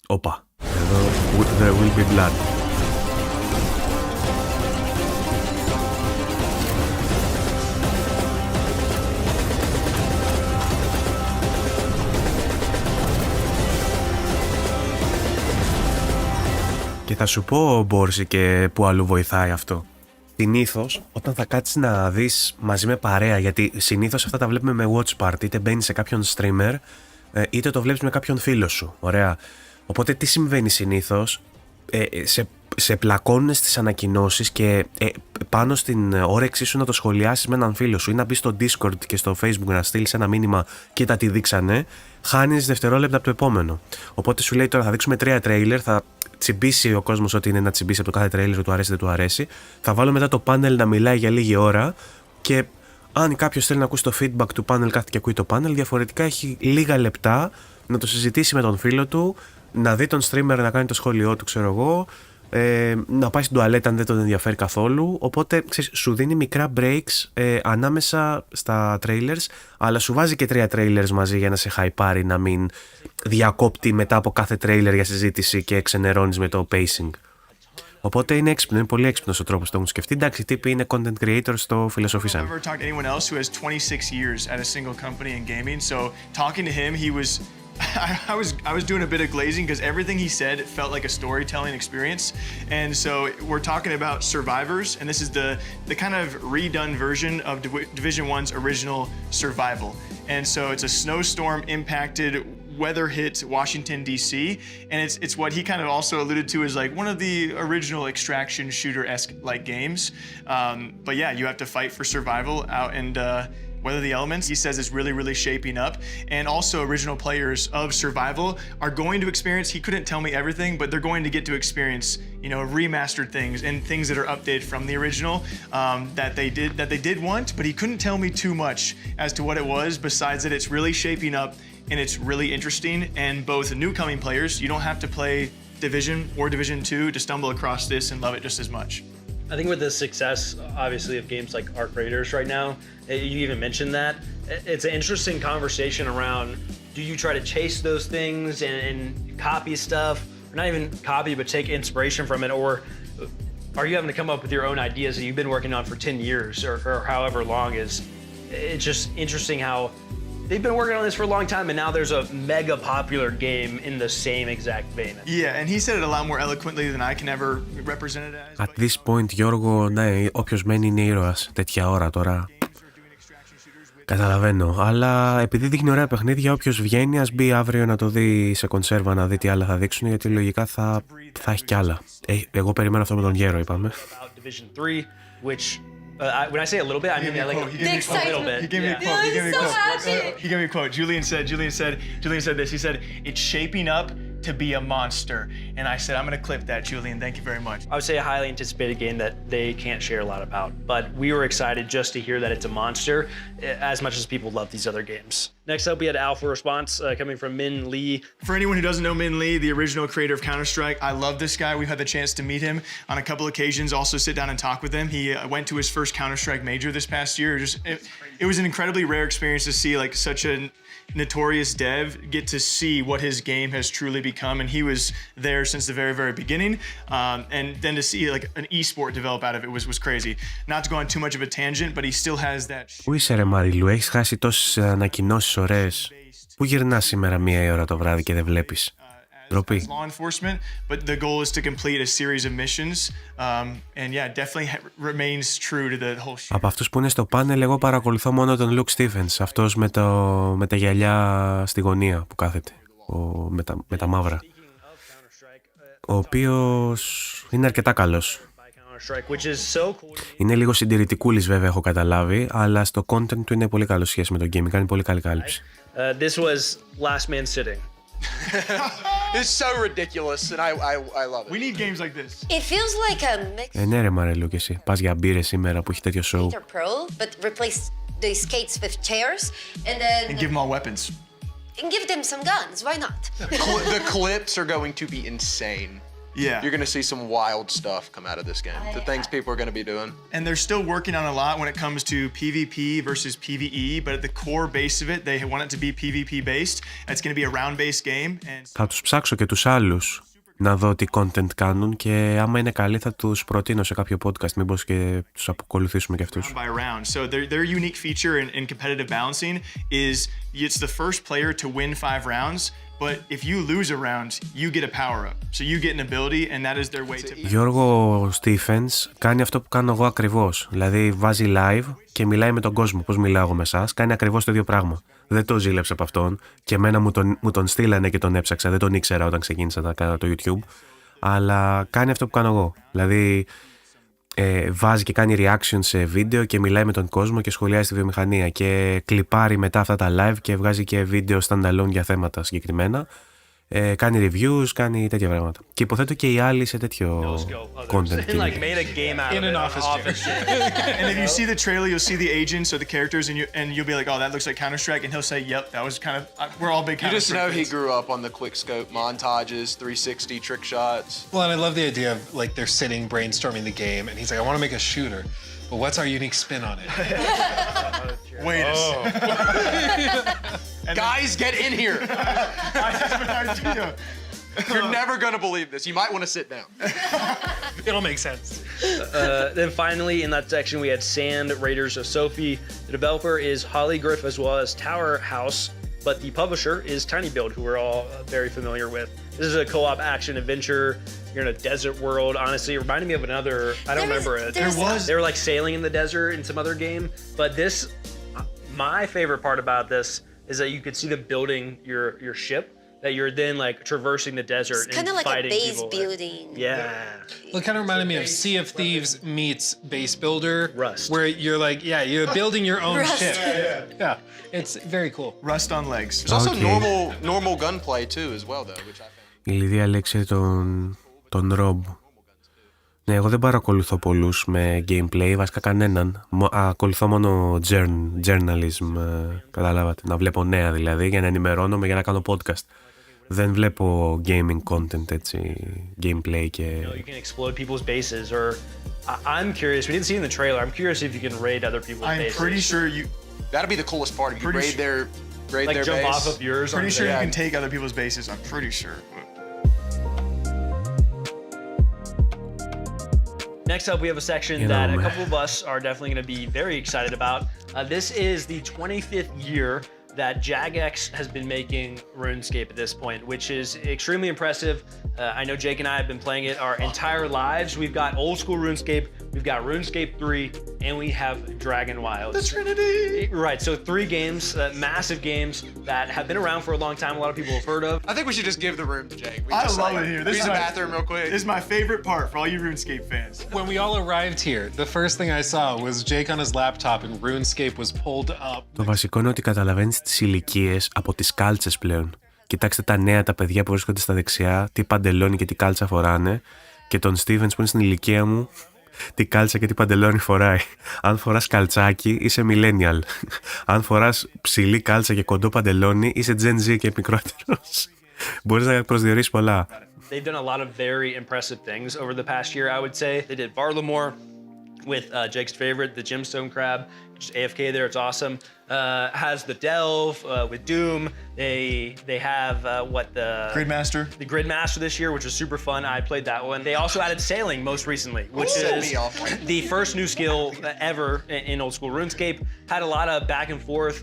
Speaker 1: Όπα, εδώ there will be blood. Και θα σου πω, Μπόρση, και που αλλού βοηθάει αυτό. Συνήθως, όταν θα κάτσεις να δεις μαζί με παρέα, γιατί συνήθως αυτά τα βλέπουμε με watch party, είτε μπαίνεις σε κάποιον streamer, είτε το βλέπεις με κάποιον φίλο σου. Ωραία. Οπότε τι συμβαίνει συνήθως, σε πλακώνουν στις ανακοινώσεις και πάνω στην όρεξή σου να το σχολιάσεις με έναν φίλο σου ή να μπεις στο Discord και στο Facebook να στείλεις ένα μήνυμα κοίτα τι δείξανε, χάνεις δευτερόλεπτα από το επόμενο. Οπότε σου λέει τώρα θα δείξουμε 3 τρέιλερ, θα τσιμπήσει ο κόσμος ό,τι είναι να τσιμπήσει από το κάθε τρέιλερ, του αρέσει δεν του αρέσει. Θα βάλω μετά το πάνελ να μιλάει για λίγη ώρα και αν κάποιος θέλει να ακούσει το feedback του πάνελ, κάθεται και ακούει το πάνελ, διαφορετικά έχει λίγα λεπτά να το συζητήσει με τον φίλο του, να δει τον streamer να κάνει το σχόλιο του, ξέρω εγώ, να πάει στην τουαλέτα αν δεν τον ενδιαφέρει καθόλου. Οπότε ξέρεις, σου δίνει μικρά breaks ανάμεσα στα trailers, αλλά σου βάζει και 3 trailers μαζί για να σε χαϊπάρει, να μην διακόπτει μετά από κάθε trailer για συζήτηση και ξενερώνεις με το pacing. Οπότε είναι έξυπνο, είναι πολύ έξυπνος ο τρόπος που το έχουν σκεφτεί. Εντάξει, τύποι είναι content creators, το φιλοσοφήσαμε.
Speaker 11: I was doing a bit of glazing because everything he said felt like a storytelling experience. And so we're talking about survivors, and this is the kind of redone version of Division 1's original survival. And so it's a snowstorm impacted, weather hit Washington D.C. and it's what he kind of also alluded to as like one of the original extraction shooter-esque like games. But yeah, you have to fight for survival out and weather the elements. He says it's really shaping up, and also original players of survival are going to experience, he couldn't tell me everything, but they're going to get to experience, you know, remastered things and things that are updated from the original that they did want, but he couldn't tell me too much as to what it was, besides that it's really shaping up and it's really interesting. And both new coming players, you don't have to play Division or Division 2 to stumble across this and love it just as much.
Speaker 6: I think with the success, obviously, of games like Arc Raiders right now, you even mentioned that, it's an interesting conversation around, do you try to chase those things and copy stuff, or not even copy, but take inspiration from it, or are you having to come up with your own ideas that you've been working on for 10 years or however long? It's just interesting how they've been working on this for a long time, and now there's a mega popular game in the same exact vein.
Speaker 11: Yeah, and he said it a lot more eloquently than I can ever represent it as.
Speaker 1: At this point, Γιώργο, ναι, όποιος μένει είναι ήρωας τέτοια ώρα τώρα. Καταλαβαίνω, αλλά επειδή δείχνει ωραία παιχνίδια, όποιος βγαίνει ας μπει αύριο να το δει σε κονσέρβα, να δει τι άλλα θα δείξουν, γιατί λογικά θα έχει κι άλλα. Εγώ περιμένω αυτό με τον Γέρο, είπαμε.
Speaker 6: When I say a little bit, I mean like a little bit.
Speaker 11: He gave me a quote. He gave me a quote. Julian said this. He said, "It's shaping up to be a monster." And I said, "I'm going to clip that, Julian. Thank you very much."
Speaker 6: I would say a highly anticipated game that they can't share a lot about, but we were excited just to hear that it's a monster, as much as people love these other games. Next up, we had Alpha Response coming from Min Lee.
Speaker 11: For anyone who doesn't know Min Lee, the original creator of Counter-Strike, I love this guy. We've had the chance to meet him on a couple occasions, also sit down and talk with him. He went to his first Counter-Strike major this past year. It was an incredibly rare experience to see like such a notorious dev get to see what his game has truly become, and he was there since the very, very beginning. And then to see like an esport develop out of it was crazy. Not to go on too much of a tangent, but he still has that.
Speaker 1: Πού είσαι ρε Μαριλού, έχεις χάσει τόσες ανακοινώσεις ωραίες. Πού γυρνάς σήμερα 1 ώρα το βράδυ και δεν βλέπεις? Ντροπή.
Speaker 11: Law enforcement, but the goal is to complete a series of missions, and yeah, definitely remains true to the whole.
Speaker 1: Από αυτούς που είναι στο πάνελ, εγώ παρακολουθώ μόνο τον Luke Stephens, αυτός με τα γυαλιά στη γωνία που κάθεται, με τα μαύρα, ο οποίος είναι αρκετά καλός. Είναι λίγο συντηρητικούλης βέβαια, έχω καταλάβει, αλλά στο content του είναι πολύ καλό σχέση με το game, κάνει πολύ καλή κάλυψη.
Speaker 6: This was Last Man Sitting.
Speaker 7: It's so ridiculous, and I love it.
Speaker 11: We need games like this.
Speaker 10: It feels like a mix.
Speaker 1: Ναι ρε Μαρέλου και εσύ, πας για μπύρες σήμερα που έχει τέτοιο show.
Speaker 10: Pro, but replace the skates with chairs, and then.
Speaker 11: And give them all weapons.
Speaker 10: And give them some guns. Why not?
Speaker 7: The clips are going to be insane.
Speaker 11: Yeah.
Speaker 7: You're going to see some wild stuff come out of this game. The things people are going to be doing.
Speaker 11: And they're still working on a lot when it comes to PvP versus PvE, but at the core base of it, they want it to be PvP based. It's going to be a round-based game. And...
Speaker 1: Θα τους ψάξω και τους άλλους να δω τι content κάνουν και άμα είναι καλή θα τους προτείνω σε κάποιο podcast, μήπως και τους ακολουθήσουμε και αυτούς.
Speaker 11: By round. So their unique feature in competitive balancing is it's the first player to win 5 rounds. But if you lose a round, you get a power-up. So you get an ability, and that is their way to...
Speaker 1: Γιώργο Stephens κάνει αυτό που κάνω εγώ ακριβώς. Δηλαδή βάζει live και μιλάει με τον κόσμο. Πώς μιλάω εγώ με εσάς, κάνει ακριβώς το ίδιο πράγμα. Δεν το ζήλεψα από αυτόν και εμένα μου τον στείλανε και τον έψαξα. Δεν τον ήξερα όταν ξεκίνησα να κάνω το YouTube. Αλλά κάνει αυτό που κάνω εγώ. Δηλαδή βάζει και κάνει reaction σε βίντεο και μιλάει με τον κόσμο και σχολιάζει τη βιομηχανία και κλιπάρει μετά αυτά τα live και βγάζει και βίντεο standalone για θέματα συγκεκριμένα. Κάνει reviews, κάνει τέτοια πράγματα. Και υποθέτω και οι άλλοι σε τέτοιο content.
Speaker 11: In an office chair. And if you see the trailer, you'll see the agents or the characters, and you'll be like, "Oh, that looks like Counter-Strike," and he'll say, "Yep, that was kind of." We're all big Counter-Strike.
Speaker 7: You just know he grew up on the quick scope montages, 360 trick shots.
Speaker 8: Well, and I love the idea of like they're sitting brainstorming the game, and he's like, "I want to make a shooter, but what's our unique spin on it?"
Speaker 11: Wait a second.
Speaker 7: Guys, get in here.
Speaker 11: I have an idea.
Speaker 7: You're never going to believe this. You might want to sit down.
Speaker 8: It'll make sense.
Speaker 6: Then finally, in that section, we had Sand, Raiders of Sophie. The developer is Hollygriff as well as Tower House, but the publisher is Tiny Build, who we're all very familiar with. This is a co-op action adventure. You're in a desert world. Honestly, it reminded me of another. I don't remember it. They were like sailing in the desert in some other game, but this, my favorite part about this is that you could see them building your ship, that you're then like traversing the desert and
Speaker 10: kind of like
Speaker 6: fighting
Speaker 10: a base
Speaker 6: people.
Speaker 10: building.
Speaker 6: Yeah.
Speaker 8: Well, it kind of reminded me of Sea of Thieves meets Base Builder.
Speaker 6: Rust.
Speaker 8: Where you're like, yeah, you're building your own
Speaker 10: Rust.
Speaker 8: ship. Yeah, it's very cool.
Speaker 11: Rust on legs.
Speaker 7: There's also normal gunplay too as well though, which I found.
Speaker 1: Η Λιδία λέξει τον Rob. Ναι, εγώ δεν παρακολουθώ πολλούς με gameplay, βασικά κανέναν. Ακολουθώ μόνο journalism, καταλάβατε. Να βλέπω νέα δηλαδή, για να ενημερώνομαι, για να κάνω podcast. Δεν βλέπω gaming content, έτσι, gameplay και...
Speaker 6: You can explode people's bases, or I'm curious, we didn't see in the trailer, I'm curious if you can raid other people's bases.
Speaker 11: I'm pretty sure you...
Speaker 7: That'd be the coolest part, if you raid their
Speaker 6: like
Speaker 7: base.
Speaker 6: jump off of yours.
Speaker 11: Pretty sure you can take other people's bases, I'm pretty sure.
Speaker 6: Next up, we have a section that a couple of us are definitely going to be very excited about. This is the 25th year that Jagex has been making RuneScape at this point, which is extremely impressive. I know Jake and I have been playing it our entire lives. We've got old school RuneScape, we've got RuneScape 3, and we have Dragon Wilds.
Speaker 11: The Trinity!
Speaker 6: Right, so 3 games, massive games that have been around for a long time, a lot of people have heard of.
Speaker 7: I think we should just give the room to Jake.
Speaker 11: I love it here. This
Speaker 7: is the bathroom real quick.
Speaker 11: This is my favorite part for all you RuneScape fans.
Speaker 8: When we all arrived here, the first thing I saw was Jake on his laptop and RuneScape was pulled up.
Speaker 1: Το βασικό είναι ότι καταλαβαίνεις τις ηλικίες από τις κάλτσες πλέον. Κοιτάξτε τα νέα, τα παιδιά που βρίσκονται στα δεξιά, τι παντελόνι και τι κάλτσα φοράνε. Και τον Stevens που είναι στην ηλικία μου, τι κάλτσα και τι παντελόνι φοράει. Αν φοράς καλτσάκι είσαι millennial. Αν φοράς ψηλή κάλτσα και κοντό παντελόνι είσαι Gen Z και μικρότερος. Μπορείς να προσδιορίσεις πολλά.
Speaker 6: They've done a lot of very impressive things over the past year, I would say. They did Barlamore with Jake's favorite, the Gemstone Crab. Just AFK there, it's awesome. Has the Delve with Doom. They have the Gridmaster this year, which was super fun. I played that one. They also added Sailing most recently, which is the first new skill ever in old school RuneScape. Had a lot of back and forth.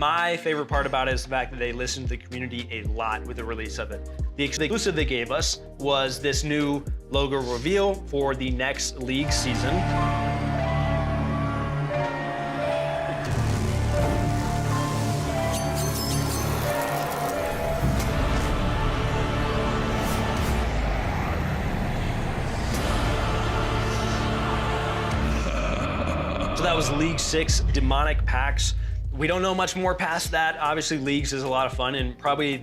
Speaker 6: My favorite part about it is the fact that they listened to the community a lot with the release of it. The exclusive they gave us was this new logo reveal for the next league season. So that was League 6 Demonic Packs. We don't know much more past that. Obviously, Leagues is a lot of fun and probably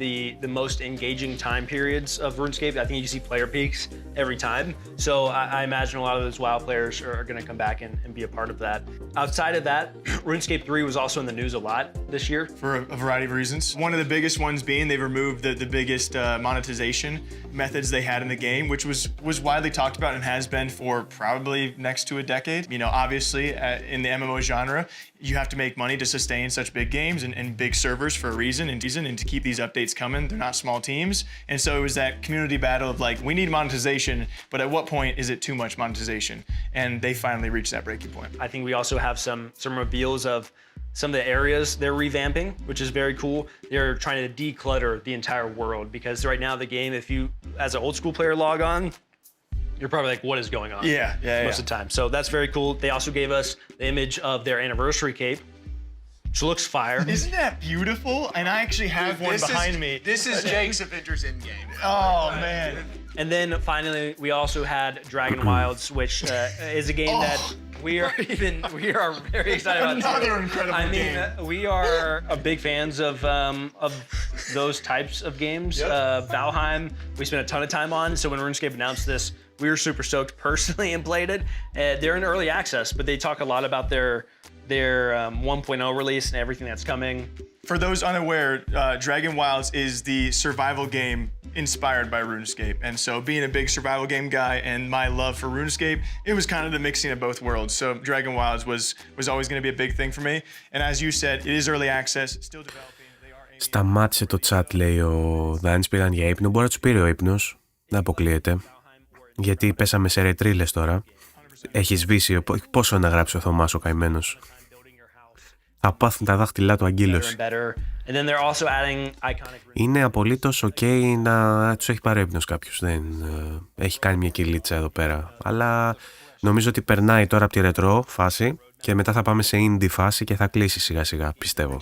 Speaker 6: the most engaging time periods of RuneScape. I think you see player peaks every time. So I imagine a lot of those WoW players are going to come back and be a part of that. Outside of that, RuneScape 3 was also in the news a lot this year.
Speaker 11: For a variety of reasons. One of the biggest ones being they removed the biggest monetization methods they had in the game, which was widely talked about and has been for probably next to a decade. You know, obviously, in the MMO genre, you have to make money to sustain such big games and big servers for a reason and to keep these updates coming. They're not small teams. And so it was that community battle of like, we need monetization, but at what point is it too much monetization? And they finally reached that breaking point.
Speaker 6: I think we also have some reveals of some of the areas they're revamping, which is very cool. They're trying to declutter the entire world because right now the game, if you, as an old school player, log on, you're probably like, what is going on? Most of the time. So that's very cool. They also gave us the image of their anniversary cape, which looks fire.
Speaker 11: Isn't that beautiful? And I actually have one behind me.
Speaker 7: This is Jake's Avengers Endgame.
Speaker 11: Oh, man.
Speaker 6: And then finally, we also had Dragon Wilds, which is a game that we are very excited about.
Speaker 11: Another incredible game.
Speaker 6: We are big fans of those types of games. Yep. Valheim, we spent a ton of time on. So when RuneScape announced this, we were super stoked personally and played it. They're in early access, but they talk a lot about their 1.0 release and everything that's coming.
Speaker 11: For those unaware, Dragon Wilds is the survival game inspired by RuneScape. And so being a big survival game guy and my love for RuneScape, it was kind of the mixing of both worlds. So Dragon Wilds was always going to be a big thing for me. And as you said, it is early access, still developing.
Speaker 1: Σταμάτησε το chat, λέει ο Δάνης, πήγαν για ύπνο. Μπορεί να τους πήρε ο ύπνος, να αποκλείεται. Γιατί πέσαμε σε ρετρίλες τώρα. Έχει σβήσει, πόσο να γράψει ο Θωμάς ο καημένος. Θα πάθουν τα δάχτυλά του αγκύλωση. Είναι απολύτως ok να τους έχει πάρει ύπνος κάποιος. Δεν έχει κάνει μια κυλίτσα εδώ πέρα. Αλλά νομίζω ότι περνάει τώρα από τη ρετρό φάση και μετά θα πάμε σε indie φάση και θα κλείσει σιγά σιγά, πιστεύω.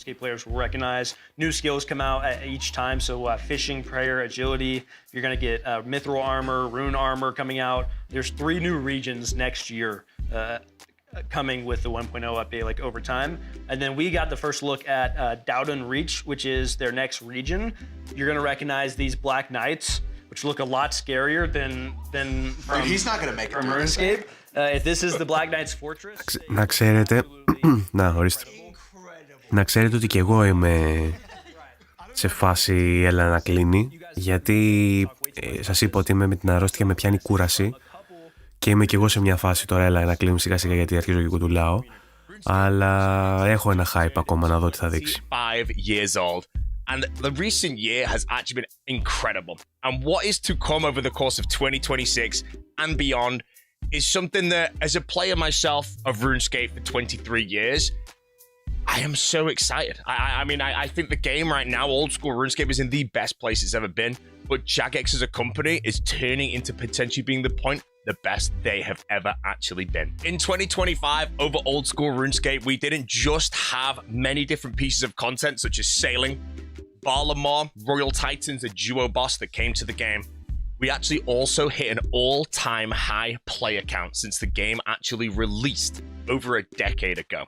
Speaker 6: New skills come out each time, so fishing, prayer, agility. You're going to get mithril armor, rune armor coming out. There's 3 new regions next year coming with the 1.0 update, like over time. And then we got the first look at Dowden Reach, which is their next region. You're going to recognize these Black Knights, which look a lot scarier than from,
Speaker 7: he's not going to make it
Speaker 6: from RuneScape. If this is the Black Knight's fortress.
Speaker 1: Να ξέρετε, ορίστε. Να ξέρετε ότι και εγώ είμαι σε φάση έλα να κλείνει, γιατί σας είπα ότι είμαι με την αρρώστια, με πιάνει κούραση και είμαι και εγώ σε μια φάση τώρα έλα να κλείνουμε σιγά σιγά γιατί αρχίζω και κουτουλάω, αλλά έχω ένα hype ακόμα να δω τι θα δείξει.
Speaker 2: 5 years old. And the recent year has actually been incredible. And what is to come over the course of 2026 and beyond is something that, as a player myself of RuneScape for 23 years, I am so excited. I mean, I think the game right now, old school RuneScape, is in the best place it's ever been. But Jagex as a company is turning into potentially being the point, the best they have ever actually been. In 2025, over old school RuneScape, we didn't just have many different pieces of content, such as Sailing, Barlamore, Royal Titans, a duo boss that came to the game. We actually also hit an all-time high player count since the game actually released over a decade ago.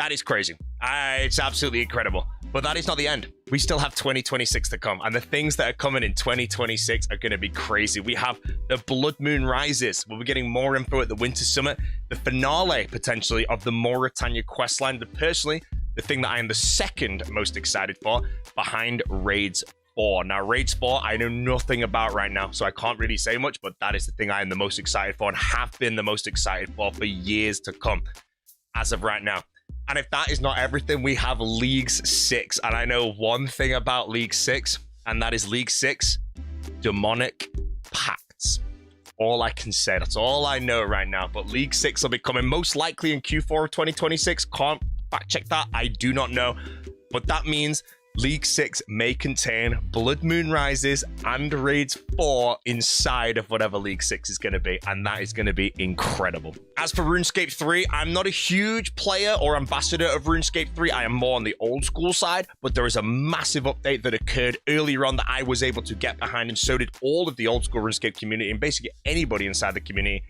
Speaker 2: That is crazy. It's absolutely incredible. But that is not the end. we still have 2026 to come, and the things that are coming in 2026 are going to be crazy. We have the Blood Moon Rises. We'll be getting more info at the Winter Summit, the finale, potentially, of the Mauritania questline, but personally, the thing that I am the second most excited for, behind Raids 4. Now, Raids 4, I know nothing about right now, so I can't really say much, but that is the thing I am the most excited for and have been the most excited for years to come, as of right now. And if that is not everything, we have League 6. And I know one thing about League 6, and that is League 6 Demonic Pacts. All I can say. That's all I know right now. But League 6 will be coming most likely in Q4 of 2026. Can't fact check that. I do not know. But that means League 6 may contain Blood Moon Rises and Raids 4 inside of whatever League 6 is going to be, and that is going to be incredible. As for RuneScape 3, I'm not a huge player or ambassador of RuneScape 3. I am more on the old school side, but there is a massive update that occurred earlier on that I was able to get behind, and so did all of the old school RuneScape community and basically anybody inside the community.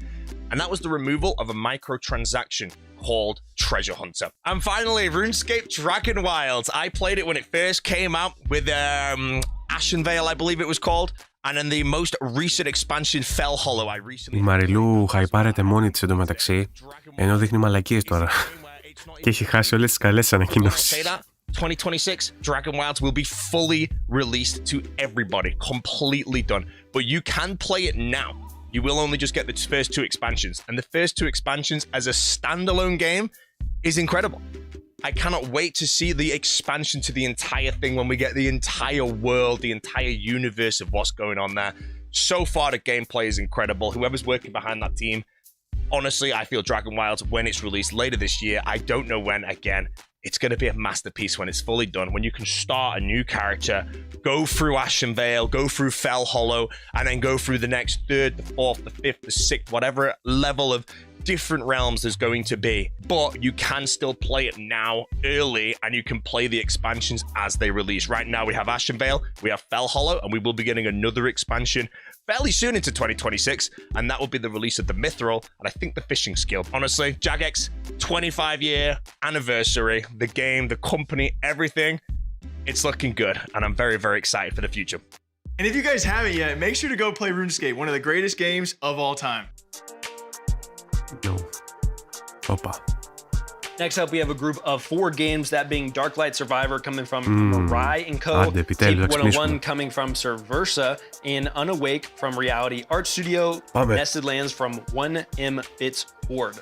Speaker 2: And that was the removal of a microtransaction called Treasure Hunter. And finally, RuneScape Dragon Wilds. I played it when it first came out with Ashenvale, I believe it was called. And in the most recent expansion, Fell Hollow, I recently...
Speaker 1: Η Μαριλού χαϊπάρεται μόνη της εντωμεταξύ, ενώ δείχνει μαλακίες τώρα. Και έχει χάσει όλες τις καλές ανακοινώσεις.
Speaker 2: 2026, Dragon Wilds will be fully released to everybody, completely done. But you can play it now. You will only just get the first 2 expansions. And the first 2 expansions as a standalone game is incredible. I cannot wait to see the expansion to the entire thing when we get the entire world, the entire universe of what's going on there. So far, the gameplay is incredible. Whoever's working behind that team, honestly, I feel Dragon Wilds, when it's released later this year, I don't know when, again, it's going to be a masterpiece when it's fully done, when you can start a new character, go through Ashenvale, go through Fell Hollow, and then go through the next 3rd, the 4th, the 5th, the 6th, whatever level of different realms there's going to be. But you can still play it now, early, and you can play the expansions as they release. Right now, we have Ashenvale, we have Fell Hollow, and we will be getting another expansion fairly soon into 2026, and that will be the release of the Mithril, and I think the Fishing Skill. Honestly, Jagex, 25-year anniversary, the game, the company, everything, it's looking good, and I'm very, very excited for the future.
Speaker 11: And if you guys haven't yet, make sure to go play RuneScape, one of the greatest games of all time.
Speaker 1: Yo. Opa.
Speaker 6: Next up, we have a group of 4 games, that being Darklight Survivor coming from Mirai & Co.,
Speaker 1: Άντε,
Speaker 6: Tape 101 coming from Subversa, and Unawake from Reality Art Studio, Nested Lands from 1M Bits Horde.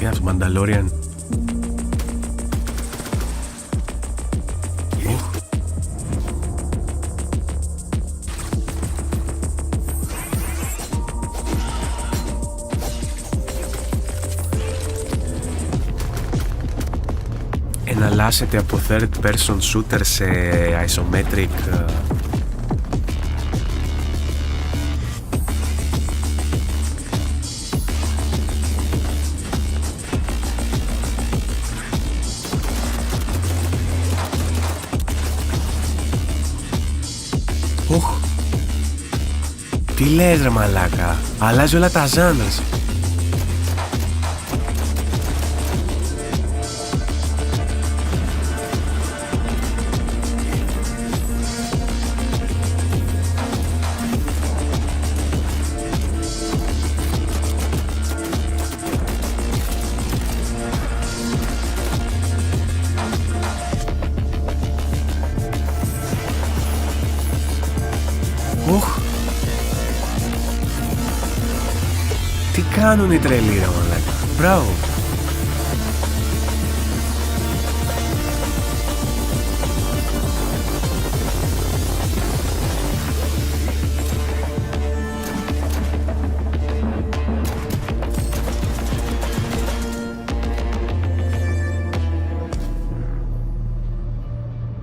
Speaker 1: Yeah, it's Mandalorian. Εναλλάσσεται από third person shooter σε isometric. Τι λες ρε μαλάκα, αλλάζει όλα τα ζάνρες. Τι κάνουν οι τρελοί ρε μαλάκα. Μπράβο.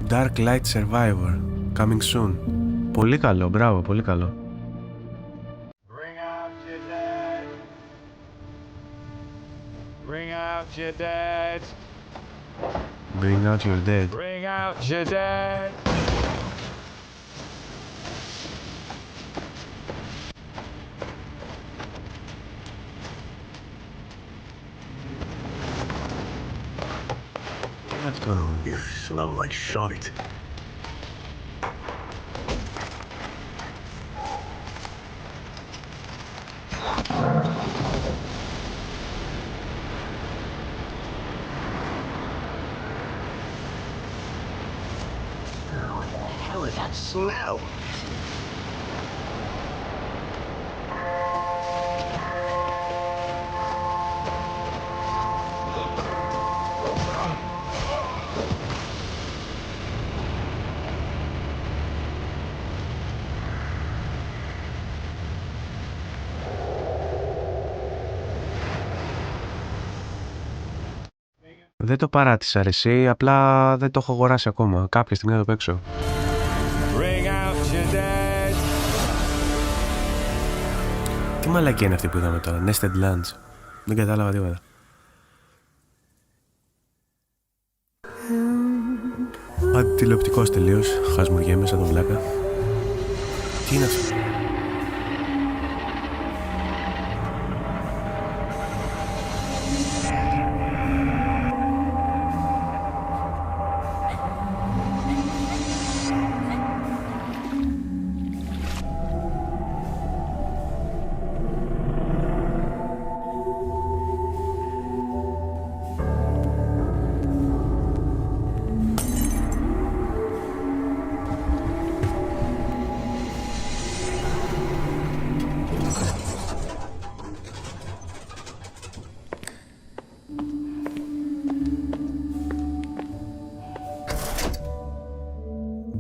Speaker 1: Dark Light Survivor coming soon. Πολύ καλό, μπράβο, πολύ καλό.
Speaker 19: Bring out your dad.
Speaker 1: Bring out your dead.
Speaker 19: Bring out your dad.
Speaker 3: Oh, you smell like shite. What the hell is that smell?
Speaker 1: Δεν το παράτησα ρε εσύ, απλά δεν το έχω αγοράσει ακόμα. Κάποια στιγμή να το παίξω. Τι μαλακία είναι αυτή που είδαμε τώρα, Nested Lunch. Δεν κατάλαβα τίποτα. Αντιτηλεοπτικός τελείως, χασμουριέμαι σαν τον βλάκα. Τι είναι αυτό?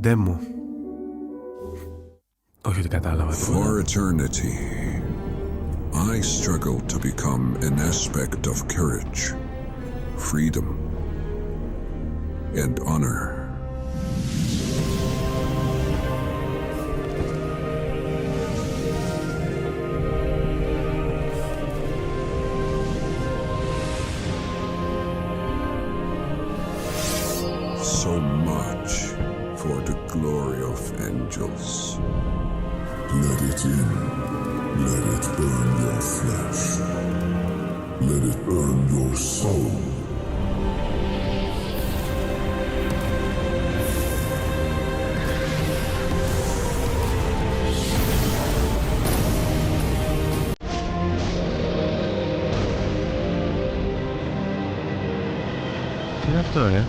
Speaker 1: Demo. Όχι ότι κατάλαβα.
Speaker 22: For eternity, I struggled to become an aspect of courage, freedom, and honor. So much for the glory of angels.
Speaker 18: Let it in. Let it burn your flesh. Let it burn your soul.
Speaker 1: Τι είναι αυτό, ρε?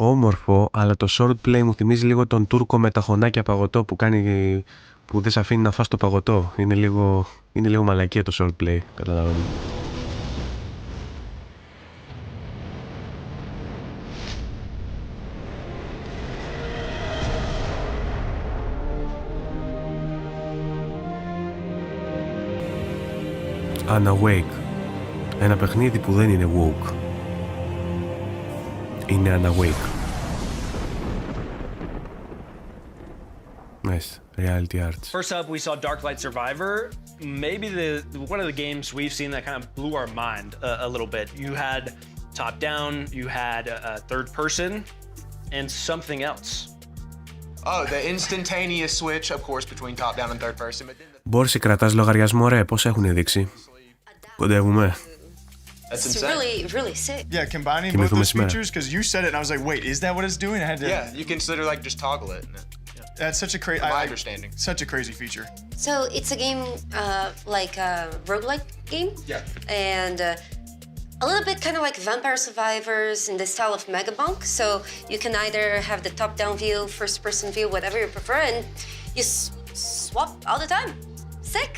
Speaker 1: Όμορφο, αλλά το swordplay μου θυμίζει λίγο τον Τούρκο με τα χωνάκια παγωτό που κάνει, που δεν σε αφήνει να φας το παγωτό. Είναι λίγο μαλακία το swordplay, καταλαβαίνω. Unawake. Ένα παιχνίδι που δεν είναι woke. Είναι unawake. Nice. Reality arts.
Speaker 6: First up, we saw Darklight Survivor. Maybe one of the games we've seen that kind of blew our mind a little bit. You had top down, you had third person, and something else.
Speaker 7: Oh, the instantaneous switch, of course, between top down and third person. But then
Speaker 1: Μπόρση, κρατάς λογαριασμό ρε, πώς έχουν δείξει? Κοντεύουμε.
Speaker 10: It's really, really sick.
Speaker 11: Yeah, combining both those features, because you said it and I was like, wait, is that what it's doing? I had to.
Speaker 7: Yeah, you can sort of like just toggle it.
Speaker 11: That's such a crazy.
Speaker 7: My understanding.
Speaker 11: Such a crazy feature.
Speaker 10: So it's a game like a roguelike game.
Speaker 7: Yeah.
Speaker 10: And a little bit kind of like Vampire Survivors in the style of Megabunk. So you can either have the top-down view, first-person view, whatever you prefer, and you swap all the time. Sick.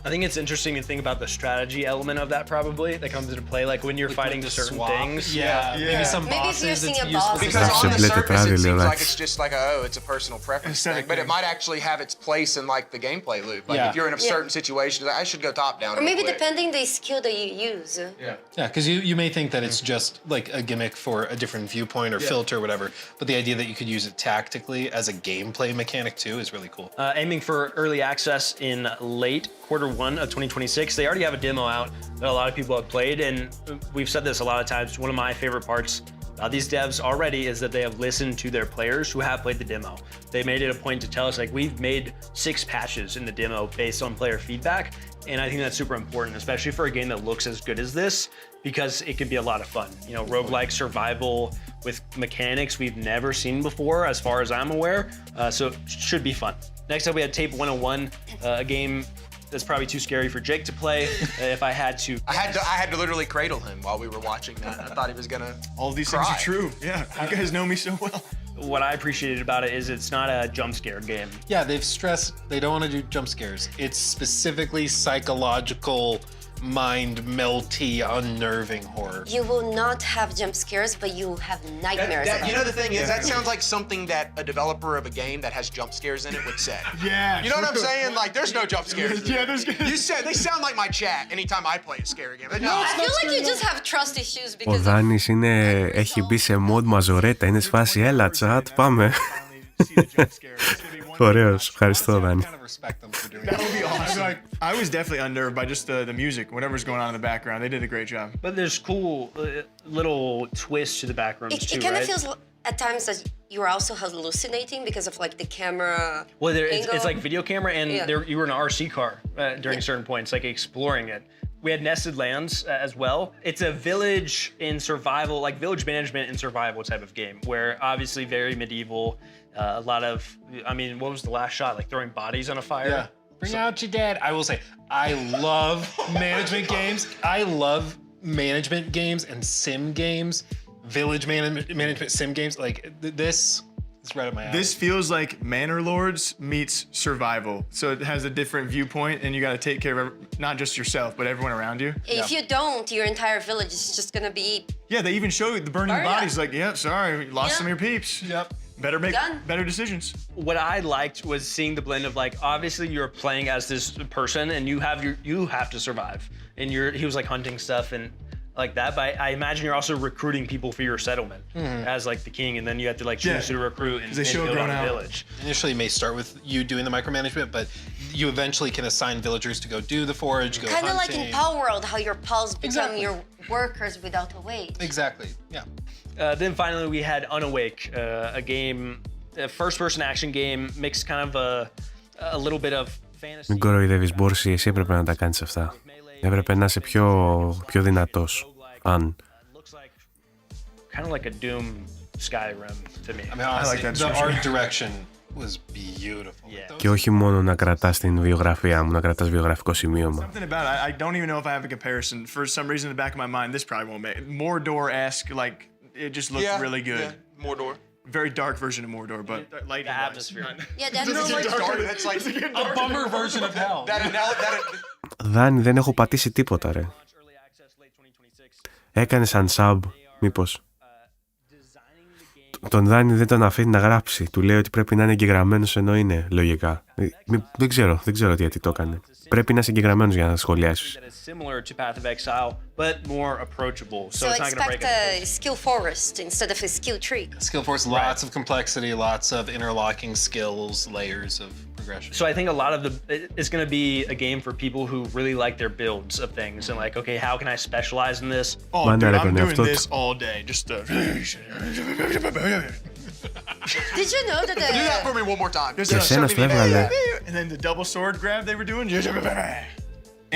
Speaker 6: I think it's interesting to think about the strategy element of that probably that comes into play, like when you're fighting certain things.
Speaker 8: Maybe some
Speaker 10: Maybe if you're
Speaker 8: bosses
Speaker 10: seeing
Speaker 8: it's
Speaker 10: a boss.
Speaker 8: useful.
Speaker 7: Because on the surface, it seems
Speaker 1: Λερός.
Speaker 7: like it's just like it's a personal preference thing, but it might actually have its place in like the gameplay loop. Like if you're in a certain situation, like, I should go top down.
Speaker 10: Or maybe
Speaker 7: real quick.
Speaker 10: depending the skill that you use.
Speaker 8: Yeah, because you may think that it's just like a gimmick for a different viewpoint or filter or whatever, but the idea that you could use it tactically as a gameplay mechanic too is really cool.
Speaker 6: Aiming for early access in late Q1 of 2026. They already have a demo out that a lot of people have played, and we've said this a lot of times. One of my favorite parts about these devs already is that they have listened to their players who have played the demo. They made it a point to tell us, like, we've made 6 patches in the demo based on player feedback, and I think that's super important, especially for a game that looks as good as this, because it can be a lot of fun. You know, roguelike survival with mechanics we've never seen before, as far as I'm aware, so it should be fun. Next up, we had Tape 101, a game that's probably too scary for Jake to play. If I had to,
Speaker 7: I had to literally cradle him while we were watching that. I thought he was gonna.
Speaker 11: All these things are true. Yeah, you guys know me so well.
Speaker 6: What I appreciated about it is it's not a jump scare game.
Speaker 8: Yeah, they've stressed they don't want to do jump scares. It's specifically psychological, mind melty, unnerving horror.
Speaker 10: You will not have jump scares, but you have nightmares.
Speaker 7: You know the thing is, that sounds like something that a developer of a game that has jump scares in it would say.
Speaker 11: Yeah.
Speaker 7: You know what I'm saying? Like, there's no jump scares.
Speaker 11: There's.
Speaker 7: You said they sound like my chat anytime I play a scary game. No,
Speaker 10: I feel like you just have trust issues
Speaker 1: Ο
Speaker 10: because
Speaker 1: Δάνης έχει μπει σε mod μαζορέτα, είναι σφάση, έλα chat, πάμε. Ωραίος, ευχαριστώ Δάνη.
Speaker 11: That would be awesome. I was definitely unnerved by just the music, whatever's going on in the background. They did a great job.
Speaker 6: But there's cool little twists to the background too,
Speaker 10: it kind of
Speaker 6: right?
Speaker 10: feels at times that you're also hallucinating because of like the camera.
Speaker 6: Well,
Speaker 10: angle.
Speaker 6: it's like video camera, and you were in an RC car during certain points, like exploring it. We had nested lands as well. It's a village in survival, like village management in survival type of game, where obviously very medieval. A lot of, I mean, what was the last shot? Like throwing bodies on a fire?
Speaker 8: Yeah. Bring out your dad. I will say, I love management games. I love management games and sim games, village management sim games. Like this is right up my alley.
Speaker 11: This feels like Manor Lords meets survival. So it has a different viewpoint, and you got to take care of not just yourself, but everyone around you.
Speaker 10: If you don't, your entire village is just gonna be.
Speaker 11: Yeah, they even show you the burning bodies. Like, yeah, sorry, lost some of your peeps.
Speaker 8: Yep.
Speaker 11: Better make better decisions.
Speaker 6: What I liked was seeing the blend of, like, obviously you're playing as this person and you have to survive, and he was like hunting stuff and like that, but I imagine you're also recruiting people for your settlement as like the king, and then you have to like choose who to recruit and build on a village.
Speaker 8: Initially it may start with you doing the micromanagement, but you eventually can assign villagers to go do the forage, go hunting.
Speaker 10: Kind of like in Power World, how your pals become your workers without a wage.
Speaker 8: Exactly, yeah.
Speaker 6: Then finally we had Unawake, a game, a first-person action game, mixed kind of a little bit of fantasy.
Speaker 1: Μην κοροϊδεύεις, Μπόρση, εσύ έπρεπε να τα κάνεις αυτά. Έπρεπε να είσαι πιο δυνατός. Αν.
Speaker 6: Kind of like a Doom Skyrim to me.
Speaker 8: I mean, honestly, the art direction was beautiful.
Speaker 6: Yeah.
Speaker 1: Και όχι μόνο να κρατάς την βιογραφία μου, να κρατάς βιογραφικό σημείωμα.
Speaker 11: Something about it, I don't even know if I have a comparison. For some reason in the back of my mind, this probably won't make it. Mordor-esque, like, it just looked really good.
Speaker 7: Yeah, Mordor.
Speaker 11: Very dark version of Mordor, but
Speaker 6: The atmosphere.
Speaker 10: Yeah, that's
Speaker 7: That's like
Speaker 8: a bummer version of hell.
Speaker 1: Δάνη, δεν έχω πατήσει τίποτα, ρε. Έκανες unsub, μήπως? Τον Δάνη δεν τον αφήνει να γράψει. Του λέει ότι πρέπει να είναι εγγεγραμμένος, ενώ είναι, λογικά. Δεν ξέρω γιατί το έκανε. Πρέπει να είσαι εγγεγραμμένος για να σχολιάσεις.
Speaker 6: Similar to Path of Exile, but more approachable. So it's not going to break
Speaker 10: a skill forest instead of a skill tree.
Speaker 8: Skill forest, lots of complexity, lots of interlocking skills, layers of progression.
Speaker 6: So I think a lot of it's going to be a game for people who really like their builds of things and like, okay, how can I specialize in this?
Speaker 11: Oh, dude, I'm doing this all day. Just
Speaker 10: Did you know that
Speaker 7: Do that for me one more time.
Speaker 1: Και εσένα στο έβγαλε.
Speaker 11: And then the double sword grab they were doing.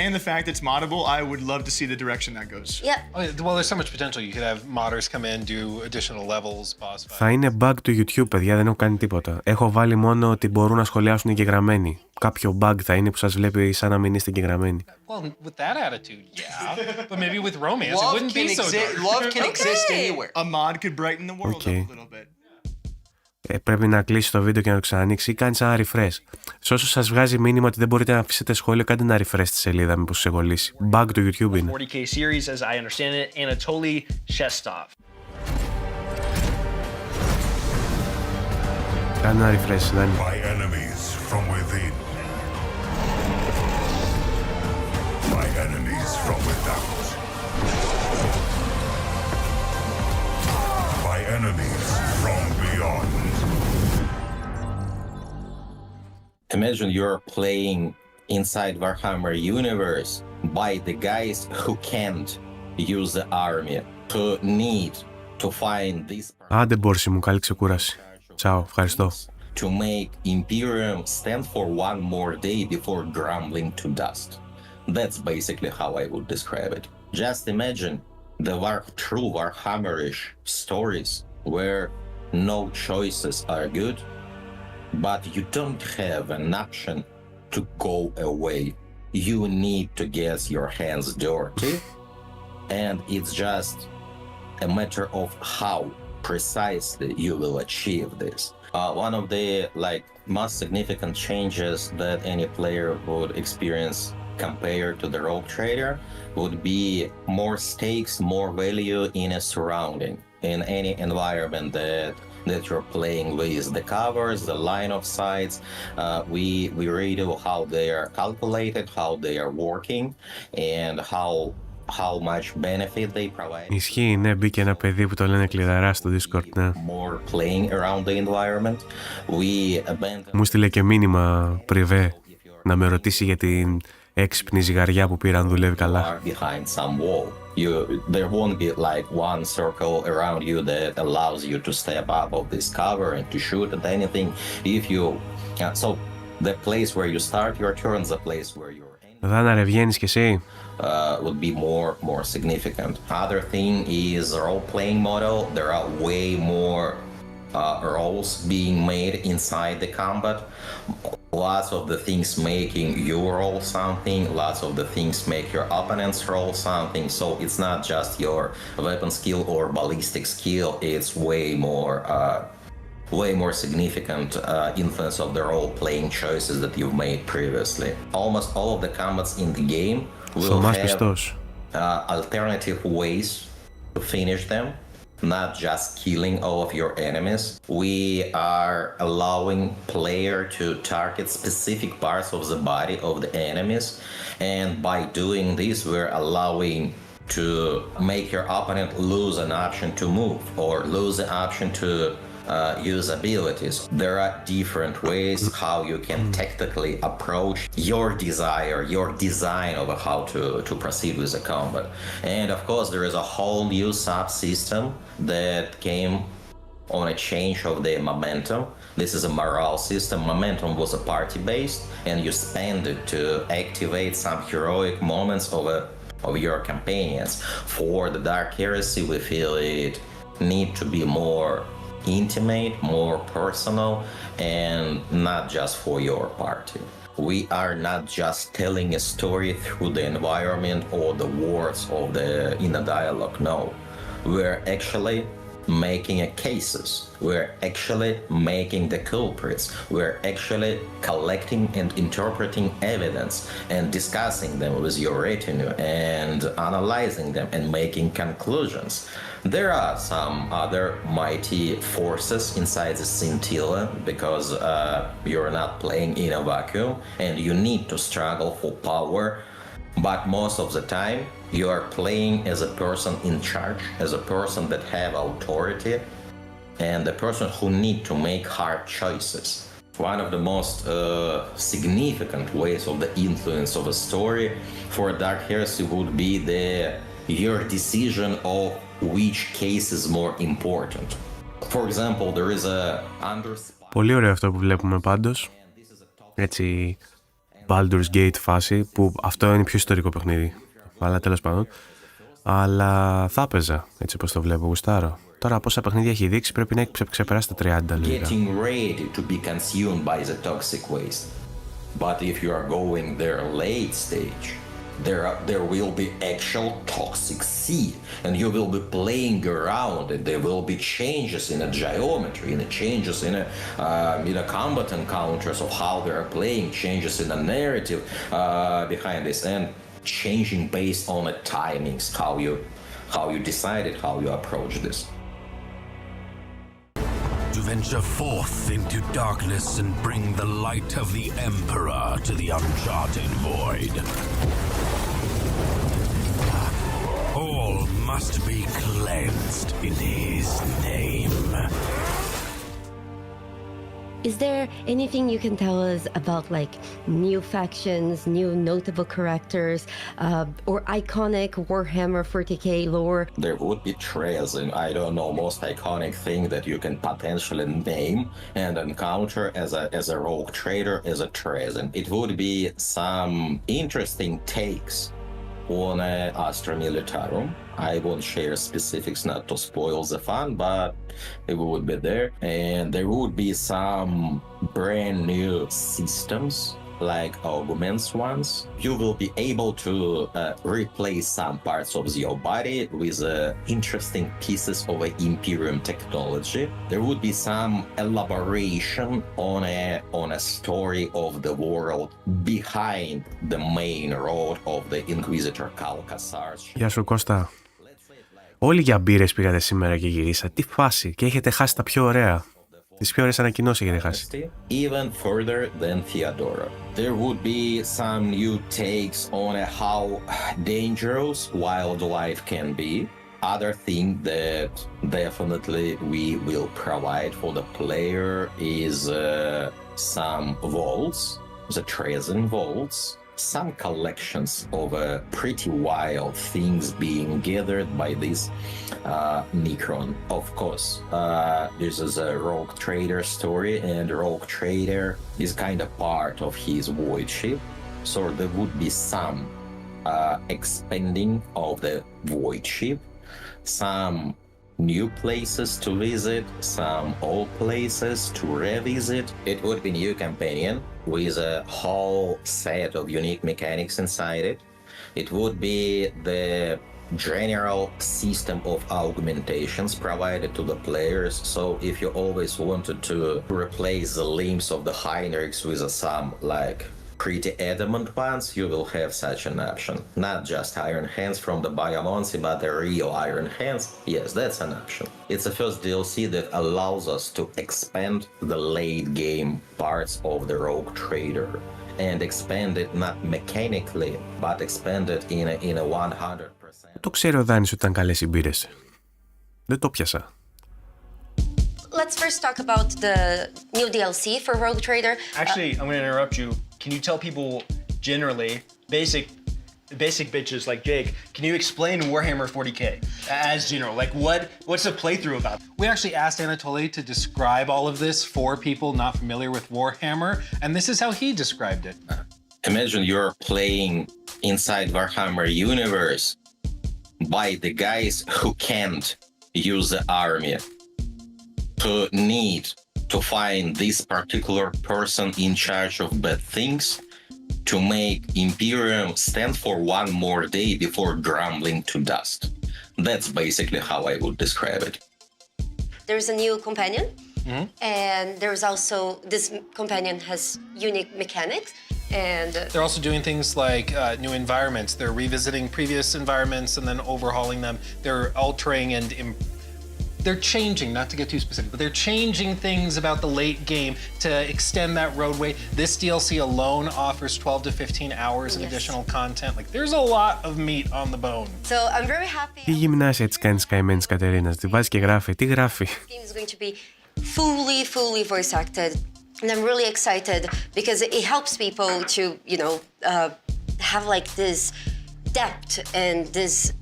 Speaker 11: And the fact it's moddable, I would love to see the direction that goes.
Speaker 10: Yeah.
Speaker 8: Well, there's so much potential. You could have modders come in, do additional levels, boss fights.
Speaker 1: Θα είναι bug του YouTube, παιδιά, δεν έχω κάνει τίποτα. Έχω βάλει μόνο ότι μπορούν να σχολιάσουν εγγεγραμμένοι. Κάποιο bug θα είναι που σας βλέπει σαν να μην είστε εγγεγραμμένοι.
Speaker 8: Well, with that attitude, yeah. But maybe with romance, it wouldn't be so dark.
Speaker 7: Love can exist anywhere.
Speaker 11: A mod could brighten the world up a little bit.
Speaker 1: πρέπει να κλείσει το βίντεο και να το ξανανοίξει ή κάνεις ένα refresh. Σε όσο σας βγάζει μήνυμα ότι δεν μπορείτε να αφήσετε σχόλιο, κάντε ένα refresh στη σελίδα, μήπως σε κολλήσει. Bug του YouTube είναι.
Speaker 6: 40K series, as I understand it, Anatoly Shestov.
Speaker 1: Κάνε ένα refresh, Δάνη.
Speaker 18: My enemies from within. My enemies from without. My enemies from beyond.
Speaker 4: Imagine you're playing inside Warhammer universe by the guys who can't use the army, who need to find this.
Speaker 1: Άντε Μπόρση μου, καλή ξεκούραση. Τσάου, ευχαριστώ.
Speaker 4: To make Imperium stand for one more day before grumbling to dust. That's basically how I would describe it. Just imagine the true Warhammerish stories where no choices are good, but you don't have an option to go away. You need to get your hands dirty, and it's just a matter of how precisely you will achieve this. One of the most significant changes that any player would experience compared to the Rogue Trader would be more stakes, more value in a surrounding, in any environment that you're playing with. The covers, the line of sights, we read how they are calculated, how they are working, and how much benefit they provide.
Speaker 1: Ισχύει, ναι, μπήκε ένα παιδί που το λένε κλειδαρά στο Discord, ναι.
Speaker 4: More playing around the environment.
Speaker 1: Μου στείλε και μήνυμα πριβέ να με ρωτήσει για την έξυπνη ζυγαριά που πήρα αν δουλεύει καλά.
Speaker 4: Behind some wall. There won't be like one circle around you that allows you to step up of this cover and to shoot at anything. If you so the place where you start your turn, the place where you're
Speaker 1: Δάνα ρε, βγαίνεις κι εσύ.
Speaker 4: Would be more significant. Other thing is role-playing model. There are way more roles being made inside the combat. Lots of the things making you roll something, lots of the things make your opponents roll something, so it's not just your weapon skill or ballistic skill, it's way more significant influence of the role-playing choices that you've made previously. Almost all of the combats in the game will have alternative ways to finish them. Not just killing all of your enemies. We are allowing player to target specific parts of the body of the enemies, and by doing this we're allowing to make your opponent lose an option to move or lose the option to use abilities. There are different ways how you can tactically approach your desire, your design of how to proceed with the combat. And of course there is a whole new subsystem that came on a change of the momentum. This is a morale system. Momentum was a party based, and you spend it to activate some heroic moments of your companions. For the Dark Heresy we feel it need to be more intimate, more personal, and not just for your party. We are not just telling a story through the environment or the words of in the dialogue. No, we're actually making cases. We're actually making the culprits. We're actually collecting and interpreting evidence and discussing them with your retinue and analyzing them and making conclusions. There are some other mighty forces inside the scintilla because you're not playing in a vacuum and you need to struggle for power. But most of the time, you are playing as a person in charge, as a person that have authority, and a person who need to make hard choices. One of the most significant ways of the influence of a story for a Dark Heresy would be your decision of which case is more important. For example, there is a
Speaker 1: Πολύ ωραίο αυτό που βλέπουμε πάντως. Έτσι, Baldur's Gate φάση, που αυτό είναι πιο ιστορικό παιχνίδι. Αλλά τέλος πάντων. Αλλά θα έπαιζα, έτσι όπως το βλέπω, γουστάρω. Τώρα πόσα παιχνίδια έχει δείξει, πρέπει να έχει ξεπεράσει τα 30 λίγα.
Speaker 4: Getting ready to be consumed by the toxic waste. But if you are going there late stage, there will be actual toxic seed, and you will be playing around, and there will be changes in the geometry, changes in the combat encounters of how they are playing, changes in the narrative behind this, and changing based on the timings, how you decided how you approach this.
Speaker 16: To venture forth into darkness and bring the light of the Emperor to the uncharted void. All must be cleansed in his name.
Speaker 10: Is there anything you can tell us about like new factions, new notable characters, or iconic Warhammer 40k lore?
Speaker 4: There would be Treason, I don't know, most iconic thing that you can potentially name and encounter as a rogue trader, as a Treason. It would be some interesting takes on Astra Militarum. I won't share specifics not to spoil the fun, but it would be there. And there would be some brand new systems, like augments ones. You will be able to replace some parts of your body with interesting pieces of Imperium technology. There would be some elaboration on a story of the world behind the main road of the Inquisitor Calcasarch.
Speaker 1: Γεια σου Κώστα. Όλοι για μπύρες πήγατε σήμερα και γυρίσατε. Τι φάση, και έχετε χάσει τα πιο ωραία. Τις πιο ωραίες ανακοινώσεις έχετε χάσει.
Speaker 4: Even further than Theodora. There would be some new takes on how dangerous wildlife can be. Other thing that definitely we will provide for the player is some vaults, the Treason vaults. Some collections of pretty wild things being gathered by this Necron. Of course, this is a rogue trader story, and rogue trader is kind of part of his void ship. So there would be some expanding of the void ship, some new places to visit, some old places to revisit. It would be new companion with a whole set of unique mechanics inside it. It would be the general system of augmentations provided to the players. So if you always wanted to replace the limbs of the Heinrichs with some like pretty adamant ones, you will have such an option. Not just Iron Hands from the Biomonsi, but the real Iron Hands. Yes, that's an option. It's the first DLC that allows us to expand the late game parts of the Rogue Trader and expand it not mechanically, but expand it in a 100%.
Speaker 1: Το ξέρει ο Δάνης ότι ήταν καλές οι μπύρες. Δεν το πιάσα.
Speaker 10: Let's first talk about the new DLC for Rogue Trader.
Speaker 6: Actually, I'm going to interrupt you. Can you tell people generally, basic bitches like Jake, can you explain Warhammer 40k as general? Like what's the playthrough about?
Speaker 8: We actually asked Anatoly to describe all of this for people not familiar with Warhammer, and this is how he described it.
Speaker 4: Imagine you're playing inside Warhammer universe by the guys who can't use the army, who need to find this particular person in charge of bad things, to make Imperium stand for one more day before grumbling to dust. That's basically how I would describe it.
Speaker 10: There's a new companion, and there's also, this companion has unique mechanics, and
Speaker 8: they're also doing things like new environments. They're revisiting previous environments and then overhauling them. They're altering and they're changing, not to get too specific, but they're changing things about the late game to extend that roadway. This DLC alone offers 12 to 15 hours of additional content. Like, there's a lot of meat on the bone.
Speaker 10: So I'm very happy.
Speaker 1: Τι γυμνάσια της κάνεις καημένης Κατερίνας, τη βάζει και γράφει, τι γράφει.
Speaker 10: The game is going to be fully voice acted, and I'm really excited because it helps people to, you know, have like this depth and this,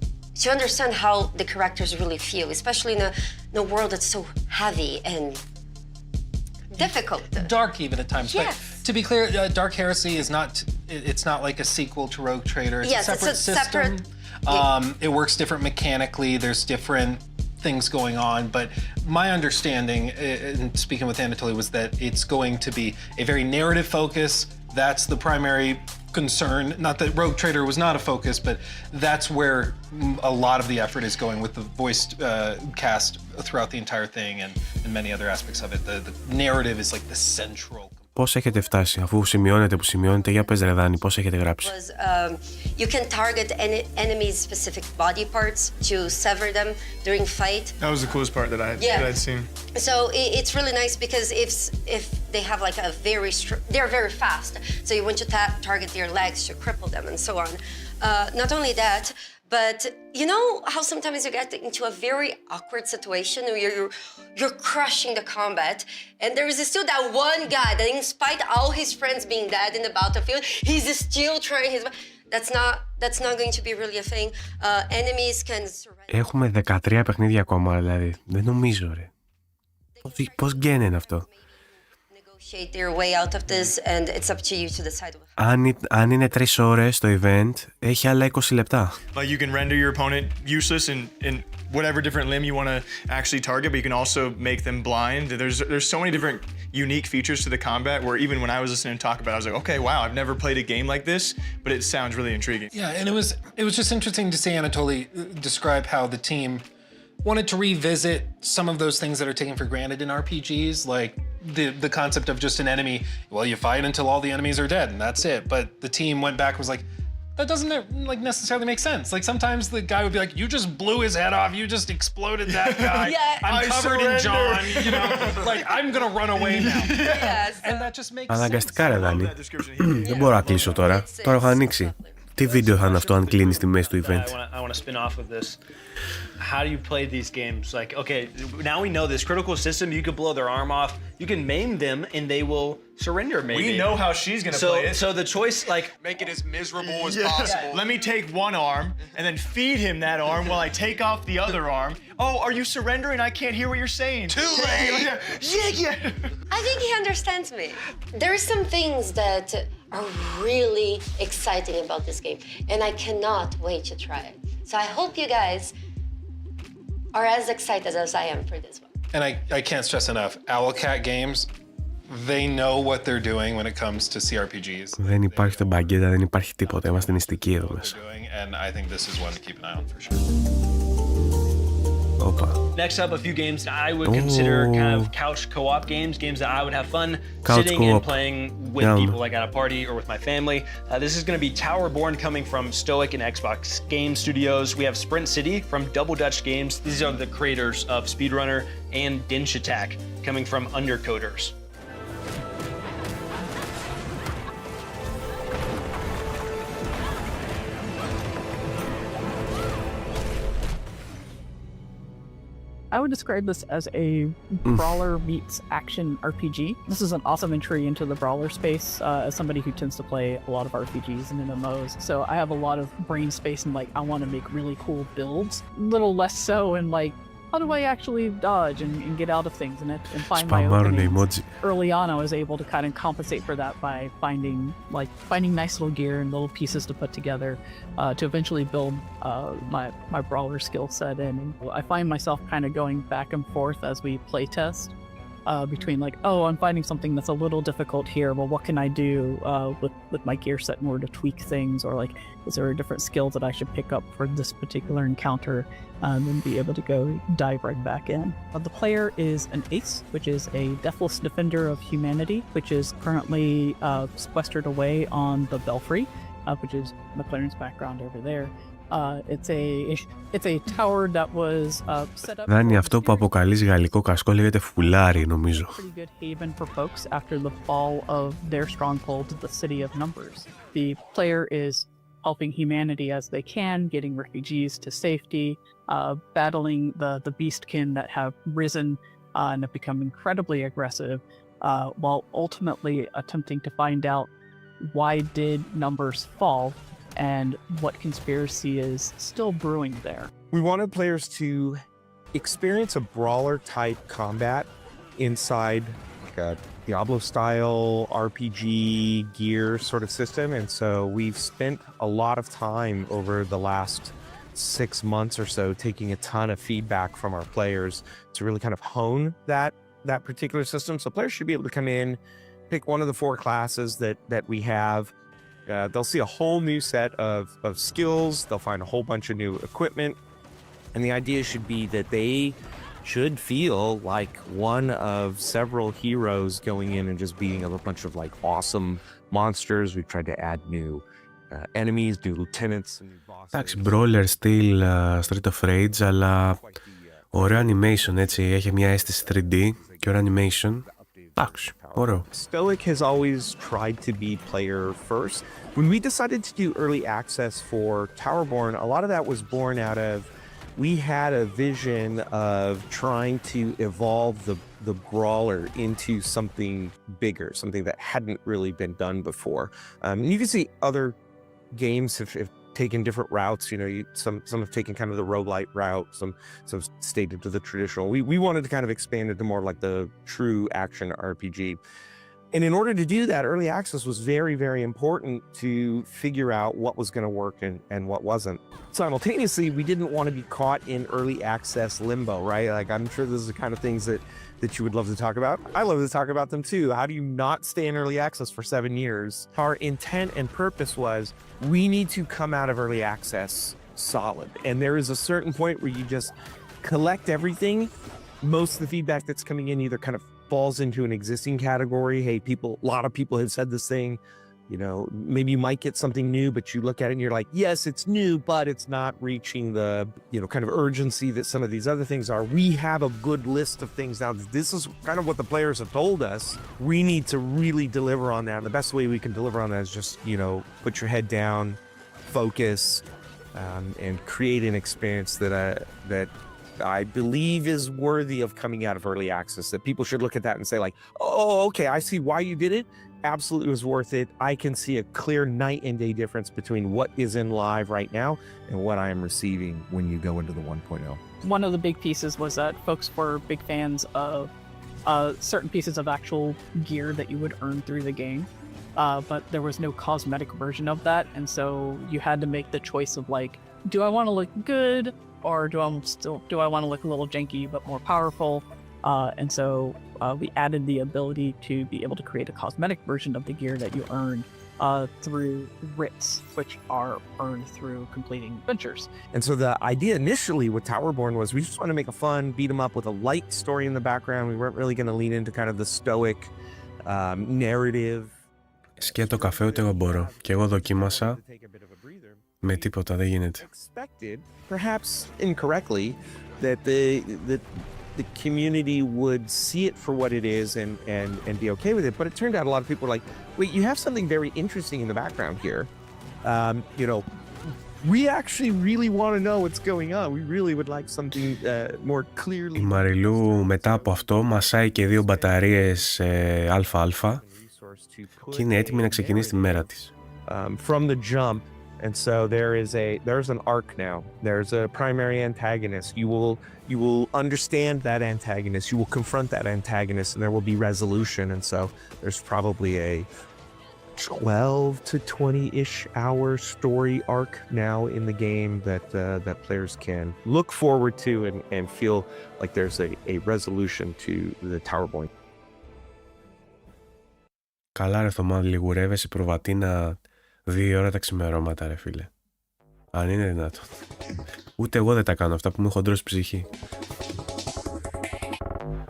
Speaker 10: to understand how the characters really feel, especially in a world that's so heavy and difficult.
Speaker 8: Dark even at times.
Speaker 10: Yes.
Speaker 8: But to be clear, Dark Heresy is not, it's not like a sequel to Rogue Trader. It's
Speaker 10: yes,
Speaker 8: a separate system. It works different mechanically. There's different things going on. But my understanding, in speaking with Anatoly, was that it's going to be a very narrative focus. That's the primary concern. Not that Rogue Trader was not a focus, but that's where a lot of the effort is going with the voiced cast throughout the entire thing and many other aspects of it. The narrative is like the central.
Speaker 1: Πώς έχετε φτάσει, αφού σημειώνετε που σημειώνετε, για πες ρε Δάνη, πώς έχετε γράψει.
Speaker 10: You can target enemies' specific body parts to sever them during fight.
Speaker 11: That was the coolest part that I'd seen.
Speaker 10: So it's really nice because if they have like a they're very fast. So you want to target their legs to cripple them and so on. Not only that, but you know how sometimes you get into a very awkward situation where you're crushing the combat, and there is still that one guy that, in spite of all his friends being dead in the battlefield, he's still trying his. That's not going to be really a thing. Enemies can surrender.
Speaker 1: Έχουμε 13 παιχνίδια ακόμα, δηλαδή. Δεν νομίζω, ρε. Πώς γίνεται αυτό.
Speaker 10: Their way out of this, and it's up to you to decide.
Speaker 1: Αν είναι 3 ώρες το event, έχει άλλα 20 λεπτά.
Speaker 11: Like you can render your opponent useless in whatever different limb you want to actually target, but you can also make them blind. There's so many different unique features to the combat where even when I was listening to talk about it, I was like, okay, wow, I've never played a game like this, but it sounds really intriguing.
Speaker 8: Yeah, and it was just interesting to see Anatoly describe how the team wanted to revisit some of those things that are taken for granted in RPGs, like the concept of just an enemy. Well, you fight until all the enemies are dead, and that's it. But the team went back and was like, that doesn't like necessarily make sense. Like sometimes the guy would be like, you just blew his head off, you just exploded that guy.
Speaker 10: Yeah,
Speaker 8: I'm covered in John, you know, like I'm gonna run away now.
Speaker 10: Yes.
Speaker 8: And that just makes
Speaker 1: Αναγκαστικά ρε Δάνη. Δεν μπορώ να κλείσω τώρα. Τώρα έχω ανοίξει. Τι βίντεο θα είναι αυτό αν κλείνει στη μέση του event.
Speaker 6: I want to spin off of this. How do you play these games? Like, okay, now we know this critical system, you can blow their arm off, you can maim them, and they will surrender, maybe.
Speaker 11: We know how she's gonna play it.
Speaker 6: So the choice, like...
Speaker 7: Make it as miserable as possible.
Speaker 11: Let me take one arm, and then feed him that arm while I take off the other arm. Oh, are you surrendering? I can't hear what you're saying.
Speaker 7: Too late!
Speaker 11: Yeah.
Speaker 10: I think he understands me. There are some things that are really exciting about this game, and I cannot wait to try it. So I hope you guys are as excited as I am for this one.
Speaker 8: And I can't stress enough, Owlcat Games, they know what they're doing when it comes to CRPGs.
Speaker 1: Δεν υπάρχει το μπαγκέτα, δεν υπάρχει τίποτα. Είμαστε νηστικοί εδώ μέσα.
Speaker 8: And I think this is one to keep an eye on for sure.
Speaker 1: Opa.
Speaker 6: Next up, a few games that I would consider kind of couch co-op games that I would have fun sitting and playing with people like at a party or with my family. This is going to be Towerborn coming from Stoic and Xbox Game Studios. We have Sprint City from Double Dutch Games. These are the creators of Speedrunner, and Dinch Attack coming from Undercoders.
Speaker 5: I would describe this as a brawler meets action RPG. This is an awesome entry into the brawler space as somebody who tends to play a lot of RPGs and MMOs. So I have a lot of brain space and like I want to make really cool builds. A little less so in like how do I actually dodge and get out of things and find my openings. Early on, I was able to kind of compensate for that by finding nice little gear and little pieces to put together to eventually build my brawler skill set. And I find myself kind of going back and forth as we play test between like, oh, I'm finding something that's a little difficult here. Well, what can I do with my gear set in order to tweak things? Or like, is there a different skill that I should pick up for this particular encounter and be able to go dive right back in? The player is an ace, which is a deathless defender of humanity, which is currently sequestered away on the Belfry, which is McLaren's background over there. It's a tower that was set up.
Speaker 1: Δάνει, αυτό που αποκαλείς γαλλικό κασκό λέγεται φουλάρι, νομίζω.
Speaker 5: Pretty good haven for folks after the fall of their stronghold, the City of Numbers. The player is helping humanity as they can, getting refugees to safety, battling the beastkin that have risen and have become incredibly aggressive, while ultimately attempting to find out why did Numbers fall and what conspiracy is still brewing there.
Speaker 9: We wanted players to experience a brawler-type combat inside like a Diablo-style RPG gear sort of system, and so we've spent a lot of time over the last 6 months or so taking a ton of feedback from our players to really kind of hone that particular system. So players should be able to come in, pick one of the 4 classes that we have, They'll see a whole new set of skills. They'll find a whole bunch of new equipment. And the idea should be that they should feel like one of several heroes going in and just beating a bunch of like awesome monsters. We've tried to add new enemies, new lieutenants.
Speaker 1: Εντάξει, brawler στυλ Street of Rage, αλλά ωραίο animation, έτσι. Έχει μια αίσθηση 3D και ωραίο animation. Εντάξει, ωραίο.
Speaker 9: Stoic has always tried to be player first. When we decided to do early access for Towerborn, a lot of that was born out of we had a vision of trying to evolve the brawler into something bigger, something that hadn't really been done before. You can see other games have taken different routes. You know, some have taken kind of the roguelite route, some stayed into the traditional. We wanted to kind of expand it to more like the true action RPG. And in order to do that, early access was very, very important to figure out what was going to work and what wasn't. Simultaneously, we didn't want to be caught in early access limbo, right? Like, I'm sure this is the kind of things that you would love to talk about. I love to talk about them too. How do you not stay in early access for 7 years? Our intent and purpose was we need to come out of early access solid. And there is a certain point where you just collect everything. Most of the feedback that's coming in either kind of falls into an existing category. Hey, a lot of people have said this thing. You know, maybe you might get something new, but you look at it and you're like, yes, it's new, but it's not reaching the, you know, kind of urgency that some of these other things are. We have a good list of things now. This is kind of what the players have told us. We need to really deliver on that. And the best way we can deliver on that is just, you know, put your head down, focus, and create an experience that I believe is worthy of coming out of early access, that people should look at that and say like, oh, okay, I see why you did it. Absolutely was worth it. I can see a clear night and day difference between what is in live right now and what I am receiving when you go into the 1.0.
Speaker 5: One of the big pieces was that folks were big fans of certain pieces of actual gear that you would earn through the game. But there was no cosmetic version of that. And so you had to make the choice of like, do I want to look good? Or do I want to look a little janky but more powerful? And so we added the ability to be able to create a cosmetic version of the gear that you earn through writs, which are earned through completing adventures.
Speaker 9: And so the idea initially with Towerborn was we just want to make a fun beat 'em up with a light story in the background. We weren't really going to lean into kind of the stoic narrative.
Speaker 1: Σκέτο καφέ ούτε εγώ μπορώ. Και εγώ δοκίμασα. Με τίποτα δεν γίνεται.
Speaker 9: Expected, perhaps incorrectly, that the community would see it for what it is and be okay with it. But it turned out a lot of people were like, wait, you have something very interesting in the background here. You know, we actually really want to know what's going on. We really would like something more clearly.
Speaker 1: Η Μαριλού μετά από αυτό μασάει και 2 μπαταρίες αλφα-αλφα και είναι έτοιμη να ξεκινήσει τη μέρα της.
Speaker 9: From the jump. And so there's an arc now. There's a primary antagonist. You will understand that antagonist. You will confront that antagonist, and there will be resolution. And so there's probably a 12 to 20-ish hour story arc now in the game that players can look forward to and feel like there's a resolution to the Towerborn.
Speaker 1: Καλά ρε Θωμά, λιγουρεύεσαι προβατίνα 2 ώρα τα ξημερώματα ρε φίλε. Αν είναι δυνατόν. Ούτε εγώ δεν τα κάνω αυτά που μου έχω ντρώσει ψυχή.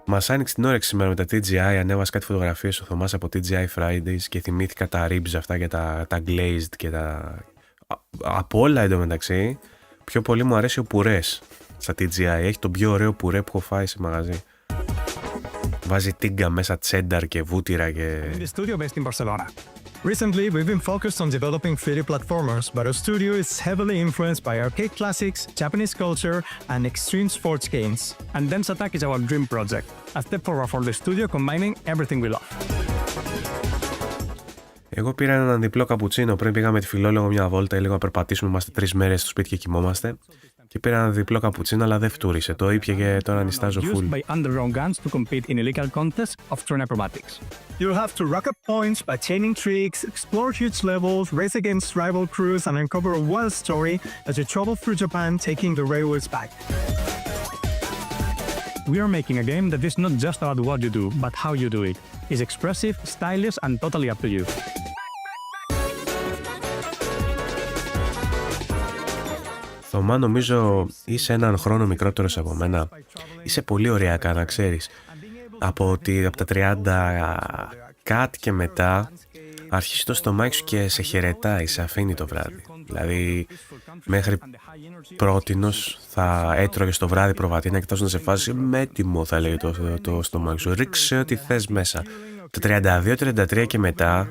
Speaker 1: Μας άνοιξε την όρεξη σήμερα με τα TGI, ανέβασα κάτι φωτογραφίες ο Θωμάς από TGI Fridays και θυμήθηκα τα ribs αυτά για τα glazed και τα... Από όλα εντωμεταξύ, πιο πολύ μου αρέσει ο πουρές στα TGI. Έχει τον πιο ωραίο πουρέ που έχω φάει σε μαγαζί. Βάζει τίγκα μέσα, τσένταρ και βούτυρα και...
Speaker 13: In the studio based in Barcelona. Recently, we've been focused on developing 3D platformers, but our studio is heavily influenced by arcade classics, Japanese culture, and extreme sports games. And Dense Attack is our dream project, a step forward for the studio combining everything we love.
Speaker 1: Εγώ πήρα έναν διπλό καπουτσίνο πριν πήγαμε με τη φιλόλογο μια βόλτα, λίγο να περπατήσουμε, είμαστε 3 μέρες στο σπίτι και κοιμόμαστε. Και πήρα ένα διπλό καπουτσίνο, αλλά δεν φτούρισε. Το ήπια και τώρα νιστάζω full.
Speaker 13: Used by underground gangs to compete in illegal contests of train acrobatics. You'll have to rack up points by chaining tricks, explore huge levels, race against rival crews, and uncover a wild story as you travel through Japan, taking the railways back. We are making a game that is not just about what you do, but how you do it. It's expressive, stylish, and totally up to you.
Speaker 1: Θωμά, νομίζω είσαι έναν χρόνο μικρότερος από μένα. Είσαι πολύ ωριακά, να ξέρεις. Από τα 30 κάτι και μετά αρχίζει το στομάχι σου και σε χαιρετάει, σε αφήνει το βράδυ. Δηλαδή μέχρι πρότινος θα έτρωγες το βράδυ προβατίνα και θα να σε φάση με έτοιμο, θα λέει το στομάχι σου. Ρίξε ό,τι θες μέσα. Το 32-33 και μετά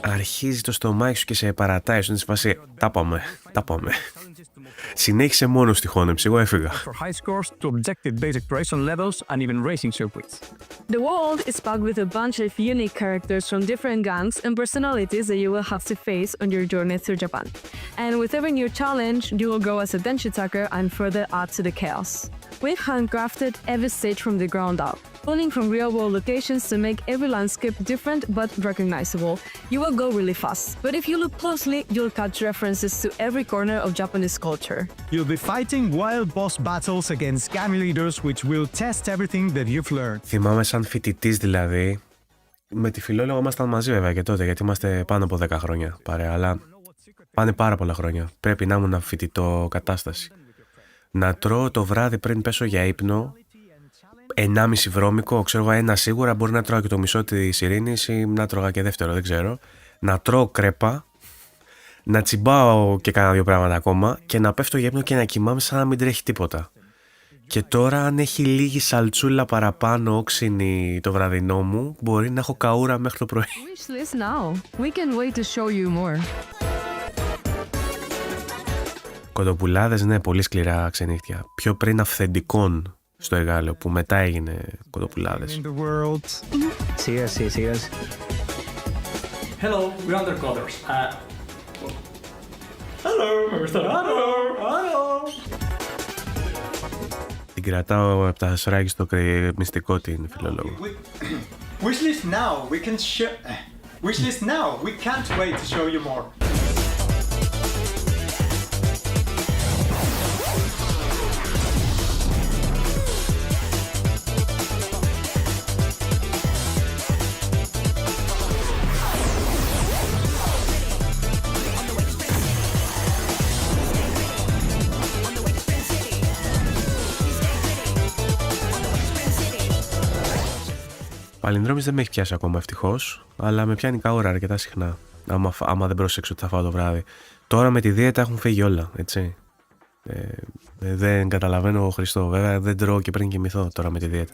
Speaker 1: αρχίζει το στομάχι σου και σε παρατάει, σου είναι σε φάση τα πάμε. Συνέχισε μόνος τη χώνεψη, εγώ έφυγα.
Speaker 12: The world is packed with a bunch of unique characters from different gangs and personalities that you will have to face on your journey through Japan. And with every new challenge, you will grow as a Denshi attacker and further add to the chaos. We've handcrafted every stage from the ground up, pulling from real-world locations to make every landscape different but recognizable. You will go really fast, but if you look closely, you'll catch references to every corner of Japanese culture.
Speaker 13: You'll be fighting wild boss battles against gang leaders which will test everything that you've learned.
Speaker 1: Θυμάμαι σαν φοιτητής δηλαδή, με τη φιλόλογο ήμασταν μαζί βέβαια και τότε, γιατί είμαστε πάνω από 10 χρόνια παρέα, αλλά πάνε πάρα πολλά χρόνια. Πρέπει να ήμουν φοιτητό κατάσταση. Να τρώω το βράδυ πριν πέσω για ύπνο 1,5 βρώμικο, ξέρω εγώ, ένα σίγουρα, μπορεί να τρώω και το μισό της ειρήνης ή να τρώγα και δεύτερο, δεν ξέρω. Να τρώω κρέπα, να τσιμπάω και κάνα 2 πράγματα ακόμα και να πέφτω για ύπνο και να κοιμάμαι σαν να μην τρέχει τίποτα. Και τώρα αν έχει λίγη σαλτσούλα παραπάνω όξινη το βραδινό μου, μπορεί να έχω καούρα μέχρι το πρωί. Κοτοπουλάδες, ναι, πολύ σκληρά ξενύχτια. Πιο πριν αυθεντικών στο Εγάλεο, που μετά έγινε κοτοπουλάδες.
Speaker 15: Σιγάς. Hello, we're undercovers. Hello.
Speaker 1: Την κρατάω από τα σράγη στο μυστικό την φιλολόγο.
Speaker 15: Wishlist now, we can share. Wishlist now, we can't wait to show you more.
Speaker 1: Παλινδρόμης δεν με έχει πιάσει ακόμα ευτυχώς, αλλά με πιάνει καούρα αρκετά συχνά, άμα δεν προσέξω ότι θα φάω το βράδυ. Τώρα με τη δίαιτα έχουν φύγει όλα, έτσι. Δεν καταλαβαίνω, Χριστό, βέβαια δεν τρώω και πριν κοιμηθώ τώρα με τη δίαιτα.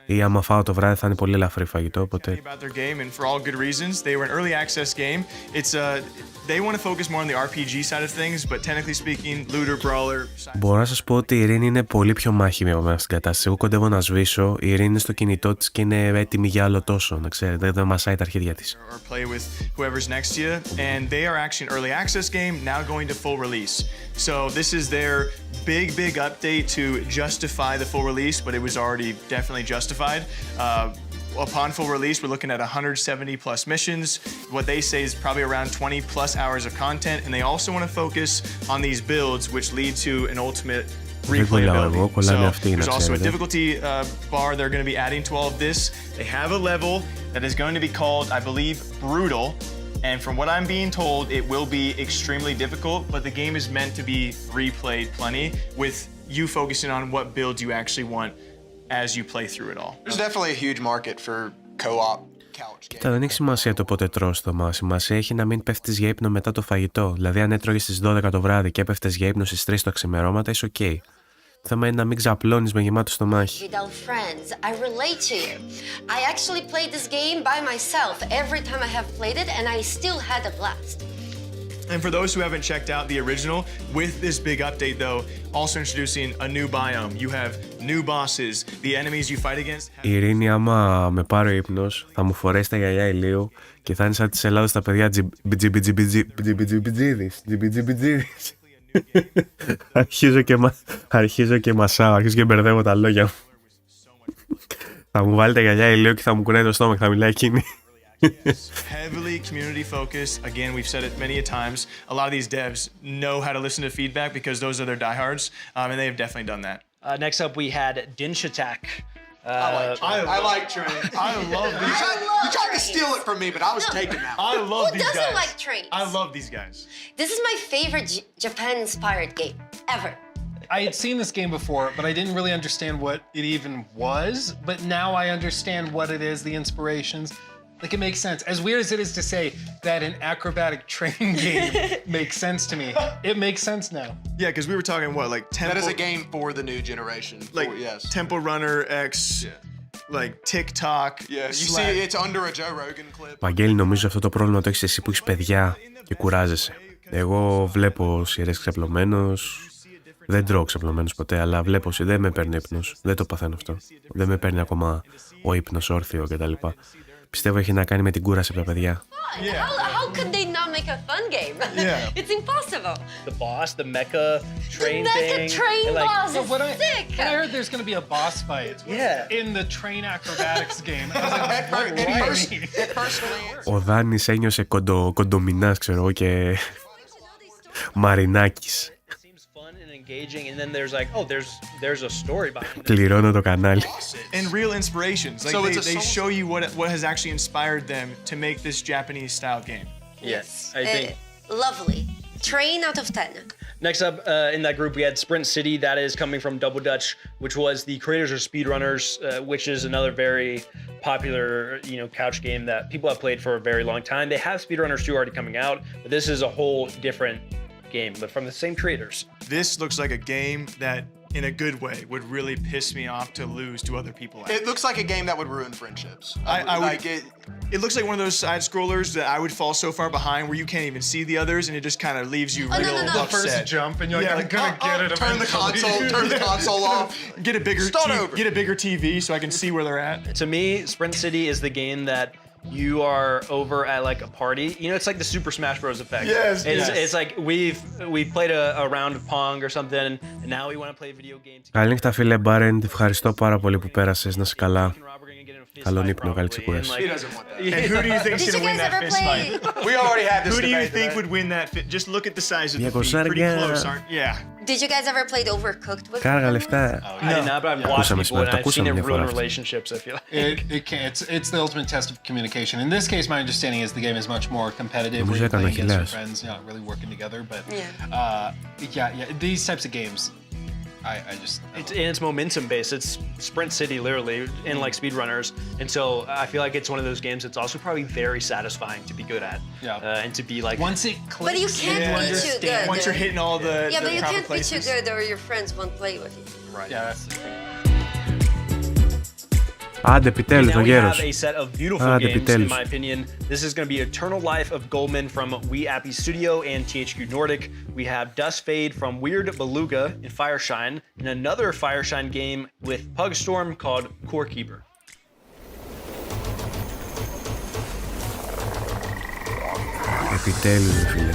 Speaker 1: Ή άμα φάω το βράδυ θα είναι πολύ ελαφρύ φαγητό, οπότε... Μπορώ να σας πω ότι η Ειρήνη είναι πολύ πιο μάχημη από μένα στην κατάσταση. Εγώ κοντεύω να σβήσω, η Ειρήνη είναι στο κινητό της και είναι έτοιμη για άλλο τόσο, να ξέρετε, δεν μασάει τα αρχίδια της.
Speaker 11: Big update to justify the full release, but it was already definitely justified. Upon full release, we're looking at 170 plus missions. What they say is probably around 20 plus hours of content, and they also want to focus on these builds, which lead to an ultimate replayability. So there's also a difficulty bar they're going to be adding to all of this. They have a level that is going to be called, I believe, Brutal. And from what I'm being told, it will be extremely difficult, but the game is meant to be replayed plenty with you focusing on what build you actually want as you play through it all. There's definitely a huge market for co-op.
Speaker 1: Κοίτα, δεν έχει σημασία το πότε τρως το μα. Σημασία έχει να μην πέφτεις για ύπνο μετά το φαγητό. Δηλαδή, αν έτρωγες στις 12 το βράδυ και έπεφτες για ύπνο στις 3 το ξημερώματα, είσαι ok. Το θέμα είναι να μην ξαπλώνεις με γεμάτο στομάχι.
Speaker 10: I relate to you. I actually played this game by myself every time I have played it, and I still had a blast.
Speaker 11: And for those who haven't checked out the original, with this big update though, also introducing a new biome. You have new bosses, the enemies you fight against.
Speaker 1: Η Ειρήνη, άμα με πάρει ο ύπνος, θα μου φορέσει τα γυαλιά ηλίου και θα είναι σαν της Ελλάδος τα παιδιά τζιμπιτζιμπιτζίδης. Αρχίζω και μασάω, αρχίζω και μπερδεύω τα λόγια μου. Θα μου βάλει τα γυαλιά ηλίου και θα μου κουνάει το στόμα και θα μιλάει εκείνη.
Speaker 11: Heavily community focused. Again, we've said it many a times. A lot of these devs know how to listen to feedback because those are their diehards, and they have definitely done that.
Speaker 6: Next up, we had Dinsh Attack.
Speaker 7: I like Train. I love these. You tried to steal it from me, but I was taking that.
Speaker 11: I love
Speaker 10: Who
Speaker 11: these
Speaker 10: doesn't
Speaker 11: guys.
Speaker 10: like trains?
Speaker 11: I love these guys.
Speaker 10: This is my favorite Japan-inspired game ever.
Speaker 8: I had seen this game before, but I didn't really understand what it even was. But now I understand what it is, the inspirations. Like, it makes sense. As weird as it is to say that an acrobatic train game makes sense to me, it makes sense now.
Speaker 11: Yeah, because we were talking, what, like Temple...
Speaker 7: That is a game for the new generation.
Speaker 11: Like,
Speaker 7: yes.
Speaker 11: Temple Runner X, like TikTok.
Speaker 7: Yeah, you see it's under a Joe Rogan clip.
Speaker 1: Βαγγέλη, νομίζω αυτό το πρόβλημα το έχεις εσύ που έχεις παιδιά και κουράζεσαι. Εγώ βλέπω σειρές ξαπλωμένος. Δεν τρώω ξαπλωμένος ποτέ, αλλά βλέπω δεν με παίρνει ύπνος. Δεν το παθαίνω αυτό. Δεν με παίρνει ακόμα ο ύπνος όρθιο κτλ. Πιστεύω έχει να κάνει με την κούραση από τα παιδιά.
Speaker 10: How could they not make a fun game?
Speaker 11: Yeah.
Speaker 10: It's impossible.
Speaker 6: The boss, the mecha train
Speaker 10: The mecha
Speaker 6: thing.
Speaker 10: train
Speaker 6: like,
Speaker 10: boss is
Speaker 8: When
Speaker 10: sick.
Speaker 8: I heard there's going to be a boss fight in the train acrobatics game, I was like, what do you mean?
Speaker 1: Ο Δάνης ένιωσε κοντομινάς, ξέρω εγώ, και Μαρινάκης.
Speaker 6: Engaging, and then there's like, oh, there's a story behind it.
Speaker 1: Πληρώνω το κανάλι.
Speaker 11: And real inspirations. Like,
Speaker 7: So
Speaker 11: they show you what has actually inspired them to make this Japanese-style game.
Speaker 6: Yes, I think.
Speaker 10: Lovely. Train out of 10.
Speaker 6: Next up in that group, we had Sprint City. That is coming from Double Dutch, which was the creators of Speedrunners, which is another very popular, couch game that people have played for a very long time. They have Speedrunners 2 already coming out, but this is a whole different game, but from the same creators.
Speaker 11: This looks like a game that, in a good way, would really piss me off to lose to other people.
Speaker 7: It looks like a game that would ruin friendships.
Speaker 11: It looks like one of those side scrollers that I would fall so far behind where you can't even see the others, and it just kind of leaves you real upset.
Speaker 8: The first jump, and you're like, I'm gonna get it eventually.
Speaker 7: Turn the console off.
Speaker 11: Get a bigger TV so I can see where they're at.
Speaker 6: To me, Sprint City is the game that you are over at like a party. It's like the Super Smash Bros. Effect.
Speaker 11: Yes,
Speaker 6: it's like we've played a round of Pong or something, and now we want to play a video game.
Speaker 1: Καλή νύχτα, φίλε Μπάρεντ. Ευχαριστώ πάρα πολύ που πέρασες. Να είσαι καλά. Καλό ύπνο, καλή ξεκούραση.
Speaker 11: And who do you think's gonna win that fist fight?
Speaker 7: We already had this
Speaker 11: Who do you
Speaker 7: debate
Speaker 11: think
Speaker 7: today.
Speaker 11: would win that fit? Just look at the size of the feet. Pretty close, aren't? Yeah.
Speaker 10: Did you guys ever play Overcooked with
Speaker 1: Κάργα λεφτά.
Speaker 6: I did not, but I've watched people and I've seen it ruin relationships, I feel like.
Speaker 8: It can't. It's the ultimate test of communication. In this case, my understanding is the game is much more competitive. Where you're playing against your friends, you're not really working together. But these types of games, I just.
Speaker 6: It's momentum based. It's Sprint City, literally, in like speedrunners, and so I feel like it's one of those games that's also probably very satisfying to be good at.
Speaker 8: Yeah.
Speaker 6: And to be like.
Speaker 8: Once it clicks.
Speaker 10: But you can't be too good.
Speaker 11: Once you're hitting all the
Speaker 10: but you
Speaker 11: proper
Speaker 10: can't
Speaker 11: places.
Speaker 10: be too good or your friends won't play with you.
Speaker 6: Right. Yeah, that's the thing.
Speaker 1: Άντε, επιτέλους, ο
Speaker 6: Now we
Speaker 1: γέρος.
Speaker 6: have a set of beautiful
Speaker 1: Άντε,
Speaker 6: games, in
Speaker 1: επιτέλους.
Speaker 6: my opinion. This is going to be Eternal Life of Goldman from We Appy Studio and THQ Nordic. We have Dust Fade from Weird Beluga in Fireshine, and another Fireshine game with Pugstorm called Core Keeper.
Speaker 1: Επιτέλους, ρε φίλε.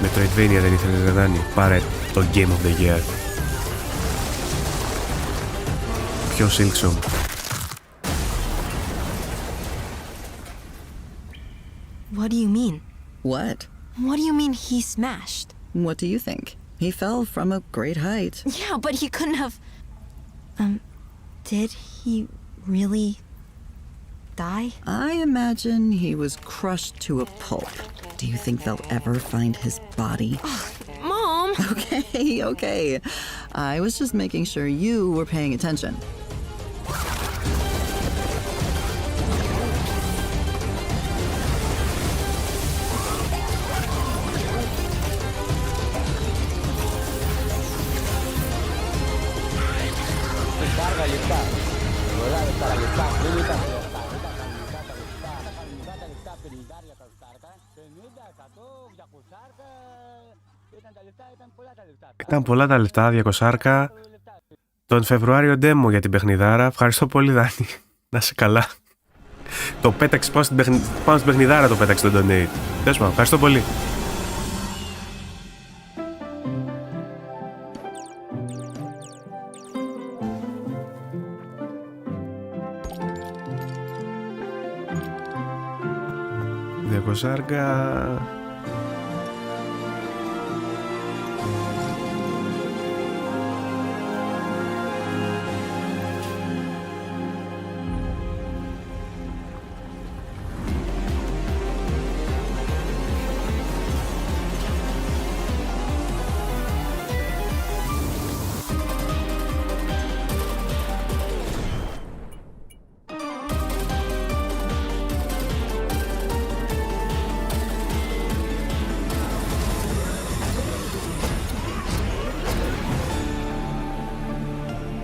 Speaker 1: Metroidvania δεν ήθελες, ρε Δάνη? Πάρε το Game of the Year. Πιο Silksong.
Speaker 14: What do you mean?
Speaker 17: What?
Speaker 14: What do you mean he smashed?
Speaker 17: What do you think? He fell from a great height.
Speaker 14: Yeah, but he couldn't have... did he really die?
Speaker 17: I imagine he was crushed to a pulp. Do you think they'll ever find his body?
Speaker 14: Mom!
Speaker 17: Okay. I was just making sure you were paying attention.
Speaker 1: Ήταν πολλά τα λεφτά, 200. Τον Φεβρουάριο demo για την παιχνιδάρα. Ευχαριστώ πολύ, Δάνη. Να είσαι καλά. Το πέταξε πάνω στην παιχνιδάρα, το πέταξε το donate. Τέλος πάντων, ευχαριστώ πολύ. Διακοσάρκα.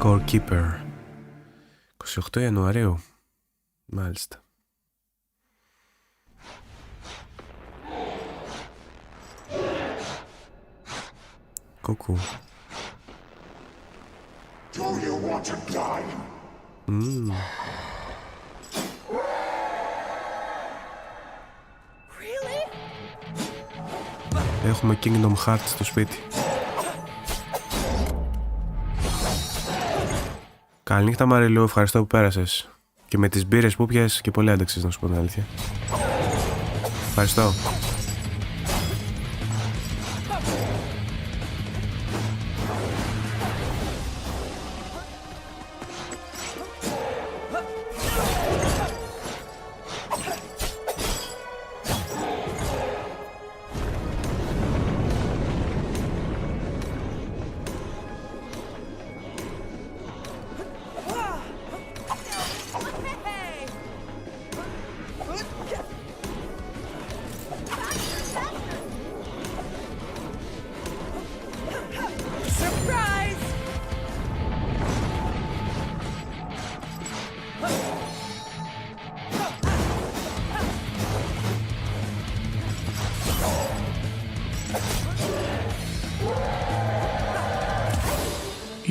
Speaker 1: Scorekeeper. 28 Ιανουαρίου. Μάλιστα. Κουκού.
Speaker 18: Do you want to die?
Speaker 1: Έχουμε Kingdom Hearts στο σπίτι. Καληνύχτα Μαριλού, ευχαριστώ που πέρασες. Και με τις μπύρες που πιες και πολύ άντεξες, να σου πω την αλήθεια. Ευχαριστώ.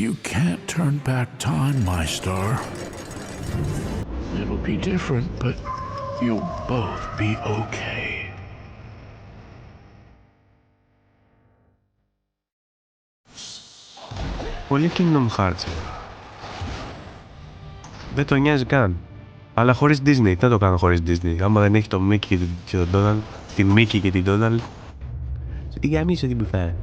Speaker 16: You can't turn back time, my star. It'll be different, but you'll both be okay.
Speaker 1: Πολύ Kingdom Hearts. Δεν το νοιάζει καν. Αλλά χωρίς Disney. Τι να το κάνω χωρίς Disney? Άμα δεν έχει το Mickey και τον Donald, τη Mickey και την Donald. Τι γαμίσω την μπουφά.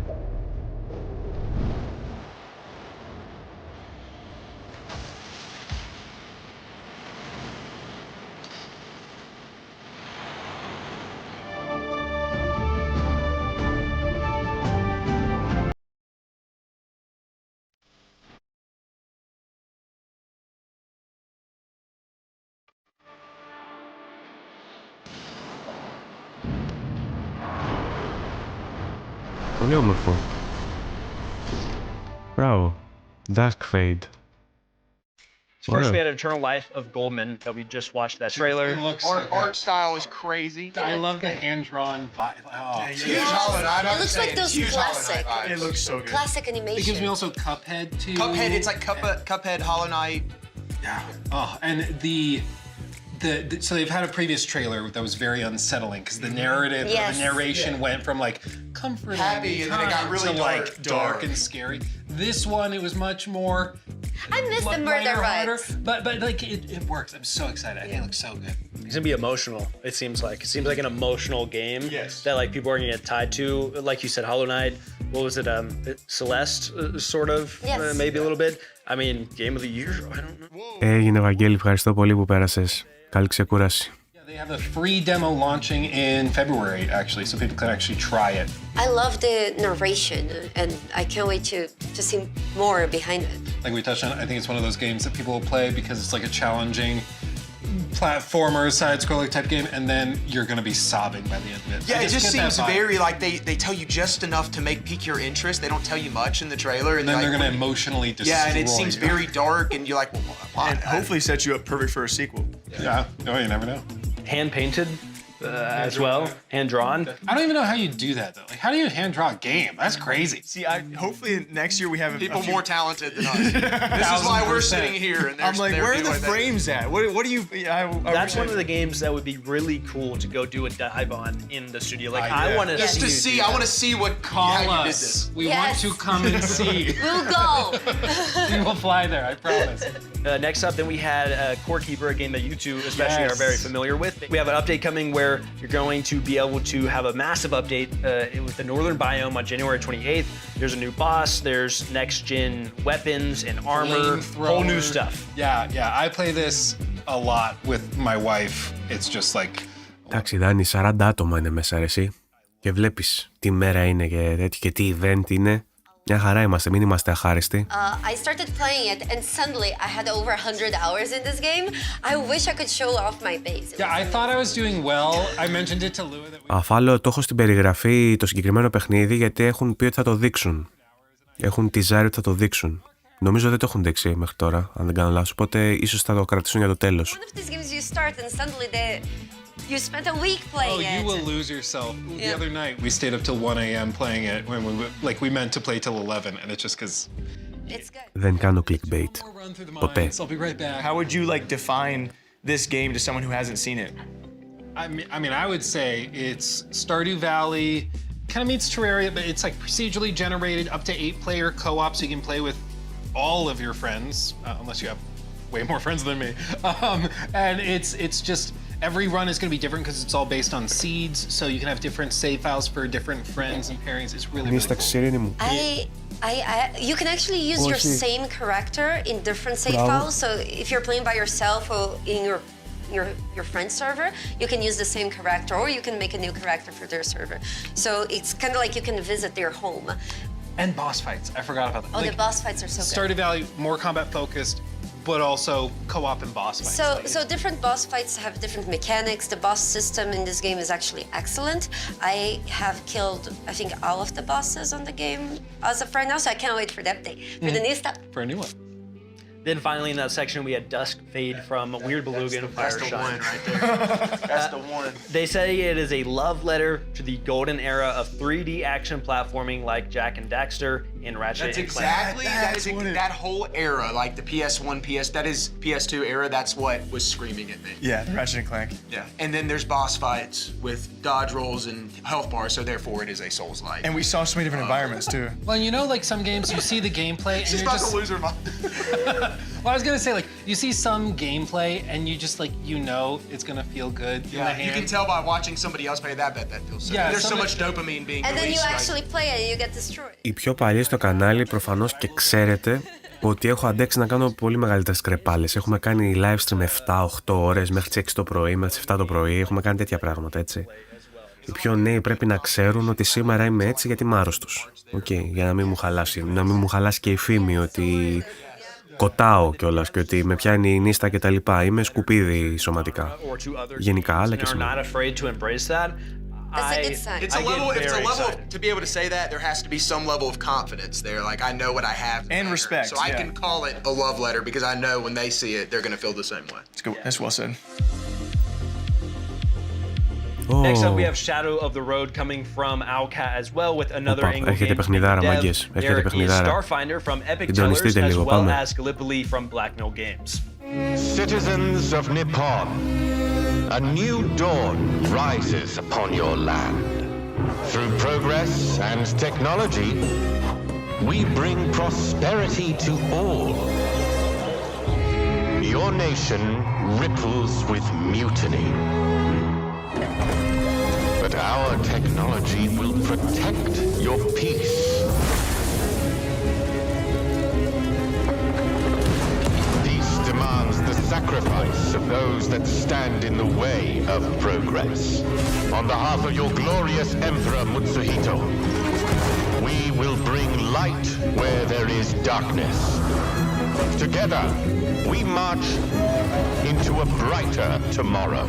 Speaker 1: Πολύ όμορφο. Μπράβο. Dusk Fade.
Speaker 6: First, we had Eternal Life of Goldman that we just watched that trailer.
Speaker 7: It looks art style is crazy.
Speaker 8: I love the hand-drawn vibe. Oh.
Speaker 10: It looks like those classic.
Speaker 7: It looks so good.
Speaker 10: Classic animation.
Speaker 8: It gives me also Cuphead too.
Speaker 7: Cuphead, it's like Cuphead, Hollow Knight.
Speaker 8: Yeah. Oh, and so they've had a previous trailer that was very unsettling because the narrative, the narration went from like comforting,
Speaker 7: happy, and then it got really
Speaker 8: dark and scary. This one, it was much more.
Speaker 10: I miss the murder rides.
Speaker 8: But like it works. I'm so excited. I think it looks so good.
Speaker 6: It's gonna be emotional. It seems like an emotional game that like people are gonna get tied to. Like you said, Hollow Knight. What was it? Celeste, sort of. Maybe a little bit. I mean, game of the year. I don't know.
Speaker 1: Έγινε Βαγγέλη, ευχαριστώ πολύ που πέρασες. Καλή ξεκούραση.
Speaker 8: They have a free demo launching in February, actually, so people can actually try it.
Speaker 10: I love the narration, and I can't wait to see more behind it.
Speaker 8: Like we touched on, I think it's one of those games that people will play because it's like a challenging platformer, side-scroller type game, and then you're going to be sobbing by the end of it.
Speaker 7: Yeah, it just seems very like they tell you just enough to pique your interest. They don't tell you much in the trailer.
Speaker 8: And then they're going to emotionally destroy.
Speaker 7: Yeah, and it seems very dark, and you're like, well, why?
Speaker 11: And hopefully set you up perfect for a sequel.
Speaker 8: Yeah. Oh, you never know.
Speaker 6: Hand-painted as well, hand-drawn.
Speaker 8: I don't even know how you do that, though. Like, how do you hand-draw a game? That's crazy.
Speaker 11: See, hopefully next year we have
Speaker 7: people more talented than us. This is why we're sitting here. And
Speaker 11: I'm like, where are the frames at? What do you...
Speaker 6: That's one of the games that would be really cool to go do a dive on in the studio. Like, I want to
Speaker 7: I want to see what
Speaker 8: how you did this. We want to come and see.
Speaker 10: We'll go.
Speaker 8: We will fly there, I promise.
Speaker 6: Next up, then we had Scorekeeper, a game that you two especially are very familiar with. We have an update coming where you're going to be able to have a massive update with the Northern Biome on January 28th. There's a new boss, there's next-gen weapons and armor, whole new stuff.
Speaker 8: Yeah, I play this a lot with my wife. It's just like...
Speaker 1: Εντάξει, Δάνη, 40 άτομα είναι μέσα, ρε, εσύ. Και βλέπεις τι μέρα είναι και τέτοιο και τι event είναι. Μια χαρά είμαστε, μην είμαστε αχάριστοι.
Speaker 10: I started playing it and suddenly I had over 100 hours in this game. I wish I could show off my base.
Speaker 8: Yeah, I thought I was doing well. I mentioned it to Lou that we...
Speaker 1: Αφάλω, το έχω στην περιγραφή το συγκεκριμένο παιχνίδι γιατί έχουν πει ότι θα το δείξουν. Έχουν τιζάρει ότι θα το δείξουν. Νομίζω δεν το έχουν δείξει μέχρι τώρα, αν δεν κάνω λάθος, οπότε ίσως θα το κρατήσουν για το τέλος.
Speaker 10: You spent a week playing
Speaker 8: you will lose yourself. The other night we stayed up till 1 a.m. playing it when we meant to play till 11, and it's just because.
Speaker 1: Δεν κάνω clickbait. Ποτέ.
Speaker 8: I'll be right back.
Speaker 11: How would you define this game to someone who hasn't seen it?
Speaker 8: I mean, I would say it's Stardew Valley, kind of meets Terraria, but it's procedurally generated, up to 8-player co-op, so you can play with all of your friends, unless you have way more friends than me. And it's just. Every run is going to be different because it's all based on seeds, so you can have different save files for different friends and pairings. It's really cool.
Speaker 10: You can actually use your same character in different save files. So if you're playing by yourself or in your friend's server, you can use the same character, or you can make a new character for their server. So it's kind of like you can visit their home.
Speaker 8: And boss fights. I forgot about that.
Speaker 10: Oh, the boss fights are so good.
Speaker 8: Stardew Valley, more combat focused, but also co-op and boss fights.
Speaker 10: So different boss fights have different mechanics. The boss system in this game is actually excellent. I have killed, I think, all of the bosses on the game as of right now, so I can't wait for the update, for the new stuff.
Speaker 8: For a new one.
Speaker 6: Then finally in that section we had Dusk Fade from Weird Beluga and Fireshine.
Speaker 11: That's the one right there. That's the one.
Speaker 6: They say it is a love letter to the golden era of 3D action platforming like Jak and Daxter in Ratchet and Clank.
Speaker 7: That whole era, like the PS1, that is PS2 era, that's what was screaming at me.
Speaker 11: Yeah, the Ratchet and Clank.
Speaker 7: Yeah, and then there's boss fights with dodge rolls and health bars, so therefore it is a Souls-like.
Speaker 11: And we saw so many different environments too.
Speaker 8: Well, some games you see the gameplay and
Speaker 7: She's
Speaker 8: you're
Speaker 7: about
Speaker 8: just...
Speaker 7: to lose her mind.
Speaker 8: Well, I was gonna say, you see some gameplay and you just it's gonna feel good in the hand.
Speaker 7: You can tell by watching somebody else play that feels so good. There's so much dopamine being
Speaker 10: and
Speaker 7: released.
Speaker 10: And then you actually play it and you get destroyed.
Speaker 1: Οι πιο παλιοί στο κανάλι προφανώς και ξέρετε ότι έχω αντέξει να κάνω πολύ μεγαλύτερες κρεπάλες. Έχουμε κάνει live stream 7-8 ώρες μέχρι τις 6 το πρωί, μέχρι τις 7 το πρωί. Έχουμε κάνει τέτοια πράγματα, έτσι. Οι πιο νέοι πρέπει να ξέρουν ότι σήμερα είμαι έτσι γιατί είμαι άρρωστος. Για να μην μου χαλάσει και η φήμη ότι κοτάω κιόλας και ότι με πιάνει η νύστα και τα λοιπά. Είμαι σκουπίδι σωματικά. Γενικά, αλλά και σήμερα.
Speaker 10: That's a good sign.
Speaker 7: It's a level to be able to say that there has to be some level of confidence there. I know what I have.
Speaker 11: And respect.
Speaker 7: So I can call it a love letter because I know when they see it, they're going to feel the same way.
Speaker 11: That's well said.
Speaker 6: Next up we have Shadow of the Road coming from Owlcat as well with another angle game. There is Starfinder from Epic Tellers as well as Gallipoli from Black Mill Games.
Speaker 20: Citizens of Nippon, a new dawn rises upon your land. Through progress and technology, we bring prosperity to all. Your nation ripples with mutiny. But our technology will protect your peace. Peace demands the sacrifice of those that stand in the way of progress. On behalf of your glorious Emperor Mutsuhito, we will bring light where there is darkness. Together, we march into a brighter tomorrow.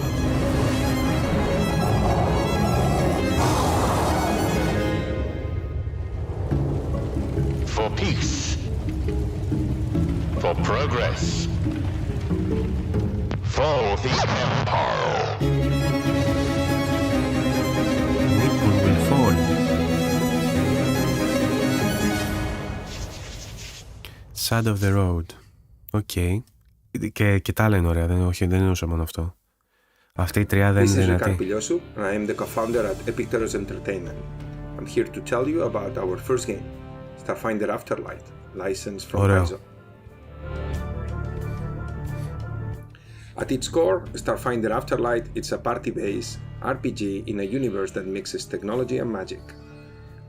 Speaker 20: For peace, for progress, for the Empire.
Speaker 1: Nippon will fall. Side of the road. Και τα άλλα είναι ωραία, δεν εννοούσα μόνο αυτό. Αυτή η τριάδα είναι δυνατή.
Speaker 21: I am the co-founder at Epic Tellers Entertainment. I'm here to tell you about our first game, Starfinder Afterlight, licensed from Amazon. At its core, Starfinder Afterlight is a party-based RPG in a universe that mixes technology and magic.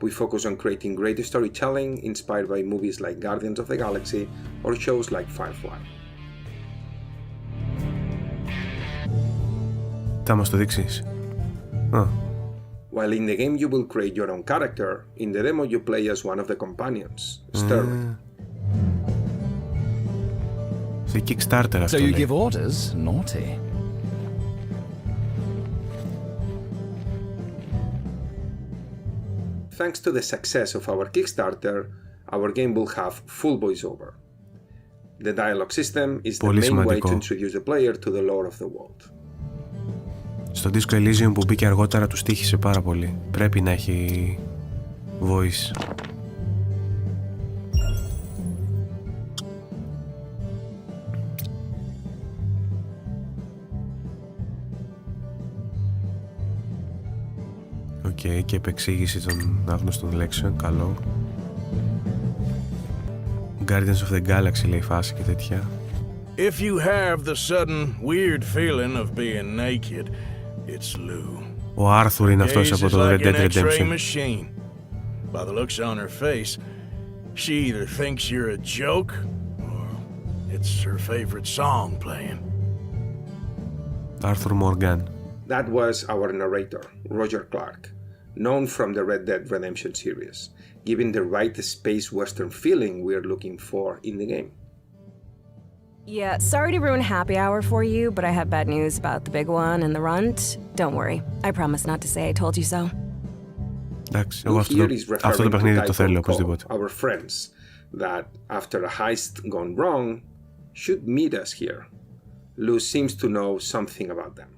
Speaker 21: We focus on creating great storytelling inspired by movies like Guardians of the Galaxy or shows like Firefly.
Speaker 1: Θα μας το δείξεις.
Speaker 21: While in the game you will create your own character, in the demo you play as one of the companions, Sterling.
Speaker 1: Σε Kickstarter αυτό.
Speaker 23: So you give orders? Naughty.
Speaker 21: Thanks to the success of our Kickstarter, our game will have full voiceover. The dialogue system is the main way to introduce the player to the lore of the world.
Speaker 1: Στο Disco Elysium που μπήκε αργότερα του στοίχησε πάρα πολύ. Πρέπει να έχει voice. Οκ, και επεξήγηση των άγνωστων λέξεων, καλό. Guardians of the Galaxy λέει φάση και τέτοια.
Speaker 16: If you have the sudden weird feeling of being naked, it's Lou.
Speaker 1: Ο Άρθουρ είναι αυτός από το Red Dead Redemption.
Speaker 16: By the looks on her face, she either thinks you're a joke or it's her favorite song playing.
Speaker 1: Arthur Morgan.
Speaker 21: That was our narrator, Roger Clark, known from the Red Dead Redemption series, giving the right space western feeling we're looking for in the game.
Speaker 2: Yeah, sorry to ruin happy hour for you, but I have bad news about the big one and the runt. Don't worry, I promise not to say I told you so.
Speaker 1: Εντάξει, εγώ αυτό το παιχνίδι το θέλω οπωσδήποτε.
Speaker 21: Our friends that after a heist gone wrong should meet us here. Lou seems to know something about them.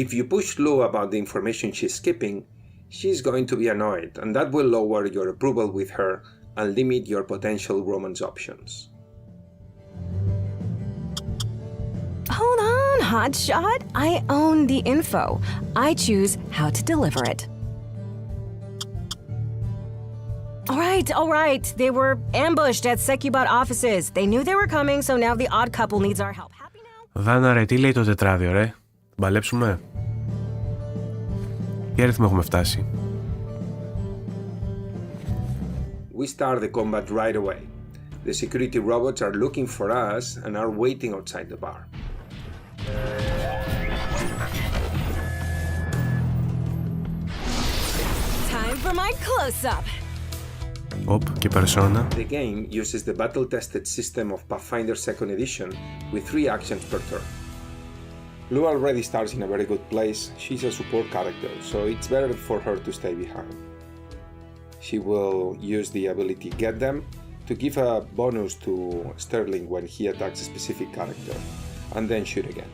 Speaker 21: If you push Lou about the information she's skipping, she's going to be annoyed, and that will lower your approval with her and limit your potential romance options.
Speaker 2: Hold on, hotshot. I own the info. I choose how to deliver it. All right. They were ambushed at Sekibot offices. They knew they were coming, so now the odd couple needs our help. Happy now?
Speaker 1: Δάνα ρε, τι λέει το τετράδιο ρε? Μπαλέψουμε. Τι αριθμό έχουμε φτάσει?
Speaker 21: We start the combat right away. The security robots are looking for us and are waiting outside the bar.
Speaker 2: Time for my close-up.
Speaker 1: Και persona.
Speaker 21: The game uses the battle-tested system of Pathfinder 2nd Edition with 3 actions per turn. Lou already starts in a very good place. She's a support character, so it's better for her to stay behind. She will use the ability Get Them to give a bonus to Sterling when he attacks a specific character, and then shoot again.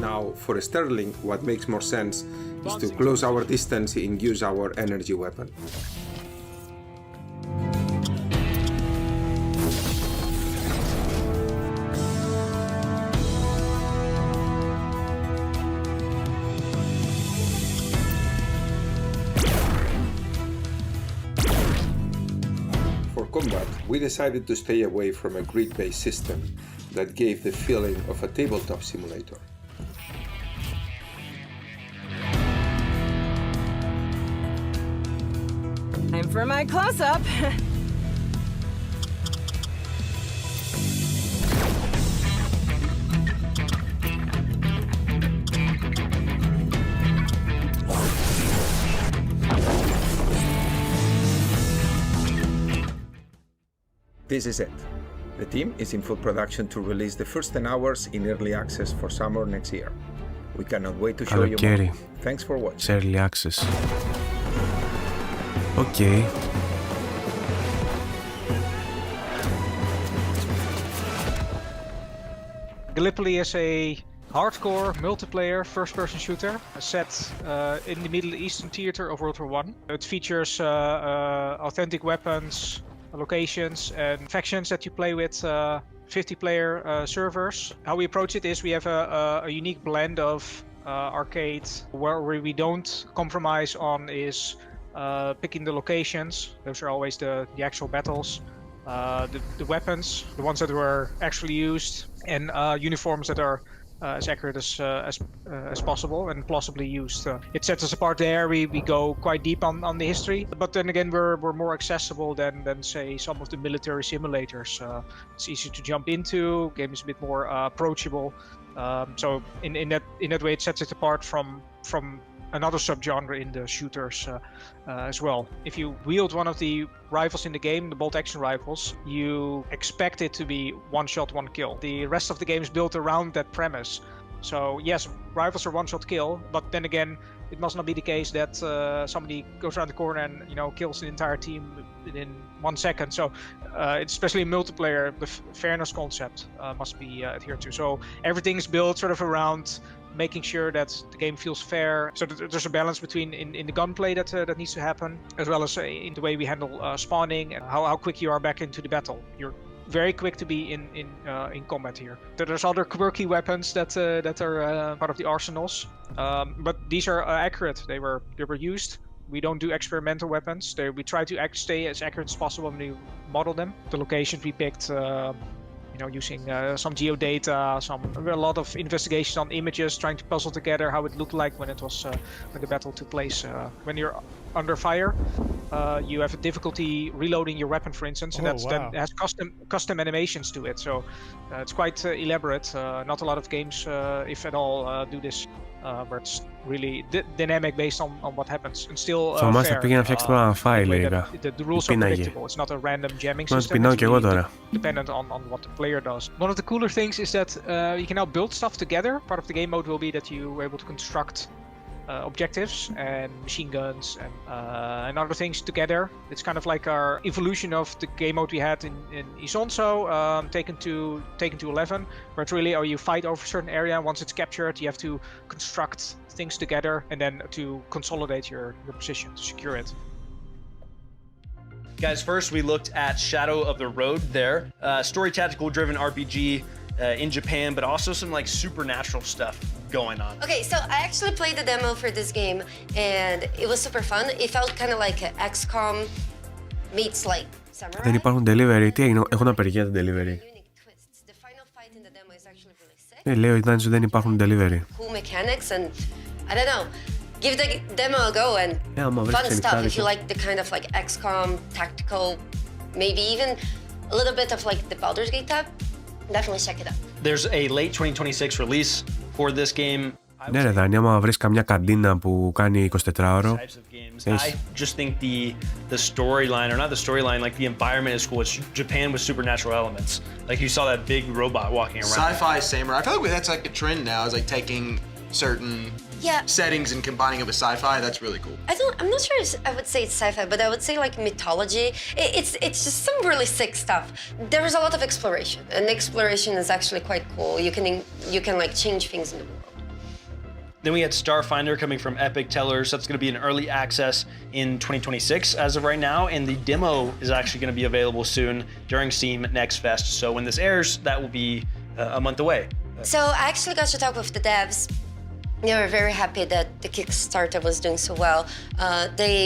Speaker 21: Now, for Sterling, what makes more sense is to close our distance and use our energy weapon. Combat, we decided to stay away from a grid-based system that gave the feeling of a tabletop simulator.
Speaker 2: Time for my close-up.
Speaker 21: This is it. The team is in full production to release the first 10 hours in early access for summer next year. We cannot wait to show you more. Thanks for watching.
Speaker 1: Early access. Okay.
Speaker 3: Gallipoli is a hardcore multiplayer first-person shooter set in the Middle Eastern theater of World War I. It features authentic weapons, locations and factions that you play with 50-player servers. How we approach it is we have a unique blend of arcade where we don't compromise on is picking the locations. Those are always the actual battles. The weapons, the ones that were actually used, and uniforms that are as accurate as possible and plausibly used. It sets us apart there. We go quite deep on the history, but then again we're more accessible than say some of the military simulators. It's easy to jump into. Game is a bit more approachable. So in that way it sets it apart from another subgenre in the shooters as well. If you wield one of the rifles in the game, the bolt action rifles, you expect it to be one shot, one kill. The rest of the game is built around that premise. So yes, rivals are one-shot kill, but then again, it must not be the case that somebody goes around the corner and kills the entire team in 1 second. So especially in multiplayer, the fairness concept must be adhered to. So everything is built sort of around making sure that the game feels fair. So there's a balance between in the gunplay that needs to happen, as well as in the way we handle spawning and how quick you are back into the battle. You're very quick to be in combat here. There's other quirky weapons that are part of the arsenals, but these are accurate. They were used. We don't do experimental weapons. We try to stay as accurate as possible when we model them. The locations we picked, using some geodata, a lot of investigation on images, trying to puzzle together how it looked like when when the battle took place. When you're under fire, you have a difficulty reloading your weapon, for instance, and then has custom animations to it. So it's quite elaborate. Not a lot of games, if at all, do this. But it's really dynamic based on what happens and still fair.
Speaker 1: Πήγε να φτιάξει το file, λέγα.
Speaker 3: The rules are predictable. It's not a random jamming system. It's really dependent on what the player does. One of the cooler things is that you can now build stuff together. Part of the game mode will be that you are able to construct objectives and machine guns and other things together. It's kind of like our evolution of the game mode we had in Isonzo, taken to 11, where it's really, you fight over a certain area, and once it's captured, you have to construct things together and then to consolidate your position, to secure it.
Speaker 6: Guys, first we looked at Shadow of the Road there, story tactical driven RPG in Japan, but also some like supernatural stuff going on.
Speaker 10: Okay, so I actually played the demo for this game and it was super fun. It felt kind of like XCOM meets like Samurai.
Speaker 1: Δεν υπάρχουν delivery. Τι έγινε, έχουν απεργία τα delivery. Λέω ότι δεν υπάρχουν delivery.
Speaker 10: Cool mechanics and I don't know. Give the demo a go and fun stuff if you like the kind of like XCOM, tactical, maybe even a little bit of like the Baldur's Gate type. Definitely check it out.
Speaker 6: There's a late 2026 release for this game.
Speaker 1: Ναι ρε Δάνη, άμα βρεις καμιά καντίνα που κάνει 24ωρο.
Speaker 6: I just think the storyline, or not the storyline, like the environment is cool. It's Japan with supernatural elements. Like you saw that big robot walking around.
Speaker 7: Sci-fi samurai. I feel like that's like a trend now, is like taking certain settings and combining it with sci-fi. That's really cool.
Speaker 10: I'm not sure I would say it's sci-fi, but I would say like mythology. It's just some really sick stuff. There is a lot of exploration, and exploration is actually quite cool. You can like change things in the world.
Speaker 6: Then we had Starfinder coming from Epic Tellers. That's going to be in early access in 2026 as of right now, and the demo is actually going to be available soon during Steam Next Fest. So when this airs, that will be a month away.
Speaker 10: So I actually got to talk with the devs. They were very happy that the Kickstarter was doing so well. They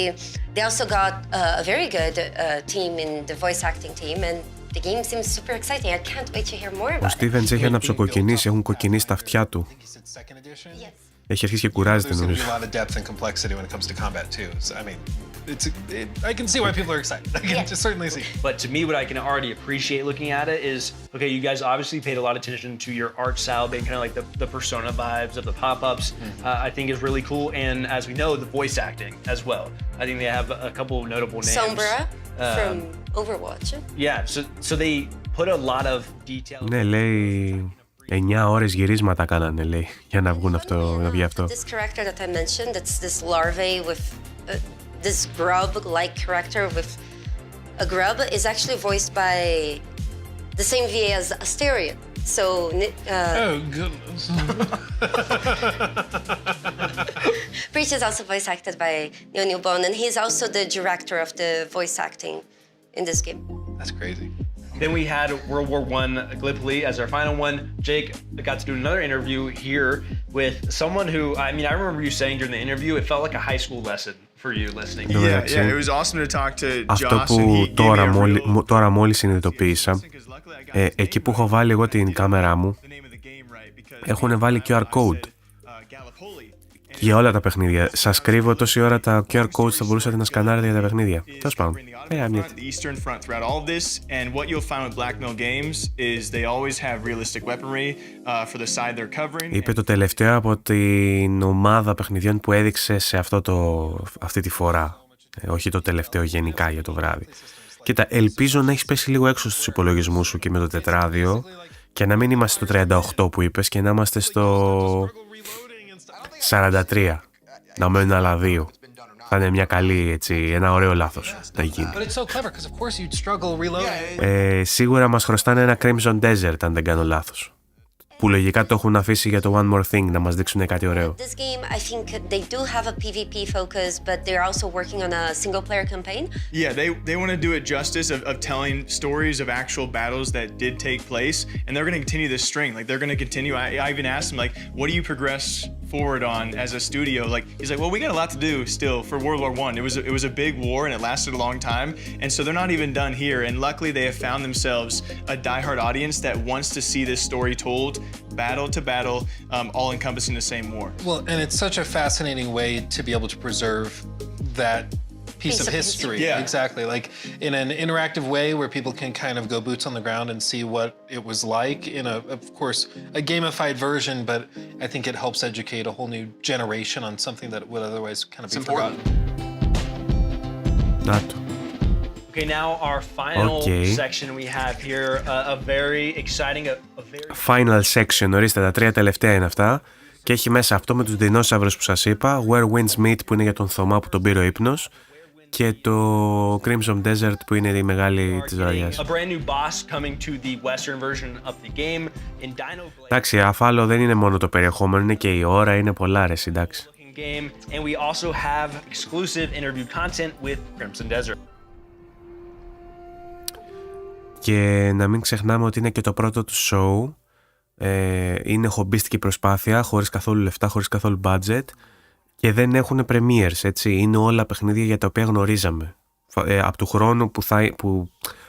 Speaker 10: also got a very good team in the voice acting team, and the game seems super exciting. I can't wait to hear more about it.
Speaker 1: Ο Στίβενς έχει αναψοκοκκινήσει, έχουν κοκκινήσει τα αυτιά του. Έχει αρχίσει και κουράζεται νομίζω.
Speaker 8: I can see why people are excited. I can just certainly see.
Speaker 6: But to me, what I can already appreciate looking at it is, okay, you guys obviously paid a lot of attention to your art style, being kind of like the persona vibes of the pop-ups. I think is really cool, and as we know, the voice acting as well. I think they have a couple of notable names.
Speaker 10: Sombra from Overwatch.
Speaker 6: Yeah, so they put a lot of detail.
Speaker 1: Ναι, λέει 9 ώρες γυρίσματα κάνανε, λέει, για να βγουν αυτό, να βγει αυτό.
Speaker 10: This character that I mentioned, it's this larvae with this grub-like character with a grub is actually voiced by the same VA as Asterion. So,
Speaker 8: oh goodness.
Speaker 10: Breach is also voice acted by Neil Bone, and he's also the director of the voice acting in this game.
Speaker 8: That's crazy.
Speaker 6: Then we had World War I Gallipoli as our final one. Jake got to do another interview here with someone who, I mean, I remember you saying during the interview, it felt like a high school lesson for you listening.
Speaker 11: Yeah, it was awesome to talk to
Speaker 1: Αυτό
Speaker 11: Joss,
Speaker 1: που τώρα μόλις συνειδητοποίησα, εκεί που έχω βάλει εγώ την κάμερά μου, έχουν βάλει QR code για όλα τα παιχνίδια. Σας κρύβω τόση ώρα τα QR codes θα μπορούσατε να σκανάρετε για τα παιχνίδια. Τέλος πάντων. Είπε το τελευταίο από την ομάδα παιχνιδιών που έδειξε σε αυτή τη φορά. Όχι το τελευταίο γενικά για το βράδυ. Κοίτα, ελπίζω να έχεις πέσει λίγο έξω στους υπολογισμούς σου και με το τετράδιο Και να μην είμαστε στο 38 που είπες και να είμαστε στο 43. Να μένουν άλλα 2. Θα είναι μια καλή, έτσι, ένα ωραίο λάθος να γίνει. Σίγουρα μας χρωστάνε ένα Crimson Desert, αν δεν κάνω λάθος. Που λογικά το έχουν αφήσει για το One More Thing, να μας δείξουν κάτι ωραίο.
Speaker 10: This game, I think they do have a PvP focus, but they're also working on a single-player campaign.
Speaker 11: Yeah, they want to do it justice of telling stories of actual battles that did take place, and they're going to continue this string. Like, they're going to continue. I even asked them, like, what do you progress forward on as a studio? Like, he's like, well, we got a lot to do still for World War I. It was a big war, and it lasted a long time, and so they're not even done here. And luckily, they have found themselves a diehard audience that wants to see this story told, battle to battle, all encompassing the same war.
Speaker 8: Well, and it's such a fascinating way to be able to preserve that piece of history.
Speaker 11: Yeah.
Speaker 8: Exactly. Like in an interactive way where people can kind of go boots on the ground and see what it was like in of course, a gamified version, but I think it helps educate a whole new generation on something that would otherwise kind of be forgotten.
Speaker 1: Not.
Speaker 6: Okay, now our final section we have here, a very exciting, a very...
Speaker 1: Final section, ορίστε, τα 3 τελευταία είναι αυτά. Και έχει μέσα αυτό με τους δεινόσαυρους που σας είπα, Where Winds Meet που είναι για τον Θωμά που τον πήρε ο ύπνος, και το Crimson Desert που είναι η μεγάλη της βραδιάς. Εντάξει, αφάλο δεν είναι μόνο το περιεχόμενο, είναι και η ώρα, είναι πολλά ρε, εντάξει. Και να μην ξεχνάμε ότι είναι και το πρώτο του show. Είναι χομπίστικη προσπάθεια, χωρίς καθόλου λεφτά, χωρίς καθόλου budget, και δεν έχουν premieres, έτσι. Είναι όλα παιχνίδια για τα οποία γνωρίζαμε. Από του χρόνου που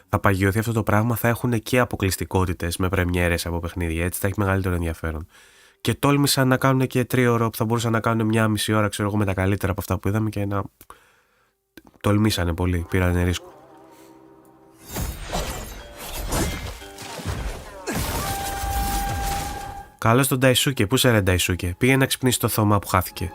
Speaker 1: θα παγιωθεί αυτό το πράγμα θα έχουν και αποκλειστικότητες με πρεμιέρες από παιχνίδια, έτσι θα έχει μεγαλύτερο ενδιαφέρον. Και τόλμησαν να κάνουν και 3 ώρο που θα μπορούσαν να κάνουν 1,5 ώρα, ξέρω εγώ, με τα καλύτερα από αυτά που είδαμε, και να τολμήσανε πολύ, πήρανε ρίσκο. Καλώς τον Νταϊσούκε. Πού σε ρε Νταϊσούκε? Πήγε να ξυπνήσει το Θωμά που χάθηκε.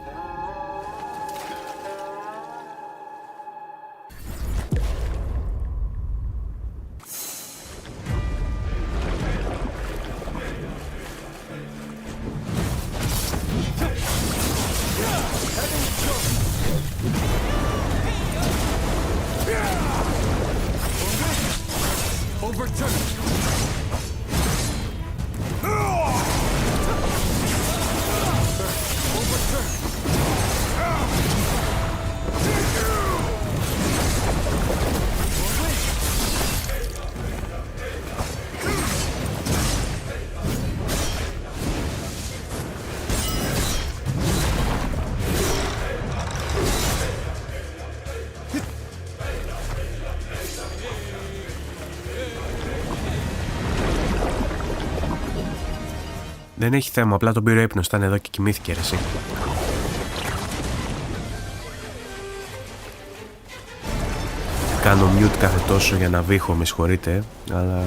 Speaker 1: Δεν έχει θέμα, απλά τον πήρε ύπνος, ήταν εδώ και κοιμήθηκε ρε εσύ. Κάνω mute κάθε τόσο για να βήχω, με συγχωρείτε, αλλά...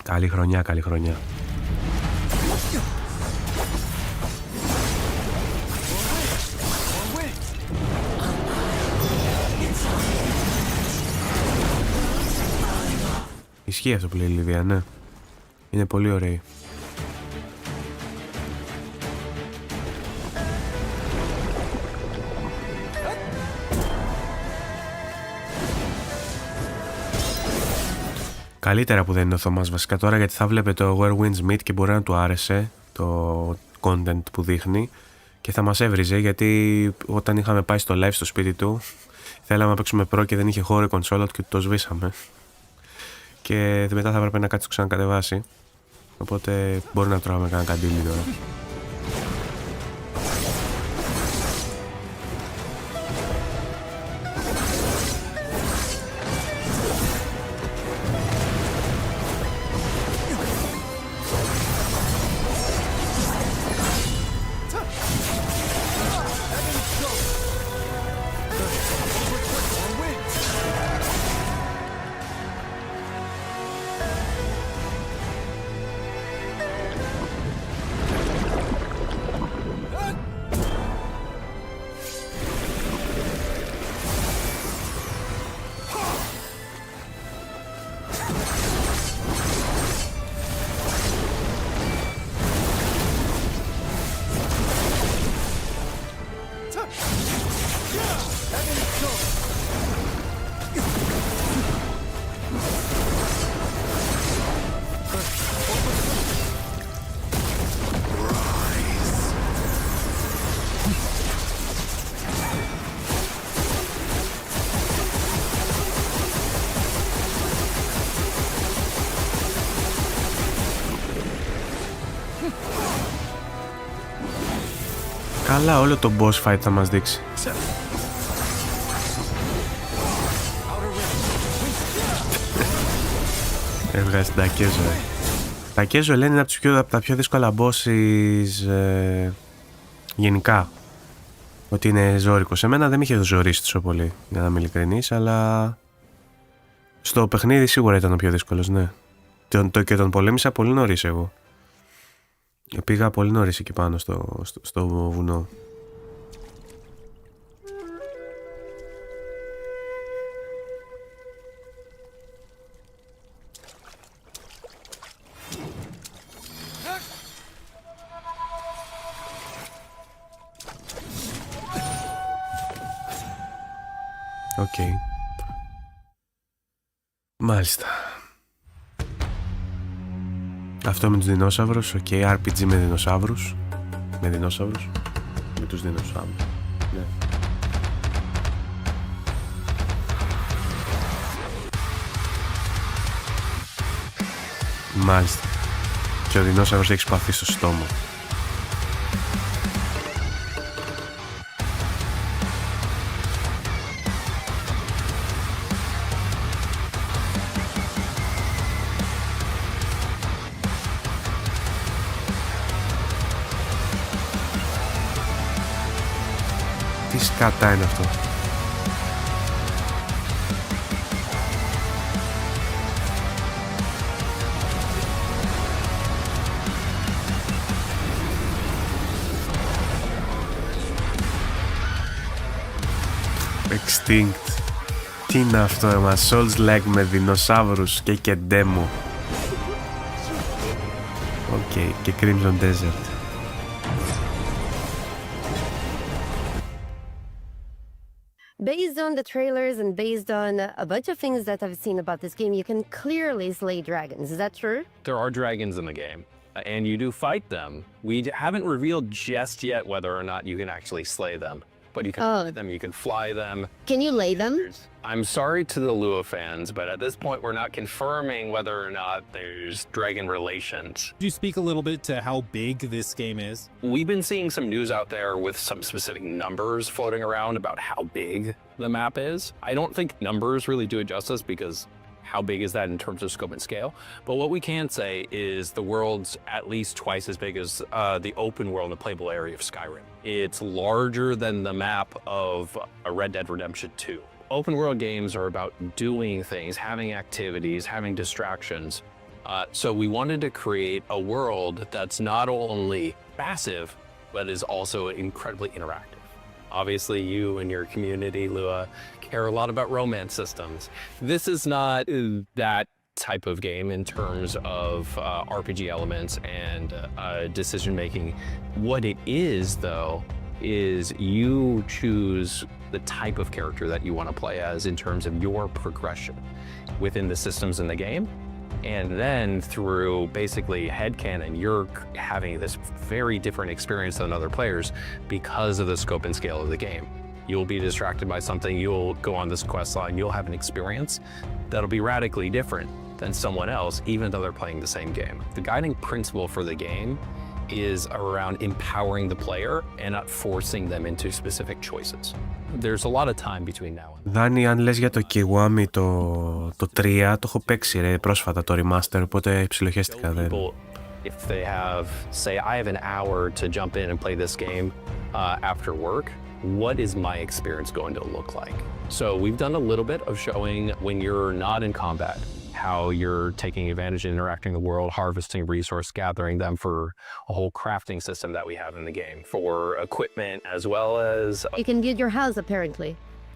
Speaker 1: Καλή χρονιά, καλή χρονιά. Ισχύει αυτό που λέει η Λιβία, ναι. Είναι πολύ ωραίο. Καλύτερα που δεν είναι ο Θωμάς βασικά τώρα, γιατί θα βλέπε το Where Winds Meet και μπορεί να του άρεσε το content που δείχνει και θα μας έβριζε, γιατί όταν είχαμε πάει στο live στο σπίτι του θέλαμε να παίξουμε Pro και δεν είχε χώρο η κονσόλα του και το σβήσαμε. Και μετά θα έπρεπε να κάτσει το ξανακατεβάσει. Οπότε μπορεί να τρώμε κανένα καντήλι τώρα. Καλά, όλο το boss fight θα μας δείξει. Έβγαζε την Τακέζο. Τακέζο λένε είναι από τα πιο δύσκολα bosses γενικά. Ότι είναι ζώρικο. Σε μένα δεν με είχε ζωρίσει τόσο πολύ, για να είμαι ειλικρινής, αλλά στο παιχνίδι σίγουρα ήταν ο πιο δύσκολος, ναι. Και τον πολέμησα πολύ νωρίς εγώ. Πήγα πολύ νωρίς εκεί πάνω στο βουνό. Okay. Μάλιστα. Αυτό με τους δεινόσαυρους. RPG με δεινόσαυρους. Με τους δεινόσαυρους. Ναι. Μάλιστα. Και ο δεινόσαυρος έχει σπαθεί στο στόμα. Τι σκατά είναι αυτό. Extinct. Τι είναι αυτό, Souls-like με δεινοσαύρους και demo. Και Crimson Desert.
Speaker 4: Based on the trailers and based on a bunch of things that I've seen about this game, you can clearly slay dragons. Is that true?
Speaker 19: There are dragons in the game, and you do fight them. We haven't revealed just yet whether or not you can actually slay them. But you can fight them, you can fly them.
Speaker 4: Can you lay them?
Speaker 19: I'm sorry to the Lua fans, but at this point we're not confirming whether or not there's dragon relations.
Speaker 22: Could you speak a little bit to how big this game is?
Speaker 19: We've been seeing some news out there with some specific numbers floating around about how big the map is. I don't think numbers really do it justice because how big is that in terms of scope and scale? But what we can say is the world's at least twice as big as the open world and the playable area of Skyrim. It's larger than the map of Red Dead Redemption 2. Open world games are about doing things, having activities, having distractions. So we wanted to create a world that's not only passive, but is also incredibly interactive. Obviously, you and your community, Lua, care a lot about romance systems. This is not that type of game in terms of RPG elements and decision-making. What it is, though, is you choose the type of character that you want to play as in terms of your progression within the systems in the game. And then through basically headcanon, you're having this very different experience than other players because of the scope and scale of the game. You'll be distracted by something, you'll go on this quest line, you'll have an experience that'll be radically different than someone else, even though they're playing the same game. The guiding principle for the game is around empowering the player and not forcing them into specific choices. There's a lot of time between now and then.
Speaker 1: Δάνη, αν λες για το Kiwami το 3, το έχω παίξει ρε πρόσφατα το remaster, οπότε ψιλοχέστηκα.
Speaker 19: If they have, say, I have an hour to jump in and play this game after work, what is my experience going to look like? So we've done a little bit of showing when you're not in combat, how you're taking advantage and interacting the world, harvesting resource, gathering them for a whole crafting system that we have in the game, for equipment as well as...
Speaker 4: You can build your house, apparently.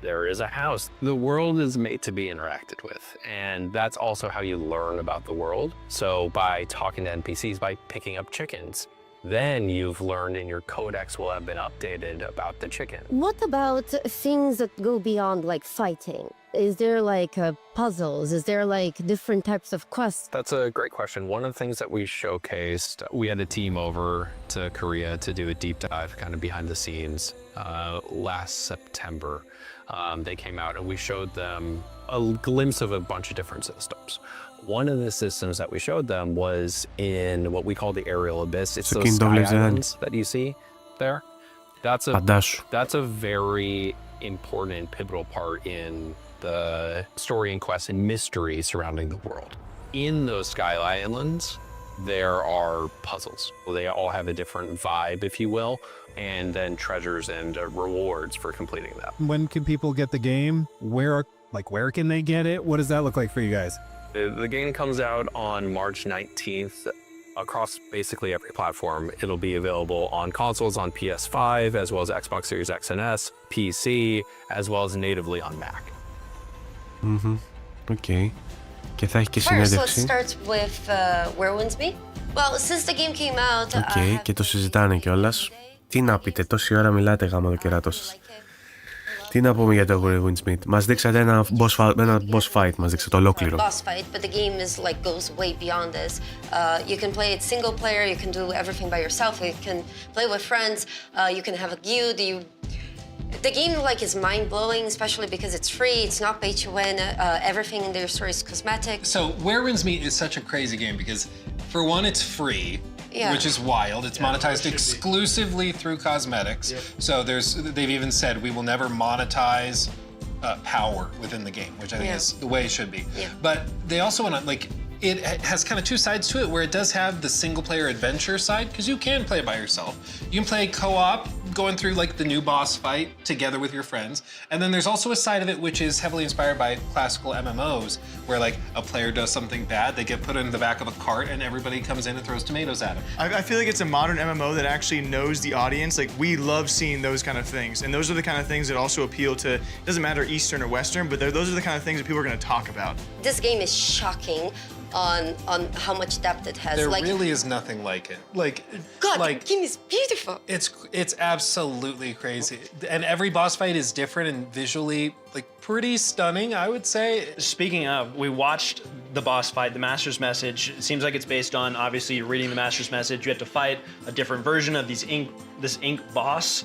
Speaker 19: There is a house. The world is made to be interacted with, and that's also how you learn about the world. So by talking to NPCs, by picking up chickens, then you've learned and your codex will have been updated about the chicken.
Speaker 4: What about things that go beyond like fighting? Is there like puzzles? Is there like different types of quests?
Speaker 19: That's a great question. One of the things that we showcased, we had a team over to Korea to do a deep dive kind of behind the scenes last September. They came out and we showed them a glimpse of a bunch of different systems. One of the systems that we showed them was in what we call the aerial abyss. It's
Speaker 1: So
Speaker 19: those sky islands that you see there. That's a very important and pivotal part in the story and quest and mystery surrounding the world. In those sky islands, there are puzzles. They all have a different vibe, if you will, and then treasures and rewards for completing them.
Speaker 22: When can people get the game? Where can they get it? What does that look like for you guys?
Speaker 19: The game comes out on March 19th across basically every platform. It'll be available on consoles on PS5, as well as Xbox Series X and S, PC, as well as natively on Mac.
Speaker 1: Okay. Και θα έχει και
Speaker 10: First, let's
Speaker 1: συνέντευξη.
Speaker 10: start with Where Wins Me. Well, since the game came out,
Speaker 1: Okay. Και το συζητάνε κιόλας. Τι να πείτε, τόση ώρα μιλάτε γάμα το κεράτο σας. Τι να πούμε για το Where Wins Me. Μας δείξατε ένα boss fight, μας δείξατε ολόκληρο.
Speaker 10: boss fight, but the game is goes way beyond this. You can play it single player. You can do everything by yourself. You can play with friends. You can have a guild. The game is mind-blowing, especially because it's free. It's not pay to win. Everything in their story is cosmetic.
Speaker 8: So Where Wins Me is such a crazy game because, for one, it's free.
Speaker 10: Yeah.
Speaker 8: Which is wild. It's monetized exclusively through cosmetics. Yep. So they've even said we will never monetize power within the game, which I think is the way it should be.
Speaker 10: Yeah.
Speaker 8: But they also want to it has kind of two sides to it, where it does have the single player adventure side, because you can play by yourself. You can play co-op, going through the new boss fight together with your friends. And then there's also a side of it which is heavily inspired by classical MMOs, where a player does something bad, they get put in the back of a cart and everybody comes in and throws tomatoes at them.
Speaker 11: I feel like it's a modern MMO that actually knows the audience. We love seeing those kind of things. And those are the kind of things that also appeal to, it doesn't matter Eastern or Western, but those are the kind of things that people are going to talk about.
Speaker 10: This game is shocking on how much depth it has.
Speaker 8: There really is nothing like it.
Speaker 10: God, the game is beautiful.
Speaker 8: It's absolutely crazy. And every boss fight is different and visually pretty stunning, I would say.
Speaker 5: Speaking of, we watched the boss fight, the Master's Message. It seems like it's based on, obviously, you're reading the Master's Message. You have to fight a different version of this ink boss.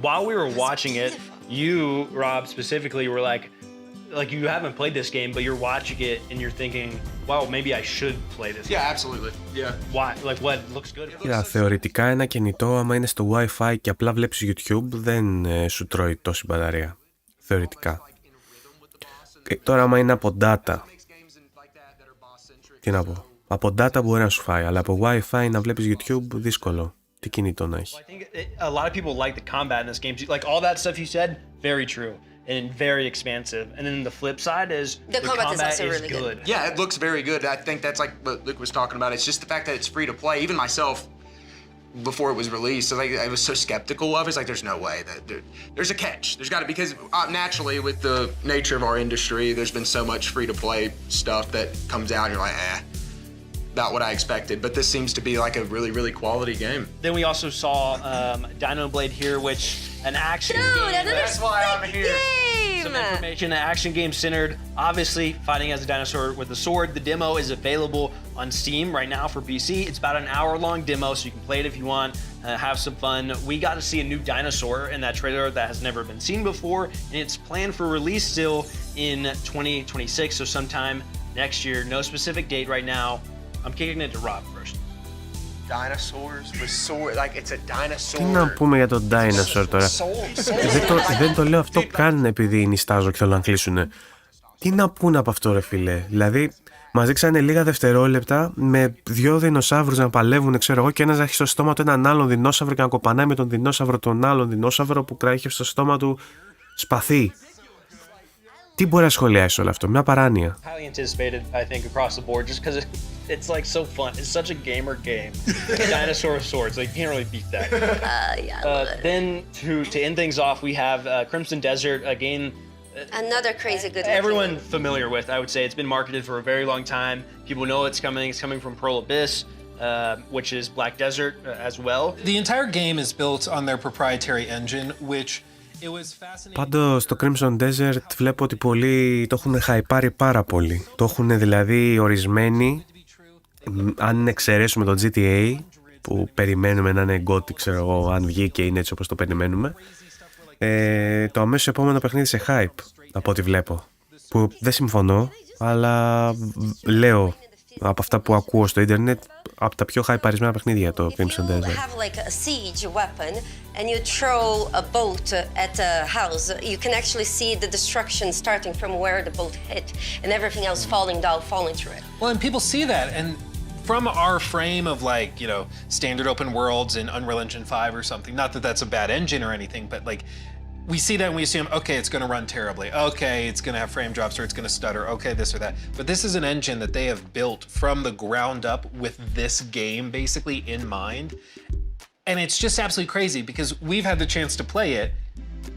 Speaker 5: While we were watching it, you, Rob, specifically were like you haven't played this game, but you're watching it and you're thinking, wow, maybe I should play this game.
Speaker 7: Yeah, absolutely. Yeah.
Speaker 5: Why? What looks good?
Speaker 1: Yeah, θεωρητικά ένα κινητό, άμα είναι στο Wi-Fi και απλά βλέπεις YouTube, δεν σου τρώει τόση μπαταρία. Θεωρητικά. Τώρα, άμα είναι από data, τι να πω. Από data μπορεί να σου φάει, αλλά από Wi-Fi να βλέπεις YouTube, δύσκολο. Τι κινητό να έχει.
Speaker 5: I think a lot of people like the combat in this game. All that stuff you said, very true. And very expansive. And then the flip side is
Speaker 10: the combat is also really
Speaker 5: good.
Speaker 7: Yeah, it looks very good. I think that's what Luke was talking about. It's just the fact that it's free to play. Even myself, before it was released, I was so skeptical of it. It's there's no way that there's a catch. There's got to, because naturally with the nature of our industry, there's been so much free to play stuff that comes out and you're like, not what I expected, but this seems to be a really, really quality game.
Speaker 5: Then we also saw Dino Blade here, which an action game.
Speaker 10: That's why I'm here. Game.
Speaker 5: Some information, an action game centered, obviously fighting as a dinosaur with a sword. The demo is available on Steam right now for PC. It's about an hour-long demo, so you can play it if you want, have some fun. We got to see a new dinosaur in that trailer that has never been seen before, and it's planned for release still in 2026, so sometime next year. No specific date right now. I'm kicking it to Rob first.
Speaker 7: Dinosaurs with sword, it's a dinosaur.
Speaker 1: Τι να πούμε για τον dinosaur τώρα. Δεν το λέω αυτό καν επειδή νιστάζω και θέλω να κλείσουνε. Τι να πούνε από αυτό, ρε φίλε. Δηλαδή, μας δείξανε λίγα δευτερόλεπτα με δύο δεινοσαύρους να παλεύουν, ξέρω εγώ, και ένας να έχει στο στόμα του έναν άλλον δεινόσαυρο και να κοπανάει με τον δεινόσαυρο τον άλλον δεινόσαυρο που είχε στο στόμα του σπαθί. Τι μπορεί να σχολιάσει όλο αυτό, μια παράνοια.
Speaker 5: Highly anticipated, I think, across the board, just because it's so fun. It's such a gamer game. Dinosaur swords, you can't really beat that. Then to end things off, we have Crimson Desert, a game.
Speaker 10: Another crazy good.
Speaker 5: Everyone familiar with, I would say. It's been marketed for a very long time. People know it's coming. It's coming from Pearl Abyss, which is Black Desert as well.
Speaker 8: The entire game is built on their proprietary engine, which.
Speaker 1: Πάντως στο Crimson Desert βλέπω ότι πολλοί το έχουν χαϊπάρει πάρα πολύ. Το έχουν δηλαδή ορισμένοι, αν εξαιρέσουμε το GTA που περιμένουμε να είναι GOTY, ξέρω εγώ, αν βγει και είναι έτσι όπως το περιμένουμε, το αμέσως επόμενο παιχνίδι σε hype από ό,τι βλέπω. Που δεν συμφωνώ, αλλά λέω από αυτά που ακούω στο ίντερνετ, από τα πιο χαϊπαρισμένα παιχνίδια το Crimson Desert.
Speaker 10: Have like a siege weapon and you throw a boat at a house, you can actually see the destruction starting from where the boat hit and everything else falling down, falling through it.
Speaker 8: Well, and people see that, and from our frame of like, you know, standard open worlds in Unreal Engine 5 or something, not that that's a bad engine or anything, but like, we see that and we assume, okay, it's going to run terribly. Okay, it's going to have frame drops or it's going to stutter. Okay, this or that. But this is an engine that they have built from the ground up with this game basically in mind. And it's just absolutely crazy because we've had the chance to play it,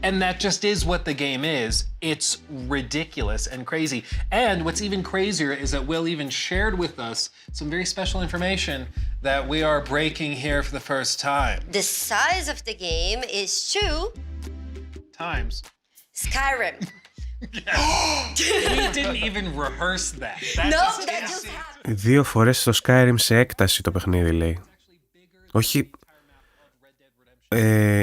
Speaker 8: and that just is what the game is. It's ridiculous and crazy. And what's even crazier is that Will even shared with us some very special information that we are breaking here for the first time.
Speaker 10: The size of the game is 2
Speaker 8: times
Speaker 10: Skyrim.
Speaker 8: We didn't even rehearse that.
Speaker 10: No, that just happened.
Speaker 1: 2 φορές στο Skyrim σε έκταση το παιχνίδι, λέει. Όχι.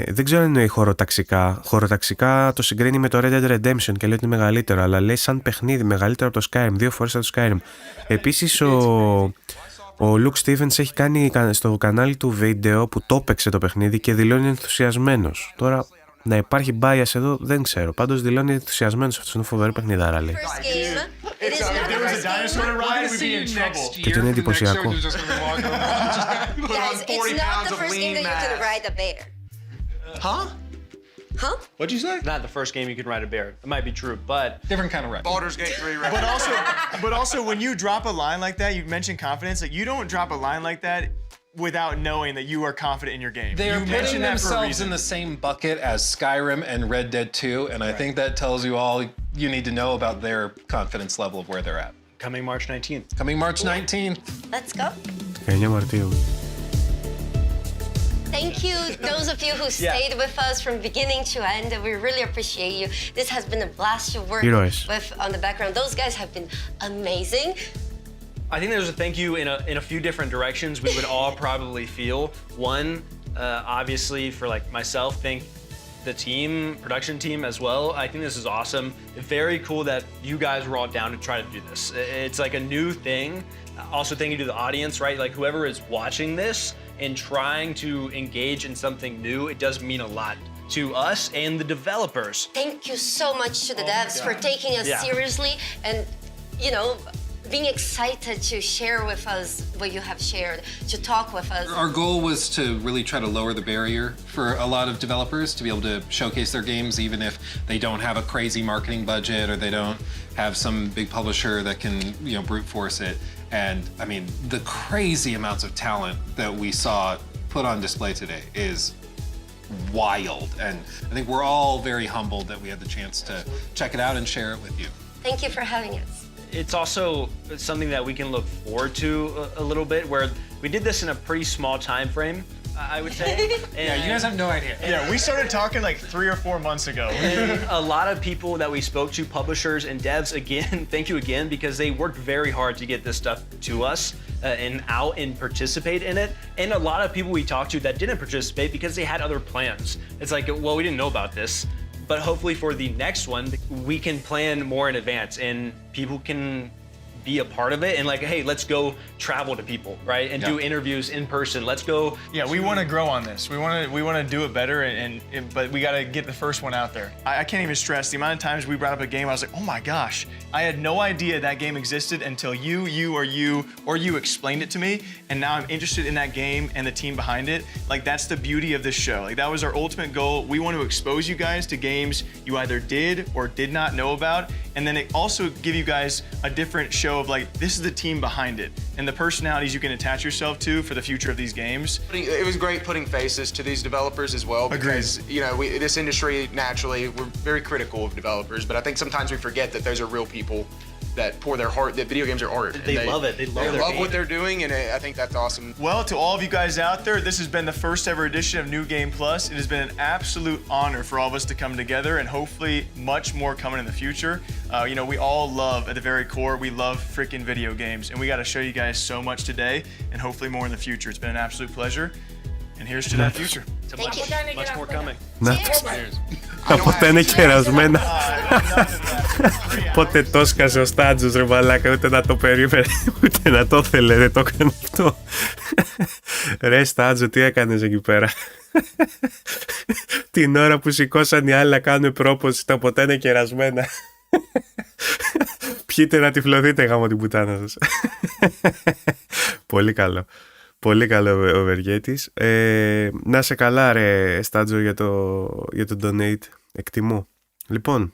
Speaker 1: Δεν ξέρω αν εννοεί χωροταξικά. Χωροταξικά το συγκρίνει με το Red Dead Redemption και λέει ότι είναι μεγαλύτερο, αλλά λέει σαν παιχνίδι μεγαλύτερο από το Skyrim, 2 φορές από το Skyrim. Επίσης ο Luke Stevens έχει κάνει στο κανάλι του βίντεο που το έπαιξε το παιχνίδι και δηλώνει ενθουσιασμένος. Τώρα να υπάρχει bias εδώ δεν ξέρω. Πάντως δηλώνει ενθουσιασμένος, αυτός είναι φοβερό παιχνιδάρα, λέει. Και το είναι εντυπωσιακό.
Speaker 7: Huh?
Speaker 10: Huh?
Speaker 7: What'd you say?
Speaker 5: Not the first game you can ride a bear. It might be true, but
Speaker 8: different kind of ride.
Speaker 7: Baldur's Gate 3 ride.
Speaker 11: But also when you drop a line like that, you mentioned confidence. Like you don't drop a line like that without knowing that you are confident in your game.
Speaker 8: They are putting themselves in the same bucket as Skyrim and Red Dead 2, and I think that tells you all you need to know about their confidence level of where they're at.
Speaker 5: Coming March 19th.
Speaker 8: Coming March 19th.
Speaker 10: Let's go.
Speaker 1: 9 Μαρτίου.
Speaker 10: Thank you, those of you who stayed with us from beginning to end. We really appreciate you. This has been a blast to work with on the background. Those guys have been amazing.
Speaker 5: I think there's a thank you in a few different directions we would all probably feel. One, obviously for like myself, thank the team, production team as well. I think this is awesome. Very cool that you guys were all down to try to do this. It's like a new thing. Also thank you to the audience, right? Like whoever is watching this and trying to engage in something new, it does mean a lot to us and the developers.
Speaker 10: Thank you so much to the devs for taking us seriously and, you know, being excited to share with us what you have shared, to talk with us.
Speaker 8: Our goal was to really try to lower the barrier for a lot of developers to be able to showcase their games even if they don't have a crazy marketing budget or they don't have some big publisher that can, you know, brute force it. And I mean, the crazy amounts of talent that we saw put on display today is wild. And I think we're all very humbled that we had the chance to check it out and share it with you.
Speaker 10: Thank you for having us.
Speaker 5: It's also something that we can look forward to a little bit, where we did this in a pretty small time frame, I would say.
Speaker 8: Yeah, you guys have no idea.
Speaker 11: Yeah, we started talking like 3 or 4 months ago.
Speaker 5: And a lot of people that we spoke to, publishers and devs, again, thank you again, because they worked very hard to get this stuff to us and out and participate in it. And a lot of people we talked to that didn't participate because they had other plans. It's like, well, we didn't know about this. But hopefully for the next one, we can plan more in advance and people can be a part of it and like, hey, let's go travel to people, right? And do interviews in person. Let's go.
Speaker 11: Yeah, we want to grow on this. We want to do it better, but we got to get the first one out there. I can't even stress the amount of times we brought up a game. I was like, oh my gosh, I had no idea that game existed until you explained it to me, and now I'm interested in that game and the team behind it. Like that's the beauty of this show. Like that was our ultimate goal. We want to expose you guys to games you either did or did not know about, and then it also give you guys a different show of like, this is the team behind it and the personalities you can attach yourself to for the future of these games.
Speaker 7: It was great putting faces to these developers as well because, you know, this industry, naturally, we're very critical of developers, but I think sometimes we forget that those are real people that pour their heart, that video games are art.
Speaker 5: They love it. They love
Speaker 7: what they're doing, and I think that's awesome.
Speaker 11: Well, to all of you guys out there, this has been the first ever edition of New Game Plus. It has been an absolute honor for all of us to come together, and hopefully much more coming in the future. You know, we all love, at the very core, we love freaking video games, and we got to show you guys so much today, and hopefully more in the future. It's been an absolute pleasure. And here's to that future.
Speaker 5: Much more coming.
Speaker 1: Ποτέ είναι κερασμένα. Πότε το σκάσε ο Στάντζος ρε μαλάκα, ούτε να το περίμενε, ούτε να το ήθελε, δεν το έκανε αυτό. Ρε Στάντζο, τι έκανες εκεί πέρα? Την ώρα που σηκώσαν οι άλλοι να κάνουν πρόπωση, τα ποτέ είναι κερασμένα. Πιείτε να τυφλωθείτε γάμο την πουτάνα σας. Πολύ καλό. Πολύ καλό ο Βεργέτης. Να σε καλά ρε Στάντζο για το donate. Εκτιμώ. Λοιπόν,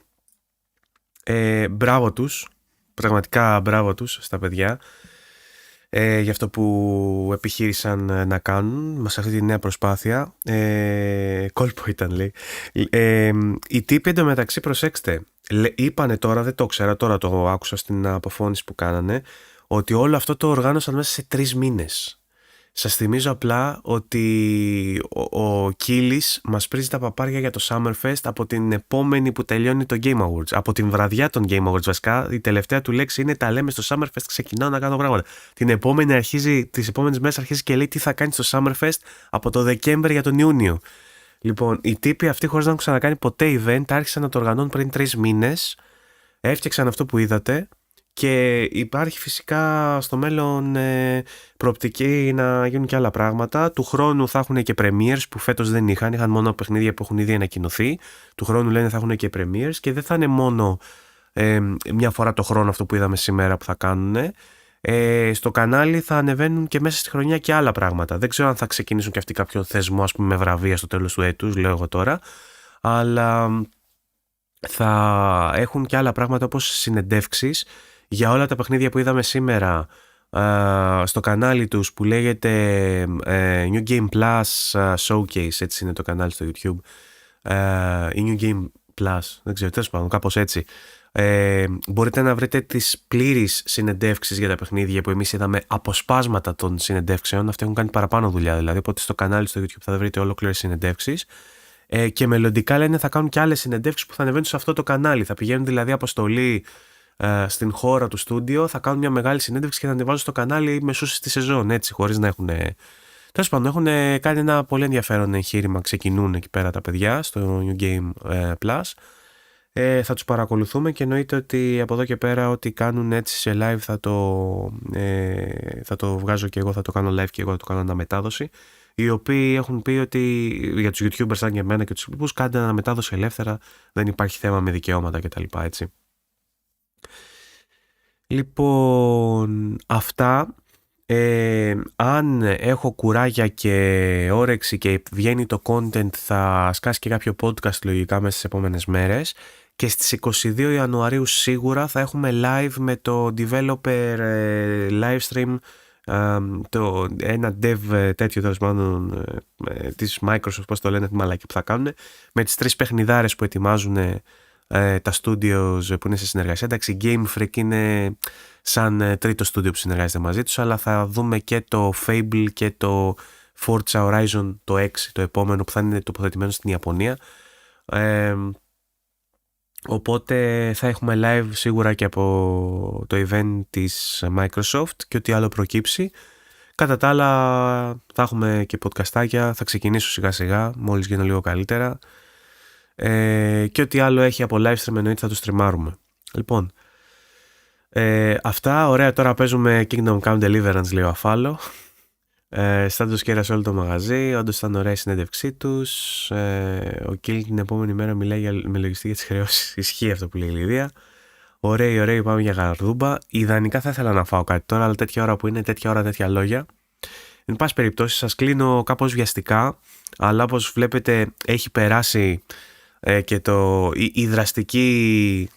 Speaker 1: μπράβο τους. Πραγματικά μπράβο τους στα παιδιά. Για αυτό που επιχείρησαν να κάνουν σε αυτή τη νέα προσπάθεια. Κόλπο ήταν λέει. Οι τύποι εντωμεταξύ προσέξτε. Είπανε τώρα, δεν το ξέρα, τώρα το άκουσα στην αποφώνηση που κάνανε, ότι όλο αυτό το οργάνωσαν μέσα σε 3 μήνες. Σας θυμίζω απλά ότι ο Κίλης μας πρίζει τα παπάρια για το Summerfest από την επόμενη που τελειώνει το Game Awards. Από την βραδιά των Game Awards βασικά, η τελευταία του λέξη είναι τα λέμε στο Summerfest, ξεκινάω να κάνω πράγματα. Τις επόμενες μέρες αρχίζει και λέει τι θα κάνει στο Summerfest από το Δεκέμβρη για τον Ιούνιο. Λοιπόν, οι τύποι αυτοί χωρίς να έχουν ξανακάνει ποτέ event άρχισαν να το οργανώνουν πριν 3 μήνες, έφτιαξαν αυτό που είδατε. Και υπάρχει φυσικά στο μέλλον προοπτική να γίνουν και άλλα πράγματα. Του χρόνου θα έχουν και premieres που φέτος δεν είχαν μόνο παιχνίδια που έχουν ήδη ανακοινωθεί. Του χρόνου λένε θα έχουν και premieres και δεν θα είναι μόνο μια φορά το χρόνο αυτό που είδαμε σήμερα που θα κάνουν. Στο κανάλι θα ανεβαίνουν και μέσα στη χρονιά και άλλα πράγματα. Δεν ξέρω αν θα ξεκινήσουν και αυτοί κάποιον θεσμό, ας πούμε, με βραβεία στο τέλος του έτους, λέω εγώ τώρα. Αλλά θα έχουν και άλλα πράγματα όπως συνεντεύξεις για όλα τα παιχνίδια που είδαμε σήμερα στο κανάλι τους που λέγεται New Game Plus Showcase, έτσι είναι το κανάλι στο YouTube, ή New Game Plus, δεν ξέρω, τέλος πάντων, κάπως έτσι. Μπορείτε να βρείτε τις πλήρεις συνεντεύξεις για τα παιχνίδια που εμείς είδαμε, αποσπάσματα των συνεντεύξεων. Αυτοί έχουν κάνει παραπάνω δουλειά δηλαδή, οπότε στο κανάλι στο YouTube θα βρείτε ολόκληρες συνεντεύξεις. Και μελλοντικά λένε θα κάνουν και άλλες συνεντεύξεις που θα ανεβαίνουν σε αυτό το κανάλι. Θα πηγαίνουν δηλαδή αποστολή στην χώρα του στούντιο, θα κάνουν μια μεγάλη συνέντευξη και θα ανεβάζουν στο κανάλι μεσούς στη σεζόν, έτσι, χωρίς να έχουν. Τέλος πάντων, έχουν κάνει ένα πολύ ενδιαφέρον εγχείρημα. Ξεκινούν εκεί πέρα τα παιδιά στο New Game Plus. Θα τους παρακολουθούμε και εννοείται ότι από εδώ και πέρα ό,τι κάνουν έτσι σε live θα το βγάζω και εγώ, θα το κάνω live και εγώ θα το κάνω αναμετάδοση. Οι οποίοι έχουν πει ότι για τους YouTubers σαν και εμένα και τους λοιπούς κάντε αναμετάδοση ελεύθερα, δεν υπάρχει θέμα με δικαιώματα κτλ. Έτσι. Λοιπόν, αυτά. Αν έχω κουράγια και όρεξη και βγαίνει το content θα σκάσει και κάποιο podcast λογικά μέσα στις επόμενες μέρες. Και στις 22 Ιανουαρίου σίγουρα θα έχουμε live με το developer live stream, ένα dev τέτοιο τέλος πάντων της Microsoft, πώς το λένε, τη μαλακή που θα κάνουν, με τις 3 παιχνιδάρες που ετοιμάζουν τα studios που είναι σε συνεργασία. Εντάξει, Game Freak είναι σαν τρίτο studio που συνεργάζεται μαζί τους, αλλά θα δούμε και το Fable και το Forza Horizon το 6, το επόμενο που θα είναι τοποθετημένο στην Ιαπωνία. Οπότε θα έχουμε live σίγουρα και από το event της Microsoft και ό,τι άλλο προκύψει. Κατά τα άλλα θα έχουμε και podcastάκια, θα ξεκινήσω σιγά σιγά μόλις γίνω λίγο καλύτερα, και ό,τι άλλο έχει από live stream εννοείται θα το στριμάρουμε. Λοιπόν, αυτά, ωραία, τώρα παίζουμε Kingdom Come Deliverance λίγο αφάλο. Στάντος κέρασε όλο το μαγαζί, όντως ήταν ωραία η συνέντευξή τους. Ο Κίλ την επόμενη μέρα μιλάει με λογιστή για τις χρεώσεις. Ισχύει αυτό που λέει η Λιδία. Ωραίοι, πάμε για γαρδούμπα. Ιδανικά θα ήθελα να φάω κάτι τώρα, αλλά τέτοια ώρα που είναι, τέτοια ώρα τέτοια λόγια. Εν πάση περιπτώσει, σας κλείνω κάπως βιαστικά, αλλά όπως βλέπετε έχει περάσει και η δραστική.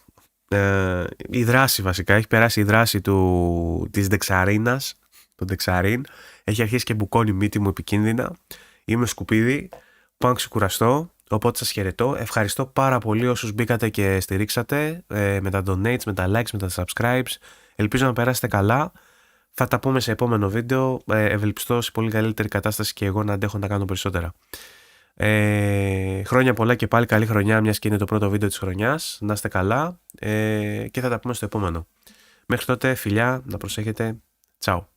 Speaker 1: Η δράση βασικά, έχει περάσει η δράση της δεξαρίνας, τον δεξαρίν. Έχει αρχίσει και μπουκώνει η μύτη μου επικίνδυνα. Είμαι σκουπίδι, πάω να ξεκουραστώ, οπότε σας χαιρετώ. Ευχαριστώ πάρα πολύ όσους μπήκατε και στηρίξατε με τα donates, με τα likes, με τα subscribes. Ελπίζω να περάσετε καλά. Θα τα πούμε σε επόμενο βίντεο. Ευελπιστώ σε πολύ καλύτερη κατάσταση και εγώ να αντέχω να κάνω περισσότερα. Χρόνια πολλά και πάλι καλή χρονιά, μιας και είναι το πρώτο βίντεο της χρονιάς. Να είστε καλά και θα τα πούμε στο επόμενο. Μέχρι τότε, φιλιά, να προσέχετε. Τσάου.